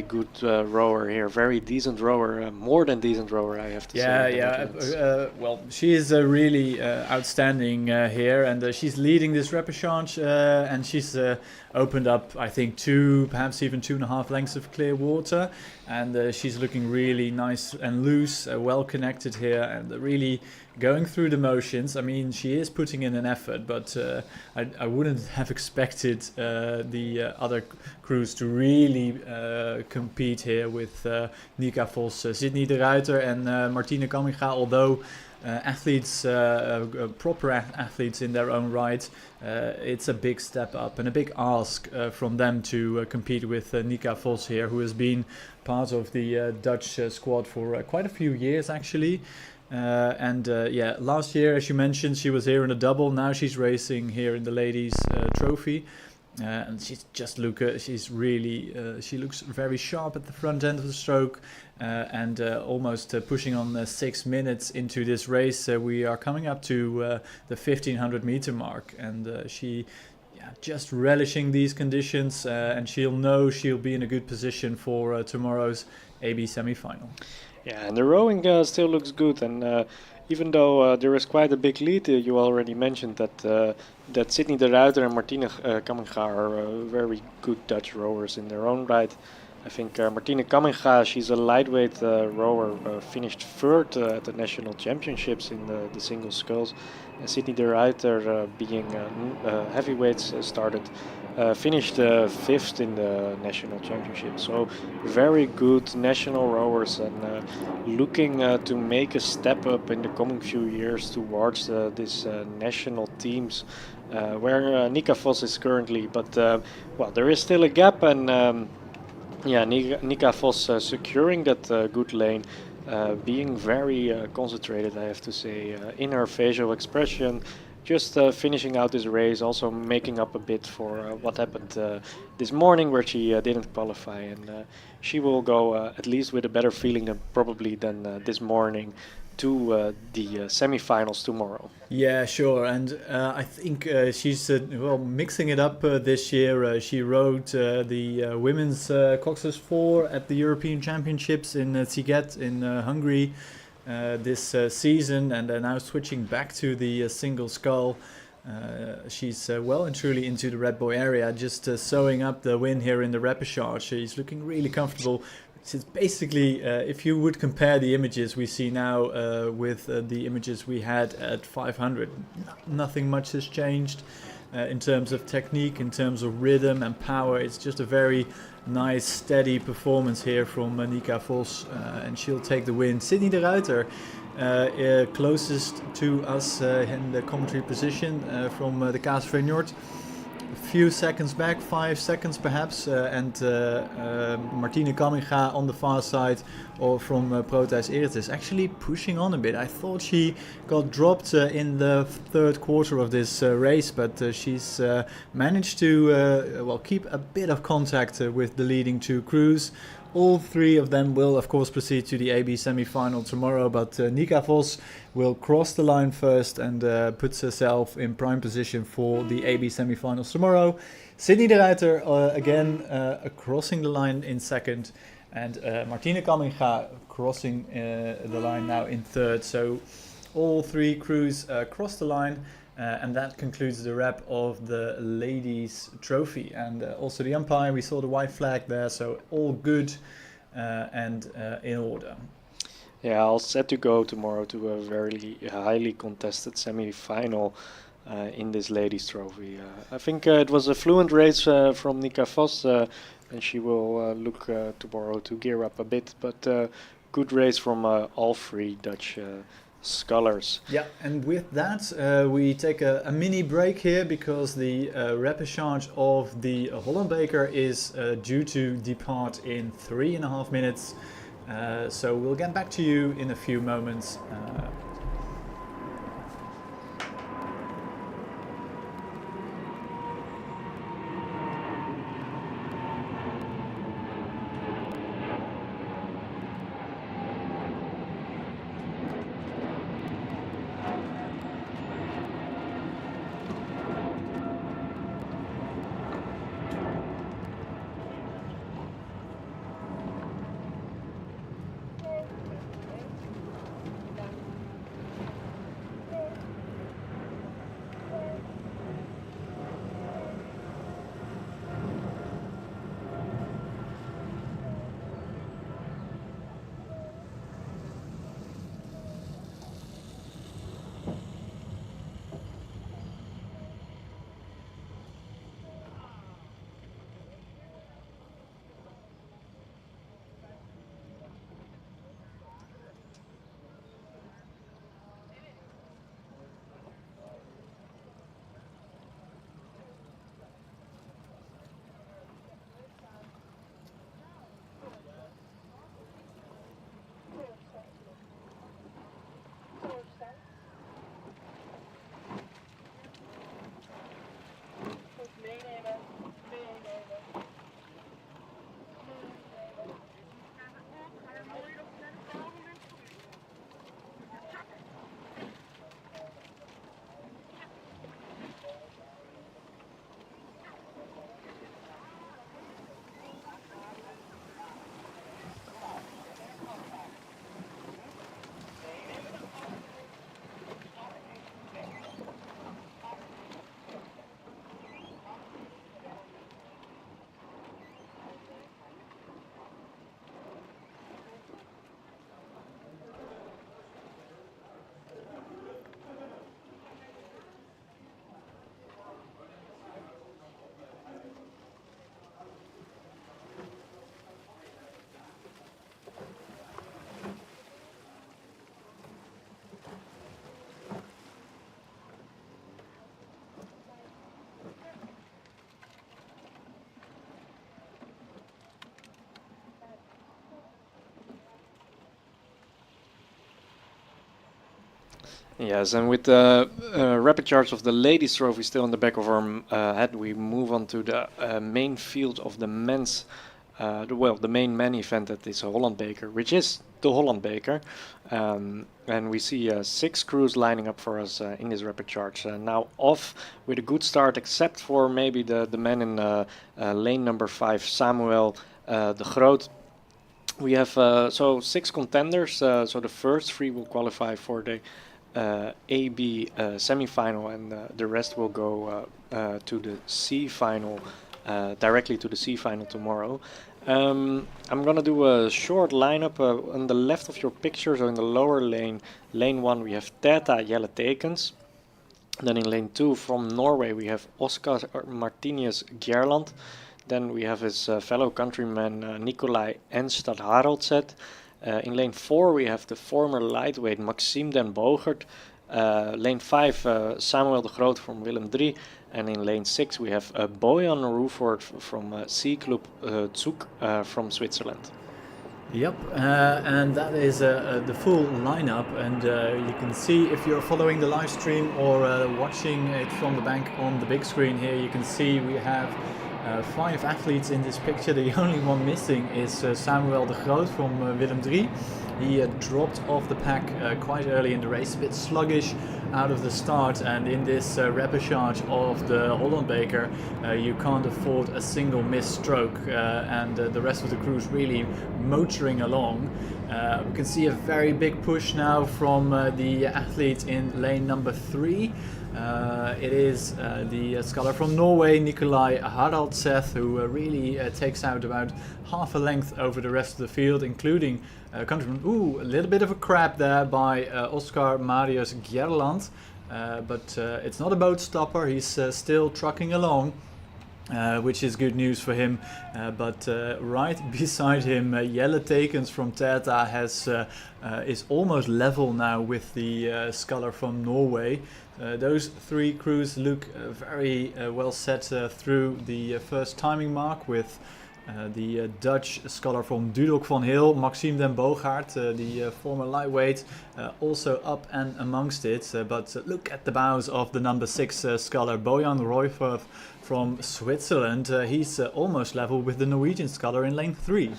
good rower here, very decent rower, more than decent rower, I have to say. Well, she is really outstanding here, and she's leading this repechage, and she's opened up, I think, 2, perhaps even 2.5 lengths of clear water, and she's looking really nice and loose, well connected here, and really going through the motions. I mean, she is putting in an effort, but I wouldn't have expected the other crews to really compete here with Nika Vos, Sydney de Ruiter and Martine Kamminga, although athletes, proper athletes in their own right, it's a big step up and a big ask from them to compete with Nika Vos here, who has been part of the Dutch squad for quite a few years actually. Last year, as you mentioned, she was here in a double. Now she's racing here in the ladies trophy, and she's really she looks very sharp at the front end of the stroke, and almost pushing on 6 minutes into this race. We are coming up to the 1500 meter mark, and she just relishing these conditions, and she'll know she'll be in a good position for tomorrow's AB semi-final. Yeah, and the rowing still looks good, and even though there is quite a big lead, you already mentioned that Sydney de Ruiter and Martine Kamminga are very good Dutch rowers in their own right. I think Martine Kamminga, she's a lightweight rower, finished third at the national championships in the single sculls. And Sydney de Ruiter, being heavyweights, finished fifth in the national championship. So very good national rowers, and looking to make a step up in the coming few years towards this national teams, where Nika Vos is currently. But there is still a gap, and Nika Vos securing that good lane, being very concentrated, I have to say, in her facial expression, just finishing out this race, also making up a bit for what happened this morning where she didn't qualify, and she will go at least with a better feeling than this morning to the semi-finals tomorrow. Yeah, sure, and I think she's mixing it up this year. She rode the women's Cox's 4 at the European Championships in Sziget in Hungary this season, and now switching back to the single scull. She's well and truly into the Red Bull area, just sewing up the win here in the repechage. She's looking really comfortable. It's basically, if you would compare the images we see now with the images we had at 500, nothing much has changed in terms of technique, in terms of rhythm and power. It's just a very nice, steady performance here from Nika Vos, and she'll take the win. Sydney de Ruiter, closest to us in the commentary position from the Kaasvrij Noord. A few seconds back, 5 seconds perhaps, and Martine Kamminga on the far side or from Proteus-Eretes actually pushing on a bit. I thought she got dropped in the third quarter of this race, but she's managed to keep a bit of contact with the leading two crews. All three of them will, of course, proceed to the AB semi-final tomorrow, but Nika Vos will cross the line first and puts herself in prime position for the AB semi-finals tomorrow. Sydney de Ruiter, again, crossing the line in second, and Martine Kamminga crossing the line now in third. So all three crews cross the line, And that concludes the wrap of the ladies' trophy. And also the umpire, we saw the white flag there, so all good and in order. Yeah, all set to go tomorrow to a very highly contested semi-final in this ladies' trophy. I think it was a fluent race from Nika Vos, and she will look tomorrow to gear up a bit. But good race from all three Dutch scholars. Yeah, and with that, we take a mini break here because the repechage of the Holland Beker is due to depart in 3.5 minutes. So we'll get back to you in a few moments. Yes, and with the rapid charge of the ladies' trophy still in the back of our head, we move on to the main field of the men's, the main men event that is a Holland Beker, which is the Holland Beker. And we see 6 crews lining up for us in this rapid charge. Now off with a good start, except for maybe the man in lane number 5, Samuel de Groot. We have 6 contenders, so the first 3 will qualify for the AB semi-final, and the rest will go to the C final, directly to the C final tomorrow. I'm gonna do a short lineup on the left of your picture. So in the lower lane, lane 1, we have Theta Jelle Tekens. Then in lane 2 from Norway we have Oscar Martinius Gjerland. Then we have his fellow countryman Nicolai Enstad Haraldset. In lane 4 we have the former lightweight Maxime den Bogert. Lane 5 Samuel de Groot from Willem III. And in lane 6 we have Bojan Ruford from C Club Zug from Switzerland. Yep, and that is the full lineup, and you can see if you're following the live stream or watching it from the bank on the big screen here, you can see we have 5 athletes in this picture. The only one missing is Samuel de Groot from Willem III. He dropped off the pack quite early in the race, a bit sluggish out of the start, and in this repechage of the Holland Beker you can't afford a single missed stroke, and the rest of the crew is really motoring along. We can see a very big push now from the athlete in lane number 3. It is the sculler from Norway, Nikolai Haraldseth, who really takes out about half a length over the rest of the field, including countryman. Ooh, a little bit of a crab there by Oscar Marius Gerland, but it's not a boat stopper. He's still trucking along. Which is good news for him, but right beside him, Jelle Tekens from Teta is almost level now with the sculler from Norway. Those 3 crews look very well set through the first timing mark, with the Dutch sculler from Dudok van Heel, Maxime den Boogaard, the former lightweight, also up and amongst it. But look at the bows of the number 6 sculler, Bojan Royfurth from Switzerland. He's almost level with the Norwegian sculler in lane 3.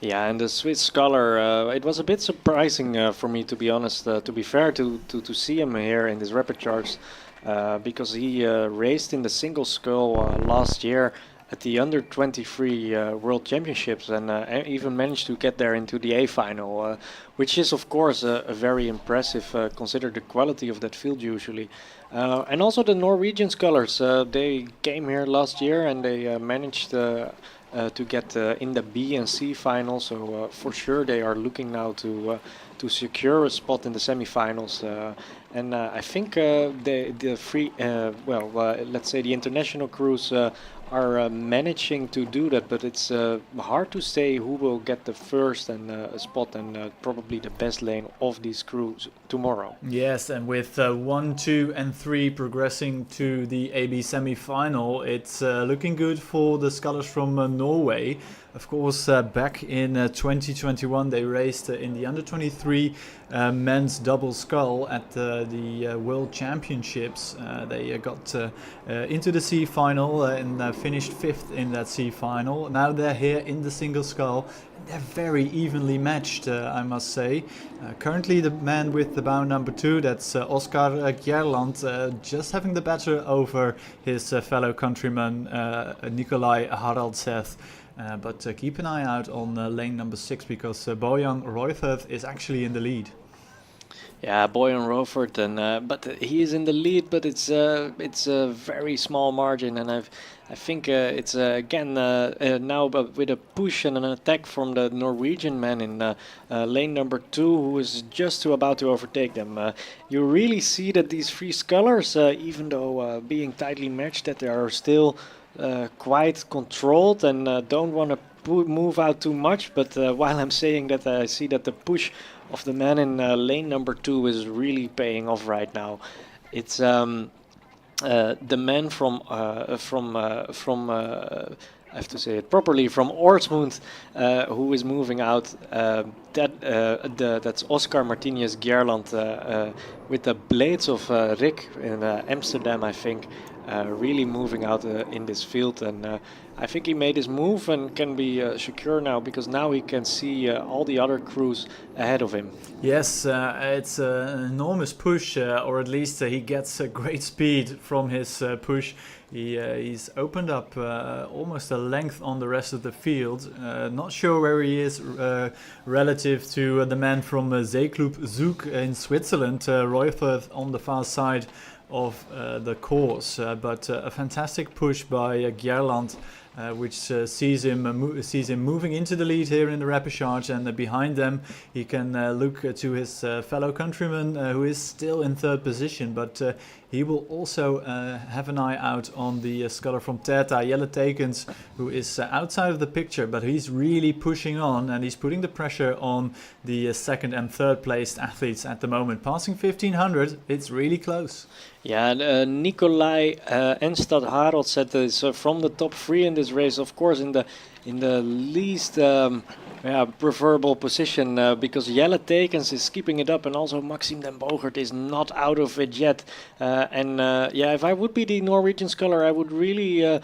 Yeah, and the Swiss scholar, it was a bit surprising for me, to be honest, to be fair, to see him here in this rapid charge, because he raced in the single scull last year at the under 23 World Championships, and even managed to get there into the A final, which is of course a very impressive, consider the quality of that field usually. And also the Norwegian scullers, they came here last year and they managed to get in the B and C final, so for sure they are looking now to secure a spot in the semi-finals. And I think the free, let's say the international crews are managing to do that, but it's hard to say who will get the first and spot and probably the best lane of these crews tomorrow. Yes, and with 1, 2 and 3 progressing to the AB semi-final, it's looking good for the scullers from Norway. Of course, back in 2021 they raced in the under 23 men's double scull at the World Championships. They got into the C final and finished 5th in that C final. Now they're here in the single scull. They're very evenly matched, I must say. Currently the man with the bow number 2, that's Oscar Gerland, just having the better over his fellow countryman Nikolai Haraldseth. But keep an eye out on lane number 6, because Bojan Royfurth is actually in the lead. Yeah, Bojan Royfurth, and but he is in the lead, but it's a very small margin, and I think it's again now with a push and an attack from the Norwegian man in lane number 2, who is just about to overtake them. You really see that these 3 scullers, even though being tightly matched, that they are still quite controlled and don't want to move out too much. But while I'm saying that, I see that the push of the man in lane number 2 is really paying off right now. It's the man from I have to say it properly, from Orsmund, who is moving out. That's Oscar Martinez Gerland with the blades of Rick in Amsterdam, I think. Really moving out in this field, and I think he made his move and can be secure now, because now he can see all the other crews ahead of him. Yes, it's an enormous push, or at least he gets great speed from his push. He's opened up almost a length on the rest of the field. Not sure where he is relative to the man from Zeeklub Zoek in Switzerland, Royfurth on the far side of the course, but a fantastic push by Gerland, which sees him moving into the lead here in the rapid charge, and behind them he can look to his fellow countryman who is still in 3rd position, but he will also have an eye out on the sculler from Teta, Jelle Tekens, who is outside of the picture, but he's really pushing on, and he's putting the pressure on the 2nd and 3rd placed athletes at the moment. Passing 1500, it's really close. Yeah, Nikolai Enstad Haraldseth is from the top 3 in this race, of course in the least preferable position, because Jelle Tekens is keeping it up, and also Maxime den Boogaard is not out of it yet. If I would be the Norwegian sculler, I would really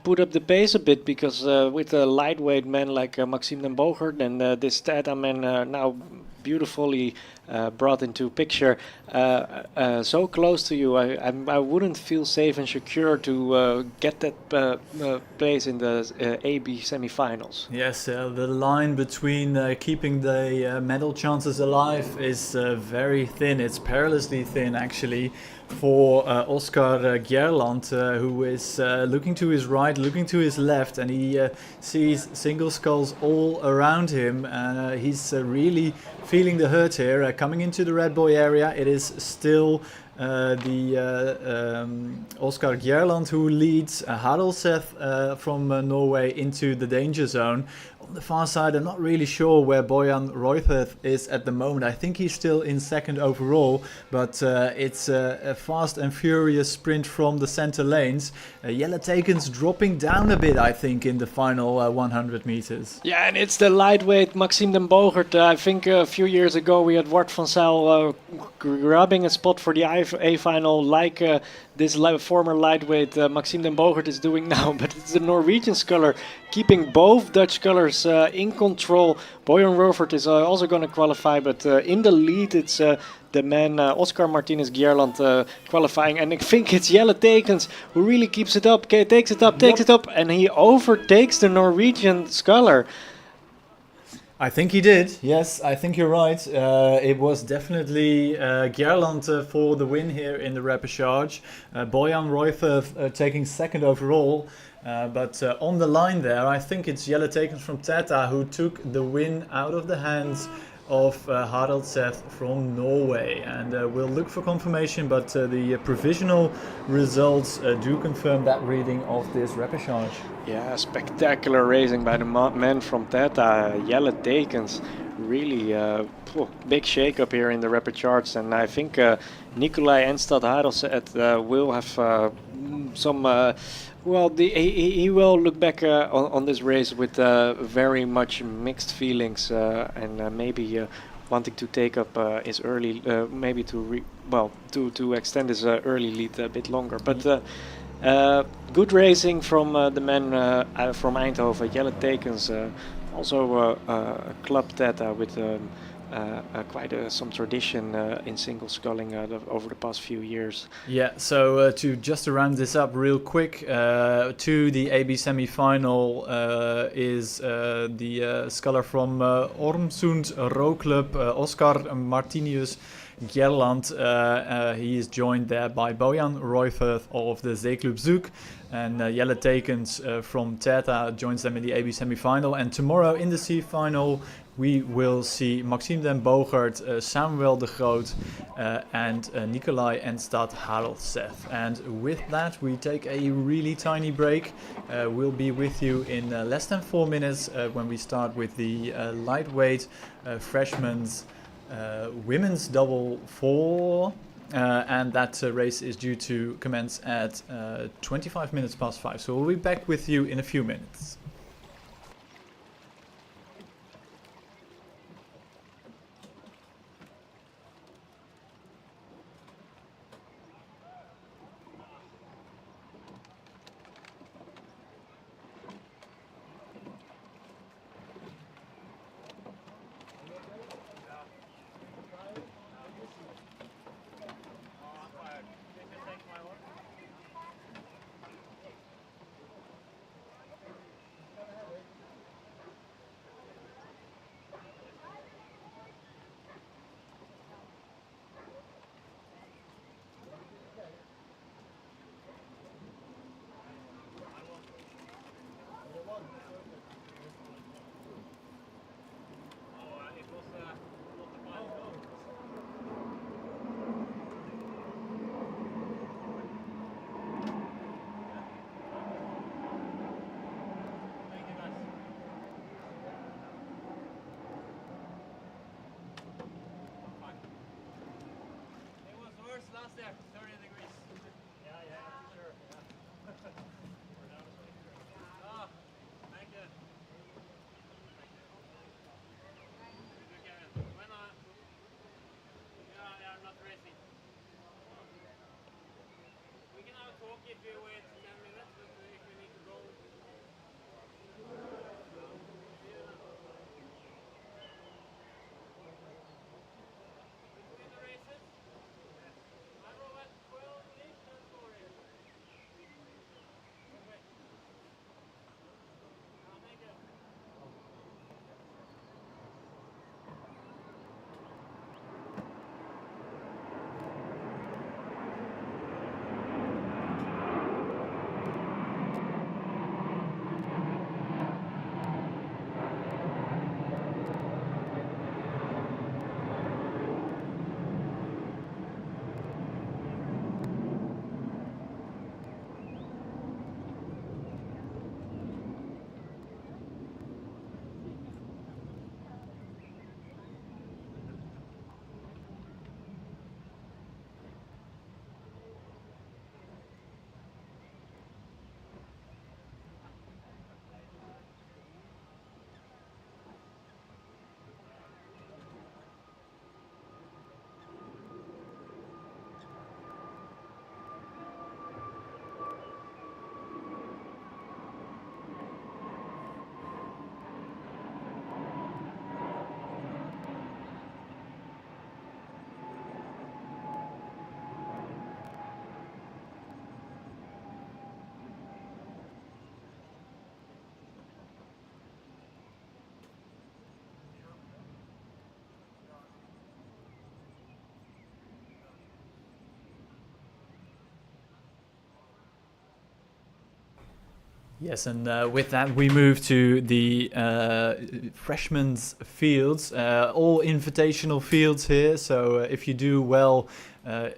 put up the pace a bit, because with a lightweight man like Maxime den Boogaard and this Tata man now beautifully brought into picture, so close to you, I wouldn't feel safe and secure to get that place in the AB semi-finals. Yes, the line line between keeping the medal chances alive is very thin. It's perilously thin, actually, for Oscar Gjerland, who is looking to his right, looking to his left, and he sees single skulls all around him. He's really feeling the hurt here. Coming into the red boy area, it is still Oscar Gjerland who leads Haraldseth from Norway into the danger zone. On the far side, I'm not really sure where Bojan Royther is at the moment. I think he's still in second overall, but it's a fast and furious sprint from the center lanes. Jelle Tekens dropping down a bit, I think, in the final 100 meters. Yeah, and it's the lightweight Maxime den Bogert. I think a few years ago we had Wout van Zijl grabbing a spot for the A final like this former lightweight Maxime den Bogert is doing now, but it's the Norwegian sculler keeping both Dutch scullers in control. Bojan Roivert is also going to qualify, but in the lead it's the man Oscar Martinez Gjerland qualifying, and I think it's Jelle Tekens who really keeps it up, takes it up, and he overtakes the Norwegian sculler. I think he did, yes, I think you're right. It was definitely Gjerland for the win here in the repechage. Bojan Roivert taking second overall. But on the line there, I think it's Jelle Tekens from Tata who took the win out of the hands of Haraldseth from Norway. And we'll look for confirmation, but the provisional results do confirm that reading of this repechage. Yeah, spectacular racing by the man from Tata, Jelle Tekens. Really big shake-up here in the repechage, and I think Nicolai Enstad Haraldseth will have some... he will look back on this race with very much mixed feelings and maybe wanting to take up his early, maybe to extend his early lead a bit longer. But good racing from the man from Eindhoven, Jelle Tekens, also Club Tata with quite some tradition in single sculling over the past few years. Yeah, so to just to round this up real quick, to the AB semi-final is the sculler from Ormsund Rowclub, Oscar Martinez Gjerland. He is joined there by Bojan Roivert of the Zeeklub Zoek, and Jelle Tekens from Tata joins them in the AB semi-final. And tomorrow in the C final we will see Maxime den Bogert, Samuel de Groot and Nicolai Enstad Haraldseth. And with that we take a really tiny break. We'll be with you in less than 4 minutes when we start with the lightweight freshmen's women's double 4. And that race is due to commence at 25 minutes past 5. So we'll be back with you in a few minutes. Yes, and with that we move to the freshmen's fields, all invitational fields here. So if you do well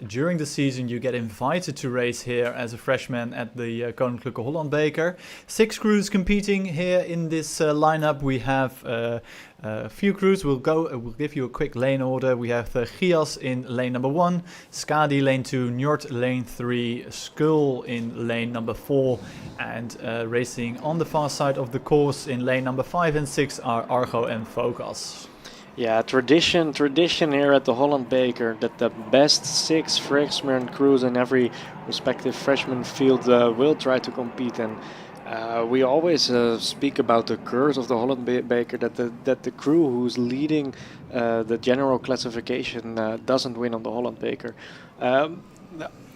during the season, you get invited to race here as a freshman at the Koninklijke Holland Beker. 6 crews competing here in this lineup. We have a few crews. We'll give you a quick lane order. We have Gias in lane number 1, Skadi lane 2, Njord lane 3, Skull in lane number 4, and racing on the far side of the course in lane number 5 and 6 are Argo and Focus. Yeah, tradition here at the Holland Beker that the best 6 freshman crews in every respective freshman field will try to compete. And we always speak about the curse of the Holland Beker, that the crew who's leading the general classification doesn't win on the Holland Beker.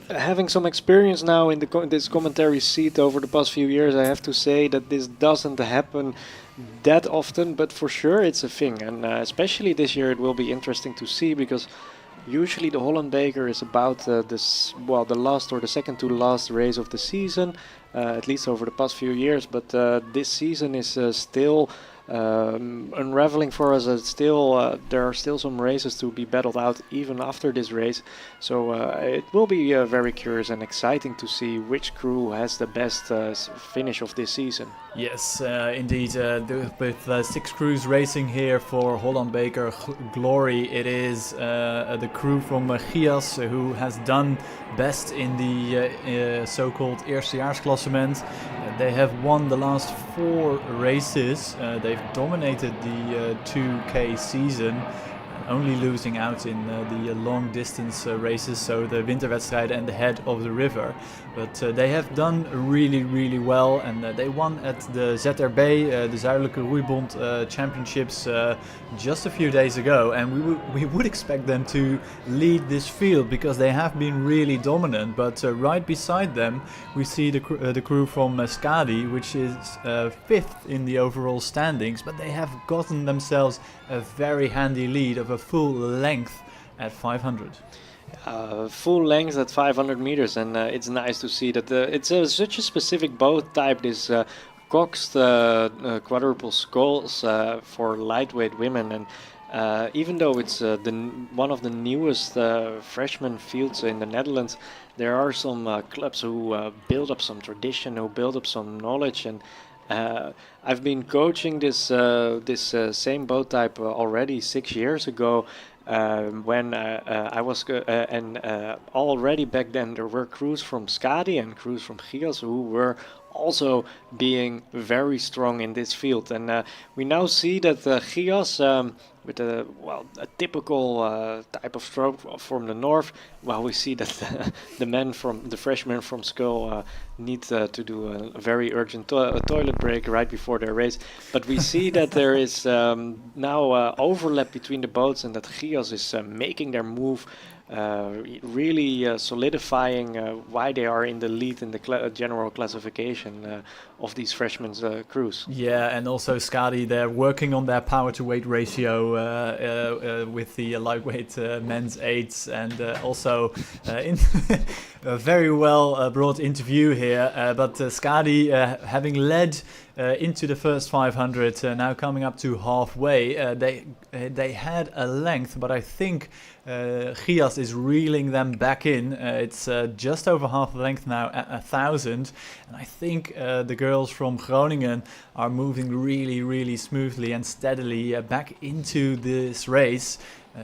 Having some experience now in this commentary seat over the past few years, I have to say that this doesn't happen that often, but for sure it's a thing, and especially this year it will be interesting to see, because usually the Holland Beker is about the last or the second to last race of the season, at least over the past few years, but this season is still unraveling for us. There are still some races to be battled out even after this race, so it will be very curious and exciting to see which crew has the best finish of this season. Yes, indeed. With 6 crews racing here for Holland Beker glory, it is the crew from Gias who has done best in the so-called eerstejaarsklassement. They have won the last 4 races. They've dominated the 2K season, only losing out in the long distance races, so the winterwedstrijd and the head of the river. But they have done really, really well, and they won at the Z.R, the Zuidelijke Roeibond Championships just a few days ago, and we would expect them to lead this field because they have been really dominant. But right beside them we see the crew from Skadi, which is 5th in the overall standings, but they have gotten themselves a very handy lead of a full length at 500. Full length at 500 meters, and it's nice to see that it's such a specific boat type, this coxed quadruple sculls for lightweight women. And even though it's one of the newest freshman fields in the Netherlands, there are some clubs who build up some tradition, who build up some knowledge, and I've been coaching this same boat type already 6 years ago. When I was already back then there were crews from Skadi and crews from Gias who were also being very strong in this field, and we now see that Gias with a typical type of stroke from the north. Well, we see that the freshmen from Skull need to do a very urgent toilet break right before their race. But we see that there is now overlap between the boats, and that Gias is making their move, really solidifying why they are in the lead in the general classification of these freshmen's crews. Yeah, and also Skadi, they're working on their power to weight ratio with the lightweight men's 8s, and also in a very well brought interview here. But Skadi, having led into the first 500, now coming up to halfway, they had a length, but I think Gias is reeling them back in. It's just over half the length now at 1,000, and I think the girls from Groningen are moving really, really smoothly and steadily back into this race.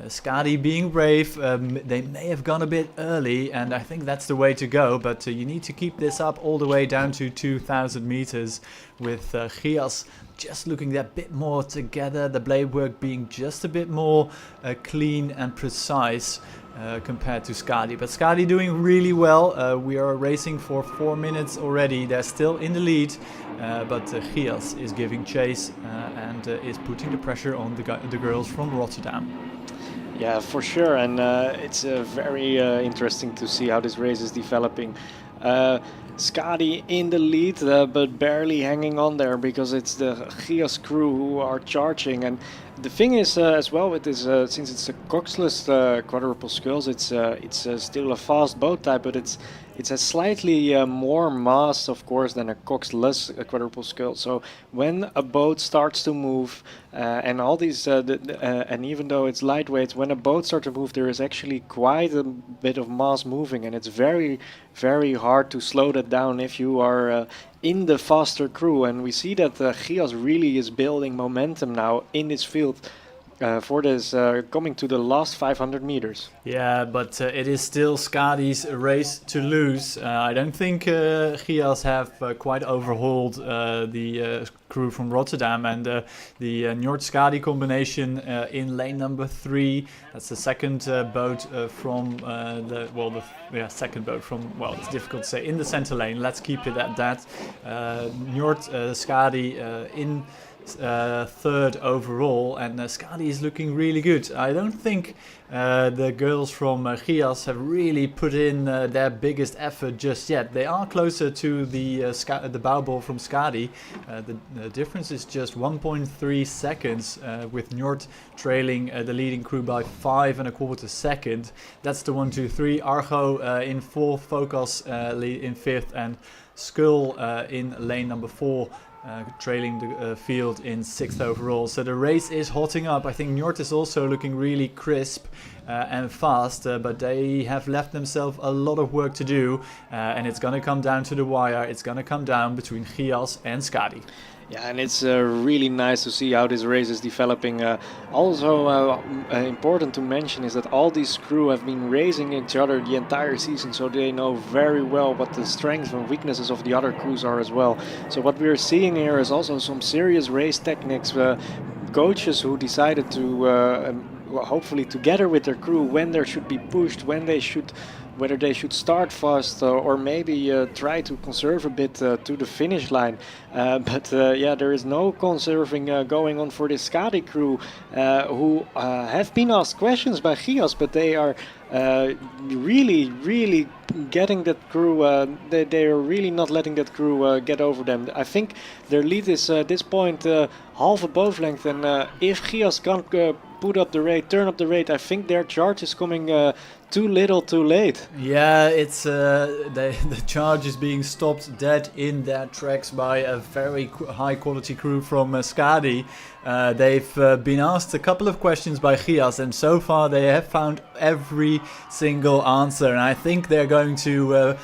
Skadi being brave, they may have gone a bit early, and I think that's the way to go, but you need to keep this up all the way down to 2,000 meters with Gias just looking a bit more together, the blade work being just a bit more clean and precise compared to Skadi. But Skadi doing really well. We are racing for 4 minutes already. They're still in the lead, but Gias is giving chase and is putting the pressure on the girls from Rotterdam. Yeah, for sure, and it's very interesting to see how this race is developing. Skadi in the lead, but barely hanging on there, because it's the Gias crew who are charging, and The thing is as well with this, since it's a coxless quadruple sculls, it's still a fast boat type, but it has slightly more mass, of course, than a coxless quadruple scull. So when a boat starts to move, and all these, and even though it's lightweight, when a boat starts to move, there is actually quite a bit of mass moving, and it's very, very hard to slow that down if you are in the faster crew. And we see that Gias really is building momentum now in this field. For this coming to the last 500 meters. Yeah, but it is still Skadi's race to lose. I don't think Gias have quite overhauled the crew from Rotterdam, and the Njord-Skadi combination in lane number 3. That's the second boat from second boat from, well, it's difficult to say, in the center lane. Let's keep it at that. Njord-Skadi in third overall, and Skadi is looking really good. I don't think the girls from Gias have really put in their biggest effort just yet. They are closer to the bowball from Skadi. The difference is just 1.3 seconds, with Njord trailing the leading crew by 5.25 seconds. That's the 1, 2, 3. Argo in 4th, Focus in 5th, and Skull in lane number 4. Trailing the field in 6th overall. So the race is hotting up. I think Njord is also looking really crisp and fast, but they have left themselves a lot of work to do, and it's going to come down to the wire. It's going to come down between Gias and Skadi. Yeah, and it's really nice to see how this race is developing. Also important to mention is that all these crew have been racing each other the entire season, so they know very well what the strengths and weaknesses of the other crews are as well. So what we're seeing here is also some serious race techniques. Coaches who decided to, hopefully together with their crew, when there should be pushed, whether they should start fast or maybe try to conserve a bit to the finish line. But there is no conserving going on for this Skadi crew, who have been asked questions by Gias, but they are really getting that crew, they are really not letting that crew get over them. I think their lead is at this point half a boat length, and if Gias can't turn up the rate, I think their charge is coming too little too late. Yeah, it's the charge is being stopped dead in their tracks by a very high quality crew from Skadi. They've been asked a couple of questions by Gias, and so far they have found every single answer, and I think they're going to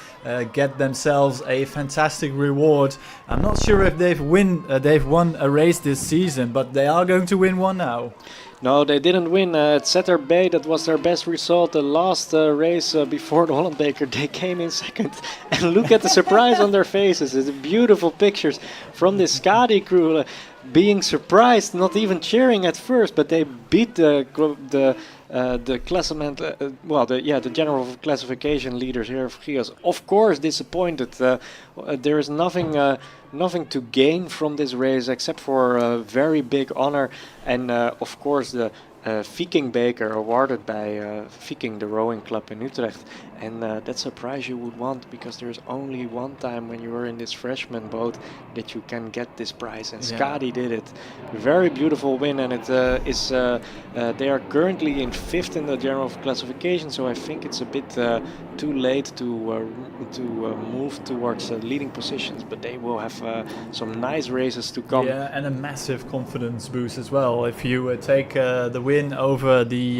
get themselves a fantastic reward. I'm not sure if they've won a race this season, but they are going to win one now. No, they didn't win at Zaterdag. That was their best result. The last race before the Holland Beker, they came in second. And look at the surprise on their faces. It's beautiful pictures from the Skadi crew being surprised, not even cheering at first, but they beat the classement, the general classification leaders here of Gias. Of course, disappointed. There is nothing to gain from this race except for a very big honor, and of course the Viking Beker awarded by Viking, the rowing club in Utrecht. And that's a prize you would want, because there's only one time when you are in this freshman boat that you can get this prize, and Skadi did it. Very beautiful win, and it is they are currently in 5th in the general classification, so I think it's a bit too late to move towards leading positions, but they will have some nice races to come. Yeah, and a massive confidence boost as well. If you take the win over the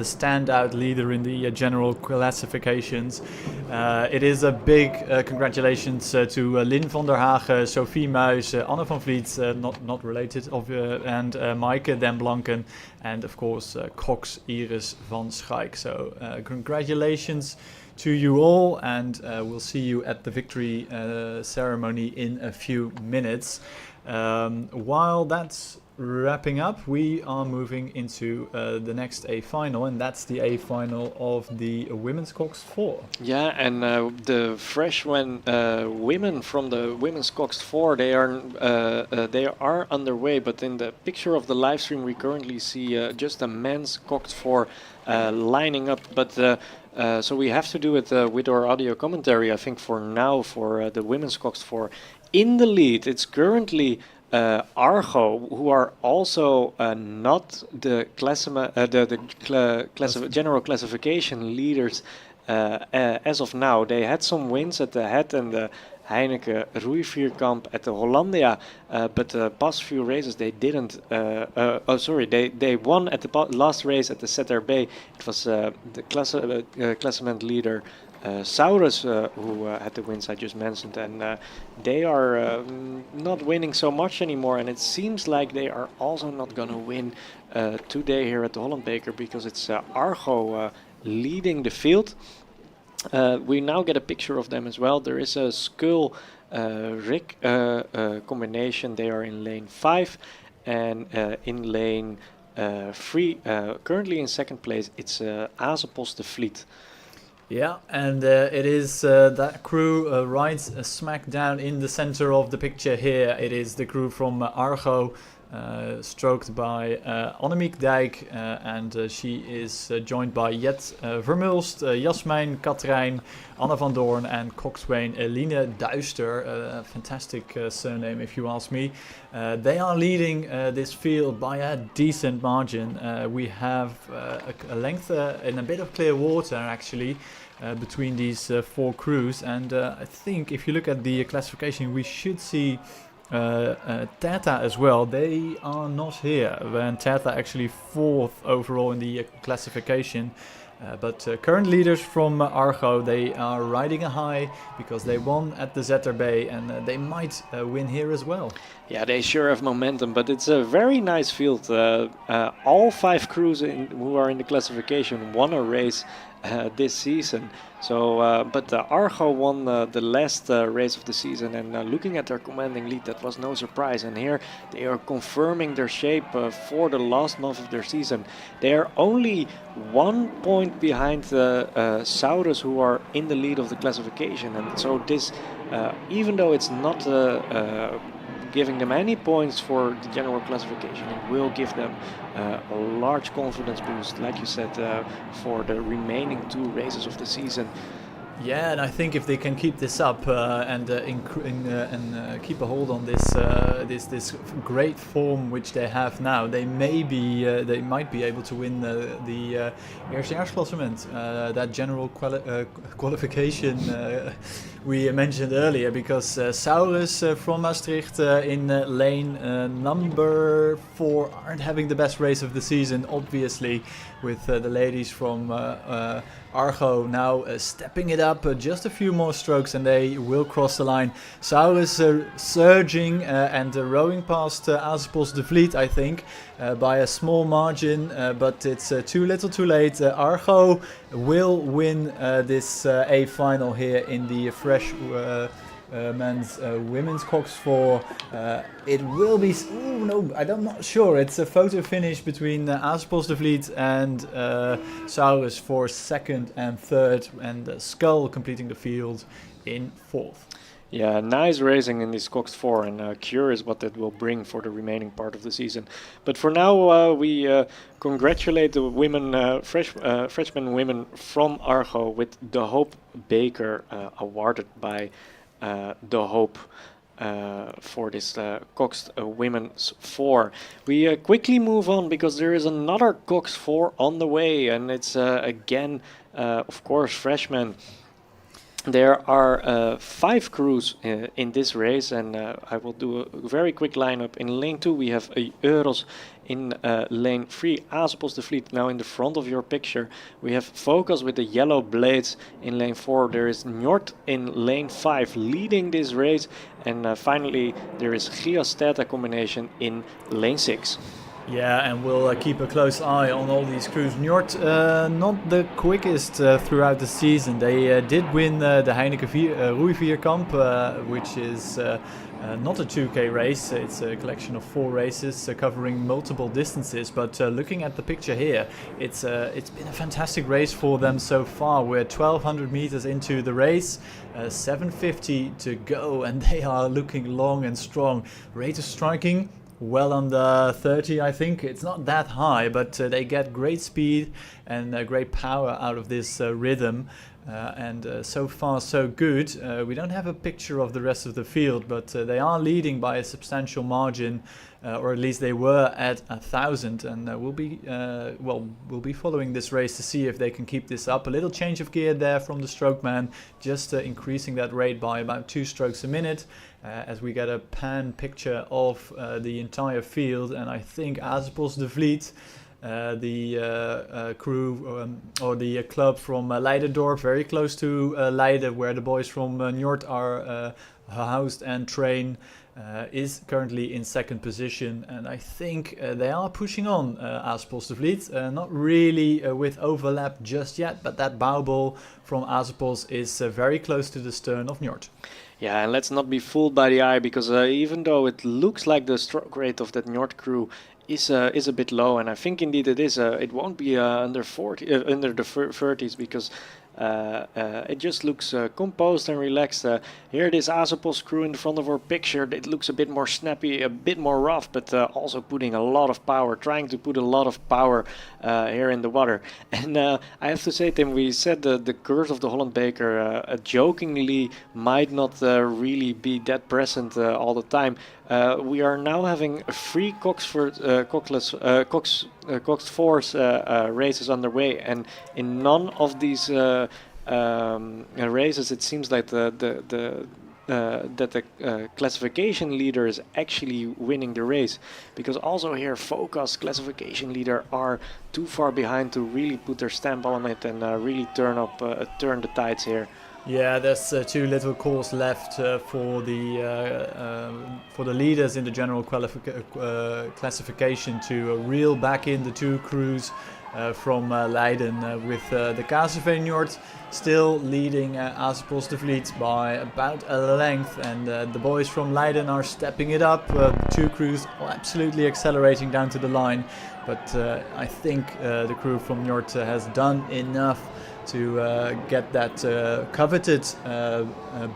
standout leader in the general classifications, it is a big congratulations to Lynn van der Hagen, Sophie Muis, Anne van Vliet, not related, and Maaike den Blanken, and of course Cox Iris van Schaik. So congratulations to you all, and we'll see you at the victory ceremony in a few minutes. While that's wrapping up, we are moving into the next A final, and that's the A final of the women's Cox 4. Yeah, and the freshman women from the women's Cox 4, they are underway, but in the picture of the live stream we currently see just a men's Cox 4 lining up, but so we have to do it with our audio commentary, I think, for now, for the women's Cox 4. In the lead, it's currently Argo, who are also not the general classification leaders as of now. They had some wins at the head and the Heineken roeivierkamp at the Hollandia, but the past few races they didn't. They won at the last race at the ZRB. It was the classement leader Saurus who had the wins I just mentioned, and they are not winning so much anymore. And it seems like they are also not gonna win today here at the Holland Beker, because it's Argo leading the field. We now get a picture of them as well. There is a Skull Rick combination. They are in lane 5, and in lane 3, currently in second place, it's Azepos de Vliet. Yeah, and it is that crew right smack down in the center of the picture here. It is the crew from Argo, stroked by Annemiek Dijk, and she is joined by Jet Vermulst, Jasmijn Katrijn, Anna van Doorn, and coxswain Eline Duister. Fantastic surname if you ask me. They are leading this field by a decent margin. We have a length in a bit of clear water actually between these 4 crews, and I think if you look at the classification we should see Tata as well. They are not here, and Tata actually 4th overall in the classification. But current leaders from Argo, they are riding a high because they won at the ZRB, and they might win here as well. Yeah, they sure have momentum, but it's a very nice field. All 5 crews who are in the classification won a race this season. So, but Argo won the last race of the season, and looking at their commanding lead, that was no surprise. And here they are confirming their shape for the last month of their season. They are only 1 point behind Saurus, who are in the lead of the classification. And so this, even though it's not giving them any points for the general classification, it will give them a large confidence boost, like you said, for the remaining 2 races of the season. Yeah, and I think if they can keep this up and keep a hold on this great form which they have now, they might be able to win the eerstejaarsklassement, that general qualification we mentioned earlier, because Saurus from Maastricht in lane number 4 aren't having the best race of the season, obviously, with the ladies from Argo now stepping it up just a few more strokes and they will cross the line. Saurus surging and rowing past Azepos de Vliet, I think, by a small margin, but it's too little too late. Argo will win this A final here in the fresh men's women's cox 4. It will be, I'm not sure, it's a photo finish between Azepos de Vliet and Saurus for 2nd and 3rd, and Skull completing the field in 4th. Yeah, nice racing in this Cox 4, and curious what that will bring for the remaining part of the season. But for now, we congratulate the women, freshman women from Argo with the Hope Beker awarded by the Hope for this Cox Women's 4. We quickly move on because there is another Cox 4 on the way, and it's again, of course, freshmen. There are 5 crews in this race, and I will do a very quick lineup. In lane 2 we have Euros. In lane 3, Azepos de Vliet, now in the front of your picture. We have Focus with the yellow blades in lane 4. There is Njord in lane 5 leading this race. And finally there is Geostata combination in lane 6. Yeah, and we'll keep a close eye on all these crews. Njord, not the quickest throughout the season. They did win the Heineken roeivierkamp, which is not a 2K race. It's a collection of 4 races covering multiple distances. But looking at the picture here, it's been a fantastic race for them so far. We're 1,200 meters into the race, 750 to go, and they are looking long and strong. Rate of striking well under 30, I think. It's not that high, but they get great speed and great power out of this rhythm. And so far so good. We don't have a picture of the rest of the field, but they are leading by a substantial margin, or at least they were at 1,000. And we'll be following this race to see if they can keep this up. A little change of gear there from the strokeman, just increasing that rate by about 2 strokes a minute. As we get a pan picture of the entire field, and I think Azepos de Vliet, the crew or the club from Leiderdorp, very close to Leiden, where the boys from Njord are housed and train, is currently in 2nd position, and I think they are pushing on Azepos de Vliet, not really with overlap just yet, but that bow ball from Azepos is very close to the stern of Njord. Yeah, and let's not be fooled by the eye, because even though it looks like the stroke rate of that Njord crew is a bit low, and I think indeed it is. It won't be under the 30s, because it just looks composed and relaxed. Here it is, Azepos crew in the front of our picture. It looks a bit more snappy, a bit more rough, but also putting a lot of power, trying to put a lot of power here in the water. And I have to say, Tim, we said the curse of the Holland Beker jokingly might not really be that present all the time. We are now having 3 Coxless Force races underway, and in none of these races it seems like that the classification leader is actually winning the race, because also here Focus classification leader are too far behind to really put their stamp on it and really turn the tides here. Yeah, there's 2 little calls left for the leaders in the general classification to reel back in the 2 crews from Leiden, with the Amstelveen Njord still leading Azepos de Vliet by about a length, and the boys from Leiden are stepping it up. 2 crews absolutely accelerating down to the line, but I think the crew from Njord has done enough to get that coveted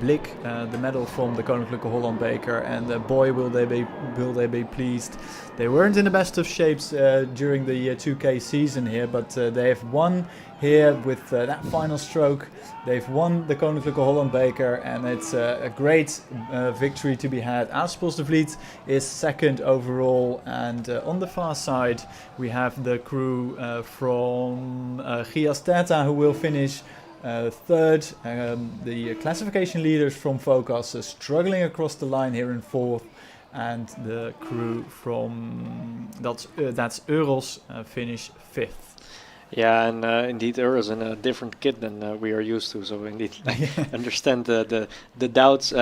blik, the medal from the Koninklijke Holland Beker, and boy will they be pleased. They weren't in the best of shapes during the 2K season here, but they have won here with that final stroke. They've won the Koninklijke Holland Beker, and it's a great victory to be had. Azepos de Vliet is 2nd overall, and on the far side we have the crew from Giasteta, who will finish 3rd. The classification leaders from Focus are struggling across the line here in 4th, and the crew from that's Euros finish 5th. Yeah, and indeed Euros in a different kit than we are used to, so indeed I understand the doubts.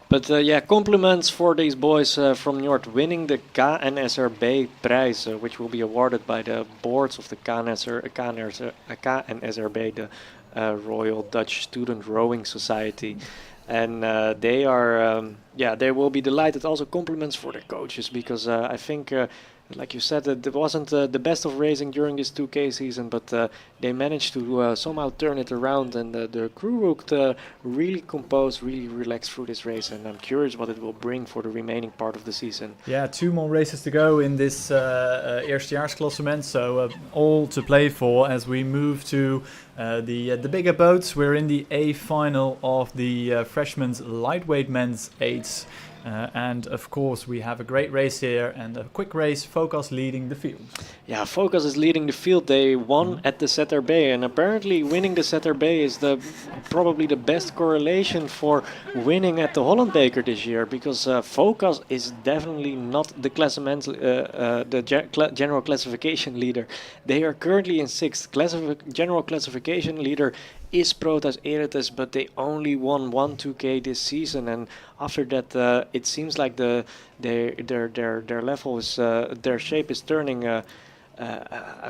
But yeah, compliments for these boys from Njord winning the KNSRB prize, which will be awarded by the boards of the KNSRB, the Royal Dutch Student Rowing Society. And they are, they will be delighted. Also compliments for the coaches, because I think like you said, it wasn't the best of racing during this 2K season, but they managed to somehow turn it around, and the crew looked really composed, really relaxed through this race, and I'm curious what it will bring for the remaining part of the season. Yeah, 2 more races to go in this Eerstejaarsklassement, so all to play for as we move to the bigger boats. We're in the A final of the freshmen's lightweight men's 8s. And of course we have a great race here, and a quick race. Focus leading the field. Yeah, Focus is leading the field. They won at the Z.R, and apparently winning the Z.R is probably the best correlation for winning at the Holland Beker this year, because Focus is definitely not the general classification leader. They are currently in 6th. General classification leader is Proteus-Eretes, but they only won 1 2K this season, and after that it seems like their level is their shape is turning a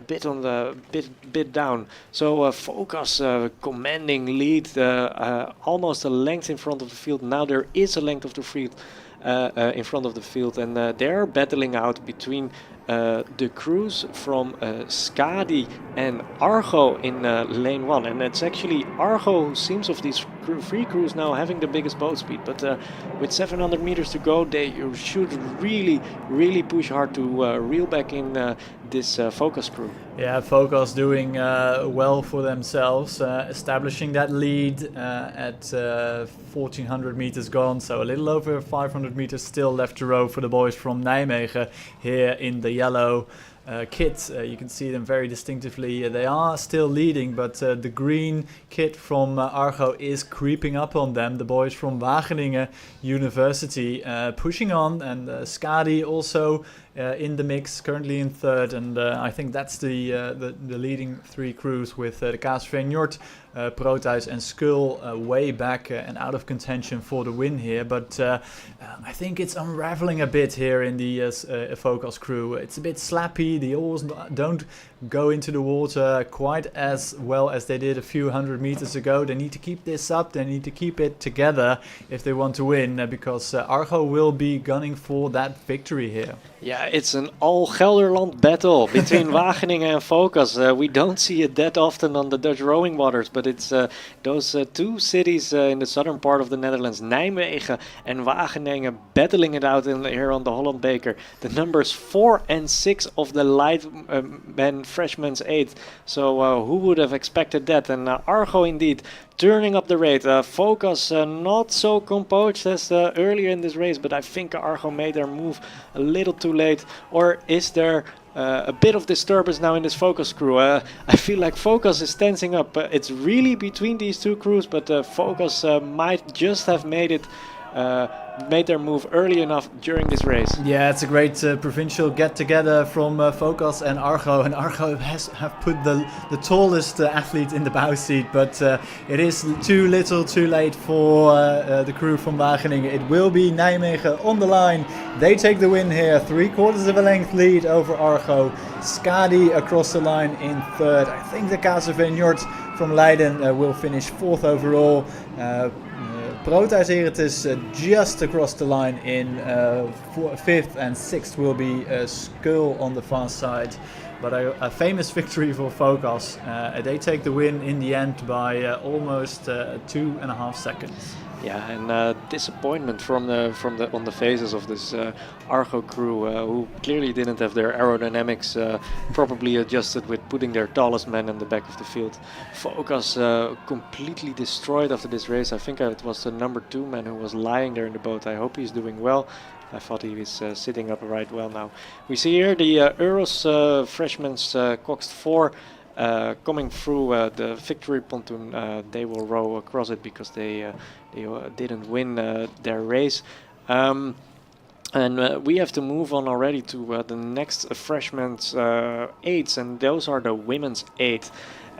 bit on the bit down. So Focus commanding lead, almost a length in front of the field. Now there is a length of the field in front of the field, and they're battling out between the crews from Skadi and Argo in lane 1, and it's actually Argo who seems of these free crews now having the biggest boat speed, but with 700 meters to go, they should really push hard to reel back in this Focus crew. Yeah, Focus doing well for themselves, establishing that lead at 1400 meters gone, so a little over 500 meters still left to row for the boys from Nijmegen here in the yellow kit. You can see them very distinctively. They are still leading, but the green kit from Argo is creeping up on them. The boys from Wageningen University pushing on, and Skadi also in the mix, currently in third, and I think that's the leading three crews with the KSV Njord, Proteus and Skull way back and out of contention for the win here. But I think it's unraveling a bit here in the Focus crew. It's a bit slappy. The oars don't go into the water quite as well as they did a few hundred meters ago. They need to keep this up. They need to keep it together if they want to win, because Argo will be gunning for that victory here. Yeah, it's an all Gelderland battle between Wageningen and Focus. We don't see it that often on the Dutch rowing waters, but it's those two cities in the southern part of the Netherlands, Nijmegen and Wageningen, battling it out here on the Holland Beker. The numbers 4 and 6 of the light men freshmen's 8. So who would have expected that? And Argo indeed turning up the rate. Focus not so composed as earlier in this race, but I think Argo made their move a little too late. Or is there a bit of disturbance now in this Focus crew? I feel like Focus is tensing up. It's really between these two crews, but Focus might just have made their move early enough during this race. Yeah, it's a great provincial get-together from Focus and Argo have put the tallest athlete in the bow seat, but it is too little too late for the crew from Wageningen. It will be Nijmegen on the line. They take the win here, 3/4 of a length lead over Argo. Skadi across the line in third. I think the KSV Njord from Leiden will finish fourth overall. Proteus-Eretes just across the line in fifth, and sixth will be Skull on the far side. But a famous victory for Focus. They take the win in the end by almost 2.5 seconds. Yeah, and disappointment on the faces of this Argo crew, who clearly didn't have their aerodynamics properly adjusted with putting their tallest man in the back of the field. Focus completely destroyed after this race. I think it was the number 2 man who was lying there in the boat. I hope he's doing well. I thought he was sitting upright well now. We see here the Euros freshmen's Coxed 4 coming through the victory pontoon. They will row across it because they didn't win their race. And we have to move on already to the next freshmen's 8s, and those are the women's 8.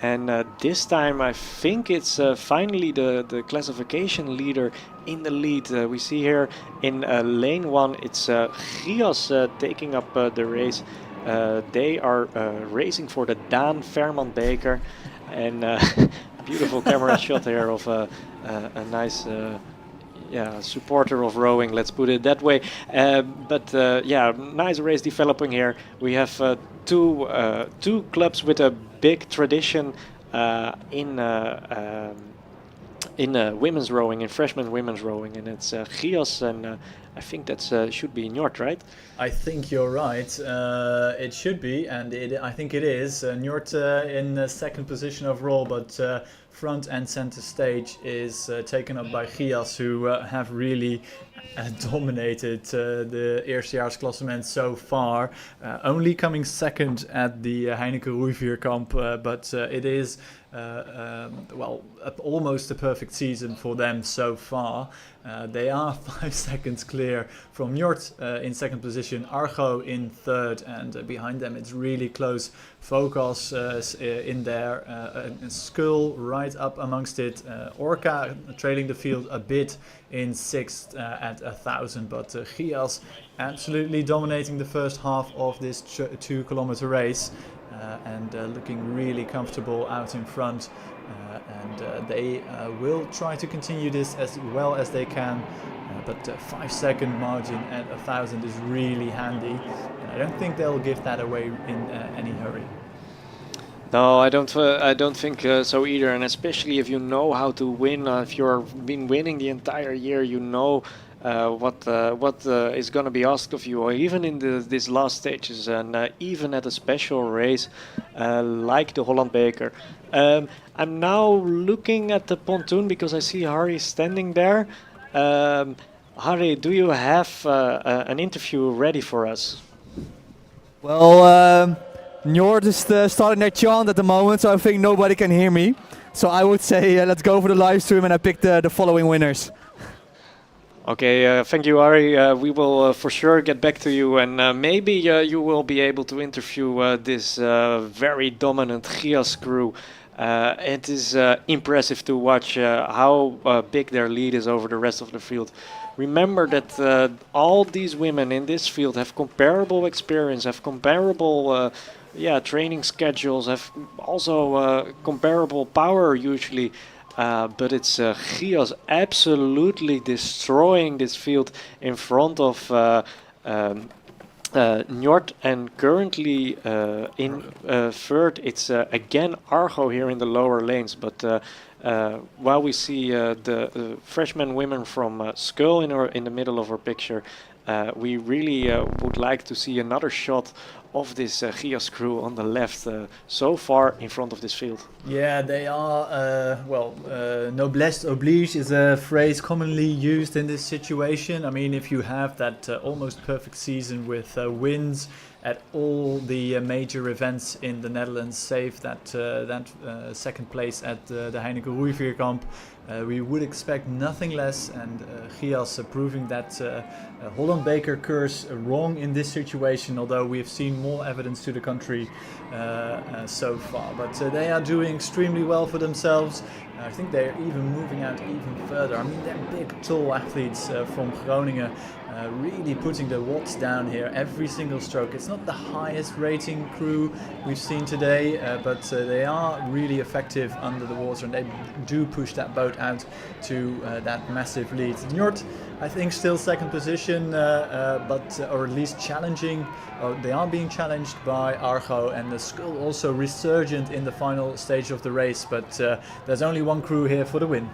And this time I think it's finally the classification leader in the lead. We see here in lane 1 it's Gias taking up the race. They are racing for the Daan Verman Beker, and beautiful camera shot here of a nice supporter of rowing, let's put it that way. Nice race developing here. We have two clubs with a big tradition in women's rowing, in freshman women's rowing, and it's Gias, and I think that should be Njord, right? I think you're right. It should be, and I think it is. Njord in second position overall, but front and center stage is taken up by Gias, who have really dominated the eerstejaarsklassement so far. Only coming second at the Heineken Roeivierkamp, but it is almost a perfect season for them so far. They are 5 seconds clear from Njord in second position, Argo in third, and behind them it's really close. Focus in there, Skull right up amongst it. Orca trailing the field a bit in sixth at 1,000, but Gias absolutely dominating the first half of this 2-kilometer race. And looking really comfortable out in front, and they will try to continue this as well as they can, but 5-second margin at 1,000 is really handy, and I don't think they'll give that away in any hurry. No, I don't think so either. And especially if you know how to win, if you've been winning the entire year, you know what is going to be asked of you, or even in these last stages, and even at a special race like the Holland Beker. I'm now looking at the pontoon because I see Harry standing there. Harry, do you have an interview ready for us? Well, Njord is starting their chant at the moment, so I think nobody can hear me. So I would say let's go for the live stream, and I picked the following winners. Okay, thank you, Ari. We will for sure get back to you, and maybe you will be able to interview this very dominant Gias crew. It is impressive to watch how big their lead is over the rest of the field. Remember that all these women in this field have comparable experience, have comparable training schedules, have also comparable power usually. But it's Gias absolutely destroying this field in front of Njord, and currently in third it's again Argo here in the lower lanes. But while we see the freshman women from Skull in the middle of our picture, we really would like to see another shot of this Gias crew on the left, so far in front of this field. Yeah, they are, noblesse oblige is a phrase commonly used in this situation. I mean, if you have that almost perfect season with wins at all the major events in the Netherlands, save that second place at the Heineken Roeivierkamp, we would expect nothing less, and Gias proving that Holland Beker curse wrong in this situation, although we have seen more evidence to the contrary so far. But they are doing extremely well for themselves. I think they're even moving out even further. I mean, they're big, tall athletes from Groningen, really putting the watts down here every single stroke. It's not the highest rating crew we've seen today, but they are really effective under the water, and they do push that boat out to that massive lead. Njord, I think, still second position, or at least challenging. They are being challenged by Argo, and the Skull also resurgent in the final stage of the race, but there's only one crew here for the win.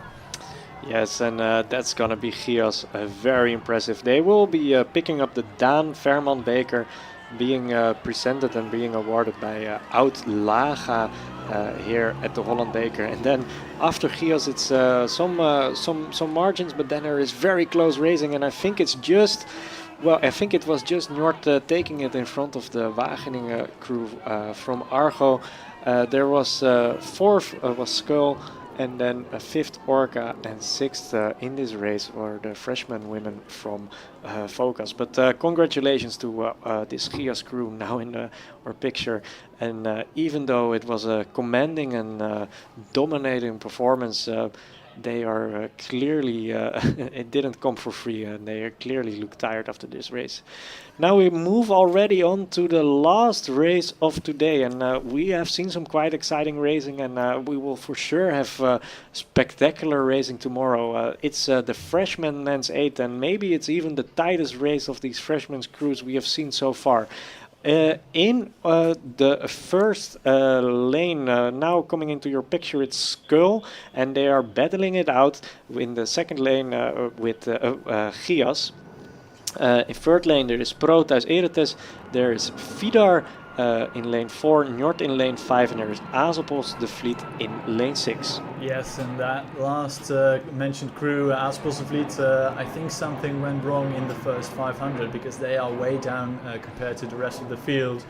Yes, and that's gonna be Gias, very impressive. They will be picking up the Daan Verman Beker, being presented and being awarded by Oud Laga here at the Holland Beker. And then after Gias, it's some margins, but then there is very close racing, and I think it's just. Well, I think it was just Njord taking it in front of the Wageningen crew from Argo. There was fourth was Skull, and then a fifth Orca, and sixth in this race were the freshman women from Focus. But congratulations to this Gias crew now in our picture. And even though it was a commanding and dominating performance, they are clearly, it didn't come for free, and they clearly look tired after this race. Now we move already on to the last race of today, and we have seen some quite exciting racing, and we will for sure have spectacular racing tomorrow. It's the freshman men's 8, and maybe it's even the tightest race of these freshmen's crews we have seen so far. In the first lane, now coming into your picture, it's Skull, and they are battling it out in the second lane with Gias. In third lane there is Proteus-Eretes, there is Vidar in lane 4, Njord in lane 5, and there is Azopos de Vliet in lane 6. Yes, and that last mentioned crew, Azopos de Vliet, I think something went wrong in the first 500, because they are way down compared to the rest of the field.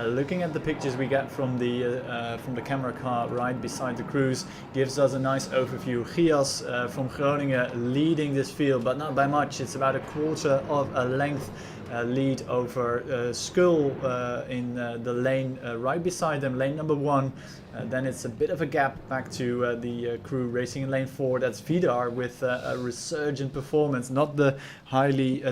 Looking at the pictures we get from the camera car right beside the crews gives us a nice overview. Gias from Groningen leading this field, but not by much. It's about a quarter of a length lead over Skull in the lane right beside them, lane number 1. Then it's a bit of a gap back to the crew racing in lane 4. That's Vidar with a resurgent performance, not the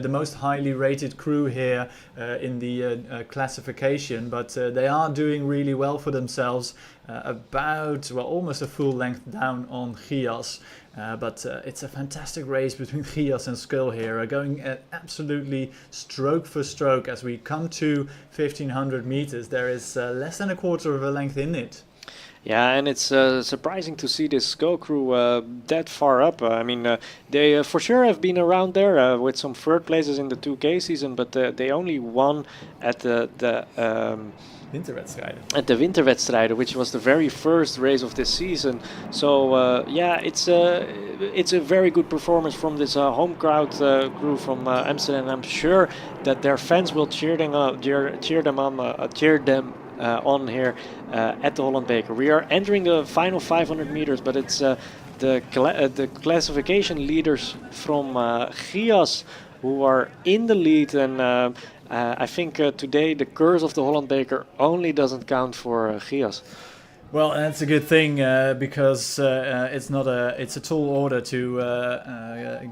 most highly rated crew here in the classification, but they are doing really well for themselves, about almost a full length down on Gias. But it's a fantastic race between Gias and Skull here, going absolutely stroke for stroke. As we come to 1500 meters, there is less than a quarter of a length in it. Yeah, and it's surprising to see this Skull crew that far up. I mean, they for sure have been around there with some third places in the 2K season, but they only won at the Winterwedstrijden. at the Winterwedstrijden, which was the very first race of this season. So yeah, it's a very good performance from this home crowd crew from Amsterdam. I'm sure that their fans will cheer them on here at the Holland Beker. We are entering the final 500 meters, but it's the classification leaders from Gias who are in the lead, and I think today the curse of the Holland Beker only doesn't count for Gias. Well, that's a good thing because it's a tall order to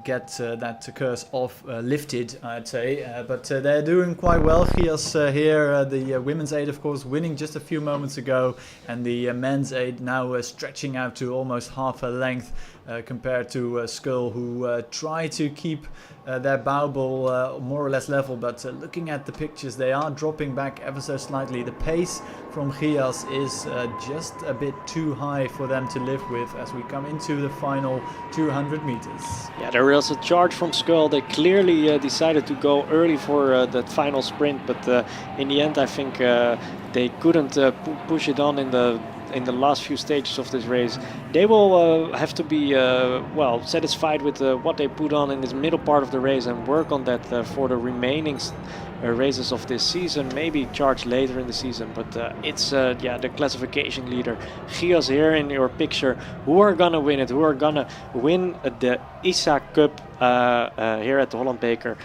get that curse off lifted, I'd say. But they're doing quite well. Gias here, the women's 8, of course, winning just a few moments ago, and the men's 8 now stretching out to almost half a length compared to Skull, who try to keep their bow ball more or less level, but looking at the pictures, they are dropping back ever so slightly. The pace from Gias is just a bit too high for them to live with as we come into the final 200 meters. Yeah, there was a charge from Skull. They clearly decided to go early for that final sprint, but in the end I think they couldn't push it on in the last few stages of this race. They will have to be well satisfied with what they put on in this middle part of the race and work on that for the remaining races of this season, maybe charge later in the season. But it's yeah, the classification leader Gias here in your picture, who are gonna win it, who are gonna win the ISA Cup here at the Holland Beker.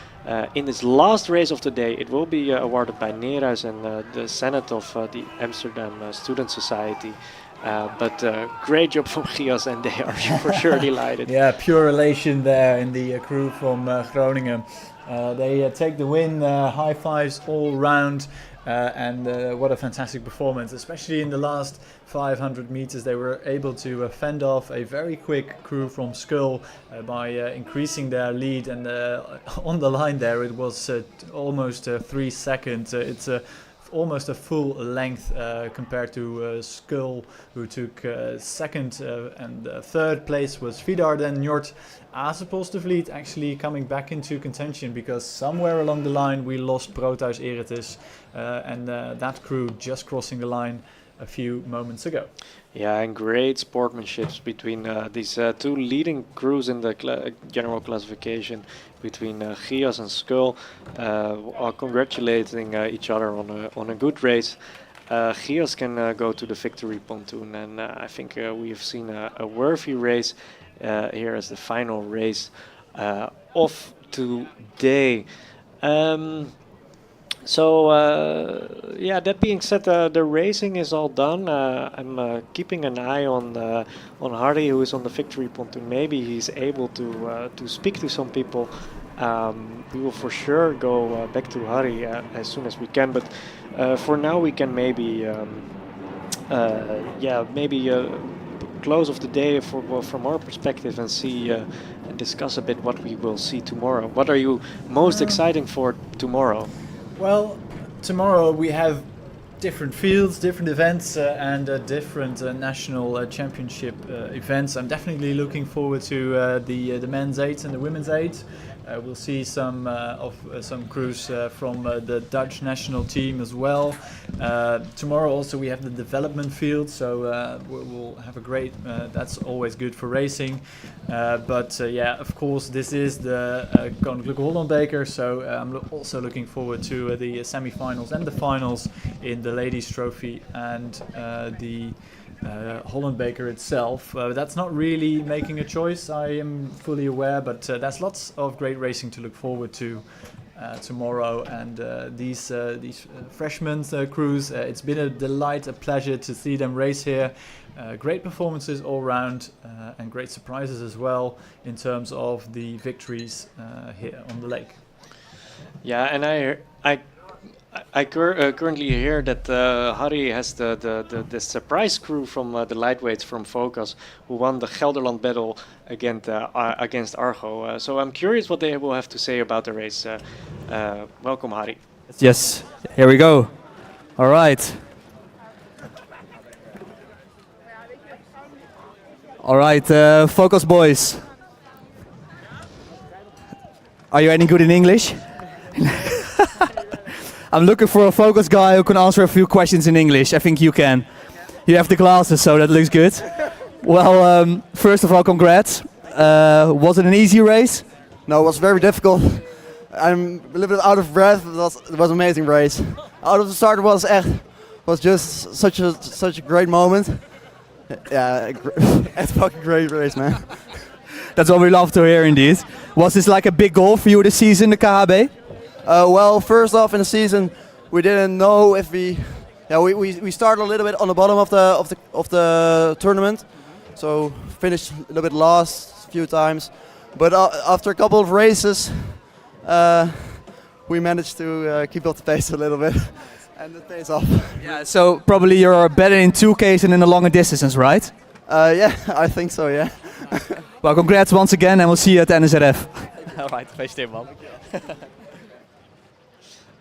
In this last race of the day, it will be awarded by Neerhuis and the Senate of the Amsterdam Student Society. But great job from Gias, and they are for sure delighted. Yeah, pure elation there in the crew from Groningen. They take the win, high fives all round. And what a fantastic performance, especially in the last 500 meters. They were able to fend off a very quick crew from Skull by increasing their lead, and on the line there it was almost 3 seconds. It's almost a full length compared to Skull, who took second, and third place was Vidar, then Njord. Supposedly actually coming back into contention, because somewhere along the line we lost Proteus-Eretes and that crew just crossing the line a few moments ago. Yeah, and great sportsmanship between these two leading crews in the general classification, between Gias and Skull, are congratulating each other on a good race. Gias can go to the victory pontoon, and I think we have seen a worthy race here as the final race of today. So yeah, that being said, the racing is all done. I'm keeping an eye on Harry, who is on the victory pontoon. Maybe he's able to speak to some people. We will for sure go back to Harry as soon as we can. But for now, we can maybe yeah, maybe close of the day from our perspective and see and discuss a bit what we will see tomorrow. What are you most exciting for tomorrow? Well, tomorrow we have different fields, different events, and different national championship events. I'm definitely looking forward to the men's 8 and the women's 8. We'll see some crews from the Dutch national team as well. Tomorrow also we have the development field, so we'll have a great. That's always good for racing. But yeah, of course, this is the Koninklijke Holland Beker, so I'm also looking forward to the semi-finals and the finals in the ladies' trophy and the Holland Beker itself. That's not really making a choice, I am fully aware, but that's lots of great racing to look forward to tomorrow. And these freshman crews, it's been a delight, a pleasure to see them race here. Great performances all round, and great surprises as well in terms of the victories here on the lake. Yeah, and I currently hear that Harry has the surprise crew from the lightweights from Focus, who won the Gelderland battle against Argo. So I'm curious what they will have to say about the race. Welcome, Harry. Yes, here we go. All right. All right, focus boys. Are you any good in English? I'm looking for a focus guy who can answer a few questions in English. I think you can. You have the glasses, so that looks good. Well, first of all, congrats. Was it an easy race? No, it was very difficult. I'm a little bit out of breath. It was an amazing race. Out of the start was just such a great moment. Yeah, it's a fucking great race, man. That's what we love to hear, indeed. Was this like a big goal for you this season, the KHB? Well, first off in the season, we didn't know if we started a little bit on the bottom of the tournament, so finished a little bit last a few times. But after a couple of races, we managed to keep up the pace a little bit, and it pays off. Yeah, so probably you're better in 2Ks than in the longer distances, right? Yeah, I think so, yeah. Well, congrats once again, and we'll see you at NSRF. All right, gefeliciteerd man.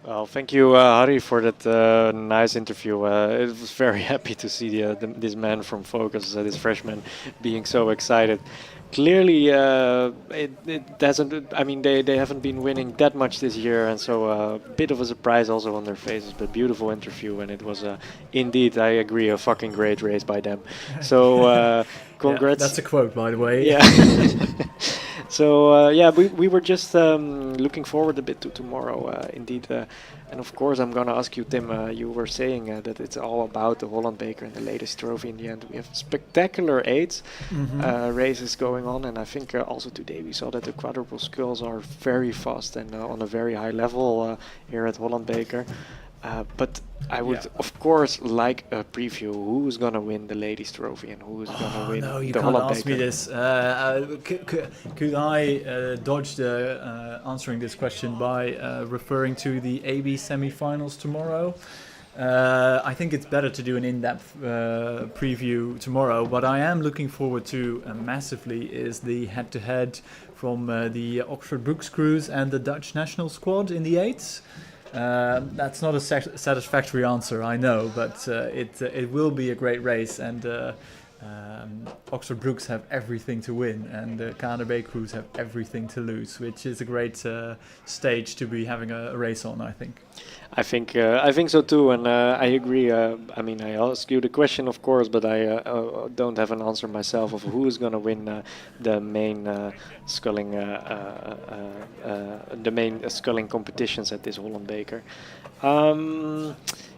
Well, thank you, Harry, for that nice interview. It was very happy to see this man from Focus, this freshman, being so excited. Clearly, it doesn't. I mean, they haven't been winning that much this year, and so a bit of a surprise also on their faces. But beautiful interview, and it was indeed, I agree, a fucking great race by them. So, congrats. Yeah, that's a quote, by the way. Yeah. So yeah, we were just looking forward a bit to tomorrow, indeed. And of course, I'm gonna ask you, Tim. You were saying that it's all about the Holland Beker and the latest trophy. In the end, we have spectacular eights races going on, and I think also today we saw that the quadruple sculls are very fast and on a very high level here at Holland Beker. But I would, of course, like a preview. Who's gonna win the ladies' trophy and who's gonna win no, you the can't Holland ask Beker? me this. Could I dodge answering this question by referring to the AB semi-finals tomorrow? I think it's better to do an in-depth preview tomorrow. What I am looking forward to massively is the head-to-head from the Oxford Brookes crews and the Dutch national squad in the eights. That's not a satisfactory answer, I know, but it will be a great race, and Oxford Brookes have everything to win, and the KNRB crews have everything to lose, which is a great stage to be having a race on, I think. I think so too, and I agree. I mean, I ask you the question, of course, but I don't have an answer myself of who is going to win the main sculling, sculling competitions at this Holland Beker.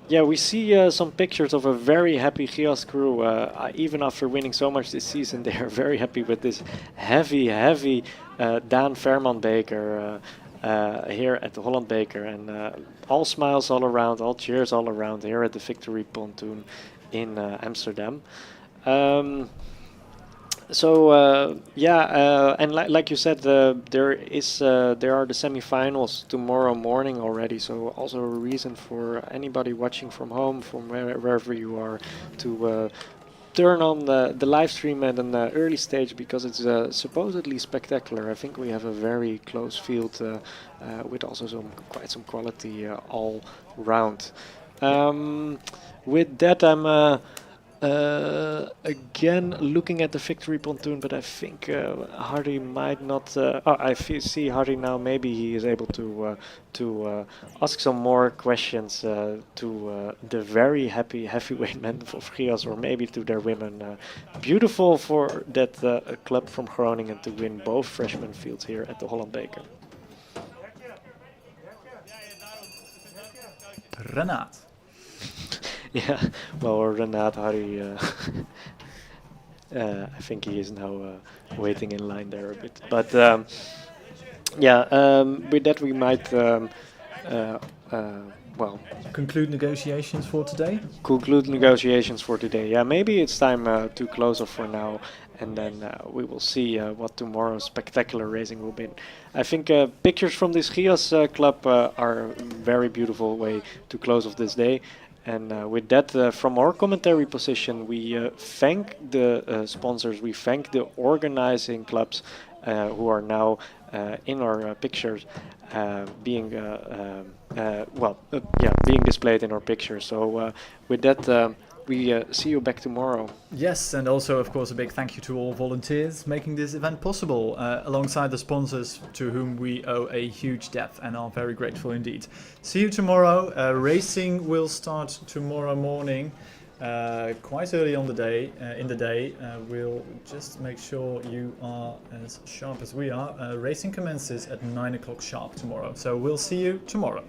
Yeah, we see some pictures of a very happy Gias crew. Even after winning so much this season, they are very happy with this heavy Daan Verman Beker. Here at the Holland Beker, and all smiles all around, all cheers all around here at the Victory Pontoon in Amsterdam. And like you said, there are the semi-finals tomorrow morning already. So also a reason for anybody watching from home, from wherever you are, to turn on the live stream at an early stage, because it's supposedly spectacular. I think we have a very close field with also quite some quality all round. With that, I'm again looking at the Victory Pontoon, but I think Harry might not. I see Harry now. Maybe he is able to ask some more questions to the very happy heavyweight men of Gias, or maybe to their women. Beautiful for that club from Groningen to win both freshman fields here at the Holland Beker. Renaat. Yeah, well, Renaat, Harry, I think he is now waiting in line there a bit. But with that we might, conclude negotiations for today? Conclude negotiations for today. Yeah, maybe it's time to close off for now, and then we will see what tomorrow's spectacular racing will be. I think pictures from this Gias club are a very beautiful way to close off this day. And with that, from our commentary position, we thank the sponsors, we thank the organizing clubs who are now in our pictures, being displayed in our pictures. So with that, we see you back tomorrow. Yes, and also, of course, a big thank you to all volunteers making this event possible, alongside the sponsors to whom we owe a huge debt and are very grateful indeed. See you tomorrow. Racing will start tomorrow morning, quite early on the day. We'll just make sure you are as sharp as we are. Racing commences at 9 o'clock sharp tomorrow. So we'll see you tomorrow.